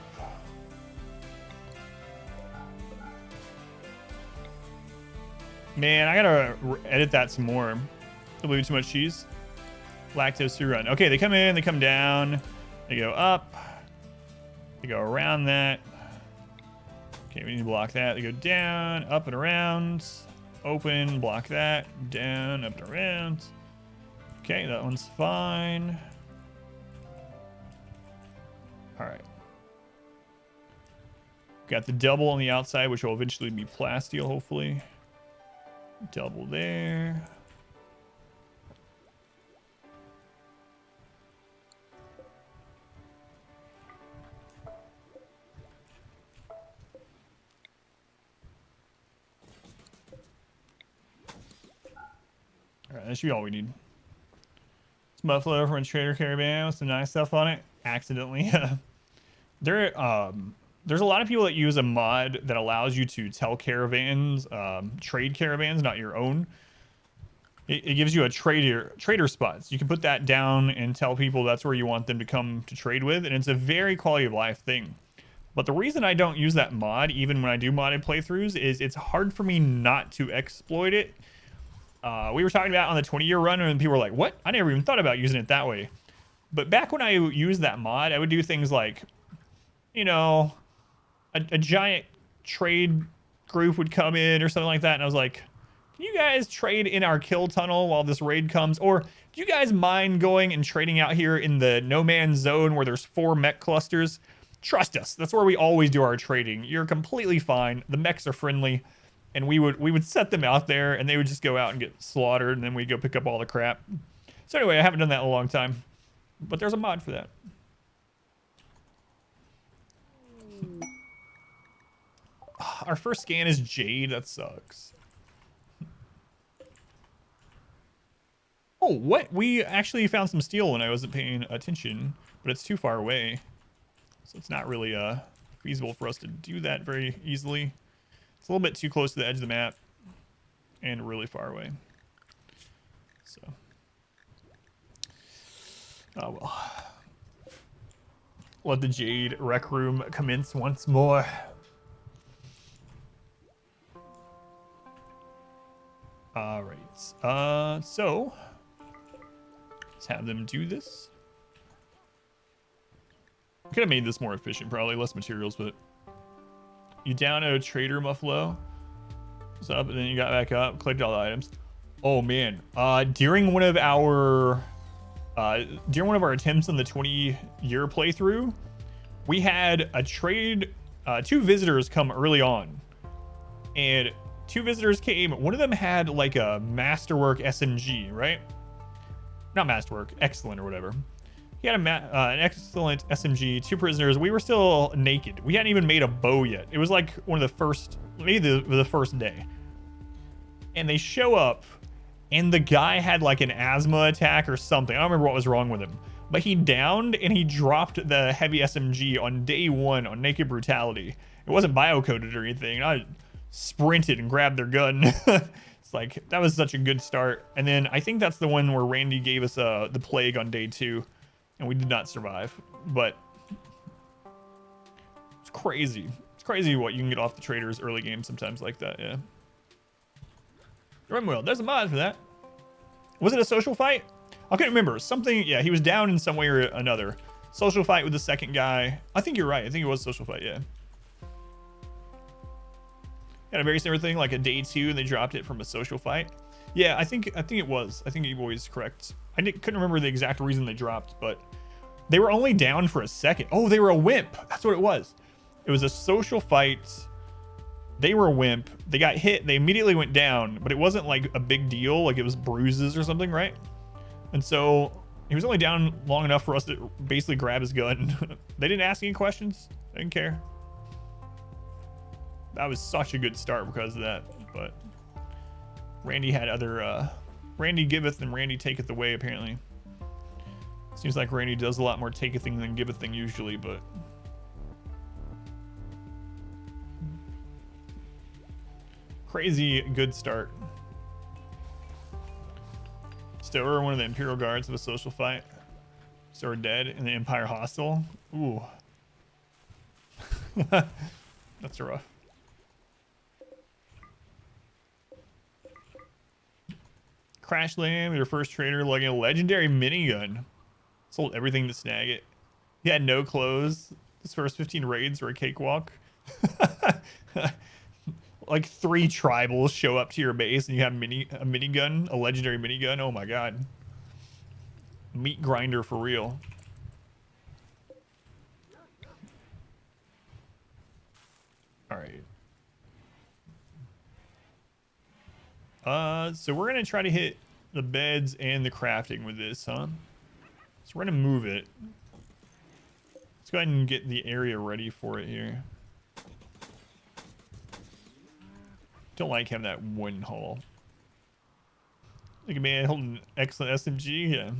Man, I gotta edit that some more. A little too much cheese. Lactose free run. Okay, they come in, they come down, they go up, they go around that. Okay, we need to block that. They go down, up and around, open, block that, down, up and around. Okay, that one's fine. All right. Got the double on the outside, which will eventually be plasteel, hopefully. Double there. All right, that should be all we need. It's Buffalo from a trader caravan with some nice stuff on it. Accidentally. There's a lot of people that use a mod that allows you to tell caravans, trade caravans, not your own. It gives you a trader spots. You can put that down and tell people that's where you want them to come to trade with, and it's a very quality of life thing. But the reason I don't use that mod, even when I do modded playthroughs, is it's hard for me not to exploit it. We were talking about on the 20-year run, and people were like, what? I never even thought about using it that way. But back when I used that mod, I would do things like, you know, a giant trade group would come in or something like that, and I was like, can you guys trade in our kill tunnel while this raid comes? Or do you guys mind going and trading out here in the no man's zone where there's 4 mech clusters? Trust us. That's where we always do our trading. You're completely fine. The mechs are friendly, and we would set them out there, and they would just go out and get slaughtered, and then we go pick up all the crap. So anyway, I haven't done that in a long time, but there's a mod for that. Our first scan is Jade. That sucks. Oh, what? We actually found some steel when I wasn't paying attention, but it's too far away. So it's not really feasible for us to do that very easily. It's a little bit too close to the edge of the map and really far away. So, oh well. Let the Jade Rec Room commence once more. All right. So let's have them do this. Could have made this more efficient, probably less materials, but you down a trader, Muffalo. What's up? And then you got back up, collected all the items. Oh man. During one of our attempts on the 20-year playthrough, we had a trade, 2 visitors come early on. And 2 visitors came. One of them had like a Masterwork SMG, right? Not Masterwork, Excellent or whatever. He had an excellent SMG, 2 prisoners. We were still naked. We hadn't even made a bow yet. It was like one of the first, maybe the first day. And they show up, and the guy had like an asthma attack or something. I don't remember what was wrong with him. But he downed, and he dropped the heavy SMG on day 1 on Naked Brutality. It wasn't biocoded or anything. I sprinted and grabbed their gun. It's like, that was such a good start. And then I think that's the one where Randy gave us the plague on day 2. And we did not survive, but it's crazy. It's crazy what you can get off the traders early game sometimes like that, yeah. Well, there's a mod for that. Was it a social fight? I can't remember. Something, yeah, he was down in some way or another. Social fight with the second guy. I think you're right. I think it was a social fight, yeah. Had a very similar thing, like a day 2, and they dropped it from a social fight. Yeah, I think it was. I think Evo is correct. Couldn't remember the exact reason they dropped, but they were only down for a second. Oh, they were a wimp. That's what it was. It was a social fight. They were a wimp. They got hit. They immediately went down, but it wasn't like a big deal. Like it was bruises or something, right? And so he was only down long enough for us to basically grab his gun. They didn't ask any questions. They didn't care. That was such a good start because of that, but Randy had other, Randy giveth and Randy taketh away, apparently. Seems like Randy does a lot more takething than givething usually, but... Crazy good start. Stower, one of the Imperial Guards of a social fight. Stower dead in the Empire hostile. Ooh. That's rough. Crash Land, your first trader lugging a legendary minigun. Sold everything to snag it. He had no clothes. His first 15 raids were a cakewalk. Like 3 tribals show up to your base and you have a minigun, a legendary minigun. Oh my god. Meat grinder for real. Alright. So we're gonna try to hit the beds and the crafting with this, huh? So we're gonna move it. Let's go ahead and get the area ready for it here. Don't like having that one hole. Look at me holding an excellent SMG. Yeah.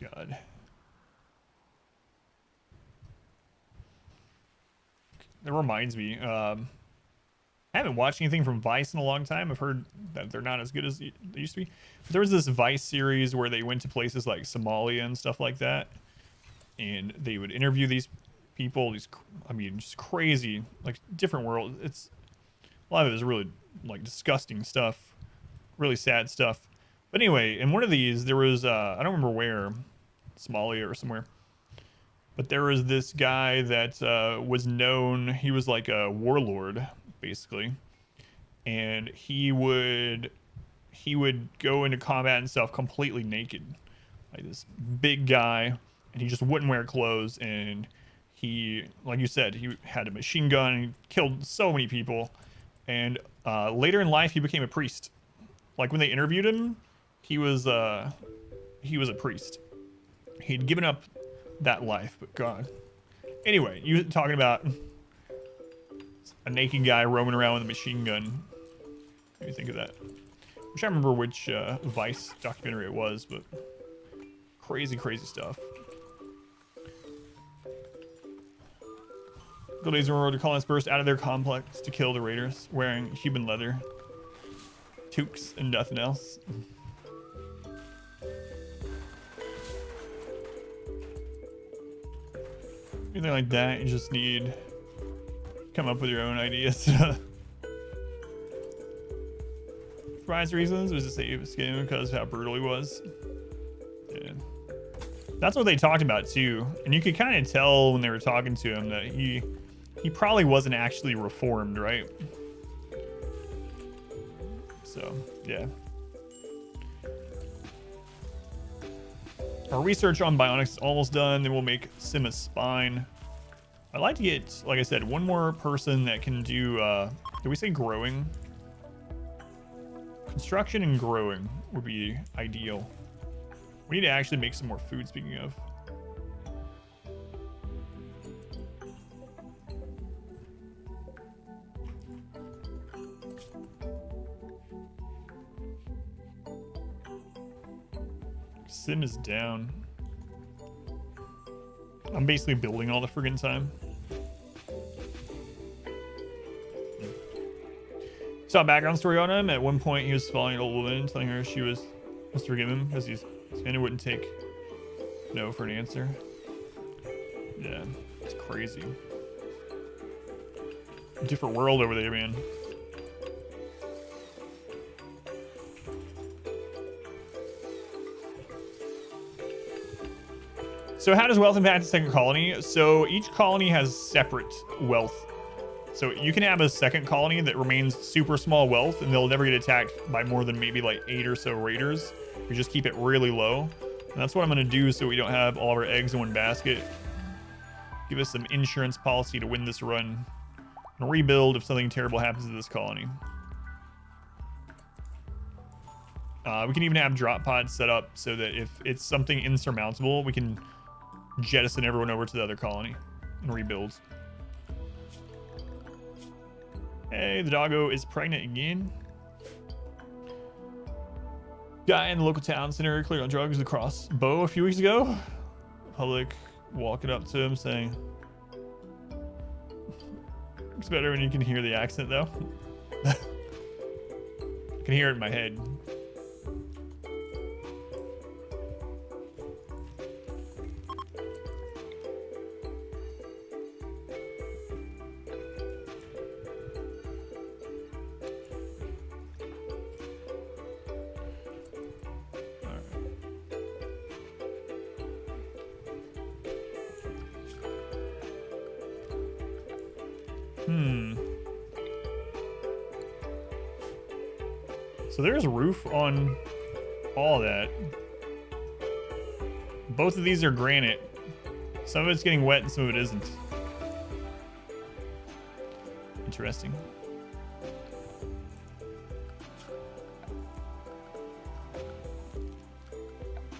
God. That reminds me. I haven't watched anything from Vice in a long time. I've heard that they're not as good as they used to be. But there was this Vice series where they went to places like Somalia and stuff like that, and they would interview these people. I mean, just crazy, like different world. It's a lot of it is really like disgusting stuff, really sad stuff. But anyway, in one of these, there was I don't remember where, Somalia or somewhere. But there was this guy that was known. He was like a warlord, basically, and he would go into combat and stuff completely naked, like this big guy. and he just wouldn't wear clothes. And he, like you said, he had a machine gun and he killed so many people. And later in life, he became a priest. Like when they interviewed him, he was a priest. He'd given up that life, but God. Anyway, you talking about a naked guy roaming around with a machine gun. What do you think of that? I'm trying to remember which Vice documentary it was, but crazy, crazy stuff. The days when the colonists burst out of their complex to kill the raiders, wearing human leather, toques, and nothing else. Anything like that, you just need come up with your own ideas. For wise reasons, it was to save his skin because of how brutal he was. Yeah. That's what they talked about too, and you could kind of tell when they were talking to him that he probably wasn't actually reformed, right? So yeah. Our research on bionics is almost done. Then we'll make Simma's spine. I'd like to get, like I said, one more person that can do, did we say growing? Construction and growing would be ideal. We need to actually make some more food, speaking of. Sim is down. I'm basically building all the friggin' time. Saw a background story on him. At one point, he was following an old woman, telling her she must forgive him because his Santa wouldn't take no for an answer. Yeah, it's crazy. Different world over there, man. So how does wealth impact the second colony? So each colony has separate wealth. So you can have a second colony that remains super small wealth and they'll never get attacked by more than maybe like 8 or so raiders. You just keep it really low. And that's what I'm going to do so we don't have all of our eggs in one basket. Give us some insurance policy to win this run. And rebuild if something terrible happens to this colony. We can even have drop pods set up so that if it's something insurmountable, we can jettison everyone over to the other colony and rebuild. Hey, the doggo is pregnant again. Guy in the local town center cleared on drugs with a crossbow a few weeks ago. Public walking up to him saying, it's better when you can hear the accent though. I can hear it in my head. So there's a roof on all that. Both of these are granite. Some of it's getting wet and some of it isn't. Interesting.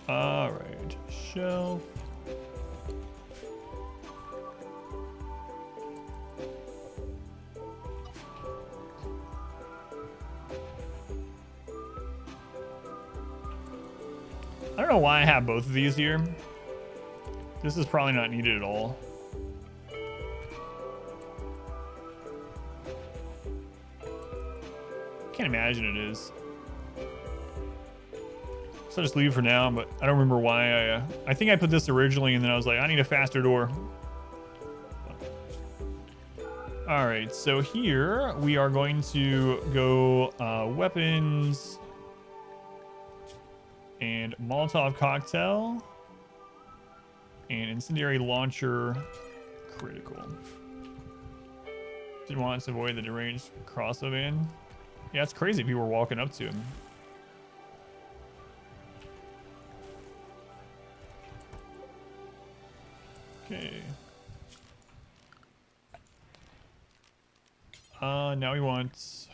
All right, shelf. I don't know why I have both of these here. This is probably not needed at all. Can't imagine it is. So I'll just leave it for now, but I don't remember why I think I put this originally and then I was like, I need a faster door. All right, so here we are going to go weapons and Molotov cocktail and incendiary launcher critical. Didn't want to avoid the deranged crossover van. Yeah, it's crazy people were walking up to him. Okay. Now we want... So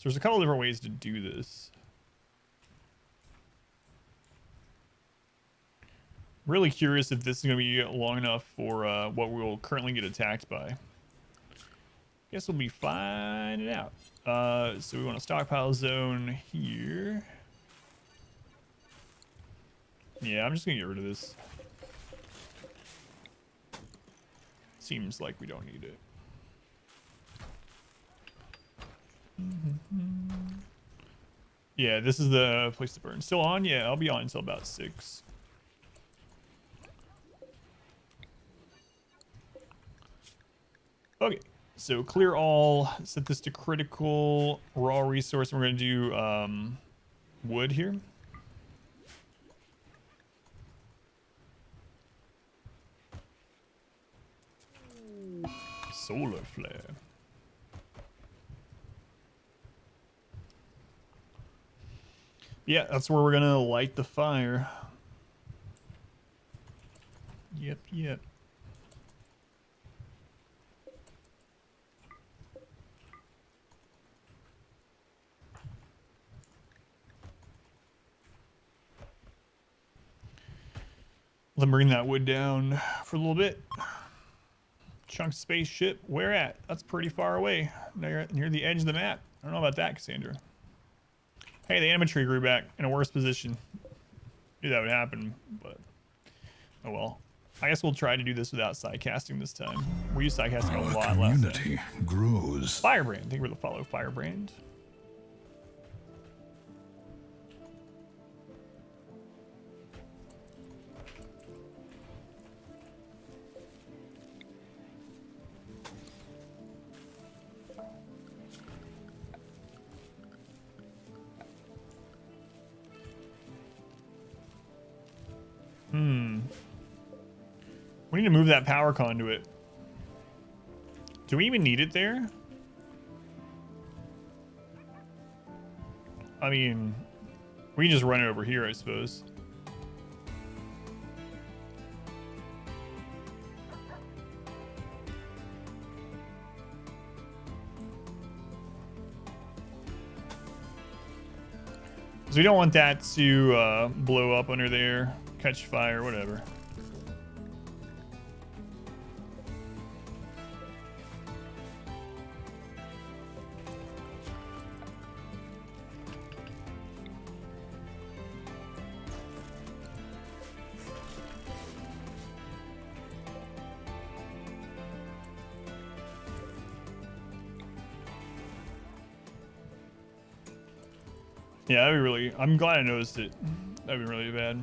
there's a couple different ways to do this. Really curious if this is going to be long enough for what we'll currently get attacked by. Guess we'll be finding out. So we want a stockpile zone here. Yeah, I'm just going to get rid of this. Seems like we don't need it. Yeah, this is the place to burn. Still on? Yeah, I'll be on until about 6. Okay, so clear all, set this to critical, raw resource. We're going to do wood here. Solar flare. Yeah, that's where we're going to light the fire. Yep, yep. Let me bring that wood down for a little bit. Chunk spaceship, where at? That's pretty far away. Near the edge of the map. I don't know about that, Cassandra. Hey, the animatree grew back in a worse position. Knew that would happen, but oh well. I guess we'll try to do this without sidecasting this time. We used sidecasting a lot last time. Community grows. Firebrand, thank you for the follow, Firebrand. We need to move that power conduit. Do we even need it there? I mean, we can just run it over here, I suppose. Because we don't want that to blow up under there, catch fire, whatever. Yeah, that'd be really... I'm glad I noticed it. That'd be really bad.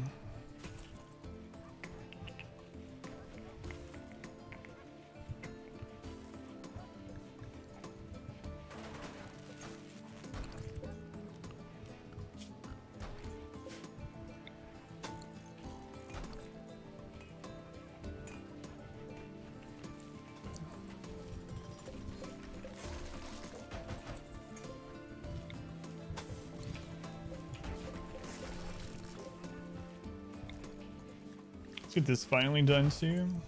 Let's get this finally done too. I'm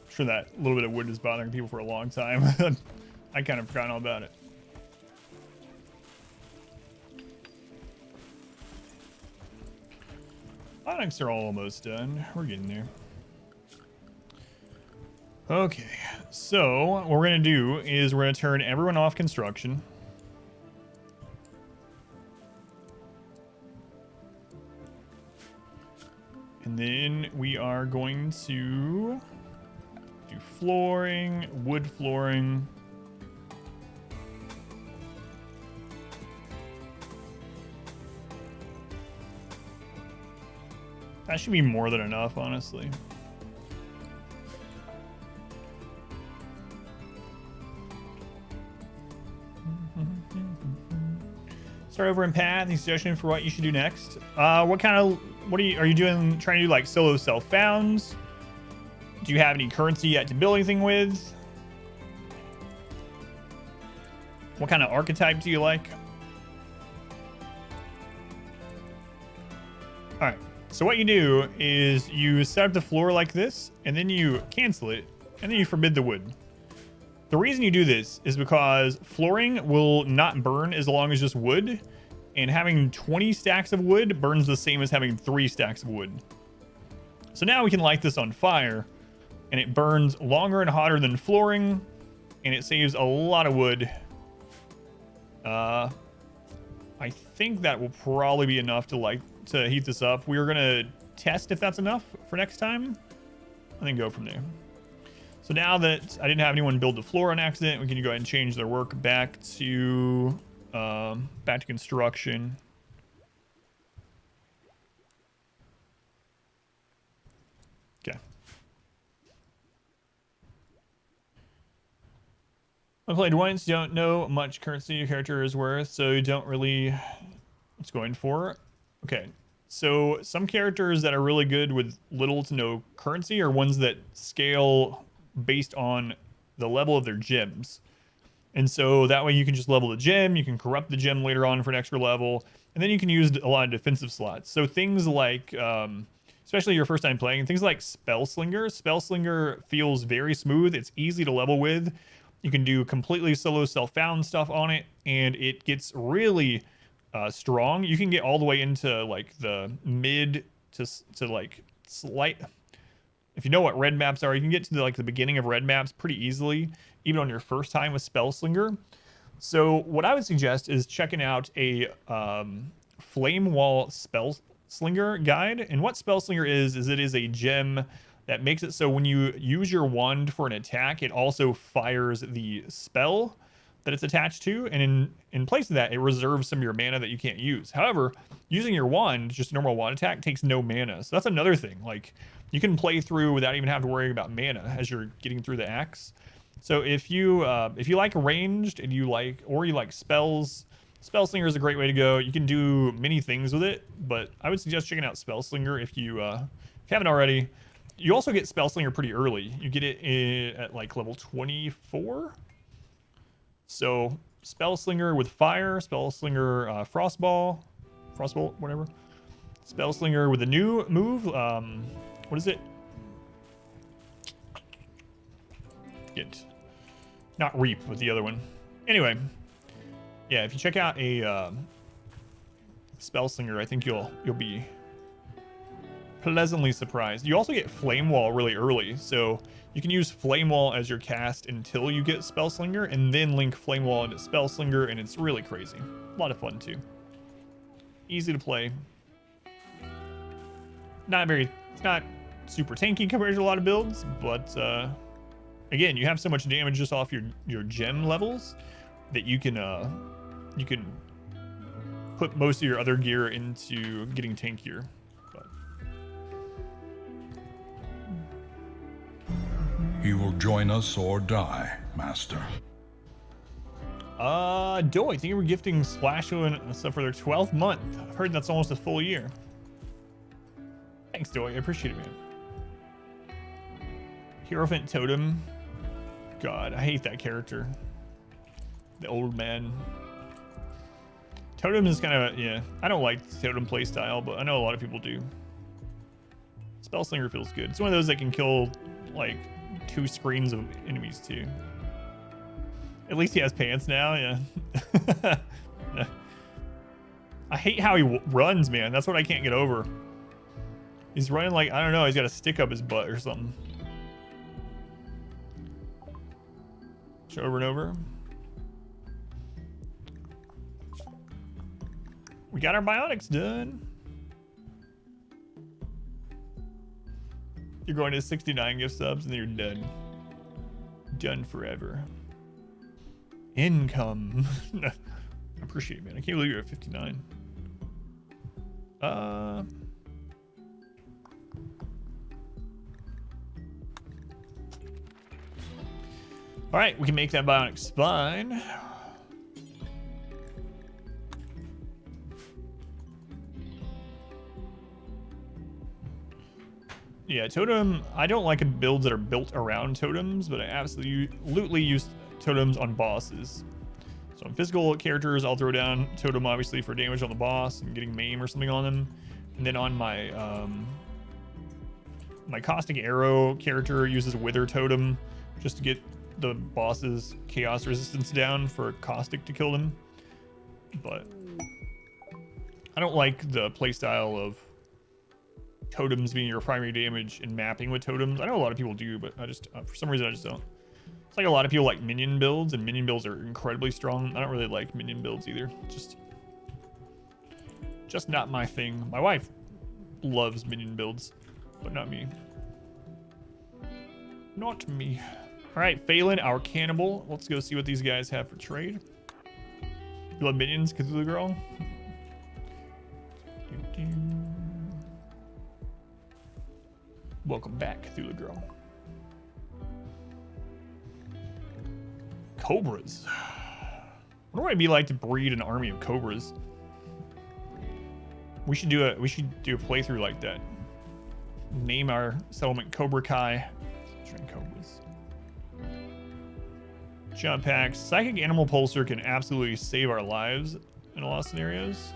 sure that little bit of wood is bothering people for a long time. I kind of forgot all about it. Onyx are almost done. We're getting there. Okay, so what we're gonna do is we're gonna turn everyone off construction. And then we are going to do flooring, wood flooring. That should be more than enough, honestly. Start over in Pat. Any suggestion for what you should do next? What are you doing? Trying to do like solo self-founds? Do you have any currency yet to build anything with? What kind of archetype do you like? All right, So what you do is you set up the floor like this, and then you cancel it, and then you forbid the wood. The reason you do this is because flooring will not burn as long as just wood, and having 20 stacks of wood burns the same as having 3 stacks of wood. So now we can light this on fire, and it burns longer and hotter than flooring, and it saves a lot of wood. I think that will probably be enough to heat this up. We're gonna test if that's enough for next time, and then go from there. So now that I didn't have anyone build the floor on accident, we can go ahead and change their work back to construction. Okay. I played once, you don't know much currency your character is worth, so you don't really what's going for. Okay, so some characters that are really good with little to no currency are ones that scale based on the level of their gems. And so that way you can just level the gem, you can corrupt the gem later on for an extra level, and then you can use a lot of defensive slots. So things like, especially your first time playing, things like Spellslinger. Spellslinger feels very smooth, it's easy to level with. You can do completely solo self-found stuff on it, and it gets really strong. You can get all the way into like the mid to like slight. If you know what red maps are, you can get to the beginning of red maps pretty easily, even on your first time with Spellslinger. So what I would suggest is checking out a Flame Wall Spellslinger guide. And what Spellslinger is it is a gem that makes it so when you use your wand for an attack, it also fires the spell that it's attached to, and in place of that, it reserves some of your mana that you can't use. However, using your wand, just a normal wand attack, takes no mana. So that's another thing. Like, you can play through without even having to worry about mana as you're getting through the axe. So if you like ranged and you like spells, Spellslinger is a great way to go. You can do many things with it, but I would suggest checking out Spellslinger if you haven't already. You also get Spellslinger pretty early. You get it at like level 24. So Spellslinger with fire, Spellslinger Frostbolt, whatever. Spellslinger with a new move. What is it? Get not Reap, but the other one. Anyway, yeah, if you check out a Spellslinger, I think you'll be pleasantly surprised. You also get Flame Wall really early, so you can use Flame Wall as your cast until you get Spellslinger, and then link Flame Wall into Spellslinger, and it's really crazy. A lot of fun too. Easy to play. It's not super tanky compared to a lot of builds, but again, you have so much damage just off your gem levels that you can put most of your other gear into getting tankier. He will join us or die, Master. Doy, thank you for gifting Splasho and stuff for their 12th month. I've heard that's almost a full year. Thanks, Doy. I appreciate it, man. Hierophant Totem. God, I hate that character. The old man. Totem is kind of, yeah. I don't like Totem playstyle, but I know a lot of people do. Spellslinger feels good. It's one of those that can kill, like, 2 screens of enemies, too. At least he has pants now, yeah. I hate how he runs, man. That's what I can't get over. He's running like, I don't know, he's got a stick up his butt or something. Just over and over. We got our bionics done. You're going to 69 gift subs and then you're done. Done forever. Income. I appreciate it, man. I can't believe you're at 59. All right, we can make that bionic spine. Yeah, totem. I don't like builds that are built around totems, but I absolutely use totems on bosses. So on physical characters, I'll throw down totem obviously for damage on the boss and getting maim or something on them. And then on my my caustic arrow character uses wither totem just to get the boss's chaos resistance down for caustic to kill them. But I don't like the playstyle of totems being your primary damage and mapping with totems. I know a lot of people do, but I just for some reason I just don't. It's like a lot of people like minion builds, and minion builds are incredibly strong. I don't really like minion builds either. Just not my thing. My wife loves minion builds, but not me. Not me. All right, Phelan, our cannibal. Let's go see what these guys have for trade. You love minions, Cthulhu Girl? Welcome back, Cthulhu Girl. Cobras. What would it be like to breed an army of cobras? We should do a playthrough like that. Name our settlement Cobra Kai. Train cobras. Jump packs. Psychic Animal Pulsar can absolutely save our lives in a lot of scenarios.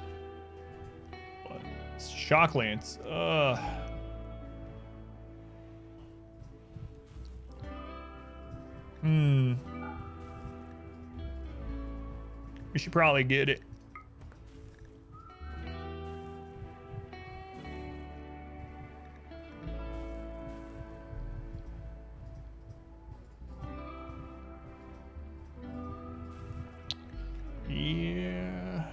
But Shock Lance. We should probably get it. Yeah.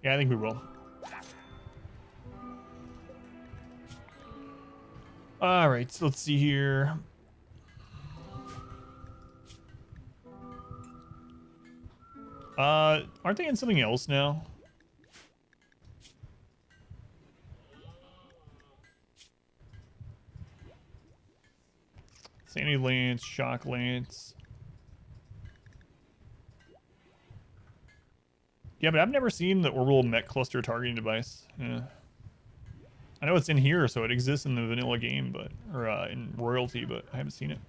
Yeah, I think we will. All right, so let's see here. Aren't they in something else now? Sandy Lance, Shock Lance. Yeah, but I've never seen the orbital mech cluster targeting device. Yeah. I know it's in here, so it exists in the vanilla game, but in royalty, but I haven't seen it.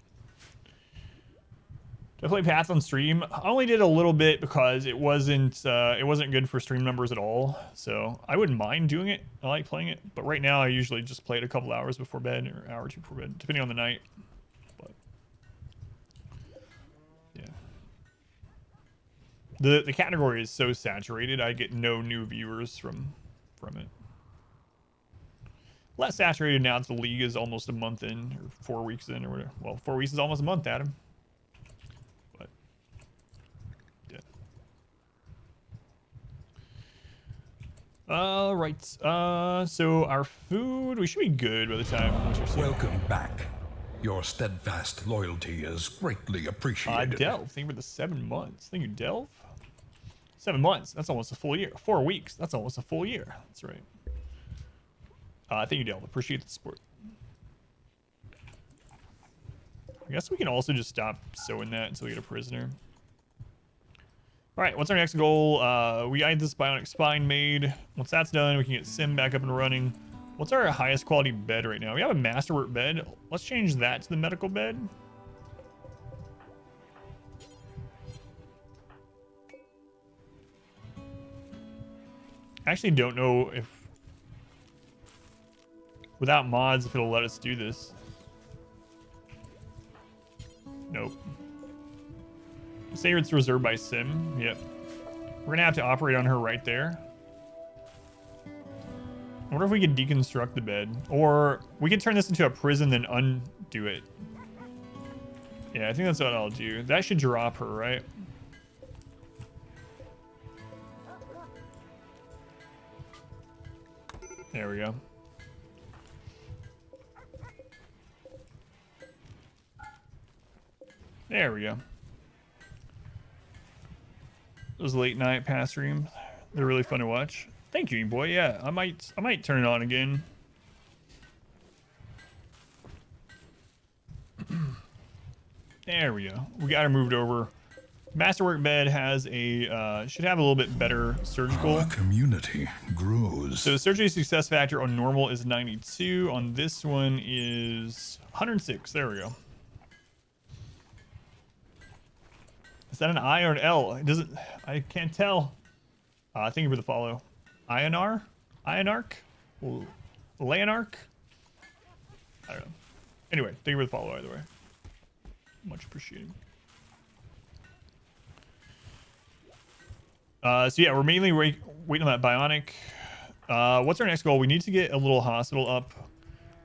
Did I play Path on stream? I only did a little bit because it wasn't good for stream numbers at all. So I wouldn't mind doing it. I like playing it, but right now I usually just play it a couple hours before bed or an hour or two before bed, depending on the night. But yeah, the category is so saturated. I get no new viewers from it. Less saturated now that the league is almost a month in, or 4 weeks in, or whatever. Well, 4 weeks is almost a month, Adam. But yeah. All right. So our food, we should be good by the time winter season. Welcome back. Your steadfast loyalty is greatly appreciated. Delve, thank you for the 7 months. Thank you, Delve. 7 months. That's almost a full year. 4 weeks. That's almost a full year. That's right. Thank you, Delve. Appreciate the support. I guess we can also just stop sewing that until we get a prisoner. All right, what's our next goal? We got this bionic spine made. Once that's done, we can get Sim back up and running. What's our highest quality bed right now? We have a masterwork bed. Let's change that to the medical bed. I actually don't know if without mods if it'll let us do this. Nope. Say it's reserved by Sim. Yep. We're gonna have to operate on her right there. I wonder if we could deconstruct the bed, or we can turn this into a prison then undo it. Yeah, I think that's what I'll do. That should drop her, right? There we go. There we go. Those late night pass streams, they're really fun to watch. Thank you, boy. Yeah, I might turn it on again. There we go. We got her moved over. Masterwork bed has a should have a little bit better surgical. Our community grows. So surgery success factor on normal is 92. On this one is 106. There we go. that an I or an L? It doesn't. I can't tell. Thank you for the follow. Ionar? Ionarch? Leonarch? I don't know. Anyway, thank you for the follow either way. Much appreciated. So yeah, we're mainly waiting on that bionic. What's our next goal? We need to get a little hospital up.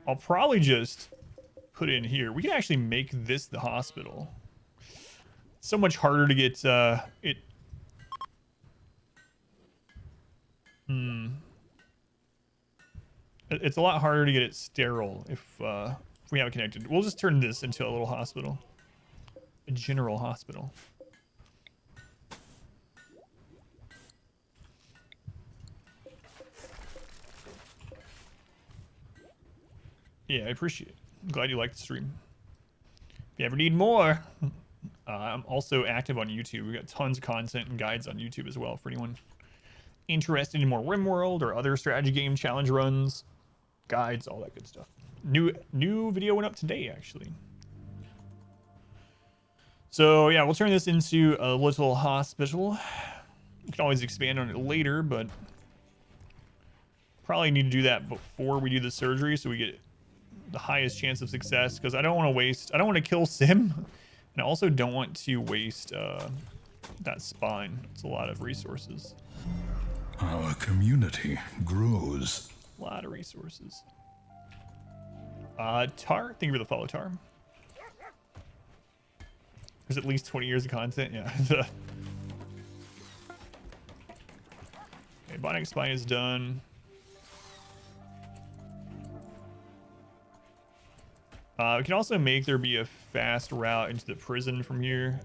I'll probably just put it in here. We can actually make this the hospital. So much harder to get it. It's a lot harder to get it sterile if we have it connected. We'll just turn this into a little hospital. A general hospital. Yeah, I appreciate it. I'm glad you liked the stream. If you ever need more, I'm also active on YouTube. We've got tons of content and guides on YouTube as well for anyone interested in more RimWorld or other strategy game challenge runs, guides, all that good stuff. New video went up today, actually. So yeah, we'll turn this into a little hospital. We can always expand on it later, but probably need to do that before we do the surgery so we get the highest chance of success, because I don't want to waste, I don't want to kill Sim, and I also don't want to waste that spine. It's a lot of resources. Our community grows. A lot of resources. Tar, thank you for the follow, Tar. There's at least 20 years of content, yeah. Okay, bionic spine is done. We can also make there be a fast route into the prison from here.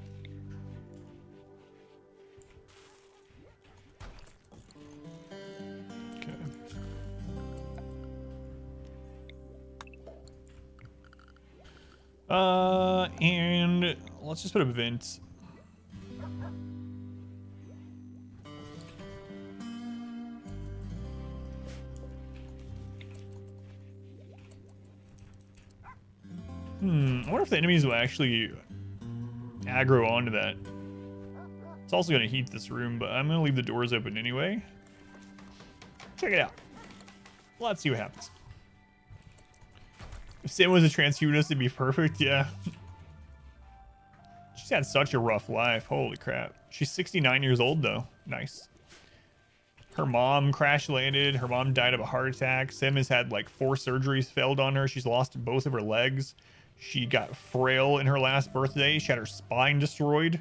Okay. And let's just put a vent. I wonder if the enemies will actually aggro onto that. It's also going to heat this room, but I'm going to leave the doors open anyway. Check it out. Let's see what happens. If Sam was a transhumanist, it'd be perfect. Yeah. She's had such a rough life. Holy crap. She's 69 years old, though. Nice. Her mom crash landed. Her mom died of a heart attack. Sim has had like 4 surgeries failed on her. She's lost both of her legs. She got frail in her last birthday. She had her spine destroyed.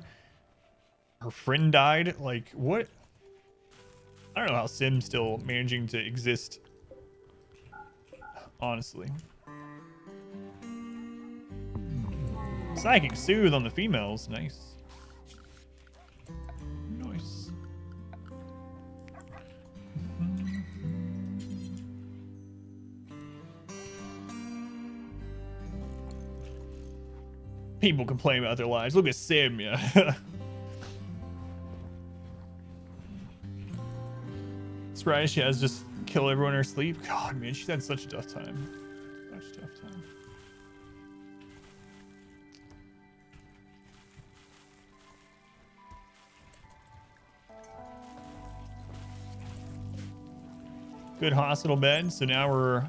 Her friend died. Like, what? I don't know how Sim's still managing to exist. Honestly. Psychic Soothe on the females. Nice. Nice. People complain about their lives. Look at Sim, yeah. Surprised she has just kill everyone in her sleep. God, man, she's had such a tough time. Such a tough time. Good hospital bed. So now we're...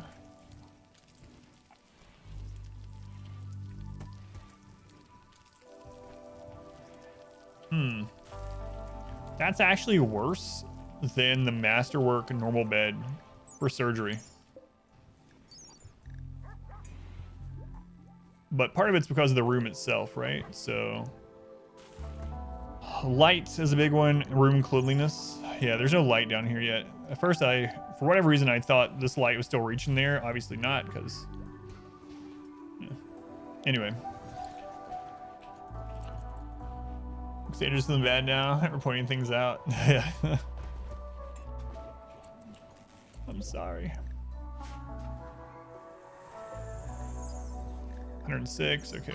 That's actually worse than the Masterwork normal bed for surgery. But part of it's because of the room itself, right? So light is a big one. Room cleanliness. Yeah, there's no light down here yet. At first, for whatever reason, I thought this light was still reaching there. Obviously not, because... Yeah. Anyway. Xander's in the bed now. We're pointing things out. Yeah. I'm sorry. 106, okay.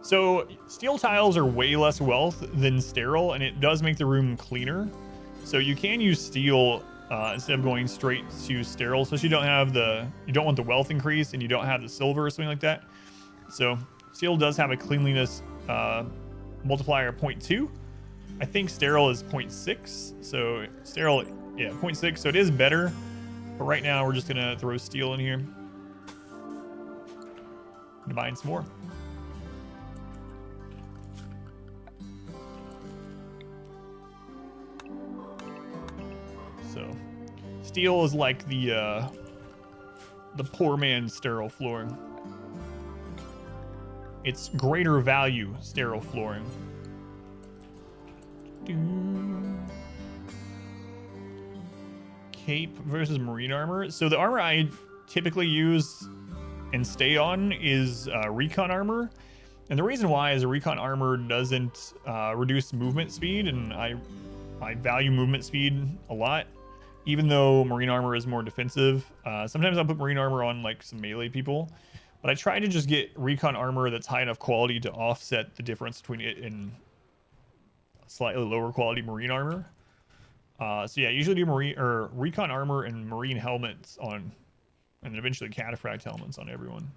So steel tiles are way less wealth than sterile, and it does make the room cleaner. So you can use steel instead of going straight to sterile, especially you don't want the wealth increase and you don't have the silver or something like that. So steel does have a cleanliness multiplier of 0.2. I think sterile is 0.6. So sterile, yeah, 0.6. So it is better. But right now we're just gonna throw steel in here to mine some more. So steel is like the poor man's sterile flooring. It's greater value sterile flooring. Cape versus marine armor. So the armor I typically use and stay on is recon armor. And the reason why is recon armor doesn't reduce movement speed, and I value movement speed a lot, even though marine armor is more defensive. Sometimes I'll put marine armor on like some melee people, but I try to just get recon armor that's high enough quality to offset the difference between it and slightly lower quality marine armor. So yeah, usually do recon armor and marine helmets on, and then eventually cataphract helmets on everyone.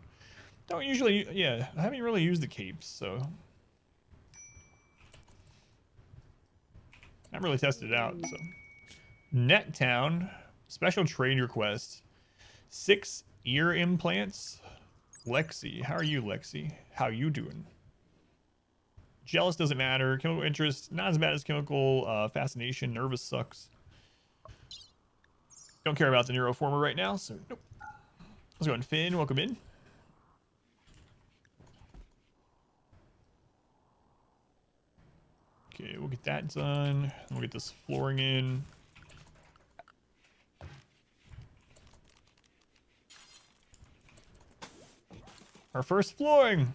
Don't usually, yeah, I haven't really used the capes, so I haven't really tested it out. So Necktown, special trade request, 6 ear implants. Lexi, how are you, Lexi? How you doing? Jealous doesn't matter. Chemical interest, not as bad as chemical fascination. Nervous sucks. Don't care about the neuroformer right now, so nope. Let's go ahead and Finn, welcome in. Okay, we'll get that done. We'll get this flooring in. Our first flooring.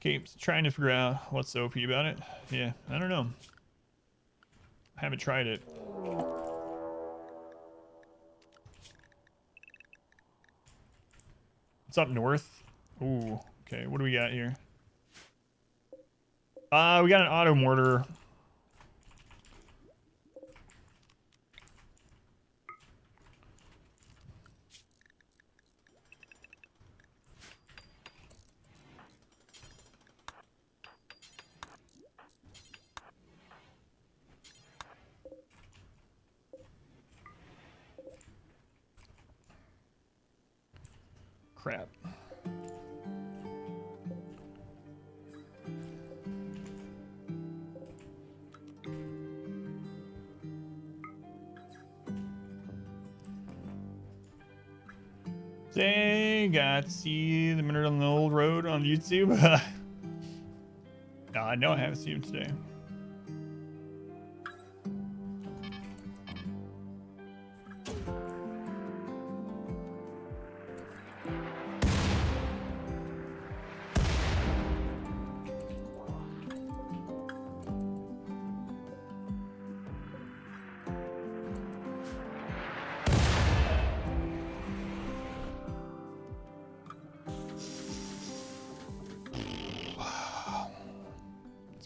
Keeps trying to figure out what's OP about it. Yeah, I don't know. I haven't tried it. It's up north. Ooh, okay. What do we got here? We got an auto mortar. Crap. They got to see the Minute on the Old Road on YouTube. No, I know I haven't seen him today.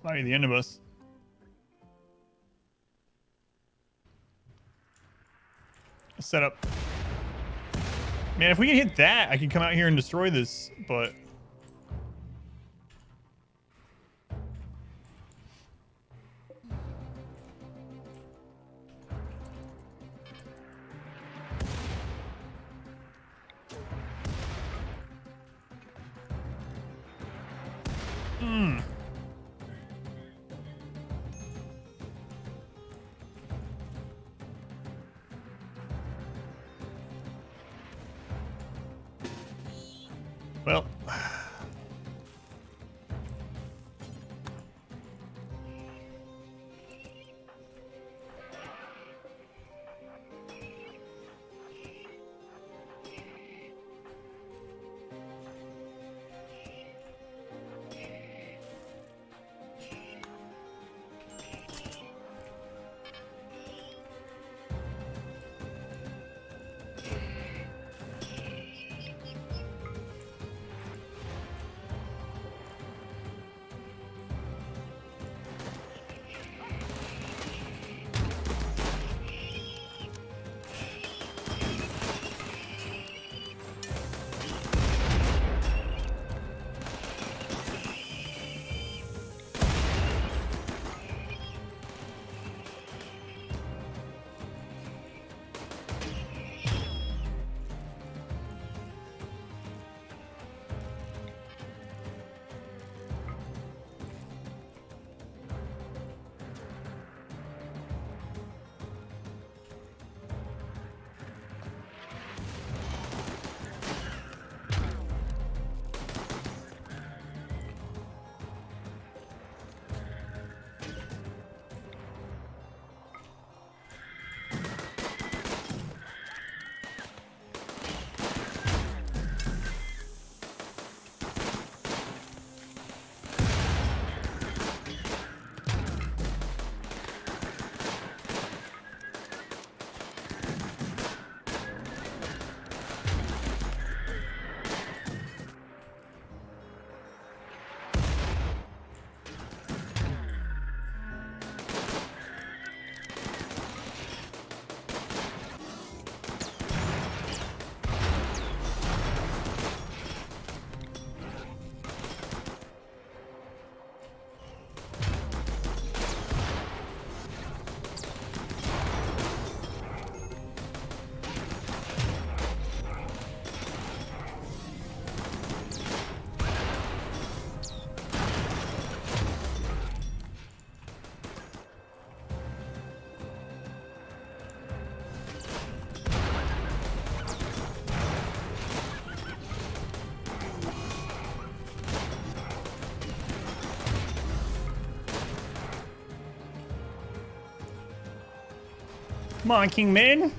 Might be the end of us. Set up. Man, if we can hit that, I can come out here and destroy this, but well, Come on, Kingman.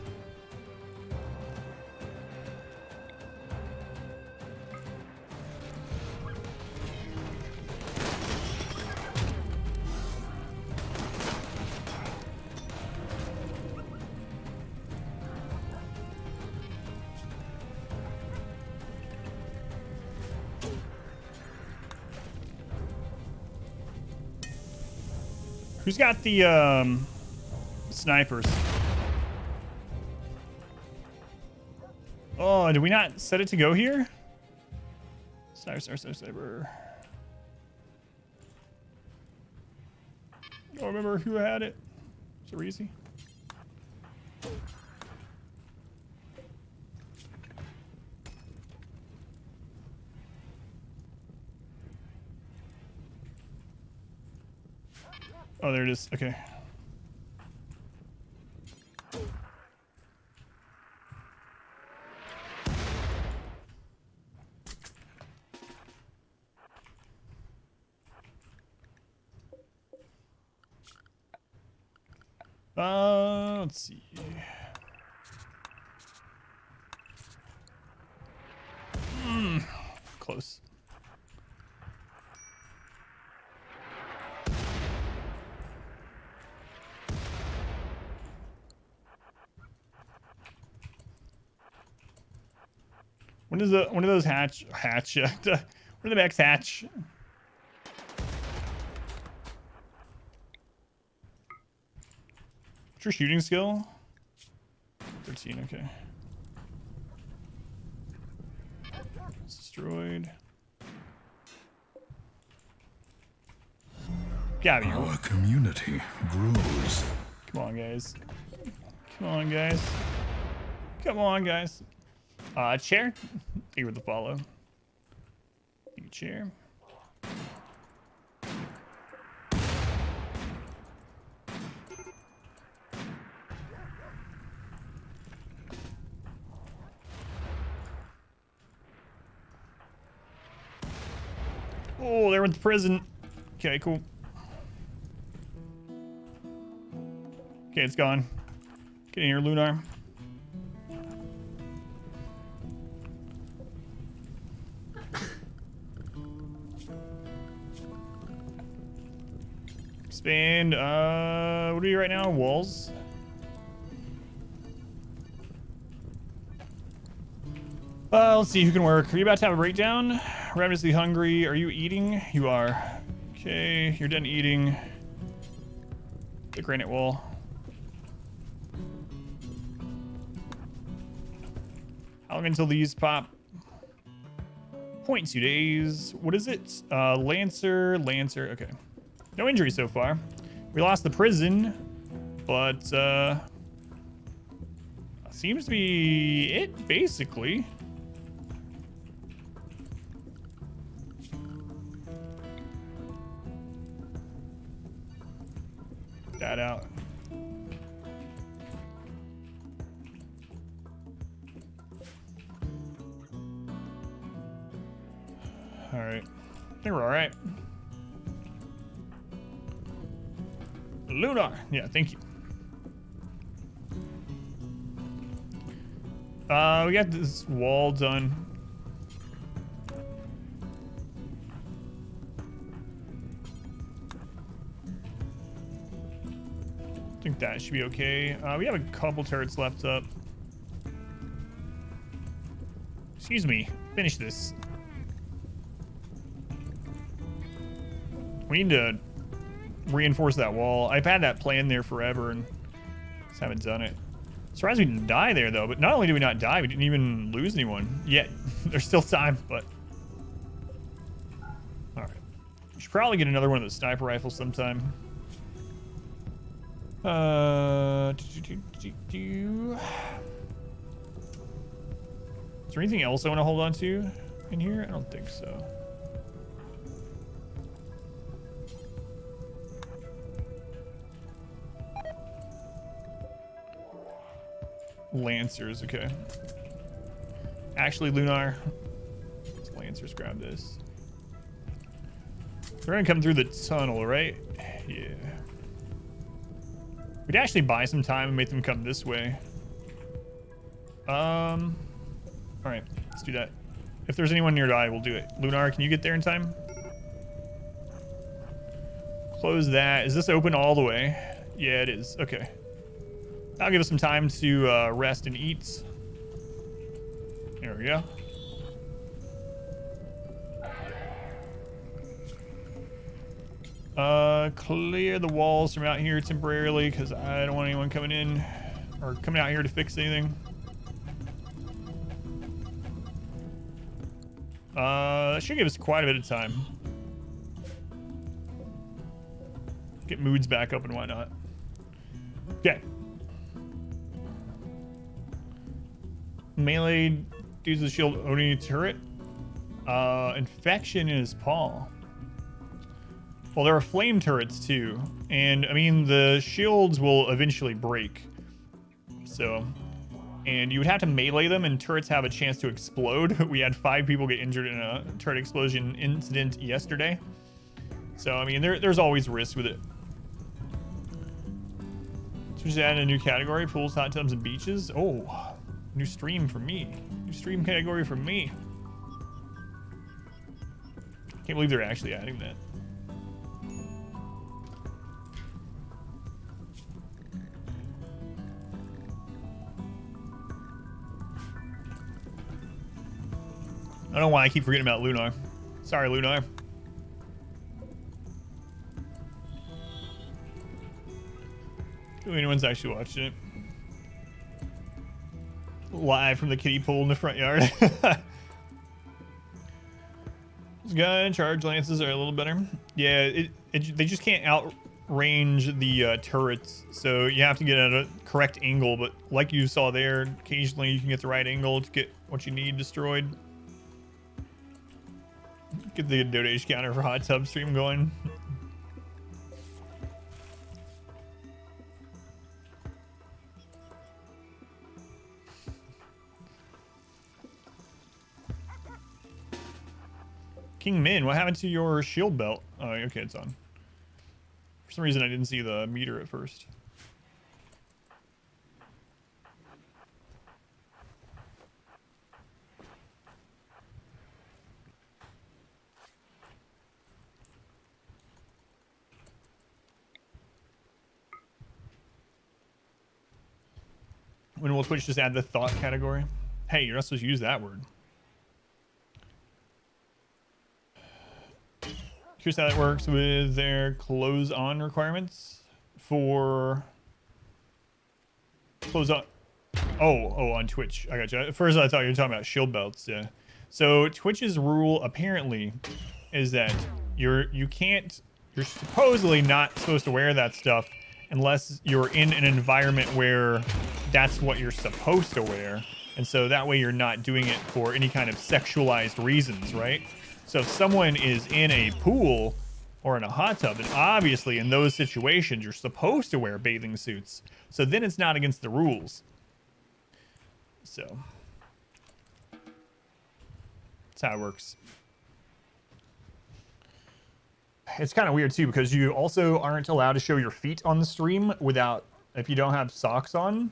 Who's got the snipers? Oh, did we not set it to go here? Sniper. I don't remember who had it. So easy. Oh, there it is. Okay. Let's see. Close. When does one of those hatch? When do the mechs hatch? What's your shooting skill? 13. Okay. It's destroyed. Gabby. Our community grows. Come on, guys. Come on, guys. Come on, guys. Chair. Thank you for the follow. Thank you, chair. Oh, they were in the prison. Okay, cool. Okay, it's gone. Get in here, Lunar. Expand. What are you right now? Walls. Let's see who can work. Are you about to have a breakdown? Ravenously hungry. Are you eating? You are. Okay, you're done eating. The granite wall. How long until these pop? 0.2 days. What is it? Lancer. Okay. No injuries so far. We lost the prison, but seems to be it basically. That out. All right. I think we're all right. Lunar. Yeah, thank you. We got this wall done. I think that should be okay. We have a couple turrets left up. Excuse me. Finish this. We need to reinforce that wall. I've had that plan there forever and just haven't done it. Surprised we didn't die there though, but not only did we not die, we didn't even lose anyone yet. There's still time, but all right. We should probably get another one of the sniper rifles sometime. Is there anything else I want to hold on to in here? I don't think so. Lancers, okay. Actually, Lunar, let's Lancers grab this. They're gonna come through the tunnel, right? Yeah. We'd actually buy some time and make them come this way. All right, let's do that. If there's anyone nearby, we'll do it. Lunar, can you get there in time? Close that. Is this open all the way? Yeah, it is. Okay. That'll give us some time to rest and eat. There we go. Clear the walls from out here temporarily because I don't want anyone coming in or coming out here to fix anything. That should give us quite a bit of time. Get moods back up and whatnot. Okay. Melee dudes with shield owning a turret. Infection in his paw. Well, there are flame turrets too, and I mean the shields will eventually break. So, and you would have to melee them, and turrets have a chance to explode. We had 5 people get injured in a turret explosion incident yesterday. So, I mean, there's always risk with it. So just add a new category: pools, hot tubs, and beaches. Oh, new stream for me. New stream category for me. Can't believe they're actually adding that. I don't know why I keep forgetting about Lunar. Sorry, Lunar. If anyone's actually watching it. Live from the kiddie pool in the front yard. This guy, charge lances are a little better. Yeah, they just can't outrange the turrets, so you have to get at a correct angle, but like you saw there, occasionally you can get the right angle to get what you need destroyed. Get the donation counter for hot tub stream going. King Min, what happened to your shield belt? Oh, okay, it's on. For some reason, I didn't see the meter at first. When will Twitch just add the thought category? Hey, you're not supposed to use that word. Here's how it works with their close on requirements for close on. Oh, on Twitch. I got you. At first, I thought you were talking about shield belts. Yeah. So Twitch's rule apparently is that you're supposedly not supposed to wear that stuff unless you're in an environment where that's what you're supposed to wear. And so that way you're not doing it for any kind of sexualized reasons, right? So if someone is in a pool or in a hot tub, then obviously in those situations, you're supposed to wear bathing suits. So then it's not against the rules. So that's how it works. It's kind of weird too, because you also aren't allowed to show your feet on the stream if you don't have socks on.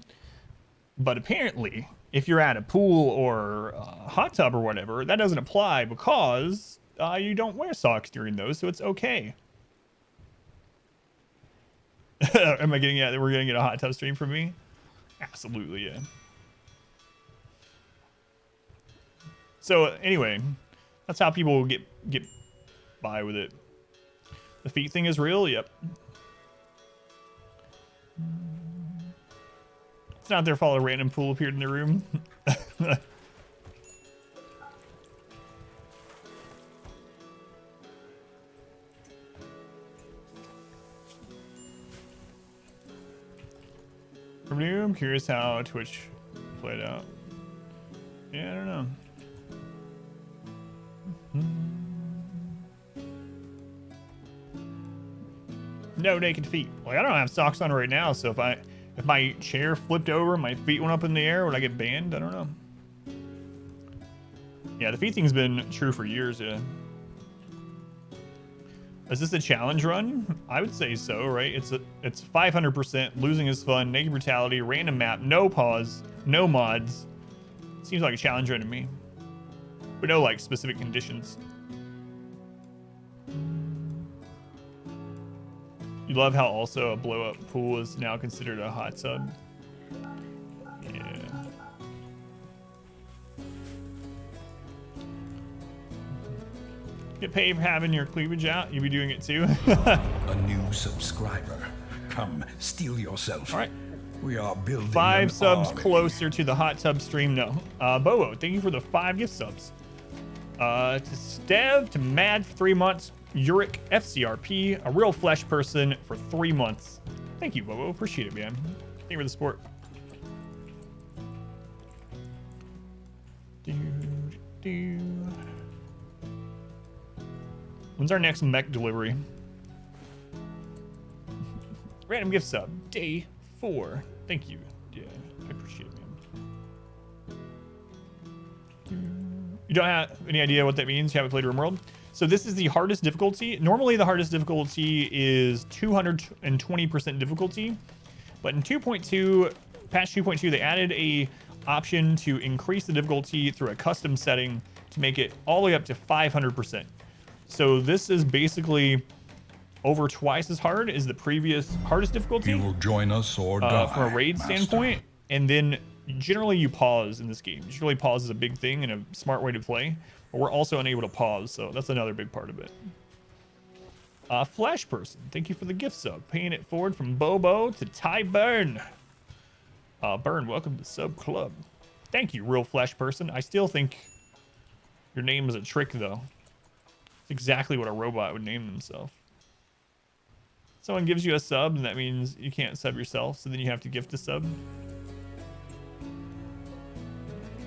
But apparently, if you're at a pool or a hot tub or whatever, that doesn't apply because you don't wear socks during those, so it's okay. Am I getting at that? We're gonna get a hot tub stream from me? Absolutely, yeah. So anyway, that's how people get by with it. The feet thing is real? Yep. It's not their fault a random pool appeared in their room. I'm curious how Twitch played out. Yeah, I don't know. No naked feet. Like, I don't have socks on right now, so if my chair flipped over and my feet went up in the air, would I get banned? I don't know. Yeah, the feet thing's been true for years, yeah. Is this a challenge run? I would say so, right? It's 500%. Losing is fun. Naked brutality. Random map. No pause. No mods. Seems like a challenge run to me. But no like specific conditions. You love how also a blow up pool is now considered a hot sub. Yeah. Get paid for having your cleavage out. You be doing it too. A new subscriber. Come, steal yourself. All right. We are building 5 an subs army. closer to the hot tub stream. No. Bobo, thank you for the 5 gift subs. To Stev, to Mad for 3 months. Uric, FCRP, a real flesh person for 3 months. Thank you, Bobo. Appreciate it, man. Thank you for the support. When's our next mech delivery? Random gift sub, day 4. Thank you. Yeah, I appreciate it, man. You don't have any idea what that means? You haven't played RimWorld? So this is the hardest difficulty. Normally the hardest difficulty is 220% difficulty, but in 2.2, patch 2.2, they added a option to increase the difficulty through a custom setting to make it all the way up to 500%. So this is basically over twice as hard as the previous hardest difficulty. You will join us or die, from a raid master. standpoint. And then generally you pause in this game. Generally pause is a big thing and a smart way to play. But we're also unable to pause, so that's another big part of it. Flash Person, thank you for the gift sub. Paying it forward from Bobo to Ty Burn. Burn, welcome to Sub Club. Thank you, Real Flash Person. I still think your name is a trick, though. It's exactly what a robot would name themselves. Someone gives you a sub, and that means you can't sub yourself, so then you have to gift a sub.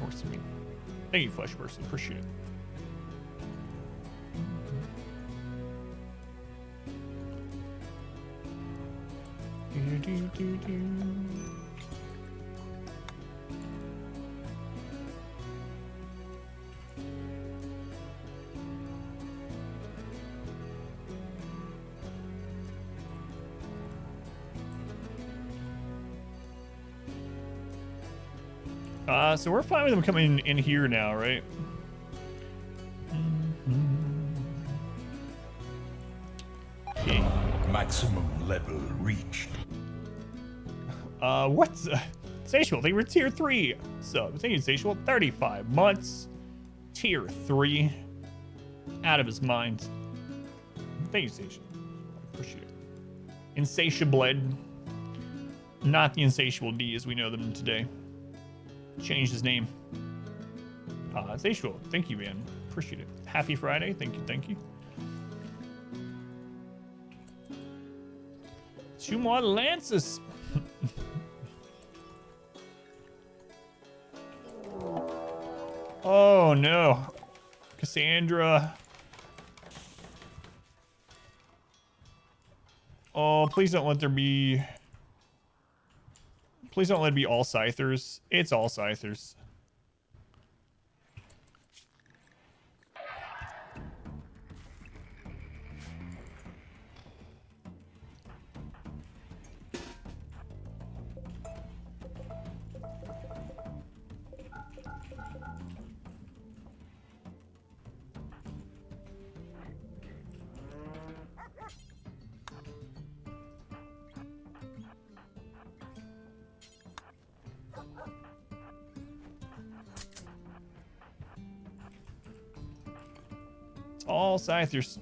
Works for me. Thank you, Flesh Person. Appreciate it. So we're fine with them coming in here now, right? Okay. Maximum level reached. What's Satiable? They were tier 3. So thank you, Satiable. 35 months. Tier 3. Out of his mind. Thank you, Satiable. I appreciate it. Insatiable. Not the Insatiable D as we know them today. Changed his name. Satiable. Thank you, man. Appreciate it. Happy Friday. Thank you. Thank you. 2 more Lances. Oh no, Cassandra. Oh, please don't let there be. Please don't let it be all Scythers. It's all Scythers. All Scythers.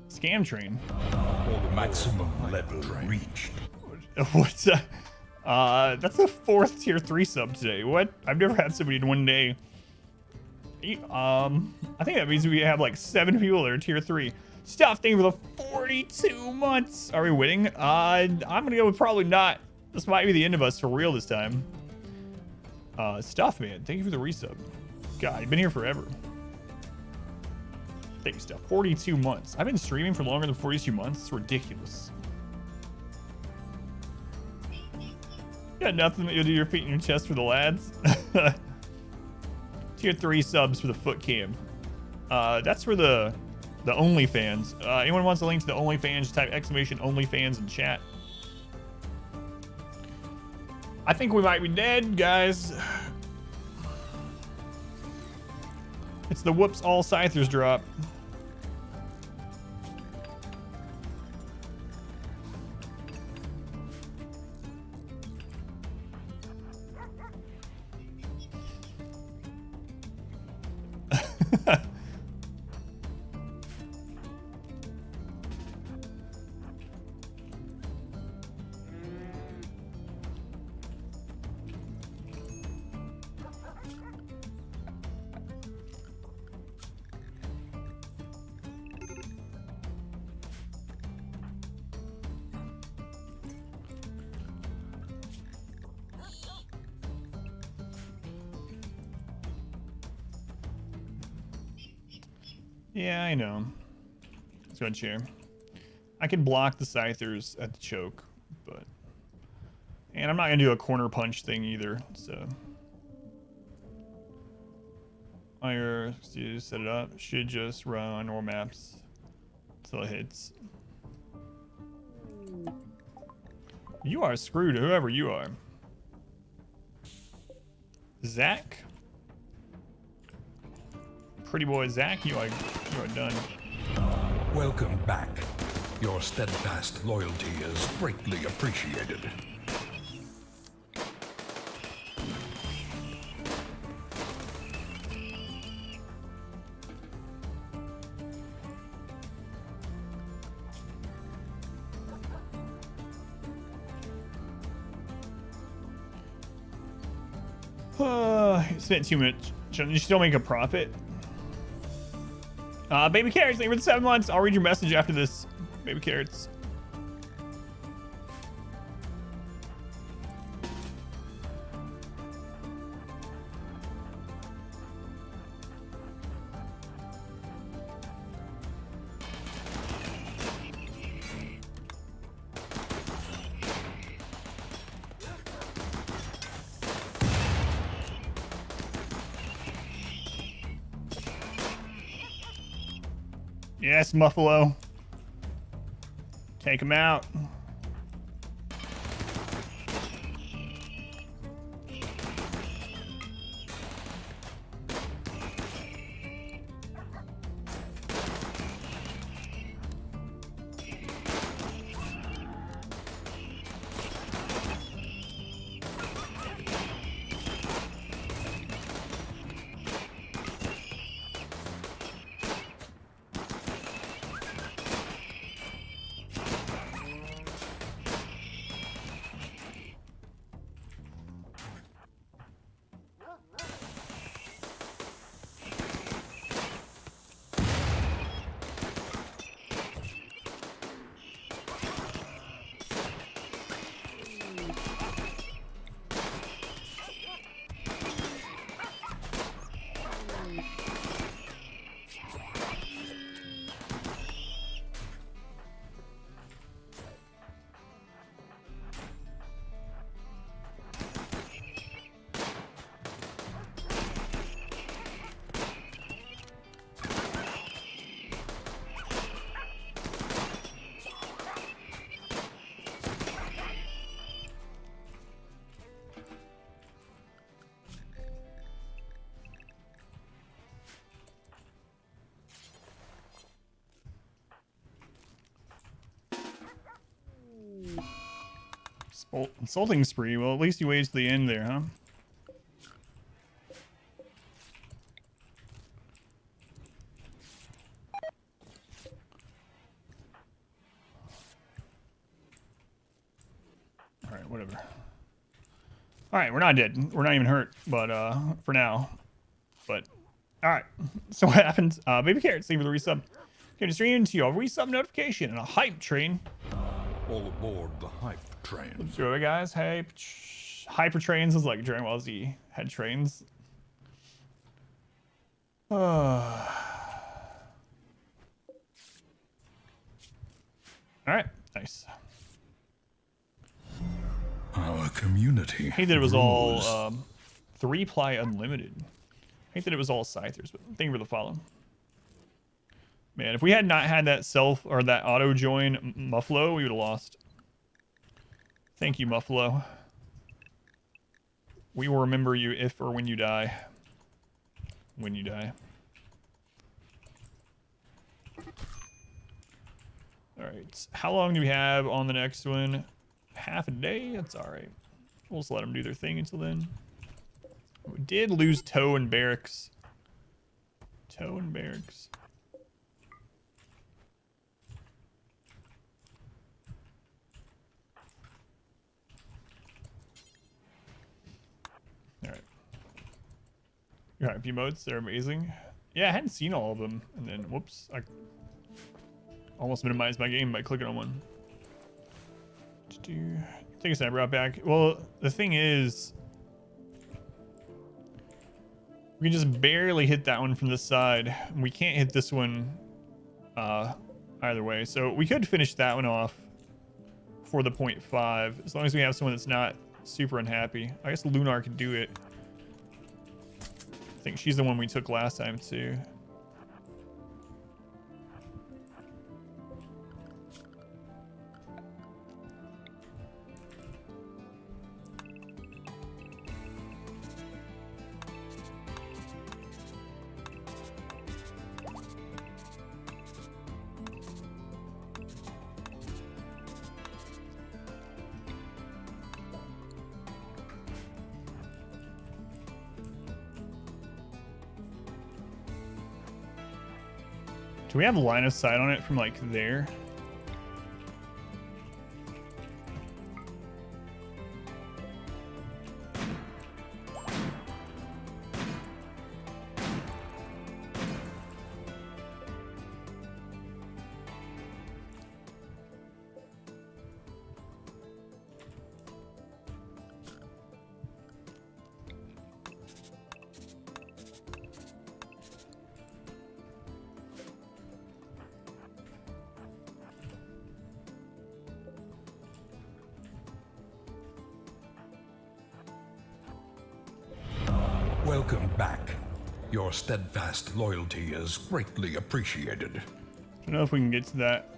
Scam train. Maximum level reached. What's that? That's a 4th tier 3 sub today. What? I've never had somebody in one day. I think that means we have like 7 people that are tier 3. Stuff thing for the 42 months. Are we winning? I'm gonna go with probably not. This might be the end of us for real this time. Stuff, man. Thank you for the resub. God, you've been here forever. Thank you, Stuff. 42 months. I've been streaming for longer than 42 months. It's ridiculous. You got nothing that you'll do your feet in your chest for the lads. Tier 3 subs for the foot cam. That's for the OnlyFans. Anyone wants a link to the OnlyFans? Just type exclamation OnlyFans in chat. I think we might be dead, guys. It's the whoops all scythers drop. Yeah, I know. Let's go chair. I can block the scythers at the choke, but... And I'm not going to do a corner punch thing either, so... Fire, set it up. Should just run on normal maps until it hits. You are screwed, whoever you are. Zach? Pretty boy Zach, you are done. Welcome back. Your steadfast loyalty is greatly appreciated. Spent 2 minutes. Should you still make a profit? Baby Carrots, thank you for the 7 months. I'll read your message after this. Baby Carrots. Yes, Muffalo. Take him out. Insulting spree. Well, at least he waits to the end there, huh? All right, whatever. All right, we're not dead. We're not even hurt, but for now. But all right. So what happens? Baby Carrots, leave the resub. Came to stream to your resub notification and a hype train. All aboard the hype train. Let's do it, guys. Hyper trains is like Dragon Ball Z had trains. All right, nice. Our community. I hate that it was all 3-ply unlimited. I hate that it was all scythers, but thank you for the follow. Man, if we had not had that self or that auto join Muffalo, we would have lost. Thank you, Muffalo. We will remember you if or when you die. When you die. Alright, how long do we have on the next one? Half a day? That's alright. We'll just let them do their thing until then. We did lose Toe and Barracks. Toe and Barracks. Alright. Your IP modes, they're amazing. Yeah, I hadn't seen all of them. And then, whoops, I almost minimized my game by clicking on one. Take a sniper out back. Well, the thing is, we can just barely hit that one from this side. We can't hit this one either way. So we could finish that one off for the 0.5, as long as we have someone that's not super unhappy. I guess Lunar could do it. I think she's the one we took last time too. Do we have line of sight on it from like there? Welcome back. Your steadfast loyalty is greatly appreciated. I don't know if we can get to that.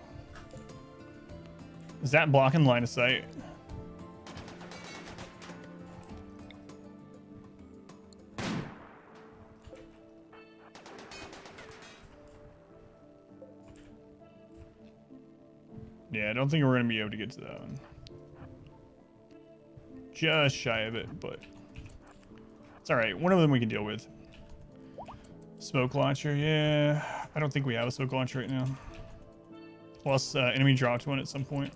Is that blocking line of sight? Yeah, I don't think we're going to be able to get to that one. Just shy of it, but it's all right. One of them we can deal with. Smoke launcher, yeah. I don't think we have a smoke launcher right now. Unless enemy dropped one at some point.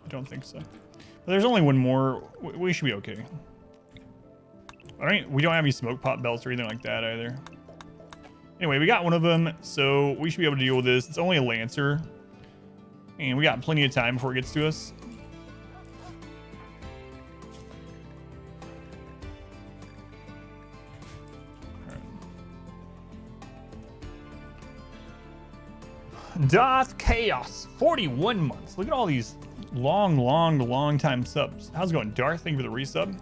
I don't think so. But there's only one more. We should be okay. All right, we don't have any smoke pop belts or anything like that either. Anyway, we got one of them, so we should be able to deal with this. It's only a Lancer. And we got plenty of time before it gets to us. Darth Chaos, 41 months. Look at all these long time subs. How's it going, Darth? Thank you for the resub.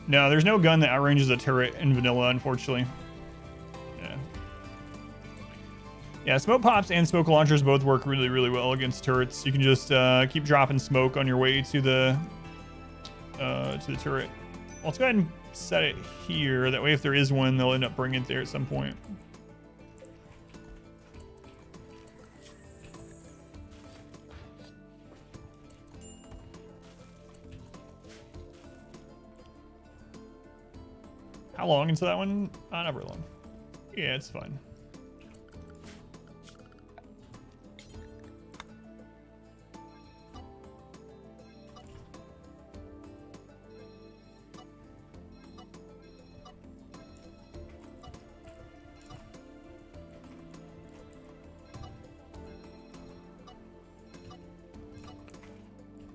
No, there's no gun that outranges a turret in vanilla, unfortunately. Yeah, smoke pops and smoke launchers both work really well against turrets. You can just keep dropping smoke on your way to the turret. Well, let's go ahead and set it here. That way, if there is one, they'll end up bringing it there at some point. How long into that one? Not very long. Yeah, it's fine.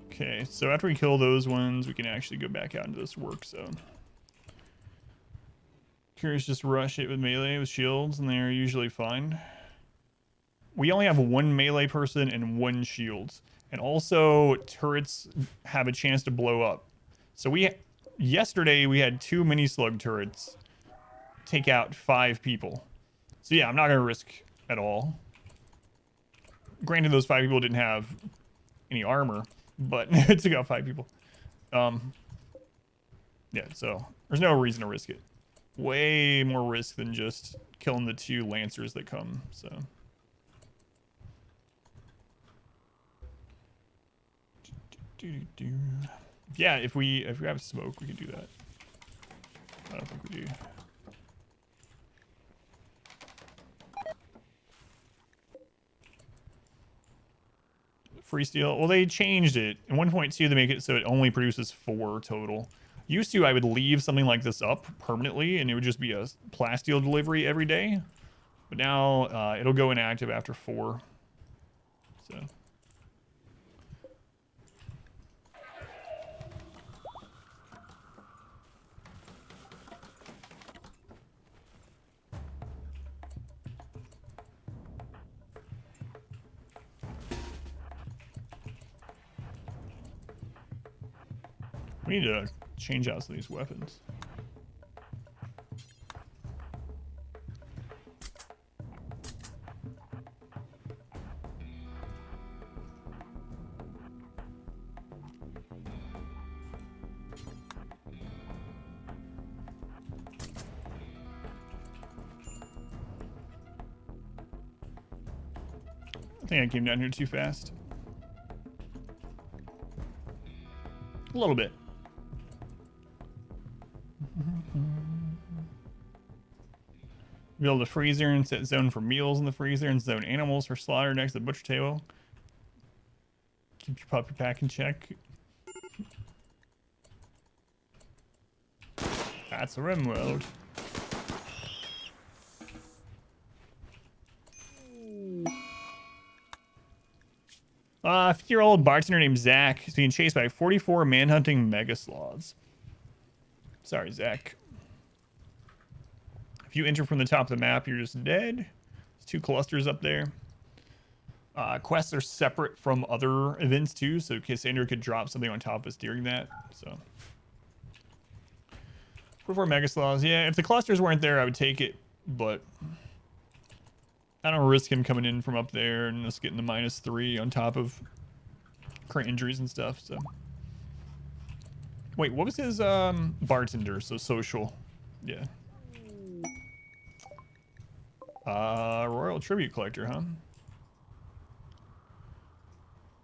Okay, so after we kill those ones, we can actually go back out into this work zone. Curious, just rush it with melee with shields, and they're usually fine. We only have one melee person and one shields, and also turrets have a chance to blow up. So yesterday we had 2 mini slug turrets take out 5 people. So yeah, I'm not gonna risk at all. Granted, those 5 people didn't have any armor, but it took out 5 people. Yeah, so there's no reason to risk it. Way more risk than just killing the 2 lancers that come, so. Yeah, if we have smoke, we can do that. I don't think we do. Free steel. Well, they changed it. In 1.2, they make it so it only produces 4 total. Used to, I would leave something like this up permanently, and it would just be a plasteel delivery every day. But now it'll go inactive after 4. So. We need to change out some of these weapons. I think I came down here too fast. A little bit. Build a freezer and set zone for meals in the freezer and zone animals for slaughter next to the butcher table. Keep your puppy pack in check. That's a rim world. A 50-year-old bartender named Zach is being chased by 44 manhunting mega sloths. Sorry, Zach. If you enter from the top of the map, you're just dead. There's 2 clusters up there. Quests are separate from other events too, so Cassandra could drop something on top of us during that. So 44 mega sloths. Yeah, if the clusters weren't there, I would take it, but I don't risk him coming in from up there and us getting the -3 on top of current injuries and stuff. So wait, what was his bartender? So social, yeah. Royal Tribute Collector, huh?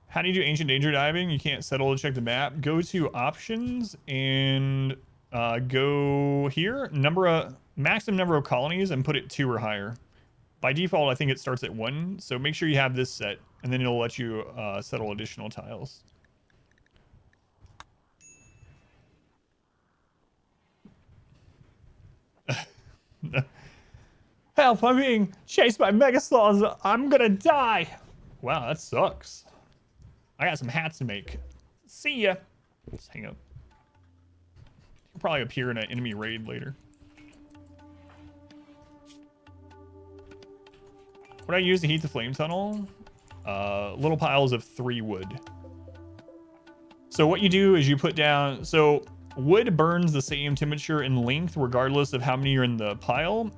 How do you do Ancient Danger diving? You can't settle to check the map. Go to options and go here. Maximum number of colonies and put it 2 or higher. By default, I think it starts at 1. So make sure you have this set, and then it'll let you settle additional tiles. Help, I'm being chased by mega sloths. I'm gonna die. Wow, that sucks. I got some hats to make. See ya. Let's hang up. You'll probably appear in an enemy raid later. What I use to heat the flame tunnel? Little piles of 3 wood. So what you do is you put down... So wood burns the same temperature and length regardless of how many are in the pile.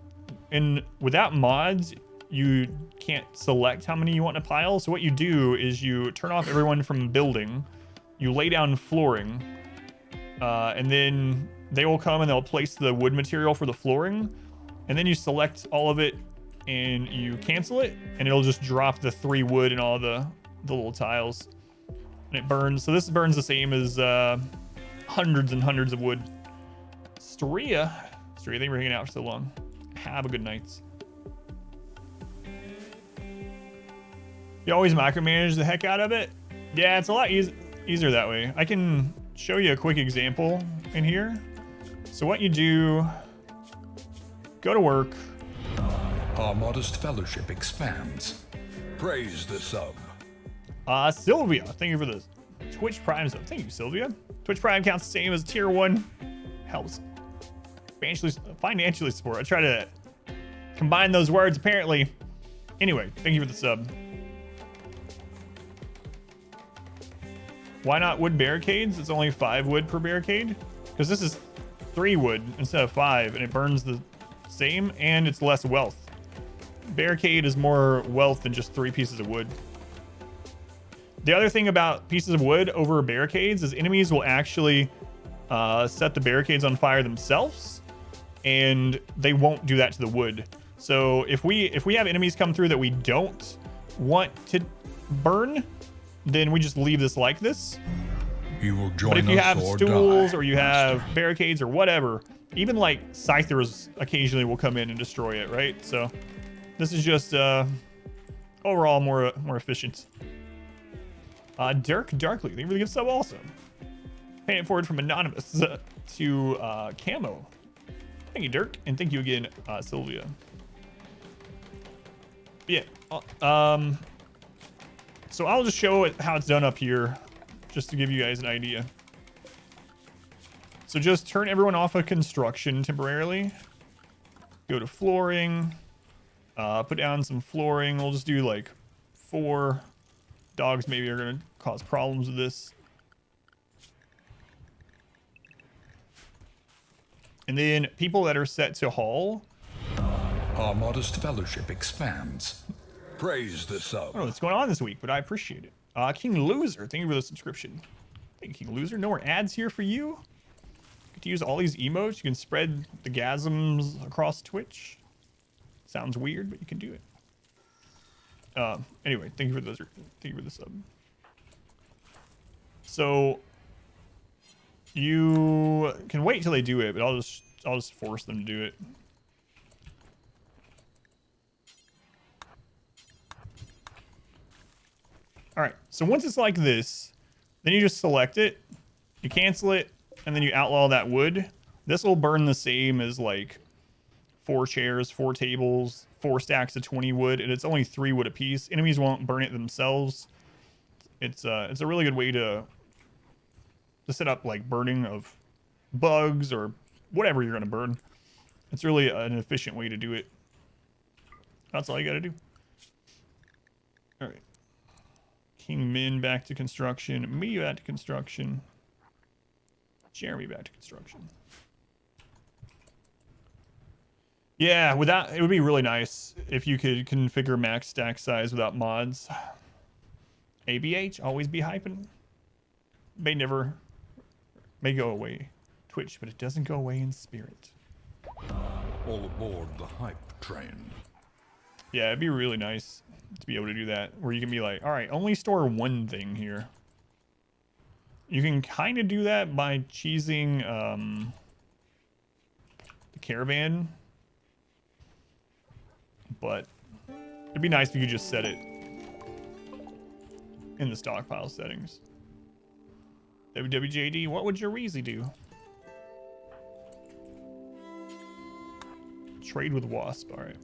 And without mods, you can't select how many you want in a pile. So what you do is you turn off everyone from building. You lay down flooring. And then they will come and they'll place the wood material for the flooring. And then you select all of it and you cancel it. And it'll just drop the 3 wood and all the little tiles. And it burns. So this burns the same as hundreds and hundreds of wood. Storia, thank you for hanging out for so long. Have a good night. You always micromanage the heck out of it? Yeah, it's a lot easier that way. I can show you a quick example in here. So what you do, go to work. Our modest fellowship expands. Praise the sub. Sylvia, thank you for the Twitch Prime sub. Thank you, Sylvia. Twitch Prime counts the same as tier 1. Helps financially support. I try to combine those words apparently. Anyway, thank you for the sub. Why not wood barricades? It's only 5 wood per barricade. Because this is 3 wood instead of 5, and it burns the same, and it's less wealth. Barricade is more wealth than just 3 pieces of wood. The other thing about pieces of wood over barricades is enemies will actually set the barricades on fire themselves, and they won't do that to the wood. So if we have enemies come through that we don't want to burn, then we just leave this like this. You will join but if you us have or stools die, or you Master. have barricades or whatever, even like scythers occasionally will come in and destroy it, right? So this is just overall more efficient. Dirk Darkly, thank you for the gift sub also. Paying it forward from Anonymous to Camo. Thank you, Dirk, and thank you again, Sylvia. Yeah. So I'll just show it how it's done up here, just to give you guys an idea. So just turn everyone off of construction temporarily. Go to flooring. Put down some flooring. We'll just do like 4. Dogs maybe are gonna cause problems with this. And then people that are set to haul. Our modest fellowship expands. Praise the I sub. don't know what's going on this week, but I appreciate it. King Loser, thank you for the subscription. Thank you, King Loser. No more ads here for you. Get to use all these emotes. You can spread the gasms across Twitch. Sounds weird, but you can do it. Anyway, thank you for those. Thank you for the sub. So you can wait till they do it, but I'll just force them to do it. All right, so once it's like this, then you just select it, you cancel it, and then you outlaw that wood. This will burn the same as like 4 chairs, 4 tables, 4 stacks of 20 wood, and it's only 3 wood a piece. Enemies won't burn it themselves. It's a really good way to set up like burning of bugs or whatever you're gonna burn. It's really an efficient way to do it. That's all you gotta do. All right. King Min back to construction. Me back to construction. Jeremy back to construction. Yeah, without it would be really nice if you could configure max stack size without mods. ABH, always be hyping. May go away. Twitch, but it doesn't go away in spirit. All aboard the hype train. Yeah, it'd be really nice to be able to do that, where you can be like, all right, only store 1 thing here. You can kind of do that by cheesing the caravan, but it'd be nice if you could just set it in the stockpile settings. WWJD, what would your Reezy do? Trade with Wasp, all right.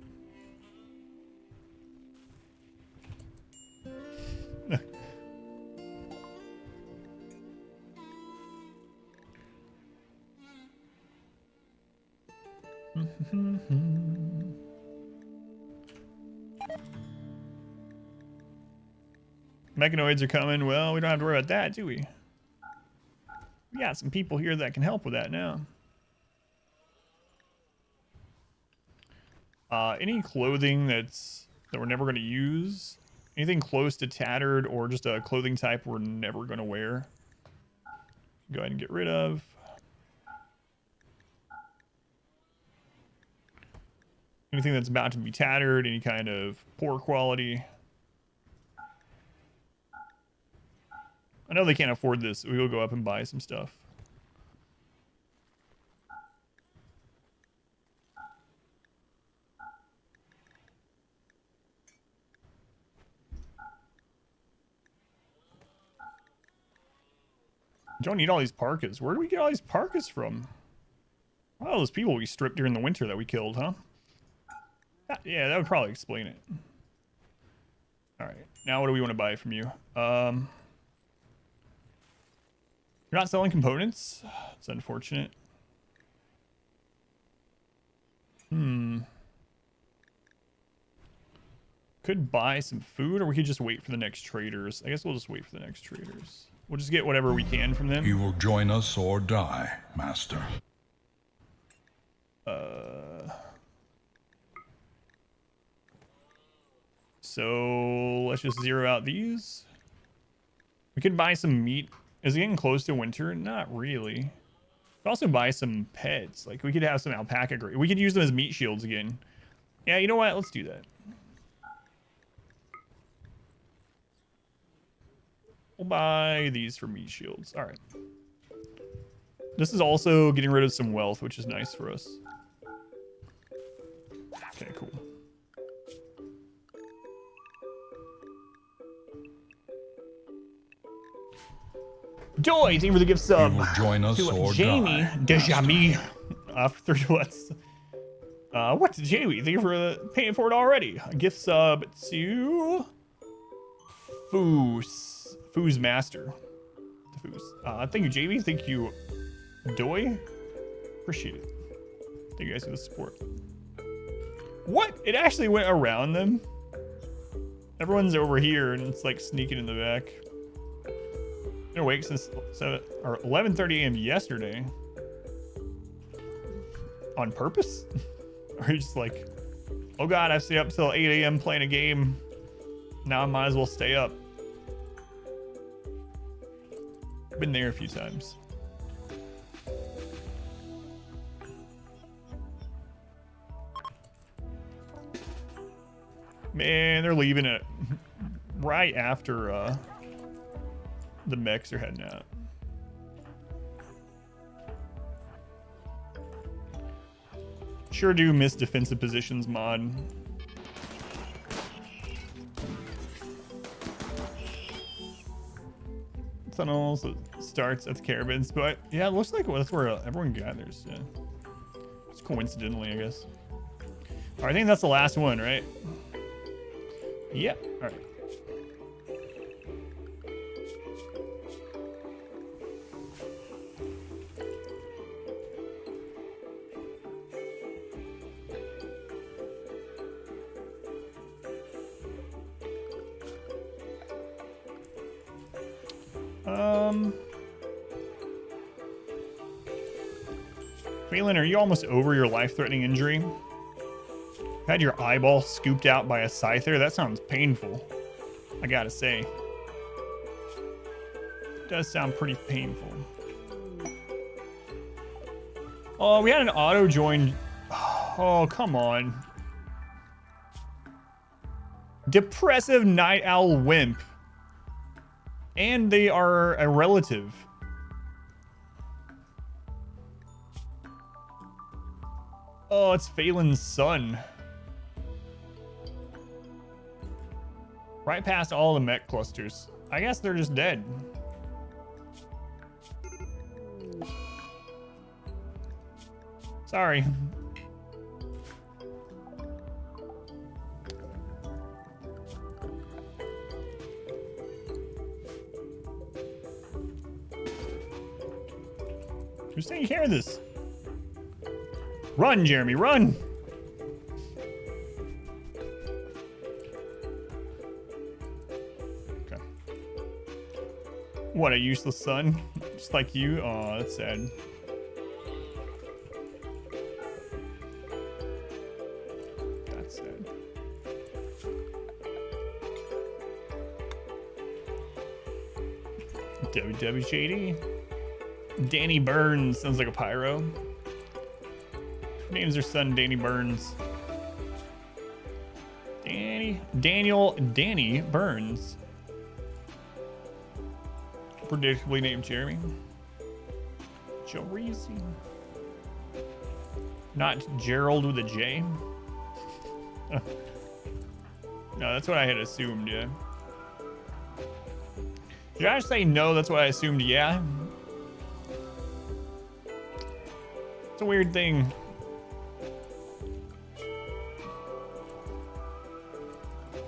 Mechanoids are coming. Well, we don't have to worry about that, do we? We got some people here that can help with that now. Any clothing that we're never going to use, anything close to tattered or just a clothing type we're never going to wear, go ahead and get rid of. Anything that's about to be tattered, any kind of poor quality. I know they can't afford this. We will go up and buy some stuff. You don't need all these parkas. Where do we get all these parkas from? All those people we stripped during the winter that we killed, huh? Yeah, that would probably explain it. All right, now what do we want to buy from you? You're not selling components? It's unfortunate. Could buy some food, or we could just wait for the next traders. I guess we'll just wait for the next traders. We'll just get whatever we can from them. You will join us or die, Master. So let's just zero out these. We could buy some meat. Is it getting close to winter? Not really. We could also buy some pets. Like, we could have some alpaca. We could use them as meat shields again. Yeah, you know what? Let's do that. We'll buy these for meat shields. All right. This is also getting rid of some wealth, which is nice for us. Okay, cool. Joy, thank you for the gift sub. You will join us to or Jamie die, Dejami. For 3 months. What, Jamie? Thank you for paying for it already. A gift sub to Foos Master. Foos. Thank you, Jamie. Thank you, Doy. Appreciate it. Thank you guys for the support. What? It actually went around them? Everyone's over here and it's like sneaking in the back. Been awake since 11:30 a.m. yesterday. On purpose? Or you just like, oh god, I stay up till 8 a.m. playing a game. Now I might as well stay up. Been there a few times. Man, they're leaving it right after the mechs are heading out. Sure do miss defensive positions mod. Tunnels starts at the caravans, but yeah, it looks like that's where everyone gathers. Yeah, just coincidentally, I guess. All right, I think that's the last one, right? Yeah. All right. Phelan, are you almost over your life-threatening injury? Had your eyeball scooped out by a scyther? That sounds painful, I gotta say. It does sound pretty painful. Oh, we had an auto-join. Oh, come on. Depressive night owl wimp. And they are a relative. Oh, it's Phelan's son. Right past all the mech clusters. I guess they're just dead. Sorry. Who's taking care of this? Run, Jeremy, run! Okay. What, a useless son? Just like you? Aw, that's sad. That's sad. WWJD. Danny Burns sounds like a pyro. Who names their son Danny Burns? Danny Burns. Predictably named Jeremy. Joreezy. Not Gerald with a J. No, that's what I had assumed, yeah. Did I just say no? That's what I assumed, yeah. It's a weird thing.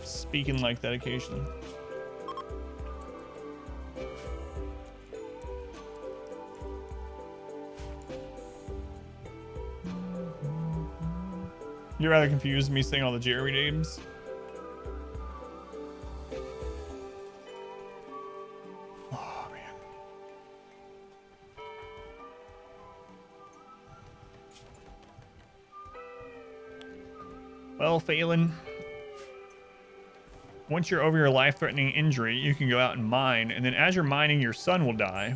Speaking like that occasionally. You're rather confused me saying all the Jeremy names. Oh, man. Well, Phelan. Once you're over your life-threatening injury, you can go out and mine, and then as you're mining, your son will die.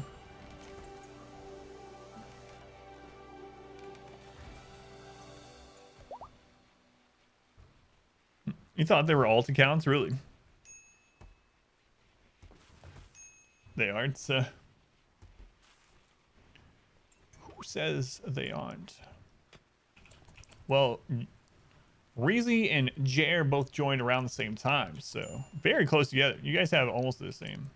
You thought they were alt accounts? Really? They aren't. Who says they aren't? Well, Reezy and Jer both joined around the same time, so very close together. You guys have almost the same.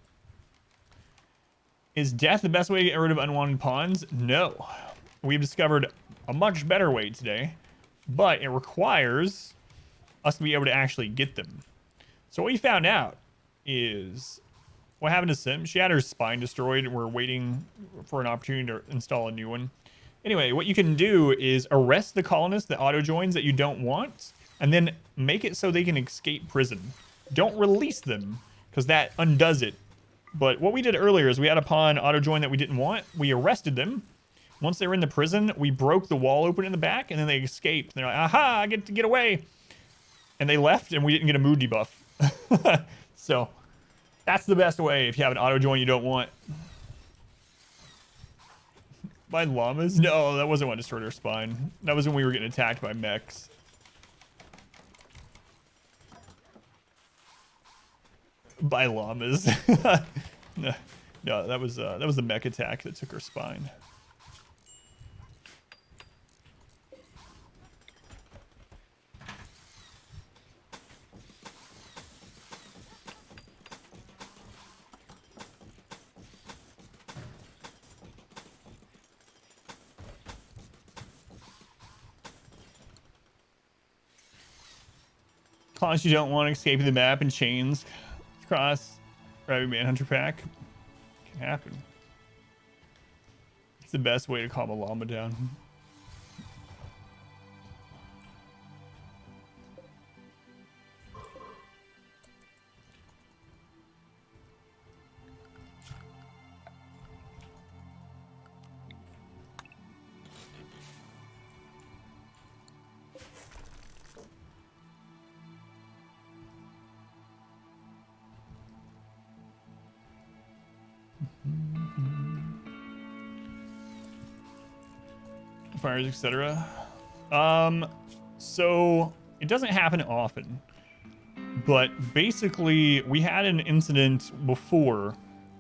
Is death the best way to get rid of unwanted pawns? No. We've discovered a much better way today, but it requires us to be able to actually get them. So what we found out is what happened to Sim. She had her spine destroyed, and we're waiting for an opportunity to install a new one. Anyway, what you can do is arrest the colonists that auto joins that you don't want, and then make it so they can escape prison. Don't release them, because that undoes it. But what we did earlier is we had a pawn auto join that we didn't want. We arrested them. Once they were in the prison, we broke the wall open in the back, and then they escaped. They're like, aha, I get to get away. And they left, and we didn't get a mood debuff. So that's the best way if you have an auto join you don't want. By llamas? No, that wasn't what destroyed our spine. That was when we were getting attacked by mechs. By llamas. No, that was the mech attack that took her spine. As you don't want to escape the map in chains cross Rabbit Manhunter pack. Can happen. It's the best way to calm a llama down. Fires, etc. So it doesn't happen often, but basically we had an incident before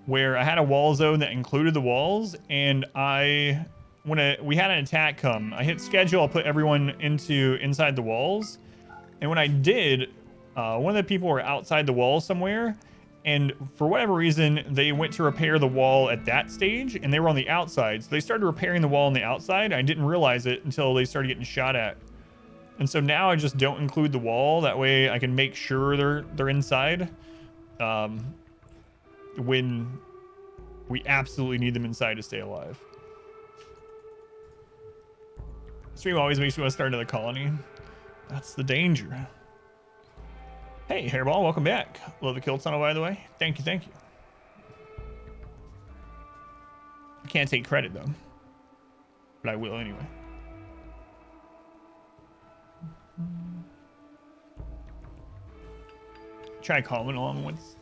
where I had a wall zone that included the walls, and we had an attack come, I hit schedule, I'll put everyone inside the walls, and when I did, one of the people were outside the wall somewhere, and for whatever reason, they went to repair the wall at that stage, and they were on the outside. So they started repairing the wall on the outside. I didn't realize it until they started getting shot at. And so now I just don't include the wall. That way I can make sure they're inside when we absolutely need them inside to stay alive. Stream always makes me want to start another colony. That's the danger. Hey, Hairball, welcome back. Love the kill tunnel, by the way. Thank you, thank you. I can't take credit, though. But I will anyway. Try calling along once.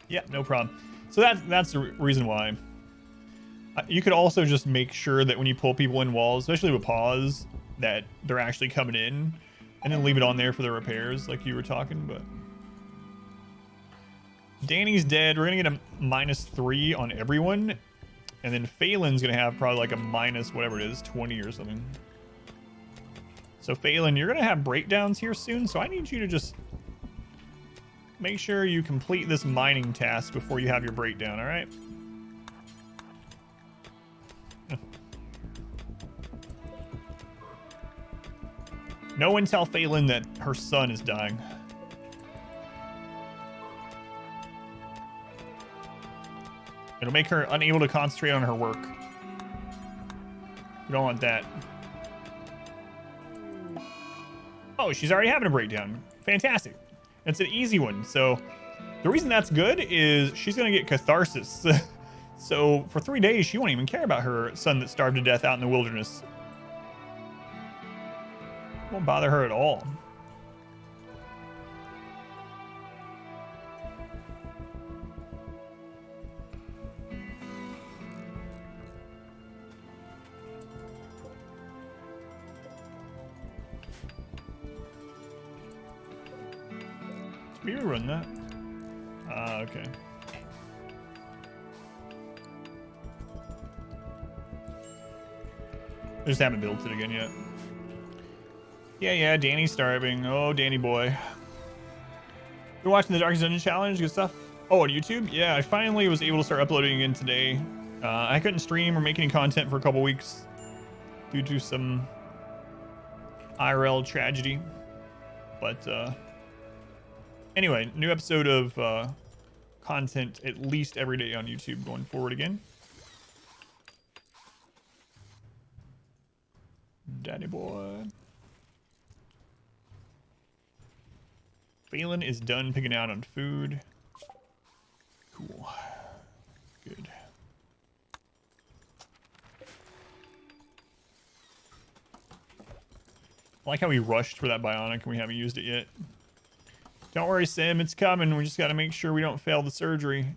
Yeah, no problem. So that's the reason why. You could also just make sure that when you pull people in walls, especially with pause, that they're actually coming in, and then leave it on there for the repairs like you were talking. But Danny's dead. We're gonna get a -3 on everyone, and then Phelan's gonna have probably like a minus whatever it is, 20 or something. So Phelan, you're gonna have breakdowns here soon, so I need you to just make sure you complete this mining task before you have your breakdown. All right. No one tell Phelan that her son is dying. It'll make her unable to concentrate on her work. You don't want that. Oh, she's already having a breakdown. Fantastic. It's an easy one. So the reason that's good is she's going to get catharsis. So for 3 days, she won't even care about her son that starved to death out in the wilderness. Won't bother her at all. Did we run that? Okay. I just haven't built it again yet. Yeah, Danny's starving. Oh, Danny boy. You're watching the Darkest Dungeon Challenge? Good stuff. Oh, on YouTube? Yeah, I finally was able to start uploading again today. I couldn't stream or make any content for a couple weeks due to some IRL tragedy. But anyway, new episode of content at least every day on YouTube going forward again. Daddy boy. Phelan is done picking out on food. Cool. Good. I like how we rushed for that bionic and we haven't used it yet. Don't worry, Sim, it's coming. We just got to make sure we don't fail the surgery.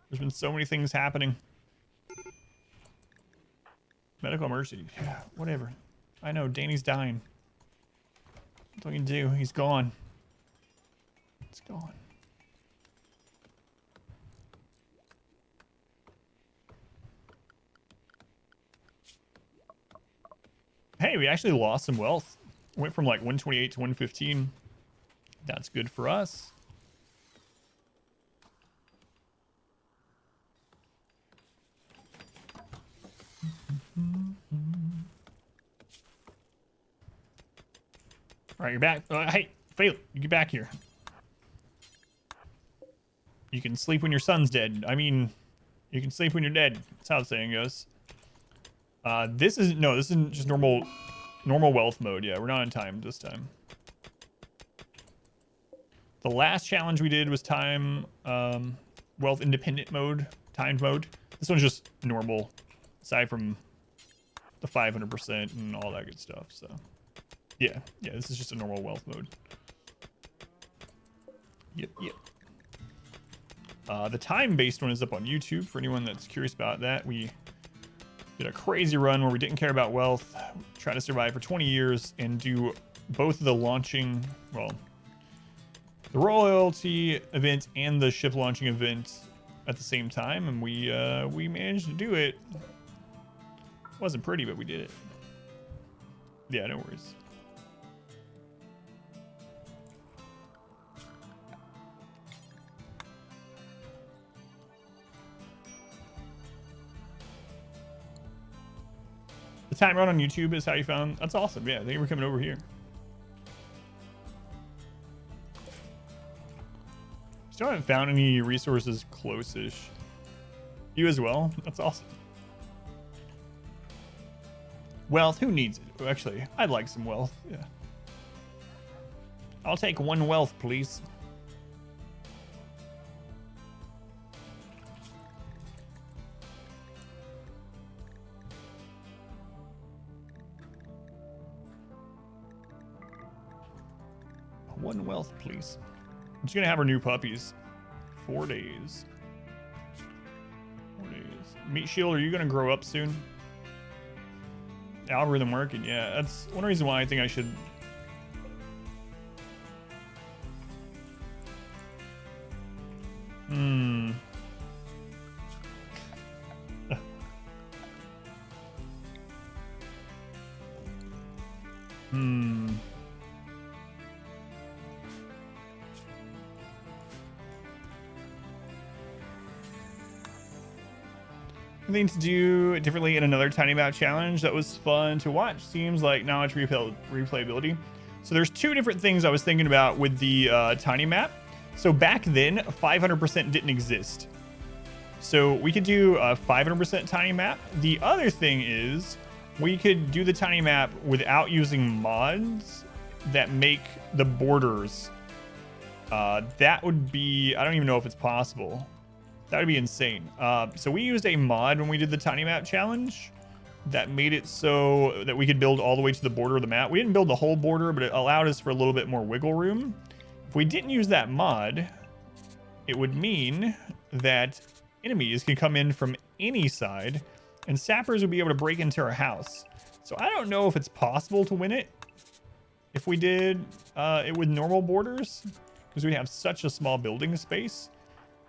There's been so many things happening. Medical emergency. Yeah, whatever. I know, Danny's dying. What we can do? He's gone. It's gone. Hey, we actually lost some wealth. Went from like 128 to 115. That's good for us. All right, you're back. Hey, Phil, you get back here. You can sleep when your son's dead. I mean, you can sleep when you're dead. That's how the saying goes. This isn't just normal wealth mode. Yeah, we're not in time this time. The last challenge we did was time wealth independent mode, timed mode. This one's just normal, aside from the 500% and all that good stuff. So yeah, this is just a normal wealth mode. Yep. The time-based one is up on YouTube for anyone that's curious about that. We did a crazy run where we didn't care about wealth, try to survive for 20 years and do both the launching, well, the royalty event and the ship launching event at the same time, and we managed to do it. Wasn't pretty, but we did it. Yeah, no worries. The time run on YouTube is how you found. That's awesome. Yeah, thank you for coming over here. Still haven't found any resources close-ish. You as well? That's awesome. Wealth, who needs it? Actually, I'd like some wealth. Yeah. I'll take 1 wealth, please. One wealth, please. I'm just gonna have our new puppies. 4 days. 4 days. Meat Shield, are you gonna grow up soon? Algorithm working, yeah. That's one reason why I think I should. Thing to do differently in another tiny map challenge that was fun to watch. Seems like now it's replayability. So there's 2 different things I was thinking about with the tiny map. So back then 500% didn't exist, so we could do a 500% tiny map. The other thing is we could do the tiny map without using mods that make the borders. That would be, I don't even know if it's possible. That would be insane. So we used a mod when we did the tiny map challenge that made it so that we could build all the way to the border of the map. We didn't build the whole border, but it allowed us for a little bit more wiggle room. If we didn't use that mod, it would mean that enemies can come in from any side and sappers would be able to break into our house. So I don't know if it's possible to win it if we did it with normal borders, because we have such a small building space.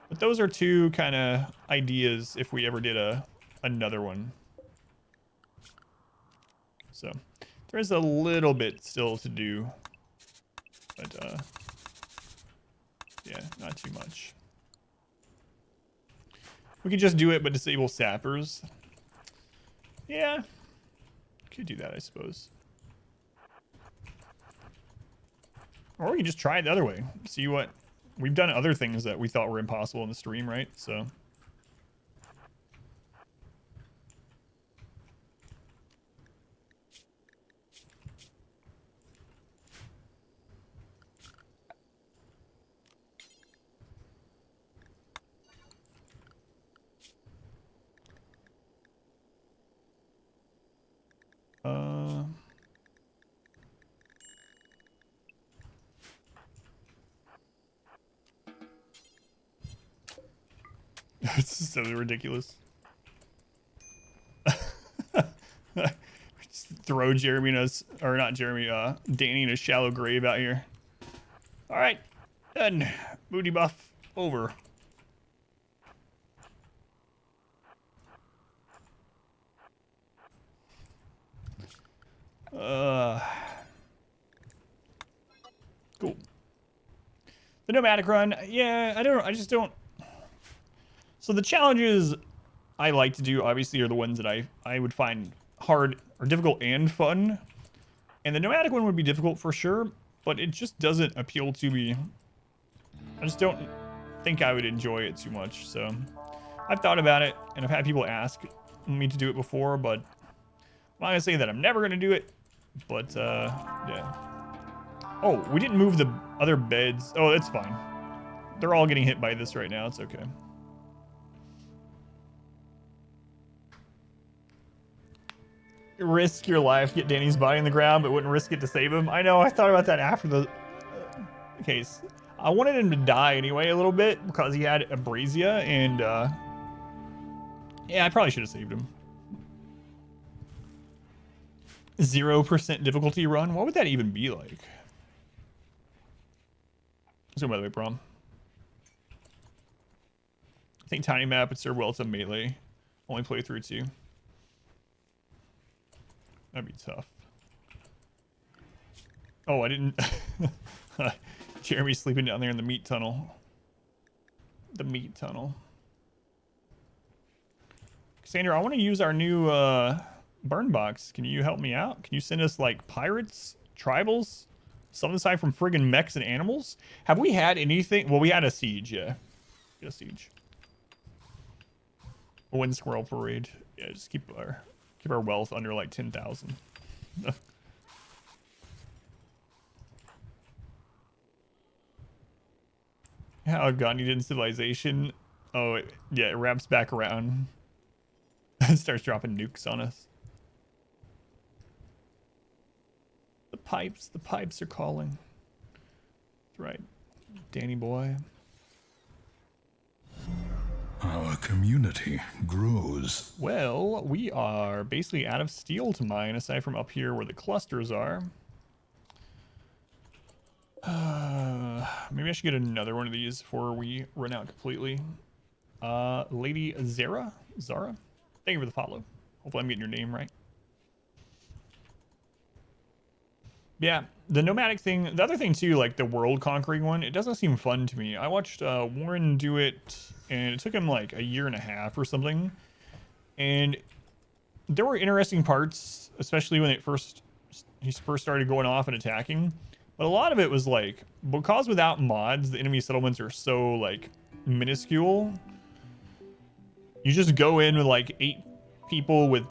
But those are two kind of ideas if we ever did another one. So there's a little bit still to do, but yeah, not too much. We could just do it, but disable sappers. Yeah, could do that, I suppose. Or we can just try it the other way. See what... We've done other things that we thought were impossible in the stream, right? So... It's so ridiculous. Just throw Jeremy in a, or not Jeremy, Danny in a shallow grave out here. All right, done. Booty buff over. Cool. The nomadic run, yeah, I just don't. So the challenges I like to do, obviously, are the ones that I would find hard or difficult and fun. And the nomadic one would be difficult for sure, but it just doesn't appeal to me. I just don't think I would enjoy it too much. So I've thought about it, and I've had people ask me to do it before, but I'm not gonna say that I'm never gonna do it. But yeah. Oh, we didn't move the other beds. Oh, that's fine. They're all getting hit by this right now. It's okay. Risk your life, get Danny's body in the ground, but wouldn't risk it to save him. I know, I thought about that after the case. I wanted him to die anyway a little bit because he had abrasia, and yeah, I probably should have saved him. 0% difficulty run? What would that even be like? So by the way, Prom. I think tiny map would serve well to melee. Only play through 2. That'd be tough. Oh, I didn't... Jeremy's sleeping down there in the meat tunnel. The meat tunnel. Cassandra, I want to use our new burn box. Can you help me out? Can you send us, like, pirates? Tribals? Something aside from friggin' mechs and animals? Have we had anything? Well, we had a siege, yeah. A siege. A wind squirrel parade. Yeah, just keep our wealth under like 10,000. How I've gotten you into civilization. Oh, yeah, it wraps back around. It starts dropping nukes on us. The pipes are calling. That's right, Danny boy. Our community grows. Well, we are basically out of steel to mine, aside from up here where the clusters are. Maybe I should get another one of these before we run out completely. Lady Zara? Thank you for the follow. Hopefully I'm getting your name right. Yeah, the nomadic thing, the other thing too, like the world conquering one, it doesn't seem fun to me. I watched Warren do it, and it took him like a year and a half or something. And there were interesting parts, especially when he first started going off and attacking. But a lot of it was like, because without mods, the enemy settlements are so like minuscule. You just go in with like 8 people with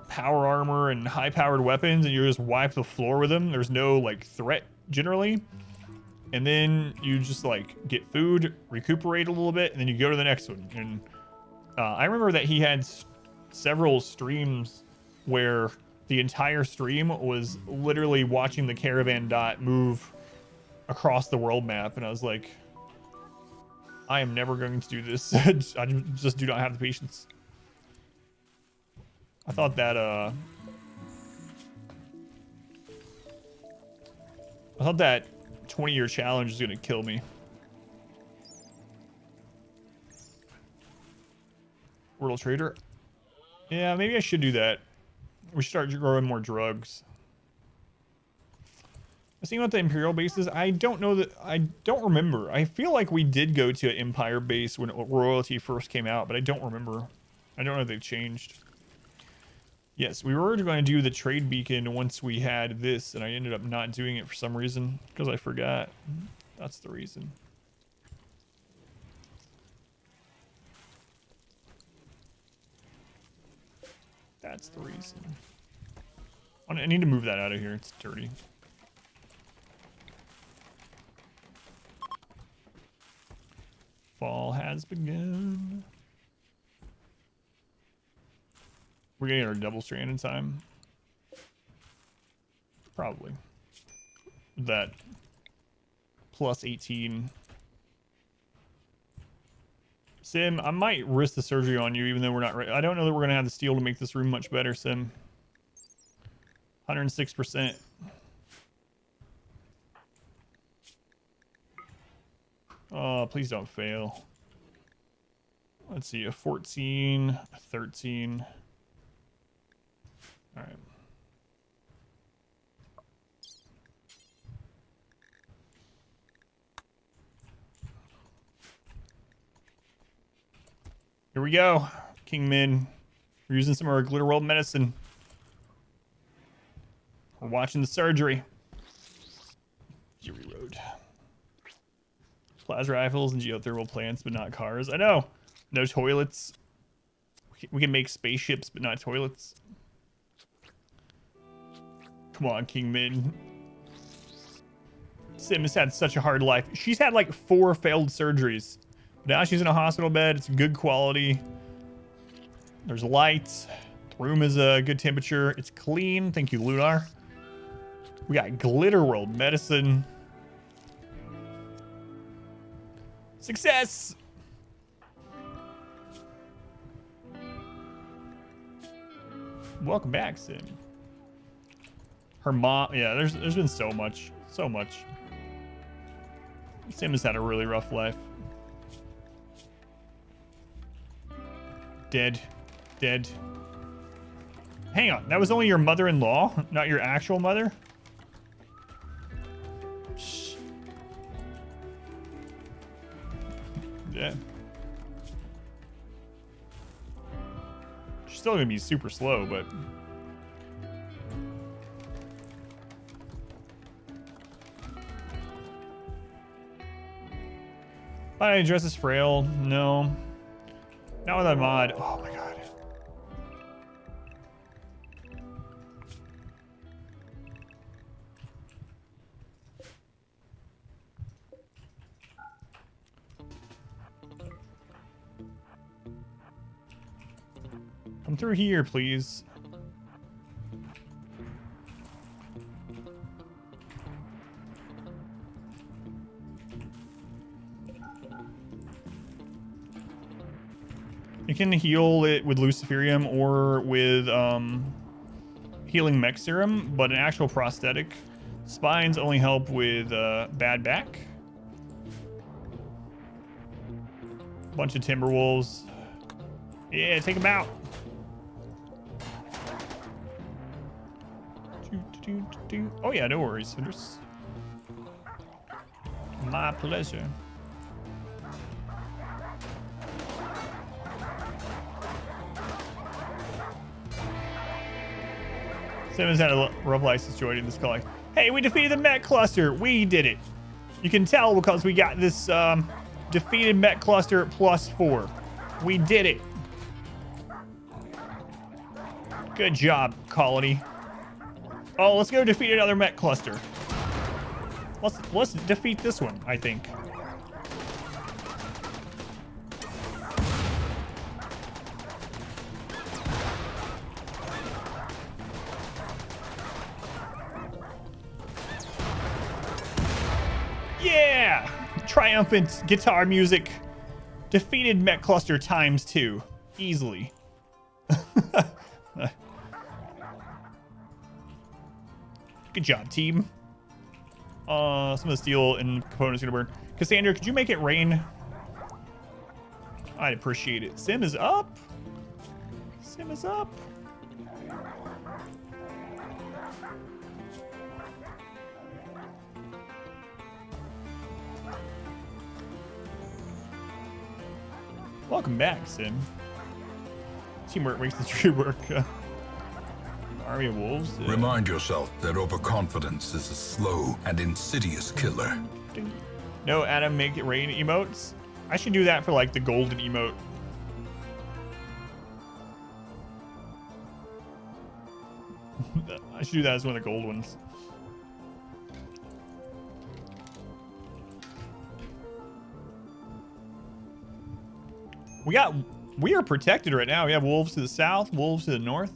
power armor and high-powered weapons, and you just wipe the floor with them. There's no like threat generally, and then you just like get food, recuperate a little bit, and then you go to the next one. And I remember that he had several streams where the entire stream was literally watching the caravan dot move across the world map, and I was like, I am never going to do this. I just do not have the patience. I thought that I thought that 20-year challenge was gonna kill me. World Trader. Yeah, maybe I should do that. We should start growing more drugs. I was thinking about the Imperial bases. I don't know that. I don't remember. I feel like we did go to an Empire base when Royalty first came out, but I don't remember. I don't know if they've changed. Yes, we were going to do the trade beacon once we had this, and I ended up not doing it for some reason because I forgot. That's the reason. That's the reason. I need to move that out of here. It's dirty. Fall has begun. We're getting our double strand in time. Probably. That plus 18. Sim, I might risk the surgery on you even though we're not ready. I don't know that we're going to have the steel to make this room much better, Sim. 106%. Oh, please don't fail. Let's see, a 14, a 13. All right. Here we go, King Min. We're using some of our Glitter World medicine. We're watching the surgery. Fury Road. Plasma rifles and geothermal plants, but not cars. I know. No toilets. We can make spaceships, but not toilets. Come on, King Min. Sim has had such a hard life. She's had like 4 failed surgeries. Now she's in a hospital bed. It's good quality. There's lights. The room is a good temperature. It's clean. Thank you, Lunar. We got Glitter World medicine. Success! Welcome back, Sim. Her mom, yeah, there's been so much. Sim has had a really rough life. Dead. Hang on, that was only your mother-in-law, not your actual mother? Shh. Yeah. She's still gonna be super slow, but... Why did I dress as frail? No. Not with that mod. Oh my god. Come through here, please. You can heal it with Luciferium or with healing mech serum, but an actual prosthetic. Spines only help with bad back. Bunch of Timberwolves. Yeah, take them out. Oh yeah, no worries, Finders. My pleasure. Simmons had a rough license joining this call. Hey, we defeated the mech cluster. We did it. You can tell because we got this defeated mech cluster +4. We did it. Good job, Colony. Oh, let's go defeat another mech cluster. Let's defeat this one, I think. Yeah! Triumphant guitar music. Defeated Mech Cluster ×2. Easily. Good job, team. Some of the steel and components are gonna burn. Cassandra, could you make it rain? I'd appreciate it. Sim is up. Sim is up. Welcome back, Sim. Teamwork makes the dream work. Army of Wolves. Remind yourself that overconfidence is a slow and insidious killer. No, Adam, make it rain emotes. I should do that for like the golden emote. I should do that as one of the gold ones. We are protected right now. We have wolves to the south, wolves to the north.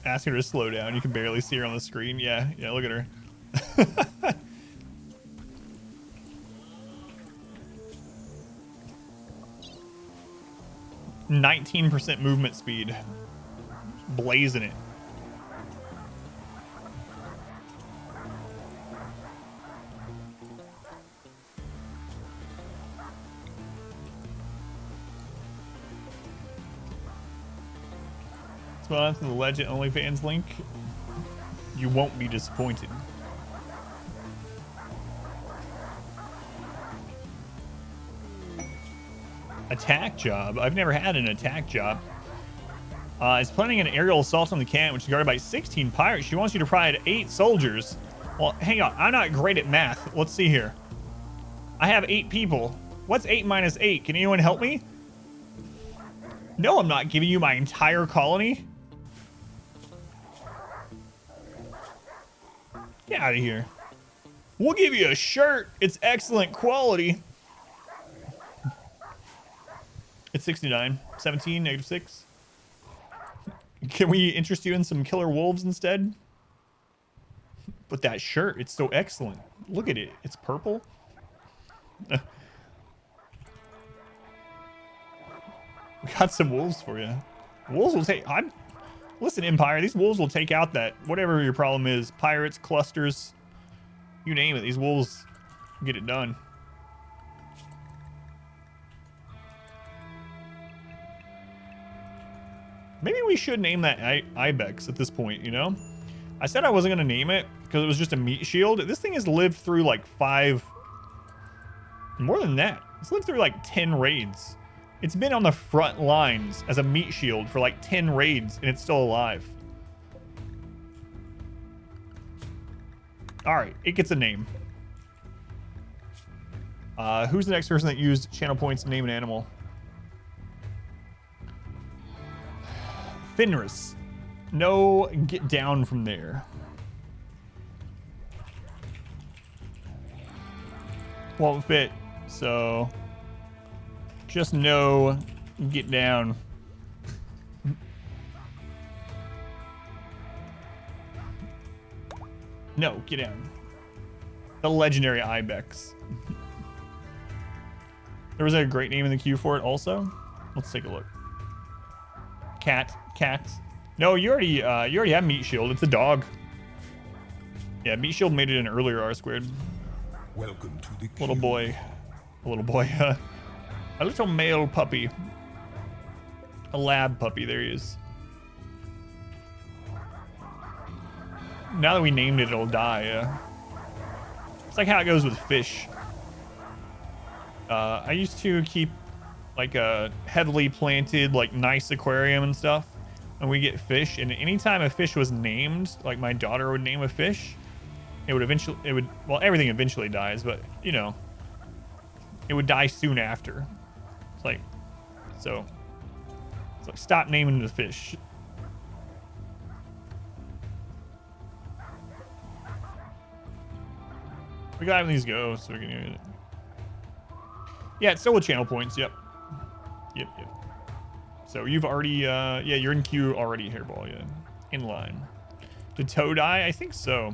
Ask her to slow down. You can barely see her on the screen. Yeah, look at her. 19% movement speed. Blazing it. Response to the Legend OnlyFans link. You won't be disappointed. Attack job? I've never had an attack job. Is planning an aerial assault on the camp, which is guarded by 16 pirates. She wants you to provide 8 soldiers. Well, hang on. I'm not great at math. Let's see here. I have 8 people. What's 8 minus 8? Can anyone help me? No, I'm not giving you my entire colony. Get out of here. We'll give you a shirt. It's excellent quality. It's 69. 17, -6. Can we interest you in some killer wolves instead? But that shirt, it's so excellent. Look at it. It's purple. We got some wolves for you. Wolves will take... Listen, Empire, these wolves will take out that... Whatever your problem is. Pirates, clusters. You name it. These wolves get it done. Maybe we should name that Ibex at this point, you know? I said I wasn't going to name it because it was just a meat shield. This thing has lived through like 5... More than that. It's lived through like 10 raids. It's been on the front lines as a meat shield for like 10 raids, and it's still alive. All right, it gets a name. Who's the next person that used channel points to name an animal? Fenris. No, get down from there. Won't fit, so just no, get down. No, get down. The legendary Ibex. There was a great name in the queue for it also. Let's take a look. Cat. No, you already have Meat Shield. It's a dog. Yeah, Meat Shield made it in earlier R-squared. Welcome to the Little boy. A little male puppy. A lab puppy. There he is. Now that we named it, it'll die. Yeah. It's like how it goes with fish. I used to keep like a heavily planted, like nice aquarium and stuff, and we get fish. And anytime a fish was named, like my daughter would name a fish, well, everything eventually dies, but you know, it would die soon after. It's like stop naming the fish. We gotta have these go so we can use it. Yeah, it's still with channel points. Yep. So you've already, yeah, you're in queue already, Hairball. Yeah, in line. Did Toe die? I think so.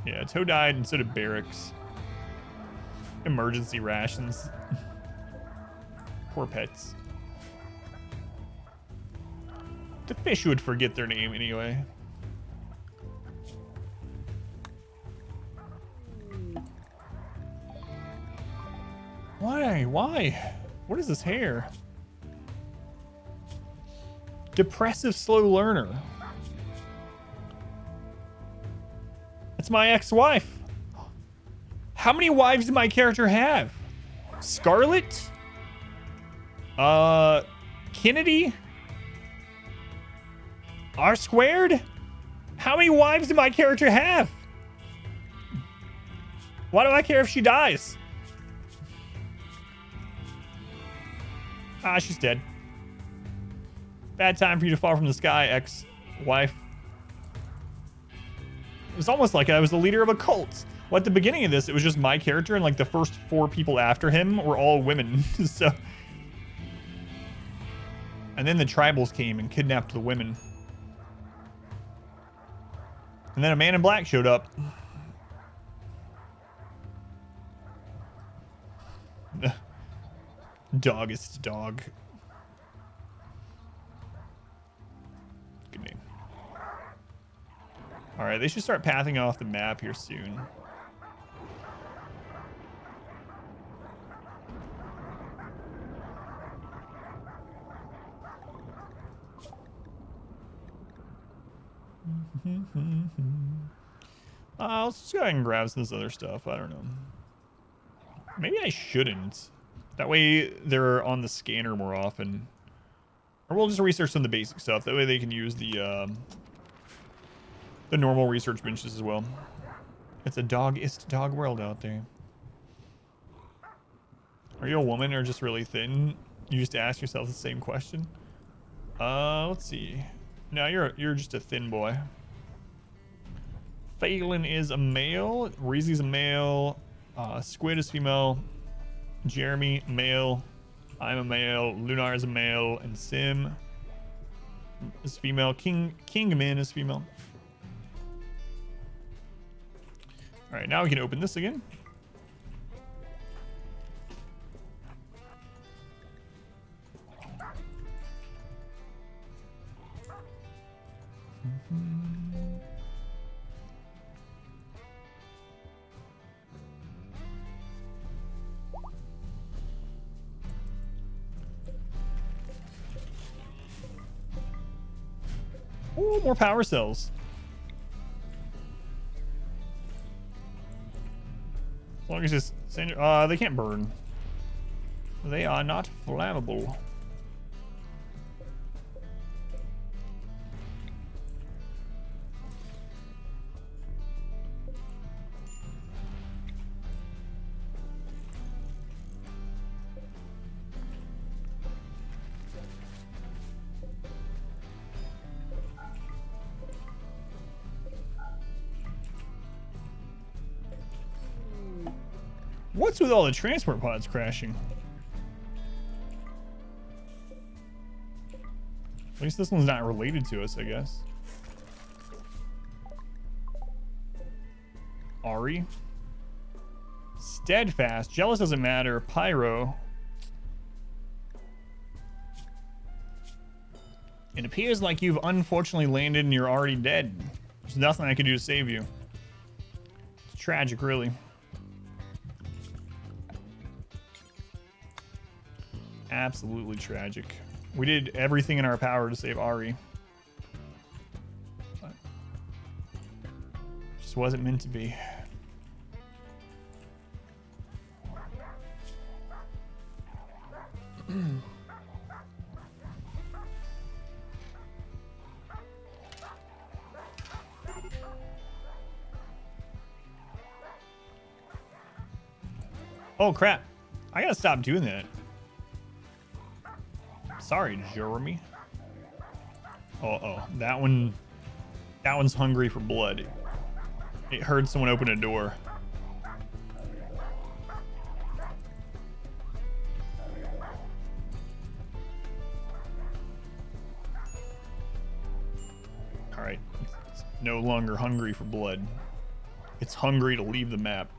Yeah, Toe died, and so did Barracks. Emergency rations. Poor pets. The fish would forget their name anyway. Why? Why? What is this hair? Depressive slow learner. It's my ex-wife. How many wives did my character have? Scarlet? Kennedy? R squared? How many wives did my character have? Why do I care if she dies? Ah, she's dead. Bad time for you to fall from the sky, ex-wife. It was almost like I was the leader of a cult. Well, at the beginning of this, it was just my character, and like the first 4 people after him were all women. So, and then the tribals came and kidnapped the women. And then a man in black showed up. Doggest dog. Good name. Alright, they should start pathing off the map here soon. Let's just go ahead and grab some of this other stuff. I don't know. Maybe I shouldn't. That way they're on the scanner more often. Or we'll just research some of the basic stuff. That way they can use the normal research benches as well. It's a dog-ist dog world out there. Are you a woman or just really thin? You used to ask yourself the same question. Let's see. No, you're just a thin boy. Phelan is a male. Reezy's a male. Squid is female. Jeremy, male. I'm a male. Lunar is a male. And Sim is female. Kingman is female. Alright, now we can open this again. Ooh, more power cells. As long as it's they can't burn. They are not flammable. What's with all the transport pods crashing? At least this one's not related to us, I guess. Ari. Steadfast. Jealous doesn't matter. Pyro. It appears like you've unfortunately landed and you're already dead. There's nothing I can do to save you. It's tragic, really. Absolutely tragic. We did everything in our power to save Ari. But just wasn't meant to be. Oh crap. I gotta stop doing that. Sorry, Jeremy. Uh-oh. That one's hungry for blood. It heard someone open a door. Alright. It's no longer hungry for blood. It's hungry to leave the map.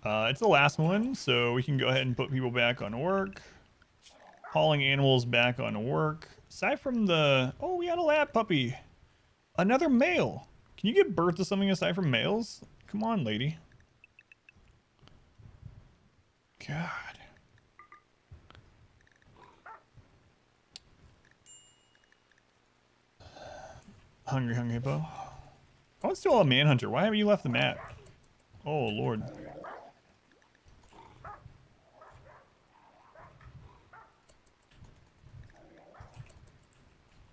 It's the last one, so we can go ahead and put people back on work. Hauling animals back on work. Aside from the... Oh, we got a lab puppy. Another male. Can you give birth to something aside from males? Come on, lady. God. Hungry hippo. Oh, it's still a manhunter. Why haven't you left the map? Oh, Lord.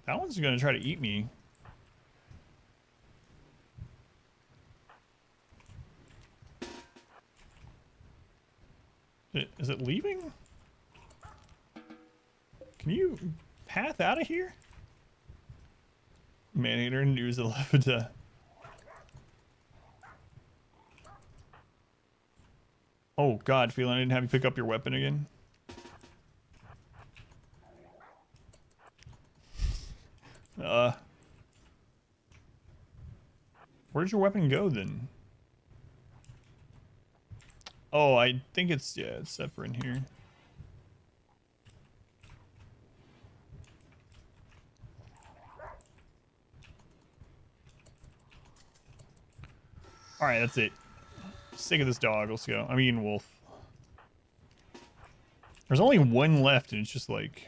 That one's gonna try to eat me. Is it leaving? Can you path out of here? Man-eater news 11. Oh God, feeling I didn't have you pick up your weapon again. Where'd your weapon go then? Oh, I think it's, yeah, it's set for in here. Alright, that's it. Sick of this dog, let's go. I mean, wolf. There's only one left, and it's just like...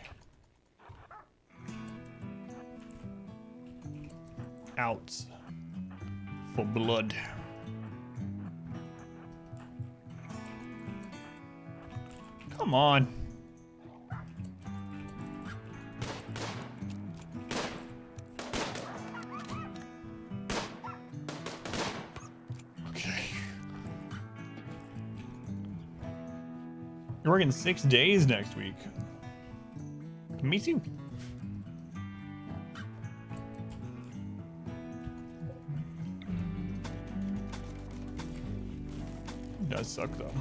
out for blood. Come on. Okay. You're working 6 days next week. Me too. It does suck though.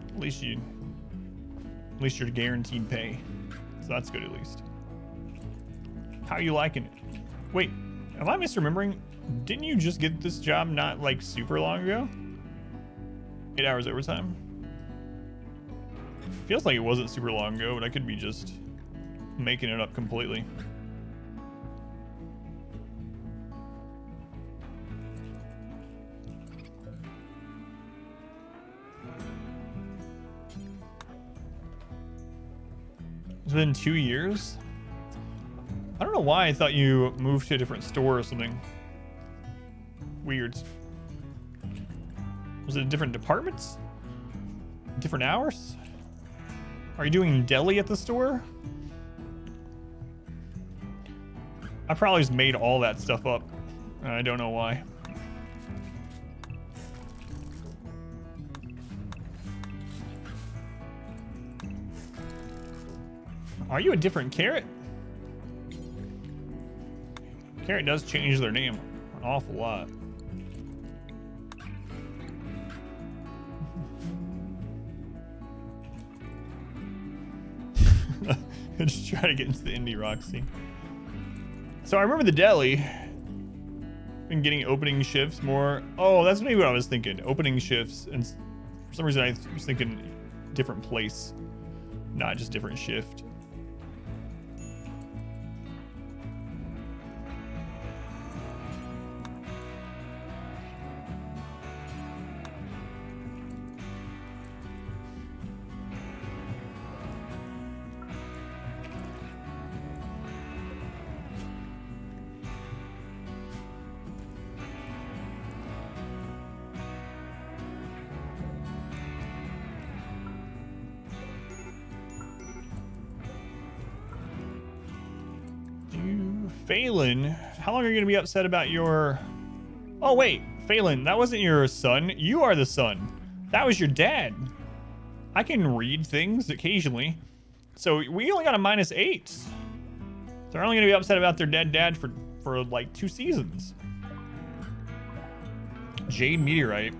At least you're guaranteed pay. So that's good at least. How are you liking it? Wait, am I misremembering? Didn't you just get this job not like super long ago? 8 hours overtime? Feels like it wasn't super long ago, but I could be just making it up completely. It's been 2 years? I don't know why I thought you moved to a different store or something. Weird. Was it different departments? Different hours? Are you doing deli at the store? I probably just made all that stuff up. I don't know why. Are you a different Carrot? Carrot does change their name an awful lot. Just try to get into the indie rock scene. So I remember the deli. Been getting opening shifts more. Oh, that's maybe what I was thinking. Opening shifts, and for some reason I was thinking different place, not just different shift. Phelan, how long are you going to be upset about your... Oh, wait. Phelan, that wasn't your son. You are the son. That was your dad. I can read things occasionally. So we only got a -8. They're only going to be upset about their dead dad for like 2 seasons. Jade meteorite.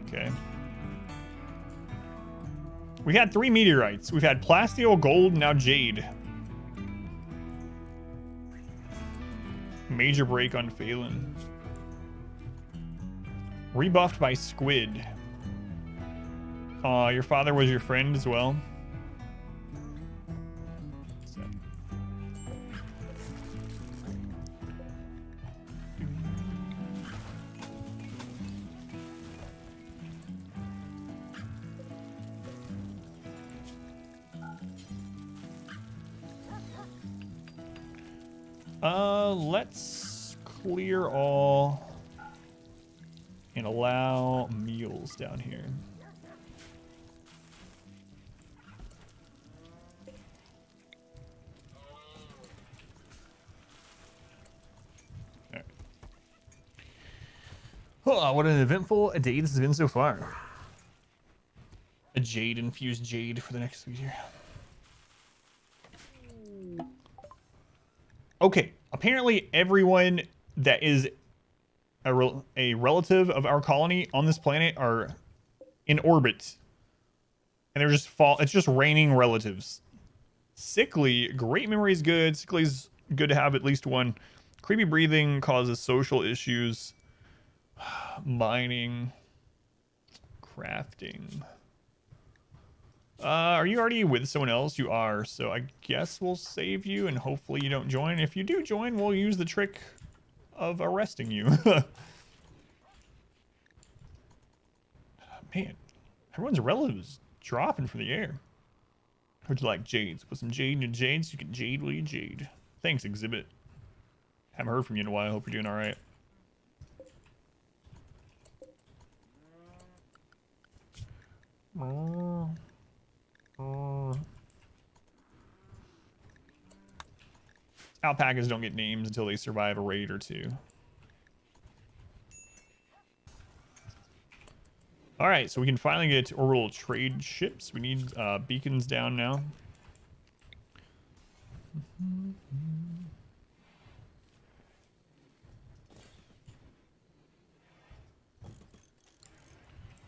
Okay. We had 3 meteorites. We've had plasteel, gold, now jade. major break on Phelan. Rebuffed by Squid. Your father was your friend as well. Let's clear all and allow meals down here. All right. Oh, what an eventful day this has been so far. A jade-infused jade for the next week here. Okay, apparently everyone that is a relative of our colony on this planet are in orbit. And they're just it's just raining relatives. Sickly, great memory is good. Sickly's good to have at least one. Creepy breathing causes social issues. Mining. Crafting. Are you already with someone else? You are, so I guess we'll save you and hopefully you don't join. If you do join, we'll use the trick of arresting you. Man, everyone's relatives dropping for the air. Would you like jades? Put some jade in your jades. You can jade will you jade. Thanks, Exhibit. Haven't heard from you in a while. I hope you're doing all right. Alpacas don't get names until they survive a raid or two. All right, so we can finally get orbital trade ships. We need beacons down now.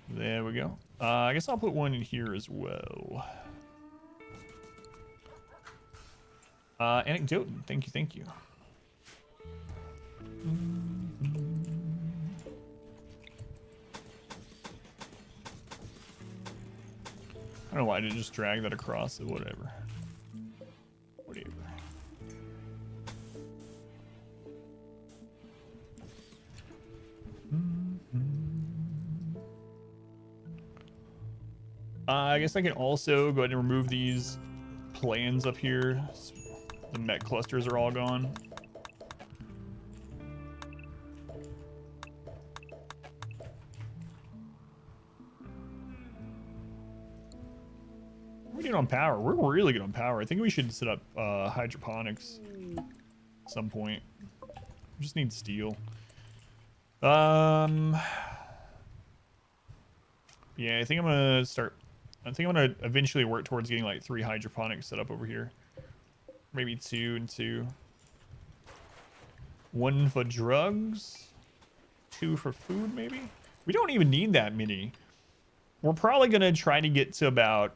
There we go. I guess I'll put one in here as well. Anecdote. Thank you, thank you. I don't know why I didn't just drag that across, so whatever. Whatever. I guess I can also go ahead and remove these plans up here. The mech clusters are all gone. What are we doing on power? We're really good on power. I think we should set up hydroponics at some point. We just need steel. Yeah, I think I'm gonna start. I think I'm gonna eventually work towards getting like 3 hydroponics set up over here. Maybe 2 and 2. 1 for drugs. 2 for food, maybe? We don't even need that many. We're probably gonna try to get to about,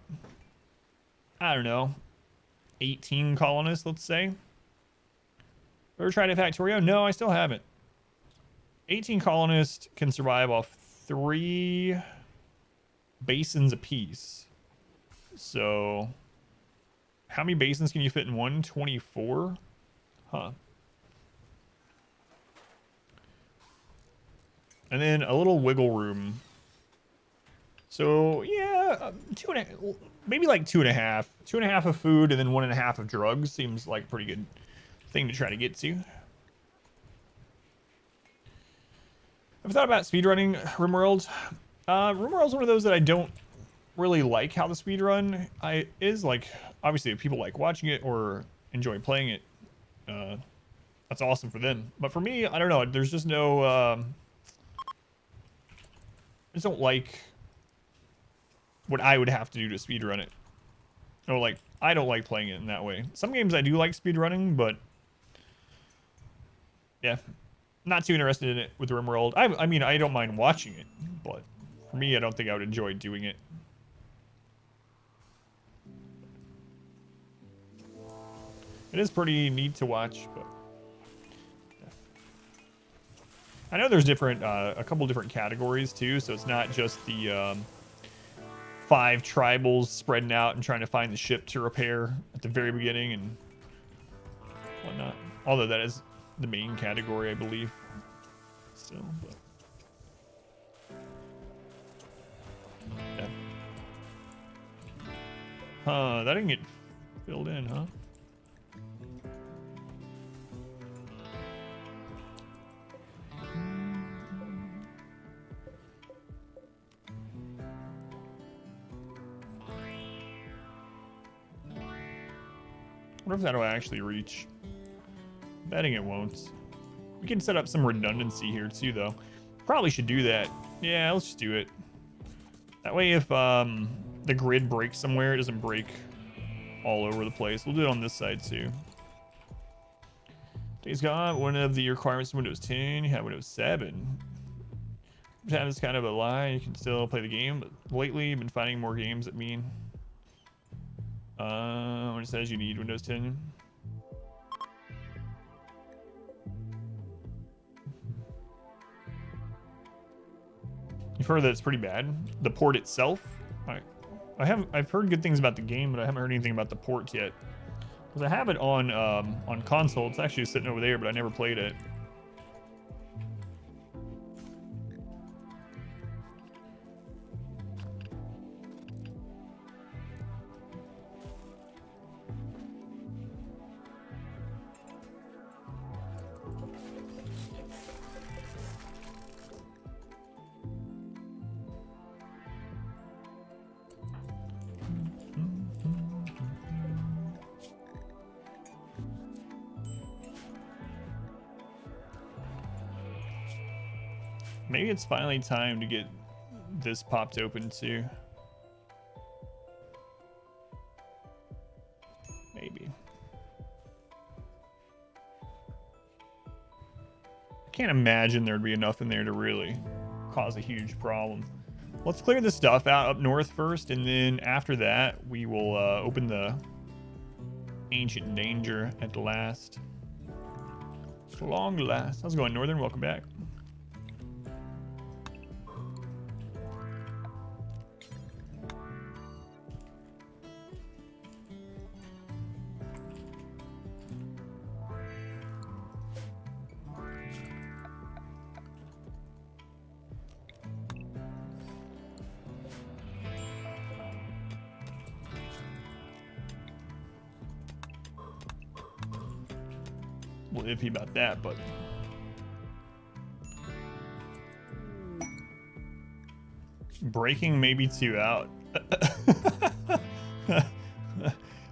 I don't know, 18 colonists, let's say. Ever tried a Factorio? No, I still haven't. 18 colonists can survive off 3 basins apiece. So, how many basins can you fit in one? 24? Huh. And then a little wiggle room. So, yeah, 2.5, maybe like 2.5. 2.5 of food and then 1.5 of drugs seems like a pretty good thing to try to get to. I've thought about speedrunning RimWorld. RimWorld's one of those that I don't really like how the speedrun is. Like, obviously, if people like watching it or enjoy playing it, that's awesome for them. But for me, I don't know. There's just no... I just don't like what I would have to do to speedrun it. Or, like, I don't like playing it in that way. Some games I do like speedrunning, but... yeah. Not too interested in it with RimWorld. I mean, I don't mind watching it, but for me, I don't think I would enjoy doing it. It is pretty neat to watch, but yeah. I know there's different, a couple different categories too, so it's not just the 5 tribals spreading out and trying to find the ship to repair at the very beginning and whatnot. Although that is the main category, I believe. Still, but yeah. Huh? That didn't get filled in, huh? I wonder if that'll actually reach. Betting it won't. We can set up some redundancy here too, though. Probably should do that. Yeah, let's just do it. That way, if the grid breaks somewhere, it doesn't break all over the place. We'll do it on this side too. Days Gone, one of the requirements in Windows 10, you have Windows 7. Time is kind of a lie. You can still play the game, but lately you've been finding more games that mean when it says you need Windows 10. You've heard that it's pretty bad. The port itself, I've heard good things about the game, but I haven't heard anything about the port yet. Because I have it on console. It's actually sitting over there, but I never played it. Maybe it's finally time to get this popped open too. Maybe. I can't imagine there'd be enough in there to really cause a huge problem. Let's clear this stuff out up north first, and then after that, we will open the Ancient Danger at last. At long last. How's it going, Northern? Welcome back. Iffy about that, but breaking maybe 2 out.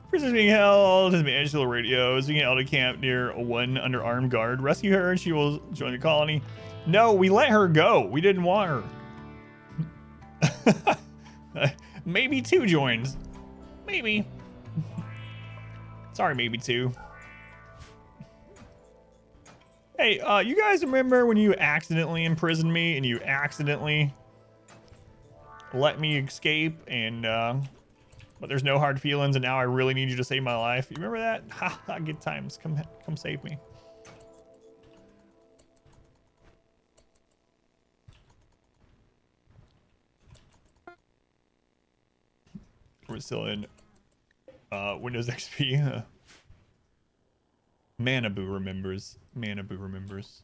Prisoner's being held, has been managed to the radio, is being held at camp near 1 under armed guard. Rescue her and she will join the colony. No, we let her go. We didn't want her. Maybe 2 joins. Maybe. Sorry, maybe 2. Hey, you guys remember when you accidentally imprisoned me and you accidentally let me escape and, but there's no hard feelings and now I really need you to save my life? You remember that? Ha ha, good times. Come save me. We're still in, Windows XP. Manaboo remembers. Manaboo remembers.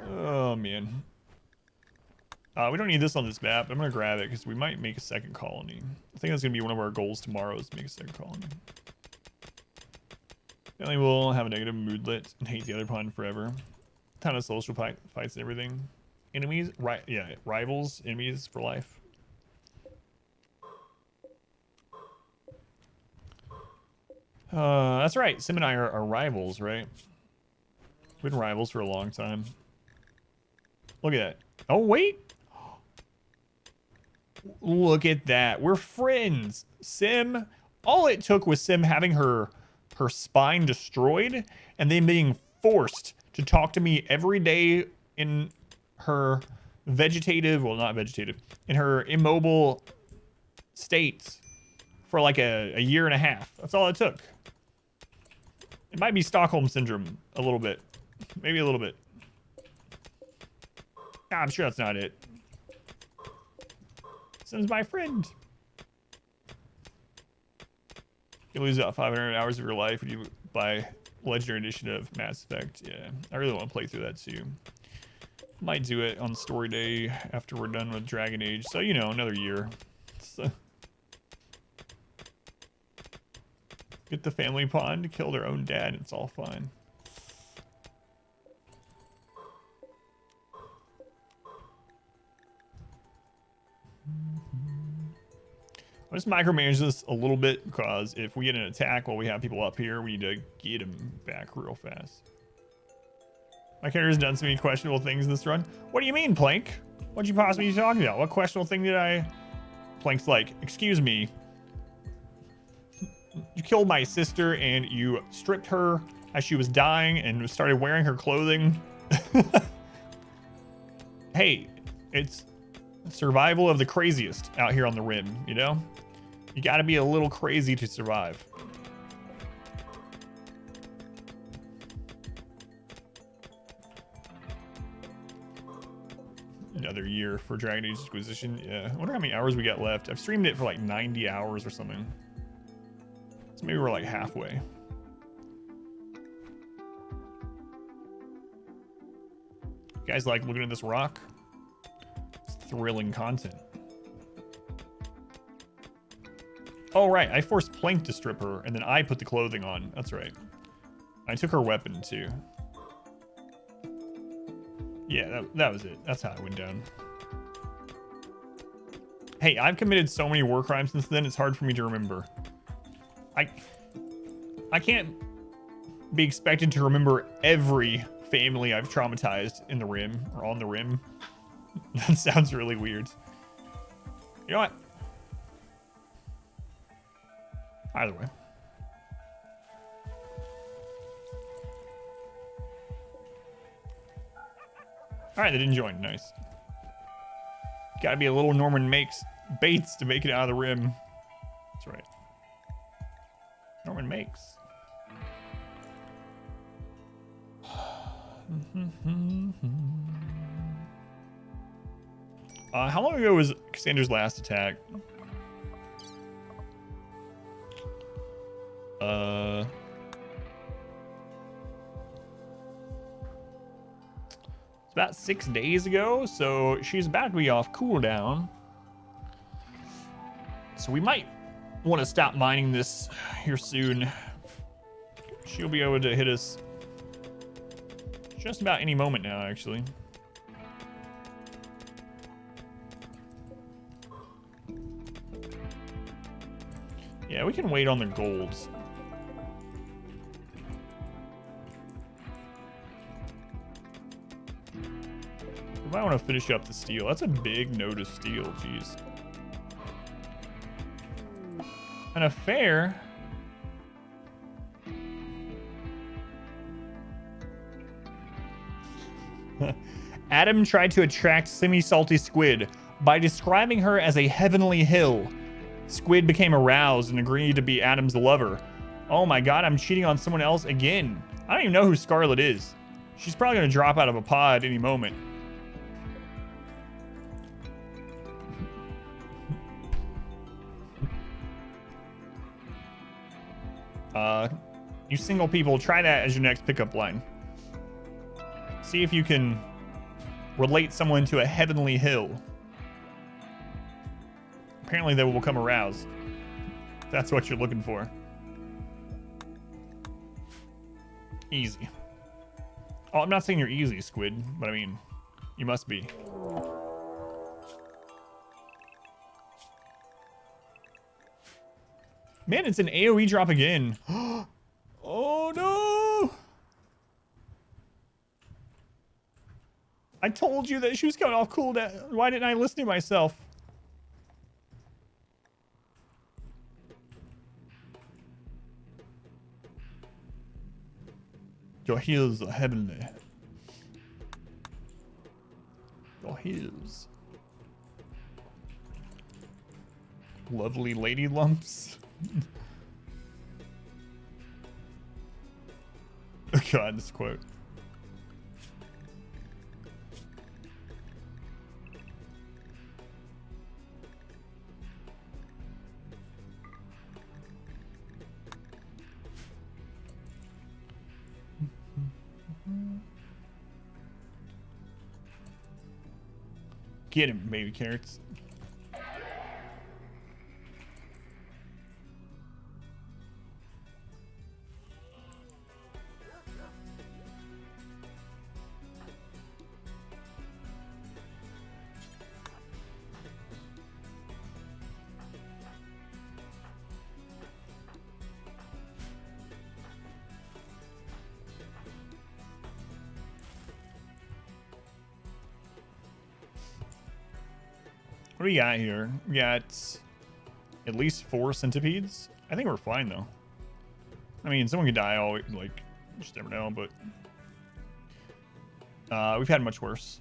Oh, man. We don't need this on this map. I'm going to grab it because we might make a second colony. I think that's going to be one of our goals tomorrow is to make a second colony. Family will have a negative moodlet and hate the other pun forever. Ton of social fights and everything. Enemies? Yeah, rivals, enemies for life. That's right. Sim and I are rivals, right? We've been rivals for a long time. Look at that. Oh, wait. Look at that. We're friends. Sim. All it took was Sim having her spine destroyed and then being forced to talk to me every day in her vegetative, well, not vegetative, in her immobile states for like a year and a half. That's all it took. It might be Stockholm Syndrome a little bit. Maybe a little bit. Nah, I'm sure that's not it. Sends my friend. You lose about 500 hours of your life when you buy Legendary Edition of Mass Effect. Yeah, I really want to play through that too. Might do it on story day after we're done with Dragon Age. So, you know, another year. So, get the family pawn to kill their own dad. It's all fine. I'll just micromanage this a little bit because if we get an attack while we have people up here, we need to get them back real fast. My character's done so many questionable things in this run. What do you mean, Plank? What'd you possibly be talking about? What questionable thing did I... Plank's like, excuse me. You killed my sister and you stripped her as she was dying and started wearing her clothing. Hey, it's survival of the craziest out here on the rim, you know? You gotta be a little crazy to survive. Another year for Dragon Age Inquisition. Yeah, I wonder how many hours we got left. I've streamed it for like 90 hours or something. So maybe we're like halfway. You guys like looking at this rock? It's thrilling content. Oh, right. I forced Plank to strip her, and then I put the clothing on. That's right. I took her weapon, too. Yeah, that was it. That's how it went down. Hey, I've committed so many war crimes since then, it's hard for me to remember. I can't be expected to remember every family I've traumatized in the rim, or on the rim. That sounds really weird. You know what? Either way. Alright, they didn't join. Nice. Gotta be a little Norman Makes Bates to make it out of the rim. That's right. Norman Makes. How long ago was Cassandra's last attack? It's about 6 days ago, so she's about to be off cooldown. So we might want to stop mining this here soon. She'll be able to hit us just about any moment now, actually. Yeah, we can wait on the golds. We might want to finish up the steel. That's a big note of steel, jeez. An affair? Adam tried to attract semi-salty Squid by describing her as a heavenly hill. Squid became aroused and agreed to be Adam's lover. Oh my god, I'm cheating on someone else again. I don't even know who Scarlet is. She's probably going to drop out of a pod any moment. You single people, try that as your next pickup line. See if you can relate someone to a heavenly hill. Apparently they will become aroused. That's what you're looking for. Easy. Oh, I'm not saying you're easy, Squid, but I mean, you must be. Man, it's an AoE drop again. Oh no! I told you that she was coming off cooldown. Why didn't I listen to myself? Your heels are heavenly. Your heels. Lovely lady lumps. God, this quote. Get him, baby carrots. What do we got here? We got at least 4 centipedes. I think we're fine though. I mean, someone could die all like, just never know, but we've had much worse.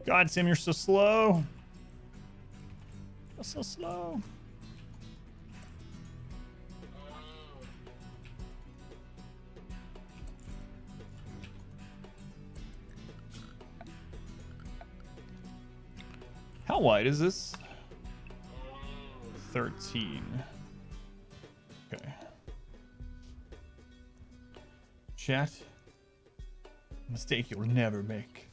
God, Sam, you're so slow. You're so slow. How wide is this? 13. Okay. Chat. Mistake you'll never make.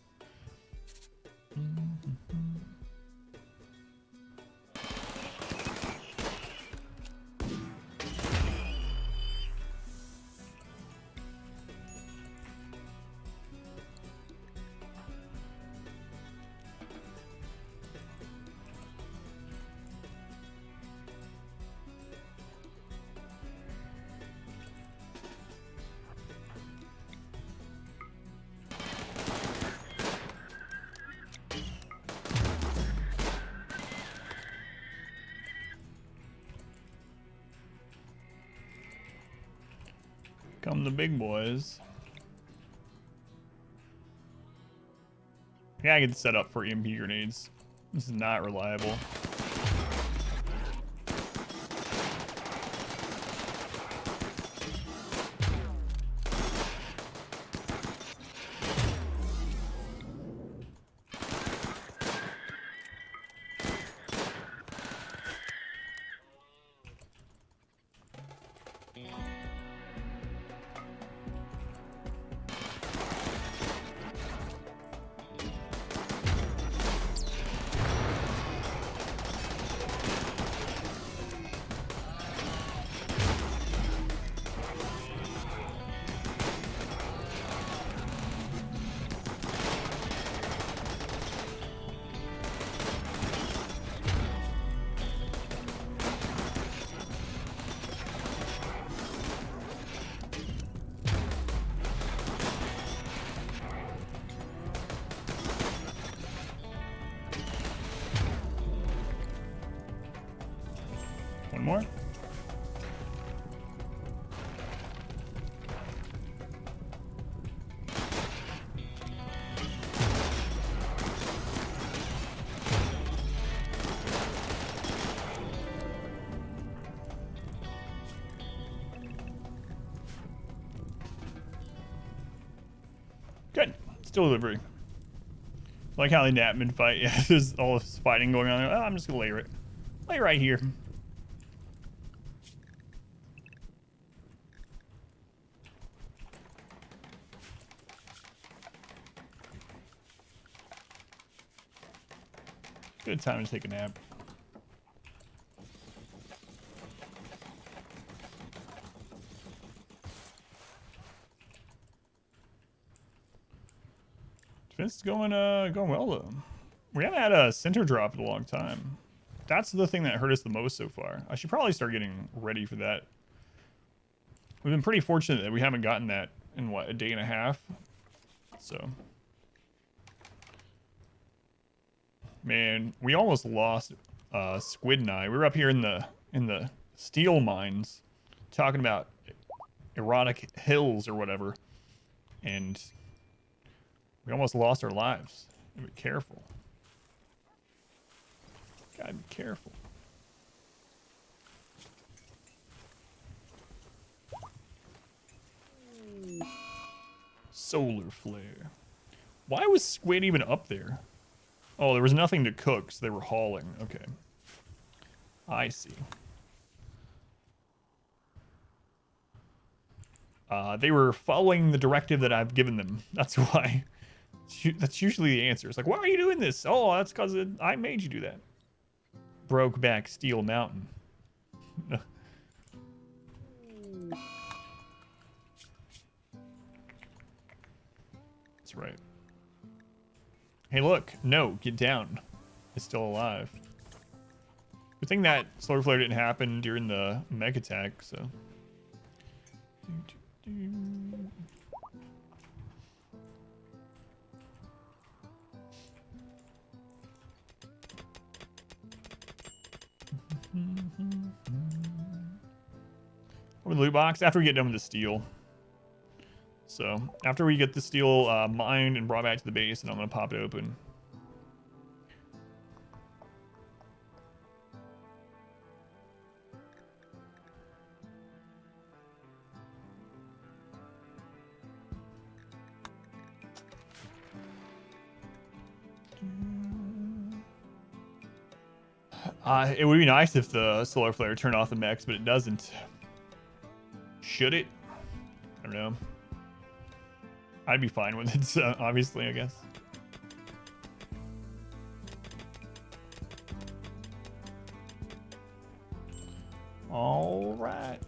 Come the big boys. Yeah, I get set up for EMP grenades. This is not reliable. One more. Good. Still delivery. Like how they nap mid fight. Yeah, there's all this fighting going on. Oh, I'm just gonna lay right here. Good time to take a nap. This is going well though. We haven't had a center drop in a long time. That's the thing that hurt us the most so far. I should probably start getting ready for that. We've been pretty fortunate that we haven't gotten that in what, a day and a half. So, man, we almost lost Squid and I. We were up here in the steel mines talking about erotic hills or whatever, and we almost lost our lives. Be careful. Gotta be careful. Solar flare. Why was Squid even up there? Oh, there was nothing to cook, so they were hauling. Okay. I see. They were following the directive that I've given them. That's why. That's usually the answer. It's like, why are you doing this? Oh, that's because I made you do that. Broke back Steel Mountain. That's right. Hey, look. No, get down. It's still alive. Good thing that solar flare didn't happen during the mech attack, so. Open the loot box after we get done with the steel. So after we get the steel mined and brought back to the base, and I'm gonna pop it open. It would be nice if the solar flare turned off the mechs, but it doesn't. Should it? I don't know. I'd be fine with it, obviously, I guess. All right.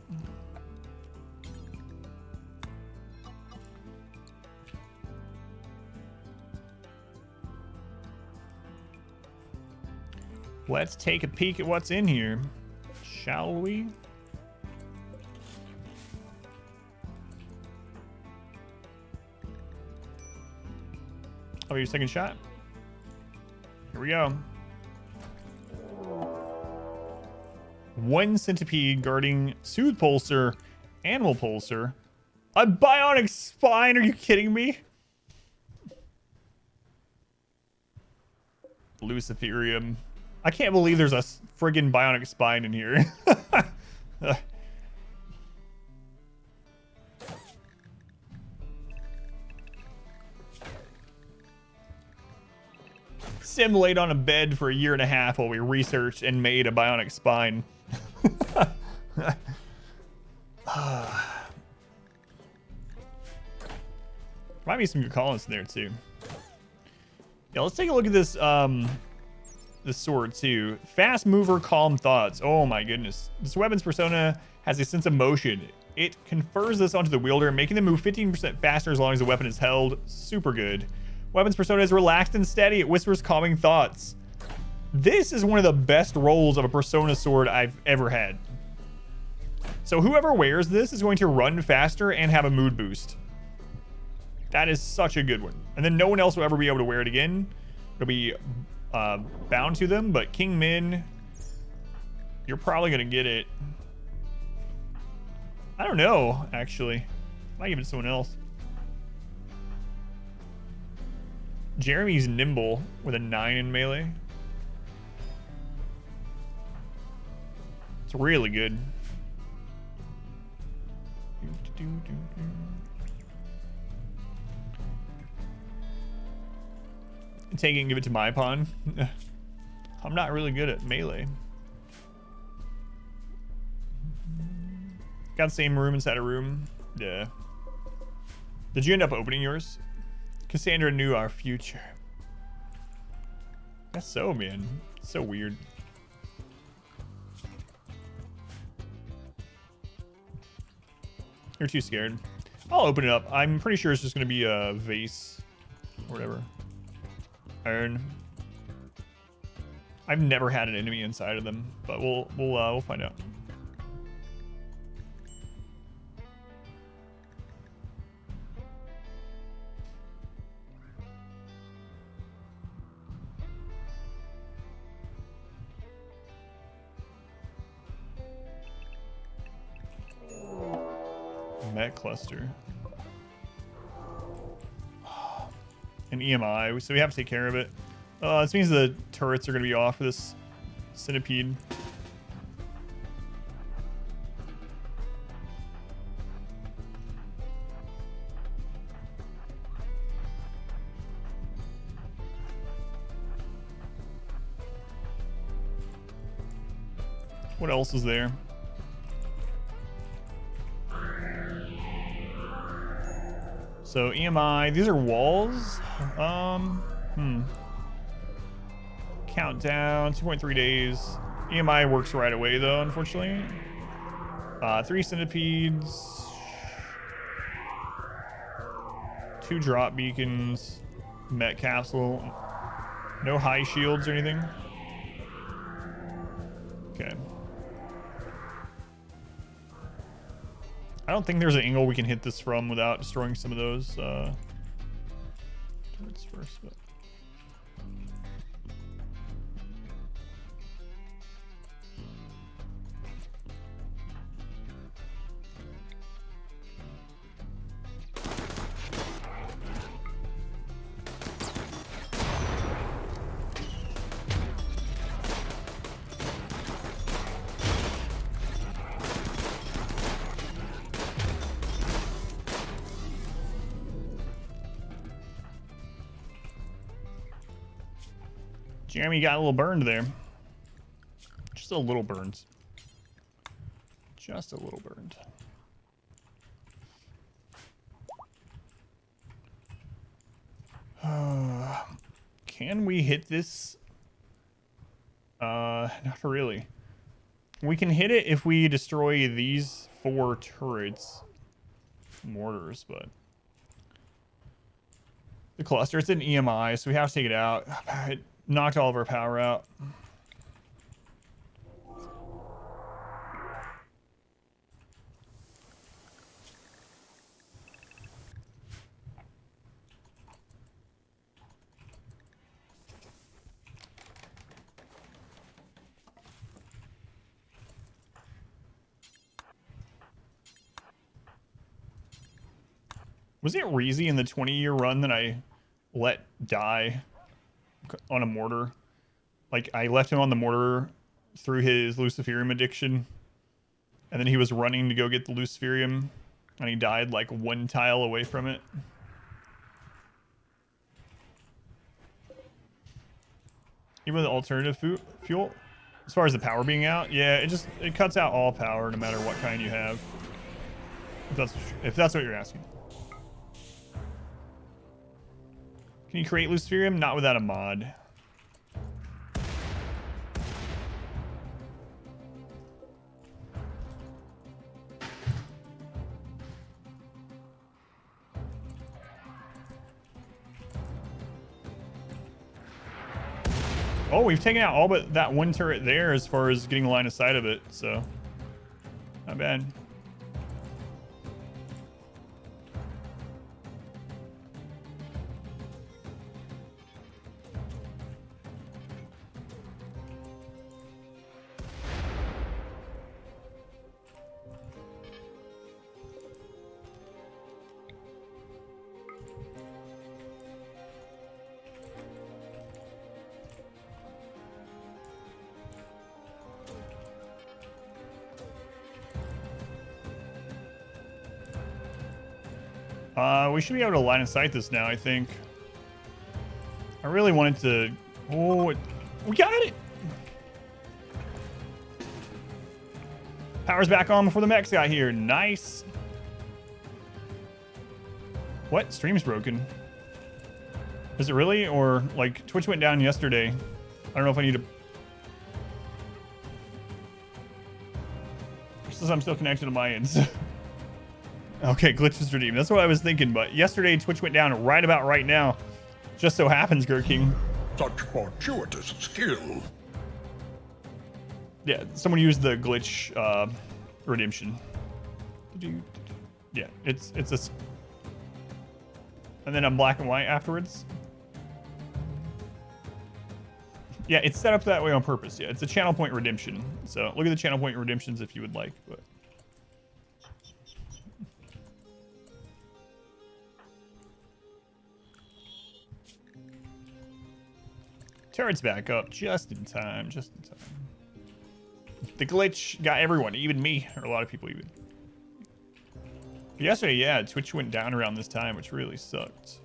Let's take a peek at what's in here, shall we? Oh, your second shot. Here we go. 1 centipede guarding soothe pulsar, animal pulsar, a bionic spine. Are you kidding me? Luciferium. I can't believe there's a friggin' bionic spine in here. Sim laid on a bed for 1.5 years while we researched and made a bionic spine. Might be some good call-ins in there too. Yeah, let's take a look at this this sword too. Fast mover, calm thoughts. Oh my goodness. This weapon's persona has a sense of motion. It confers this onto the wielder, making them move 15% faster as long as the weapon is held. Super good. Weapons persona is relaxed and steady. It whispers calming thoughts. This is one of the best rolls of a persona sword I've ever had. So whoever wears this is going to run faster and have a mood boost. That is such a good one. And then no one else will ever be able to wear it again. It'll be bound to them, but King Min, you're probably going to get it. I don't know, actually. Might give it to someone else. Jeremy's nimble with a 9 in melee. It's really good. Take it and give it to my pawn. I'm not really good at melee. Got the same room inside a room. Yeah. Did you end up opening yours? Cassandra knew our future. That's so, man. It's so weird. You're too scared. I'll open it up. I'm pretty sure it's just going to be a vase or whatever. Iron. I've never had an enemy inside of them, but we'll find out. Met cluster. An EMI, so we have to take care of it. This means the turrets are going to be off for this centipede. What else is there? So EMI, these are walls. Countdown, 2.3 days. EMI works right away though, unfortunately. 3 centipedes. 2 drop beacons. Met capsule. No high shields or anything. Okay. I don't think there's an angle we can hit this from without destroying some of those turrets first, but Jeremy got a little burned there. Just a little burned. Just a little burned. Can we hit this? Not really. We can hit it if we destroy these 4 turrets. Mortars, but... The cluster, it's an EMI, so we have to take it out. It knocked all of our power out. Was it Reezy in the 20-year run that I let die on a mortar? Like, I left him on the mortar through his Luciferium addiction, and then he was running to go get the Luciferium, and he died like 1 tile away from it. Even with alternative fuel, as far as the power being out, yeah, it cuts out all power no matter what kind you have. If that's what you're asking. Can you create Luciferium? Not without a mod. Oh, we've taken out all but that 1 turret there as far as getting line of sight of it, so not bad. We should be able to line of sight this now, I think. I really wanted to... Oh, we got it! Power's back on before the mechs got here. Nice. What? Stream's broken. Is it really? Or, like, Twitch went down yesterday. I don't know if I need to... It says I'm still connected to my ends. Okay, glitch was redeemed. That's what I was thinking, but yesterday Twitch went down right about right now. Just so happens, Gurking. Such fortuitous skill. Yeah, someone used the glitch redemption. Yeah, it's a... And then a black and white afterwards. Yeah, it's set up that way on purpose. Yeah, it's a channel point redemption. So look at the channel point redemptions if you would like. But turret's back up just in time. Just in time. The glitch got everyone, even me, or a lot of people even. Yesterday, yeah, Twitch went down around this time, which really sucked.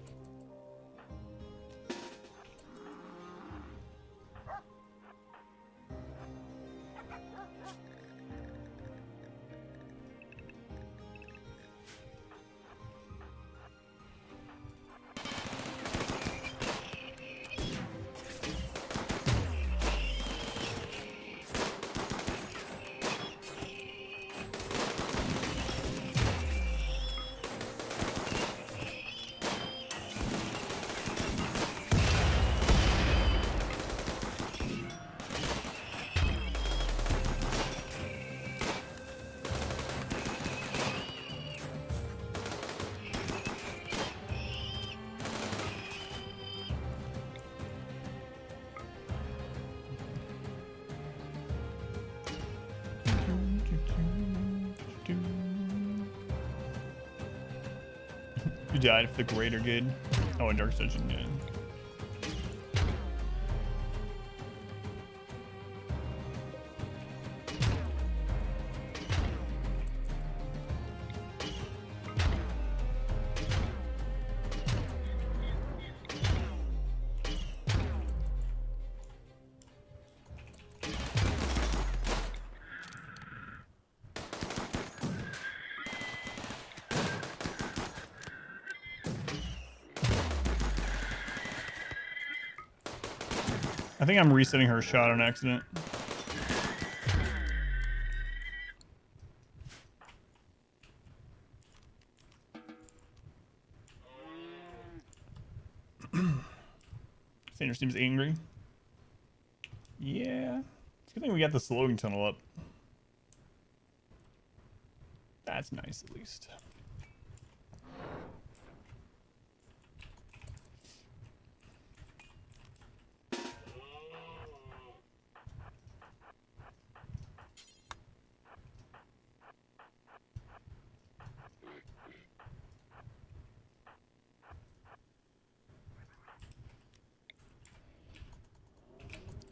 You died for the greater good. Oh, and Dark Dungeon, yeah. I think I'm resetting her shot on accident. Sandra seems angry. Yeah. It's a good thing we got the slowing tunnel up. That's nice, at least.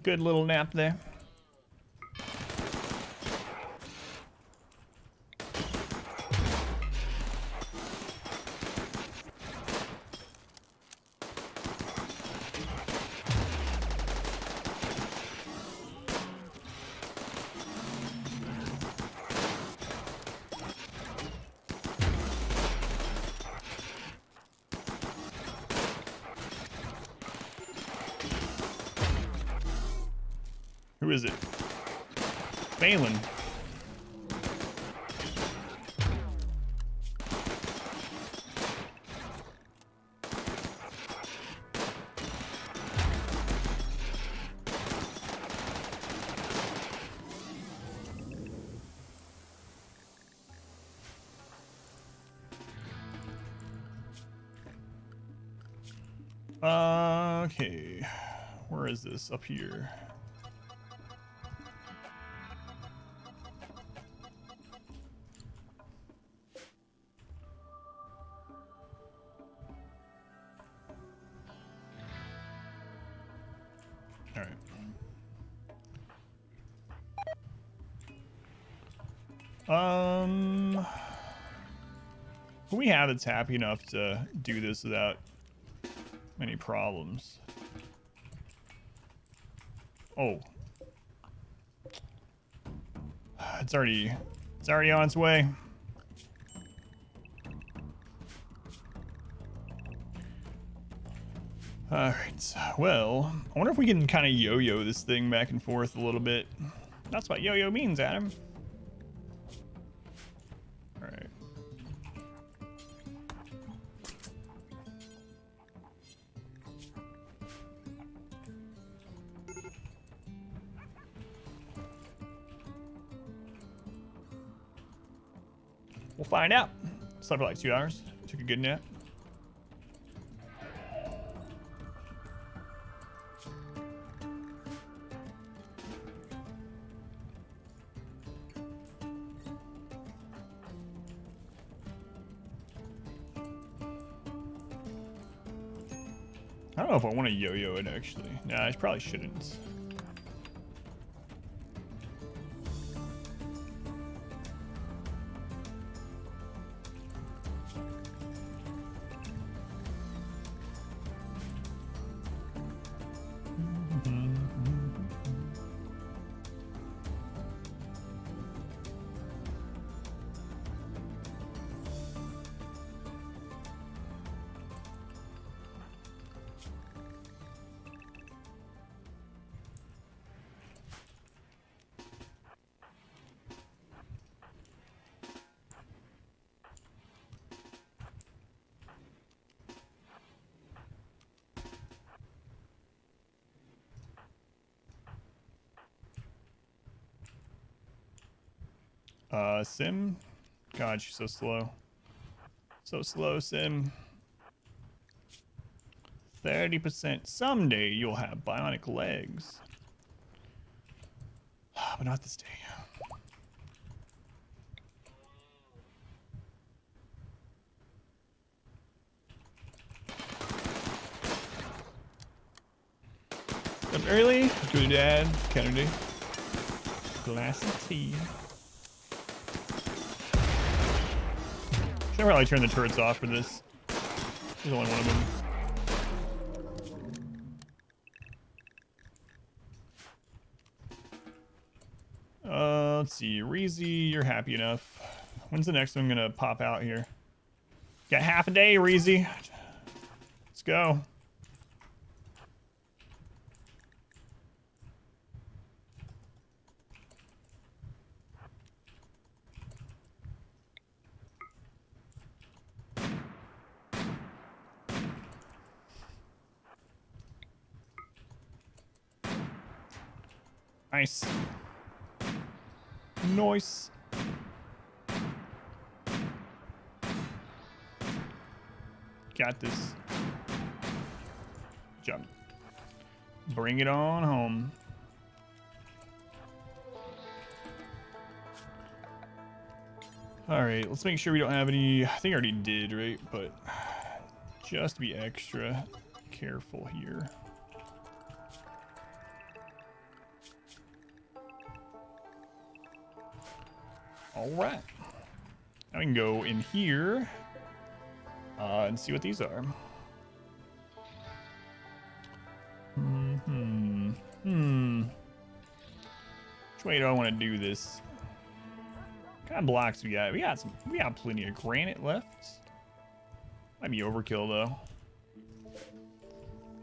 Good little nap there. Who is it? Phelan. Okay. Where is this? Up here. Who we have that's happy enough to do this without many problems? Oh. It's already on its way. Alright, well, I wonder if we can kind of yo-yo this thing back and forth a little bit. That's what yo-yo means, Adam. Alright. We'll find out. Slept for like 2 hours. Took a good nap. I don't know if I want to yo-yo it, actually. Nah, I probably shouldn't. Sim? God, she's so slow. So slow, Sim. 30%. Someday you'll have bionic legs. But not this day. Up early. Good dad. Kennedy. Glass of tea. Should probably turn the turrets off for this. There's only one of them. Let's see. Reezy, you're happy enough. When's the next one gonna pop out here? Got half a day, Reezy. Let's go. Nice. Nice. Got this. Jump. Bring it on home. All right, let's make sure we don't have any. I think I already did, right? But just to be extra careful here. All right. Now we can go in here and see what these are. Which way do I want to do this? What kind of blocks we got? We got plenty of granite left. Might be overkill though.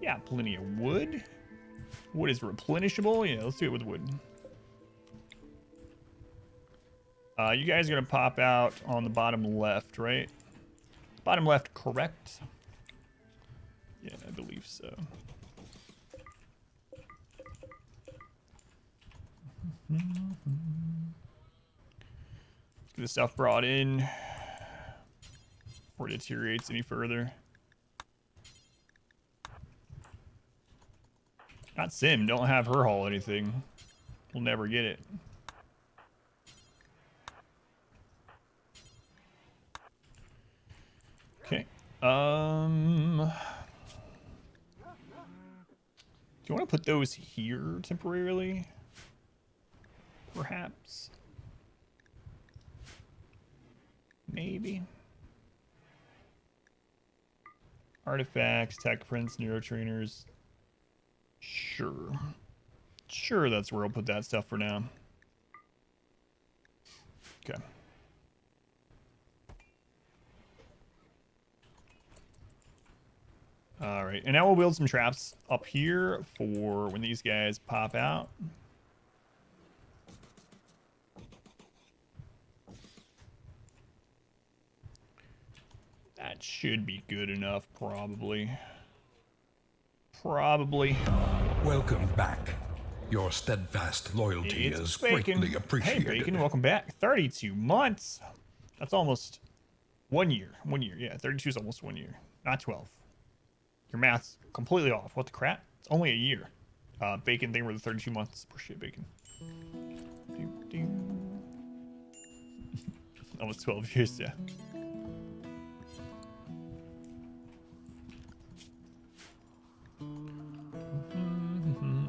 Yeah, plenty of wood. Wood is replenishable. Yeah, let's do it with wood. You guys are gonna pop out on the bottom left, right? Bottom left, correct? Yeah, I believe so. Let's get this stuff brought in before it deteriorates any further. Not Sim, don't have her haul anything. We'll never get it. Okay. Do you want to put those here temporarily? Perhaps. Maybe. Artifacts, tech prints, neurotrainers. Sure. Sure, that's where I'll put that stuff for now. Okay. All right, and now we'll build some traps up here for when these guys pop out. That should be good enough, probably. Probably. Welcome back. Your steadfast loyalty is Bacon. greatly appreciated. Hey, Bacon, welcome back. 32 months. That's almost 1 year. 1 year, yeah. 32 is almost 1 year, not 12. Your math's completely off. What the crap? It's only a year. Bacon thing were the 32 months. Appreciate bacon. Almost 12 years, yeah.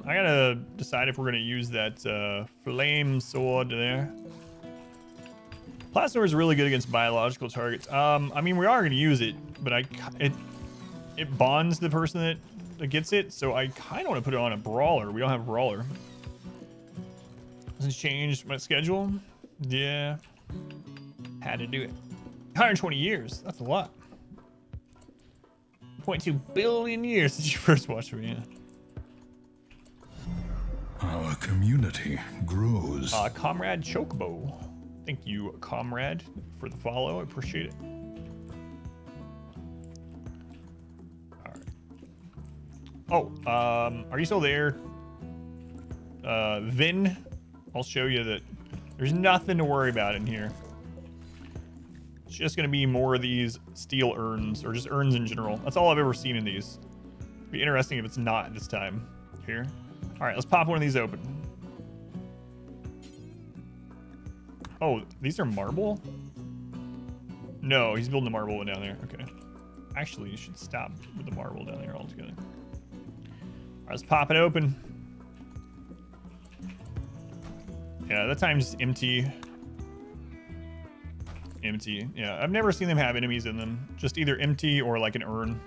I gotta decide if we're gonna use that flame sword there. Plasma is really good against biological targets. I mean, we are gonna use it, but it bonds the person that gets it, so I kind of want to put it on a brawler. We don't have a brawler. Hasn't changed my schedule. Yeah, had to do it. 120 years. That's a lot. 0.2 billion years since you first watched me. Yeah. Our community grows. Comrade Chocobo. Thank you, Comrade, for the follow. I appreciate it. All right. Oh, are you still there? Vin, I'll show you that there's nothing to worry about in here. It's just gonna be more of these steel urns, or just urns in general. That's all I've ever seen in these. It'd be interesting if it's not this time. Here. All right, let's pop one of these open. Oh, these are marble? No, he's building a marble one down there. Okay. Actually, you should stop with the marble down there altogether. All right, let's pop it open. Yeah, that time's just empty. Empty. Yeah, I've never seen them have enemies in them. Just either empty or like an urn.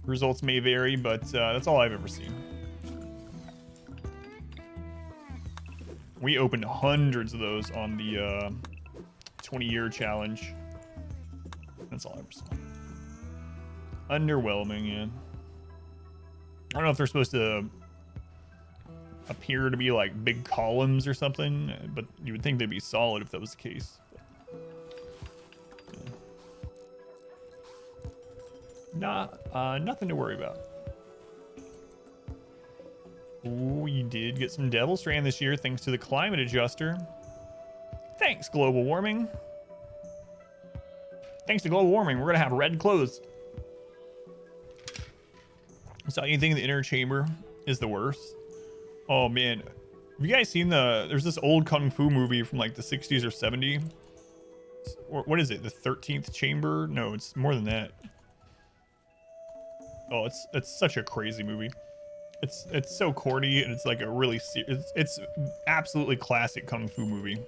Results may vary, but that's all I've ever seen. We opened hundreds of those on the 20-year challenge. That's all I ever saw. Underwhelming, yeah. I don't know if they're supposed to appear to be like big columns or something, but you would think they'd be solid if that was the case. Nothing to worry about. We did get some Devil Strand this year thanks to the climate adjuster. Thanks, global warming. Thanks to global warming, we're gonna have red clothes. So anything in the inner chamber is the worst. Oh man, have you guys seen there's this old kung fu movie from like the 60s or 70s? Or what is it, the 13th chamber? No, it's more than that. Oh, it's such a crazy movie. It's so corny, and it's like a really it's absolutely classic kung fu movie.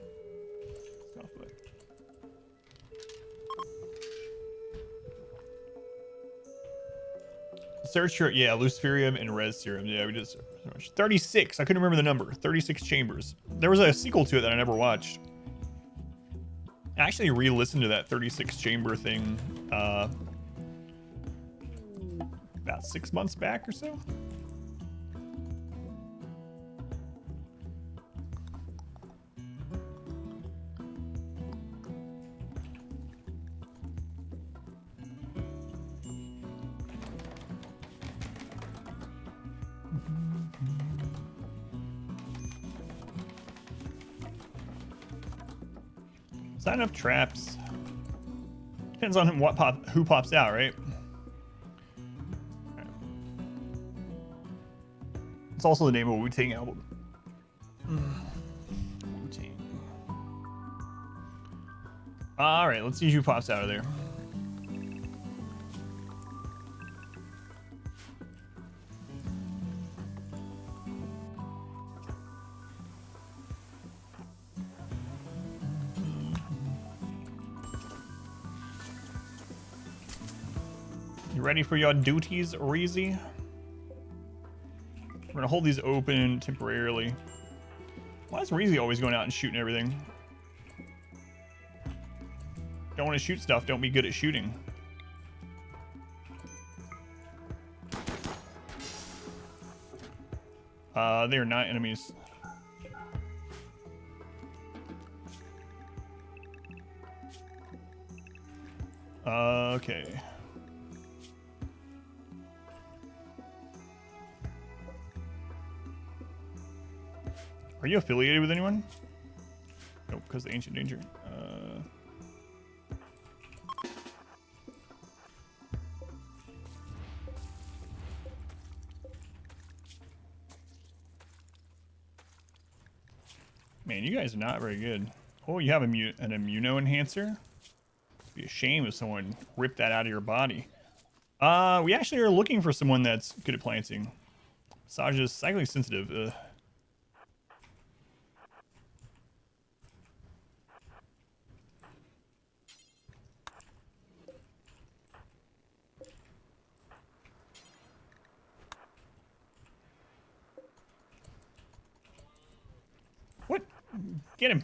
Search for, yeah, Luciferium and Res Serum. Yeah, we did so much. 36. I couldn't remember the number. 36 chambers. There was a sequel to it that I never watched. I actually re-listened to that 36 chamber thing about 6 months back or so. Not enough traps. Depends on who pops out, right? It's also the name of a Wu-Tang album. Wu-Tang. All right, let's see who pops out of there. You ready for your duties, Reezy? We're gonna hold these open temporarily. Why is Reezy always going out and shooting everything? Don't want to shoot stuff, don't be good at shooting. They are not enemies. Okay. Are you affiliated with anyone? Nope, because of Ancient Danger. Man, you guys are not very good. Oh, you have an immuno enhancer? It'd be a shame if someone ripped that out of your body. We actually are looking for someone that's good at planting. Saj is cycling sensitive. What? Get him.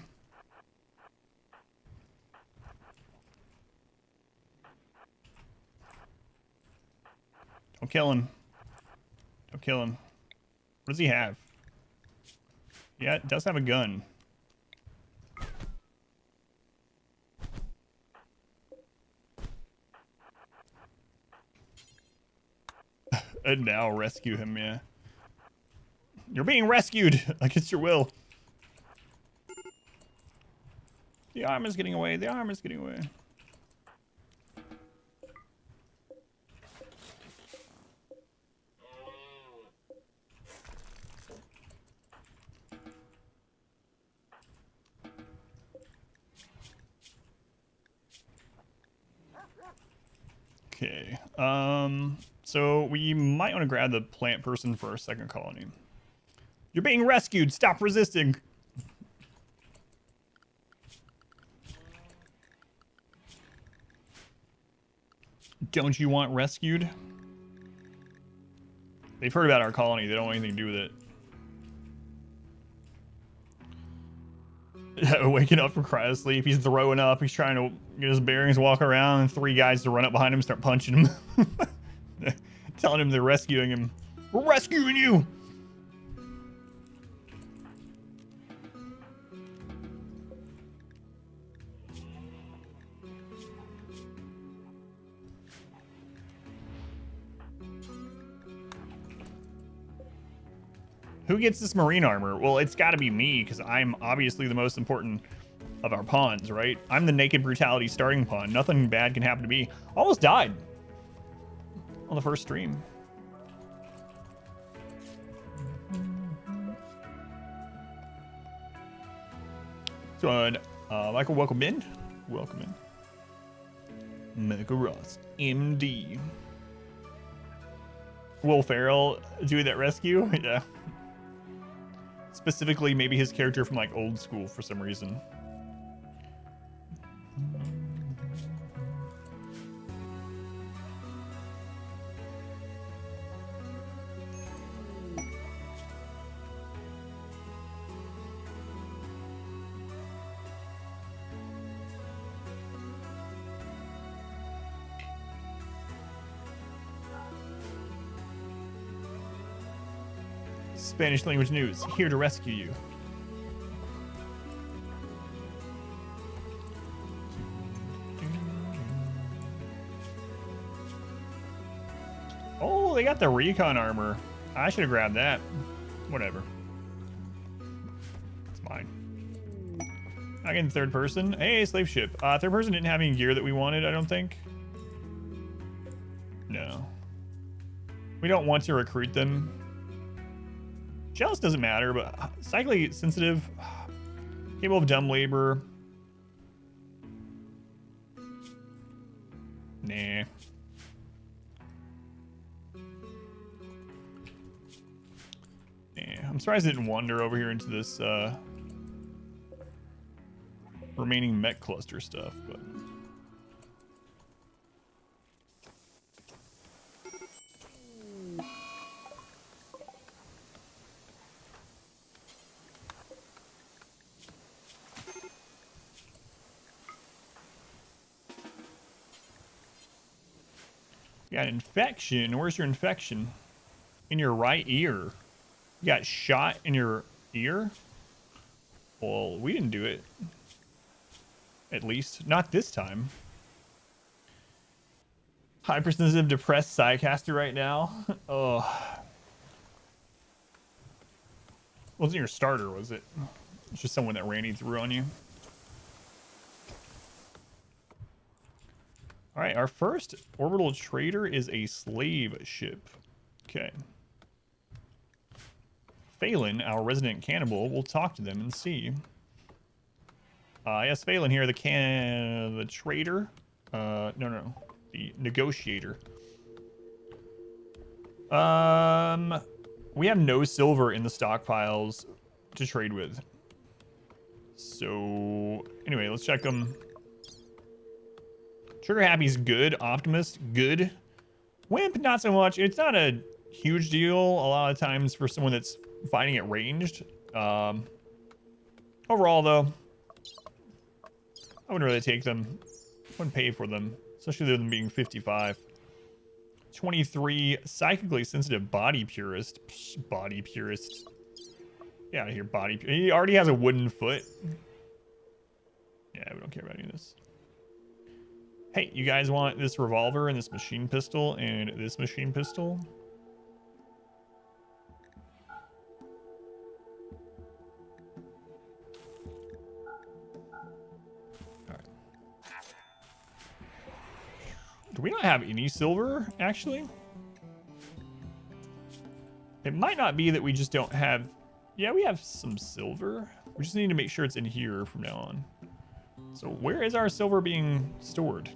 Don't kill him. Don't kill him. What does he have? Yeah, it does have a gun. And now rescue him, yeah. You're being rescued against your will. The arm is getting away. The arm is getting away. Okay. So we might want to grab the plant person for our second colony. You're being rescued. Stop resisting. Don't you want rescued? They've heard about our colony. They don't want anything to do with it. Waking up from cryosleep. He's throwing up. He's trying to get his bearings, walk around, and 3 guys to run up behind him and start punching him. Telling him they're rescuing him. We're rescuing you! Who gets this marine armor? Well, it's got to be me, because I'm obviously the most important of our pawns, right? I'm the naked brutality starting pawn. Nothing bad can happen to me. Almost died on the first stream. So, Michael, welcome in. Welcome in. Michael Ross, MD. Will Ferrell doing that rescue? Yeah. Specifically, maybe his character from like old school for some reason. Spanish language news, here to rescue you. Oh, they got the recon armor. I should have grabbed that. Whatever. It's mine. Again, third person. Hey, slave ship. Third person didn't have any gear that we wanted, I don't think. No. We don't want to recruit them. Jealous doesn't matter, but psychically sensitive, capable of dumb labor. Nah. I'm surprised I didn't wander over here into this remaining mech cluster stuff, but. You got infection. Where's your infection? In your right ear. You got shot in your ear? Well, we didn't do it. At least. Not this time. Hypersensitive, depressed Psycaster right now. Oh. Wasn't your starter, was it? It's just someone that Randy threw on you. All right, our first orbital trader is a slave ship. Okay. Phelan, our resident cannibal, will talk to them and see. Yes, Phelan here, the trader. No, the negotiator. We have no silver in the stockpiles to trade with. So anyway, let's check them. Trigger Happy's good. Optimist, good. Wimp, not so much. It's not a huge deal a lot of times for someone that's fighting it ranged. Overall, though, I wouldn't really take them. Wouldn't pay for them, especially them being 55. 23, psychically sensitive body purist. Psh, body purist. Get out of here, body. He already has a wooden foot. Yeah, we don't care about any of this. Hey, you guys want this revolver and this machine pistol and this machine pistol? All right. Do we not have any silver, actually? It might not be that we just don't have... Yeah, we have some silver. We just need to make sure it's in here from now on. So where is our silver being stored?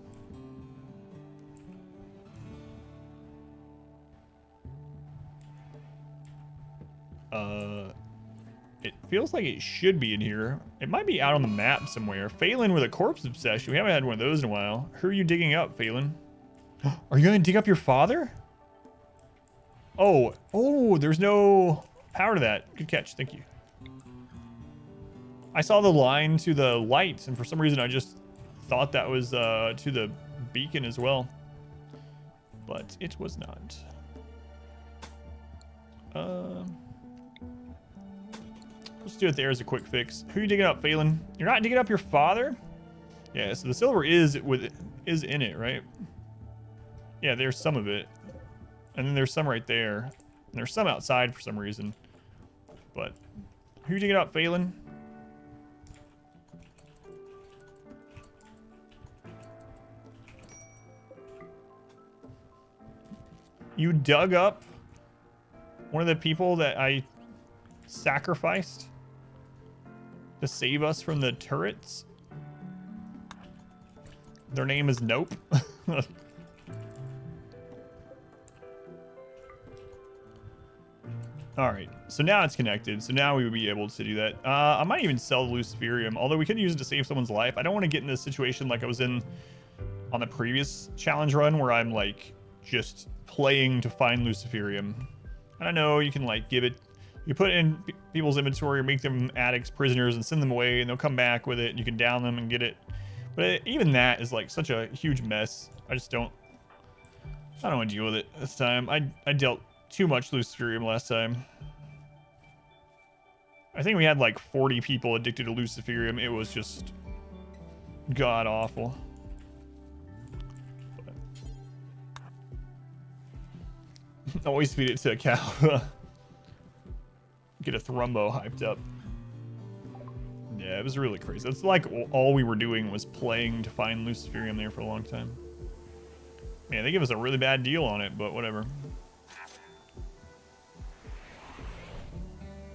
It feels like it should be in here. It might be out on the map somewhere. Phelan with a corpse obsession. We haven't had one of those in a while. Who are you digging up, Phelan? Are you gonna dig up your father? Oh, there's no power to that. Good catch, thank you. I saw the line to the lights, and for some reason I just thought that was to the beacon as well. But it was not. Let's do it there as a quick fix. Who are you digging up, Phelan? You're not digging up your father? Yeah, so the silver is in it, right? Yeah, there's some of it. And then there's some right there. And there's some outside for some reason. But who are you digging up, Phelan? You dug up one of the people that I sacrificed to save us from the turrets? Their name is Nope. All right, so now it's connected. So now we would be able to do that. I might even sell the Luciferium, although we could use it to save someone's life. I don't want to get in this situation like I was in on the previous challenge run where I'm like just playing to find Luciferium. And I know you can like give it, you put it in people's inventory, make them addicts, prisoners, and send them away, and they'll come back with it, and you can down them and get it. But even that is like such a huge mess. I don't want to deal with it this time. I dealt too much Luciferium last time. I think we had like 40 people addicted to Luciferium. It was just god awful. Always feed it to a cow. Get a Thrumbo hyped up. Yeah, it was really crazy. It's like all we were doing was playing to find Luciferium there for a long time. Man, they give us a really bad deal on it, but whatever.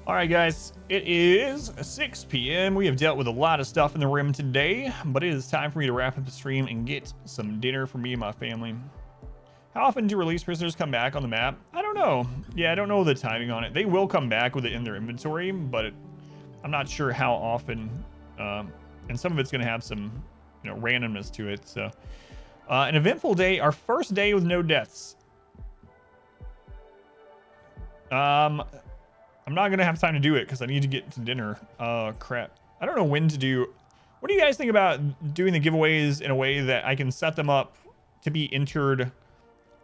Alright guys, it is 6 p.m. We have dealt with a lot of stuff in the rim today, but it is time for me to wrap up the stream and get some dinner for me and my family. How often do release prisoners come back on the map? I don't know. Yeah, I don't know the timing on it. They will come back with it in their inventory, but I'm not sure how often. And some of it's going to have some, randomness to it. So, an eventful day. Our first day with no deaths. I'm not going to have time to do it because I need to get to dinner. Crap. I don't know when to do. What do you guys think about doing the giveaways in a way that I can set them up to be entered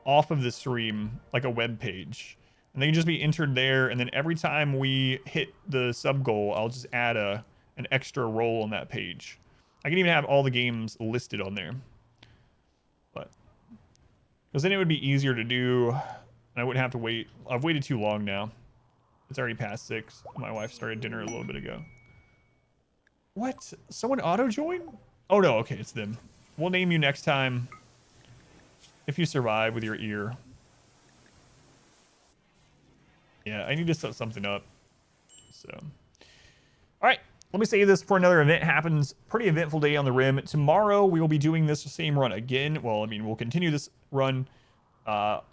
off of the stream, like a web page, and they can just be entered there, and then every time we hit the sub goal, I'll just add an extra role on that page. I can even have all the games listed on there, but because then it would be easier to do, and I wouldn't have to wait. I've waited too long now. It's already past 6. My wife started dinner a little bit ago. What? Someone auto join? Oh no, okay, it's them. We'll name you next time. If you survive with your ear. Yeah, I need to set something up. So, all right. Let me save this for another event happens. Pretty eventful day on the rim. Tomorrow we will be doing this same run again. Well, I mean, we'll continue this run.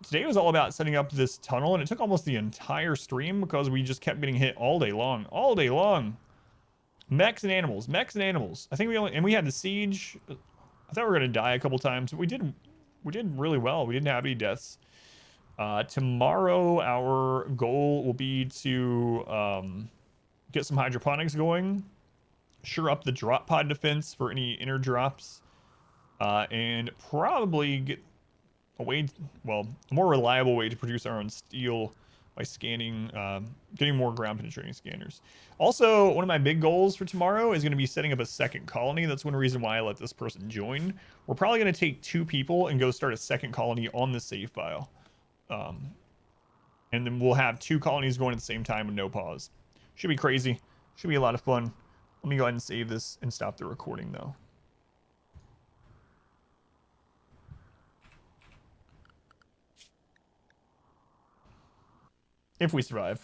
Today was all about setting up this tunnel, and it took almost the entire stream because we just kept getting hit all day long. All day long. Mechs and animals. Mechs and animals. I think we had the siege. I thought we were going to die a couple times, but we did really well. We didn't have any deaths. Tomorrow our goal will be to get some hydroponics going, shore up the drop pod defense for any inner drops, and probably get a more reliable way to produce our own steel by scanning, getting more ground penetrating scanners. Also, one of my big goals for tomorrow is going to be setting up a second colony. That's one reason why I let this person join. We're probably going to take 2 people and go start a second colony on the save file. And then we'll have 2 colonies going at the same time with no pause. Should be crazy. Should be a lot of fun. Let me go ahead and save this and stop the recording though. If we survive.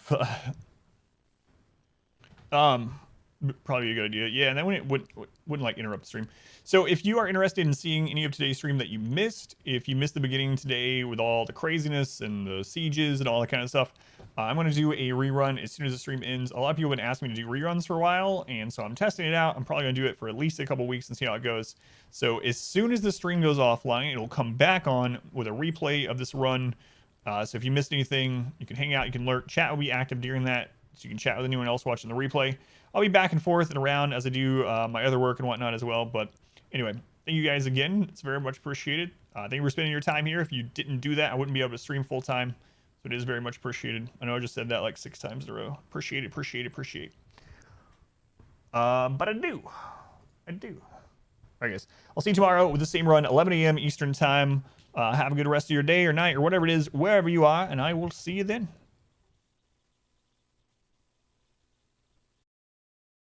Probably a good idea. Yeah, and then when it wouldn't like interrupt the stream. So if you are interested in seeing any of today's stream that you missed, if you missed the beginning today with all the craziness and the sieges and all that kind of stuff, I'm going to do a rerun as soon as the stream ends. A lot of people have been asking me to do reruns for a while, and so I'm testing it out. I'm probably going to do it for at least a couple weeks and see how it goes. So as soon as the stream goes offline, it'll come back on with a replay of this run. So if you missed anything, you can hang out, you can lurk. Chat will be active during that, so you can chat with anyone else watching the replay. I'll be back and forth and around as I do my other work and whatnot as well. But anyway, thank you guys again. It's very much appreciated. Thank you for spending your time here. If you didn't do that, I wouldn't be able to stream full time. So it is very much appreciated. I know I just said that like 6 times in a row. Appreciate it, appreciate it, appreciate. But I do. All right, guys. I'll see you tomorrow with the same run, 11 a.m. Eastern time. Have a good rest of your day or night or whatever it is, wherever you are, and I will see you then.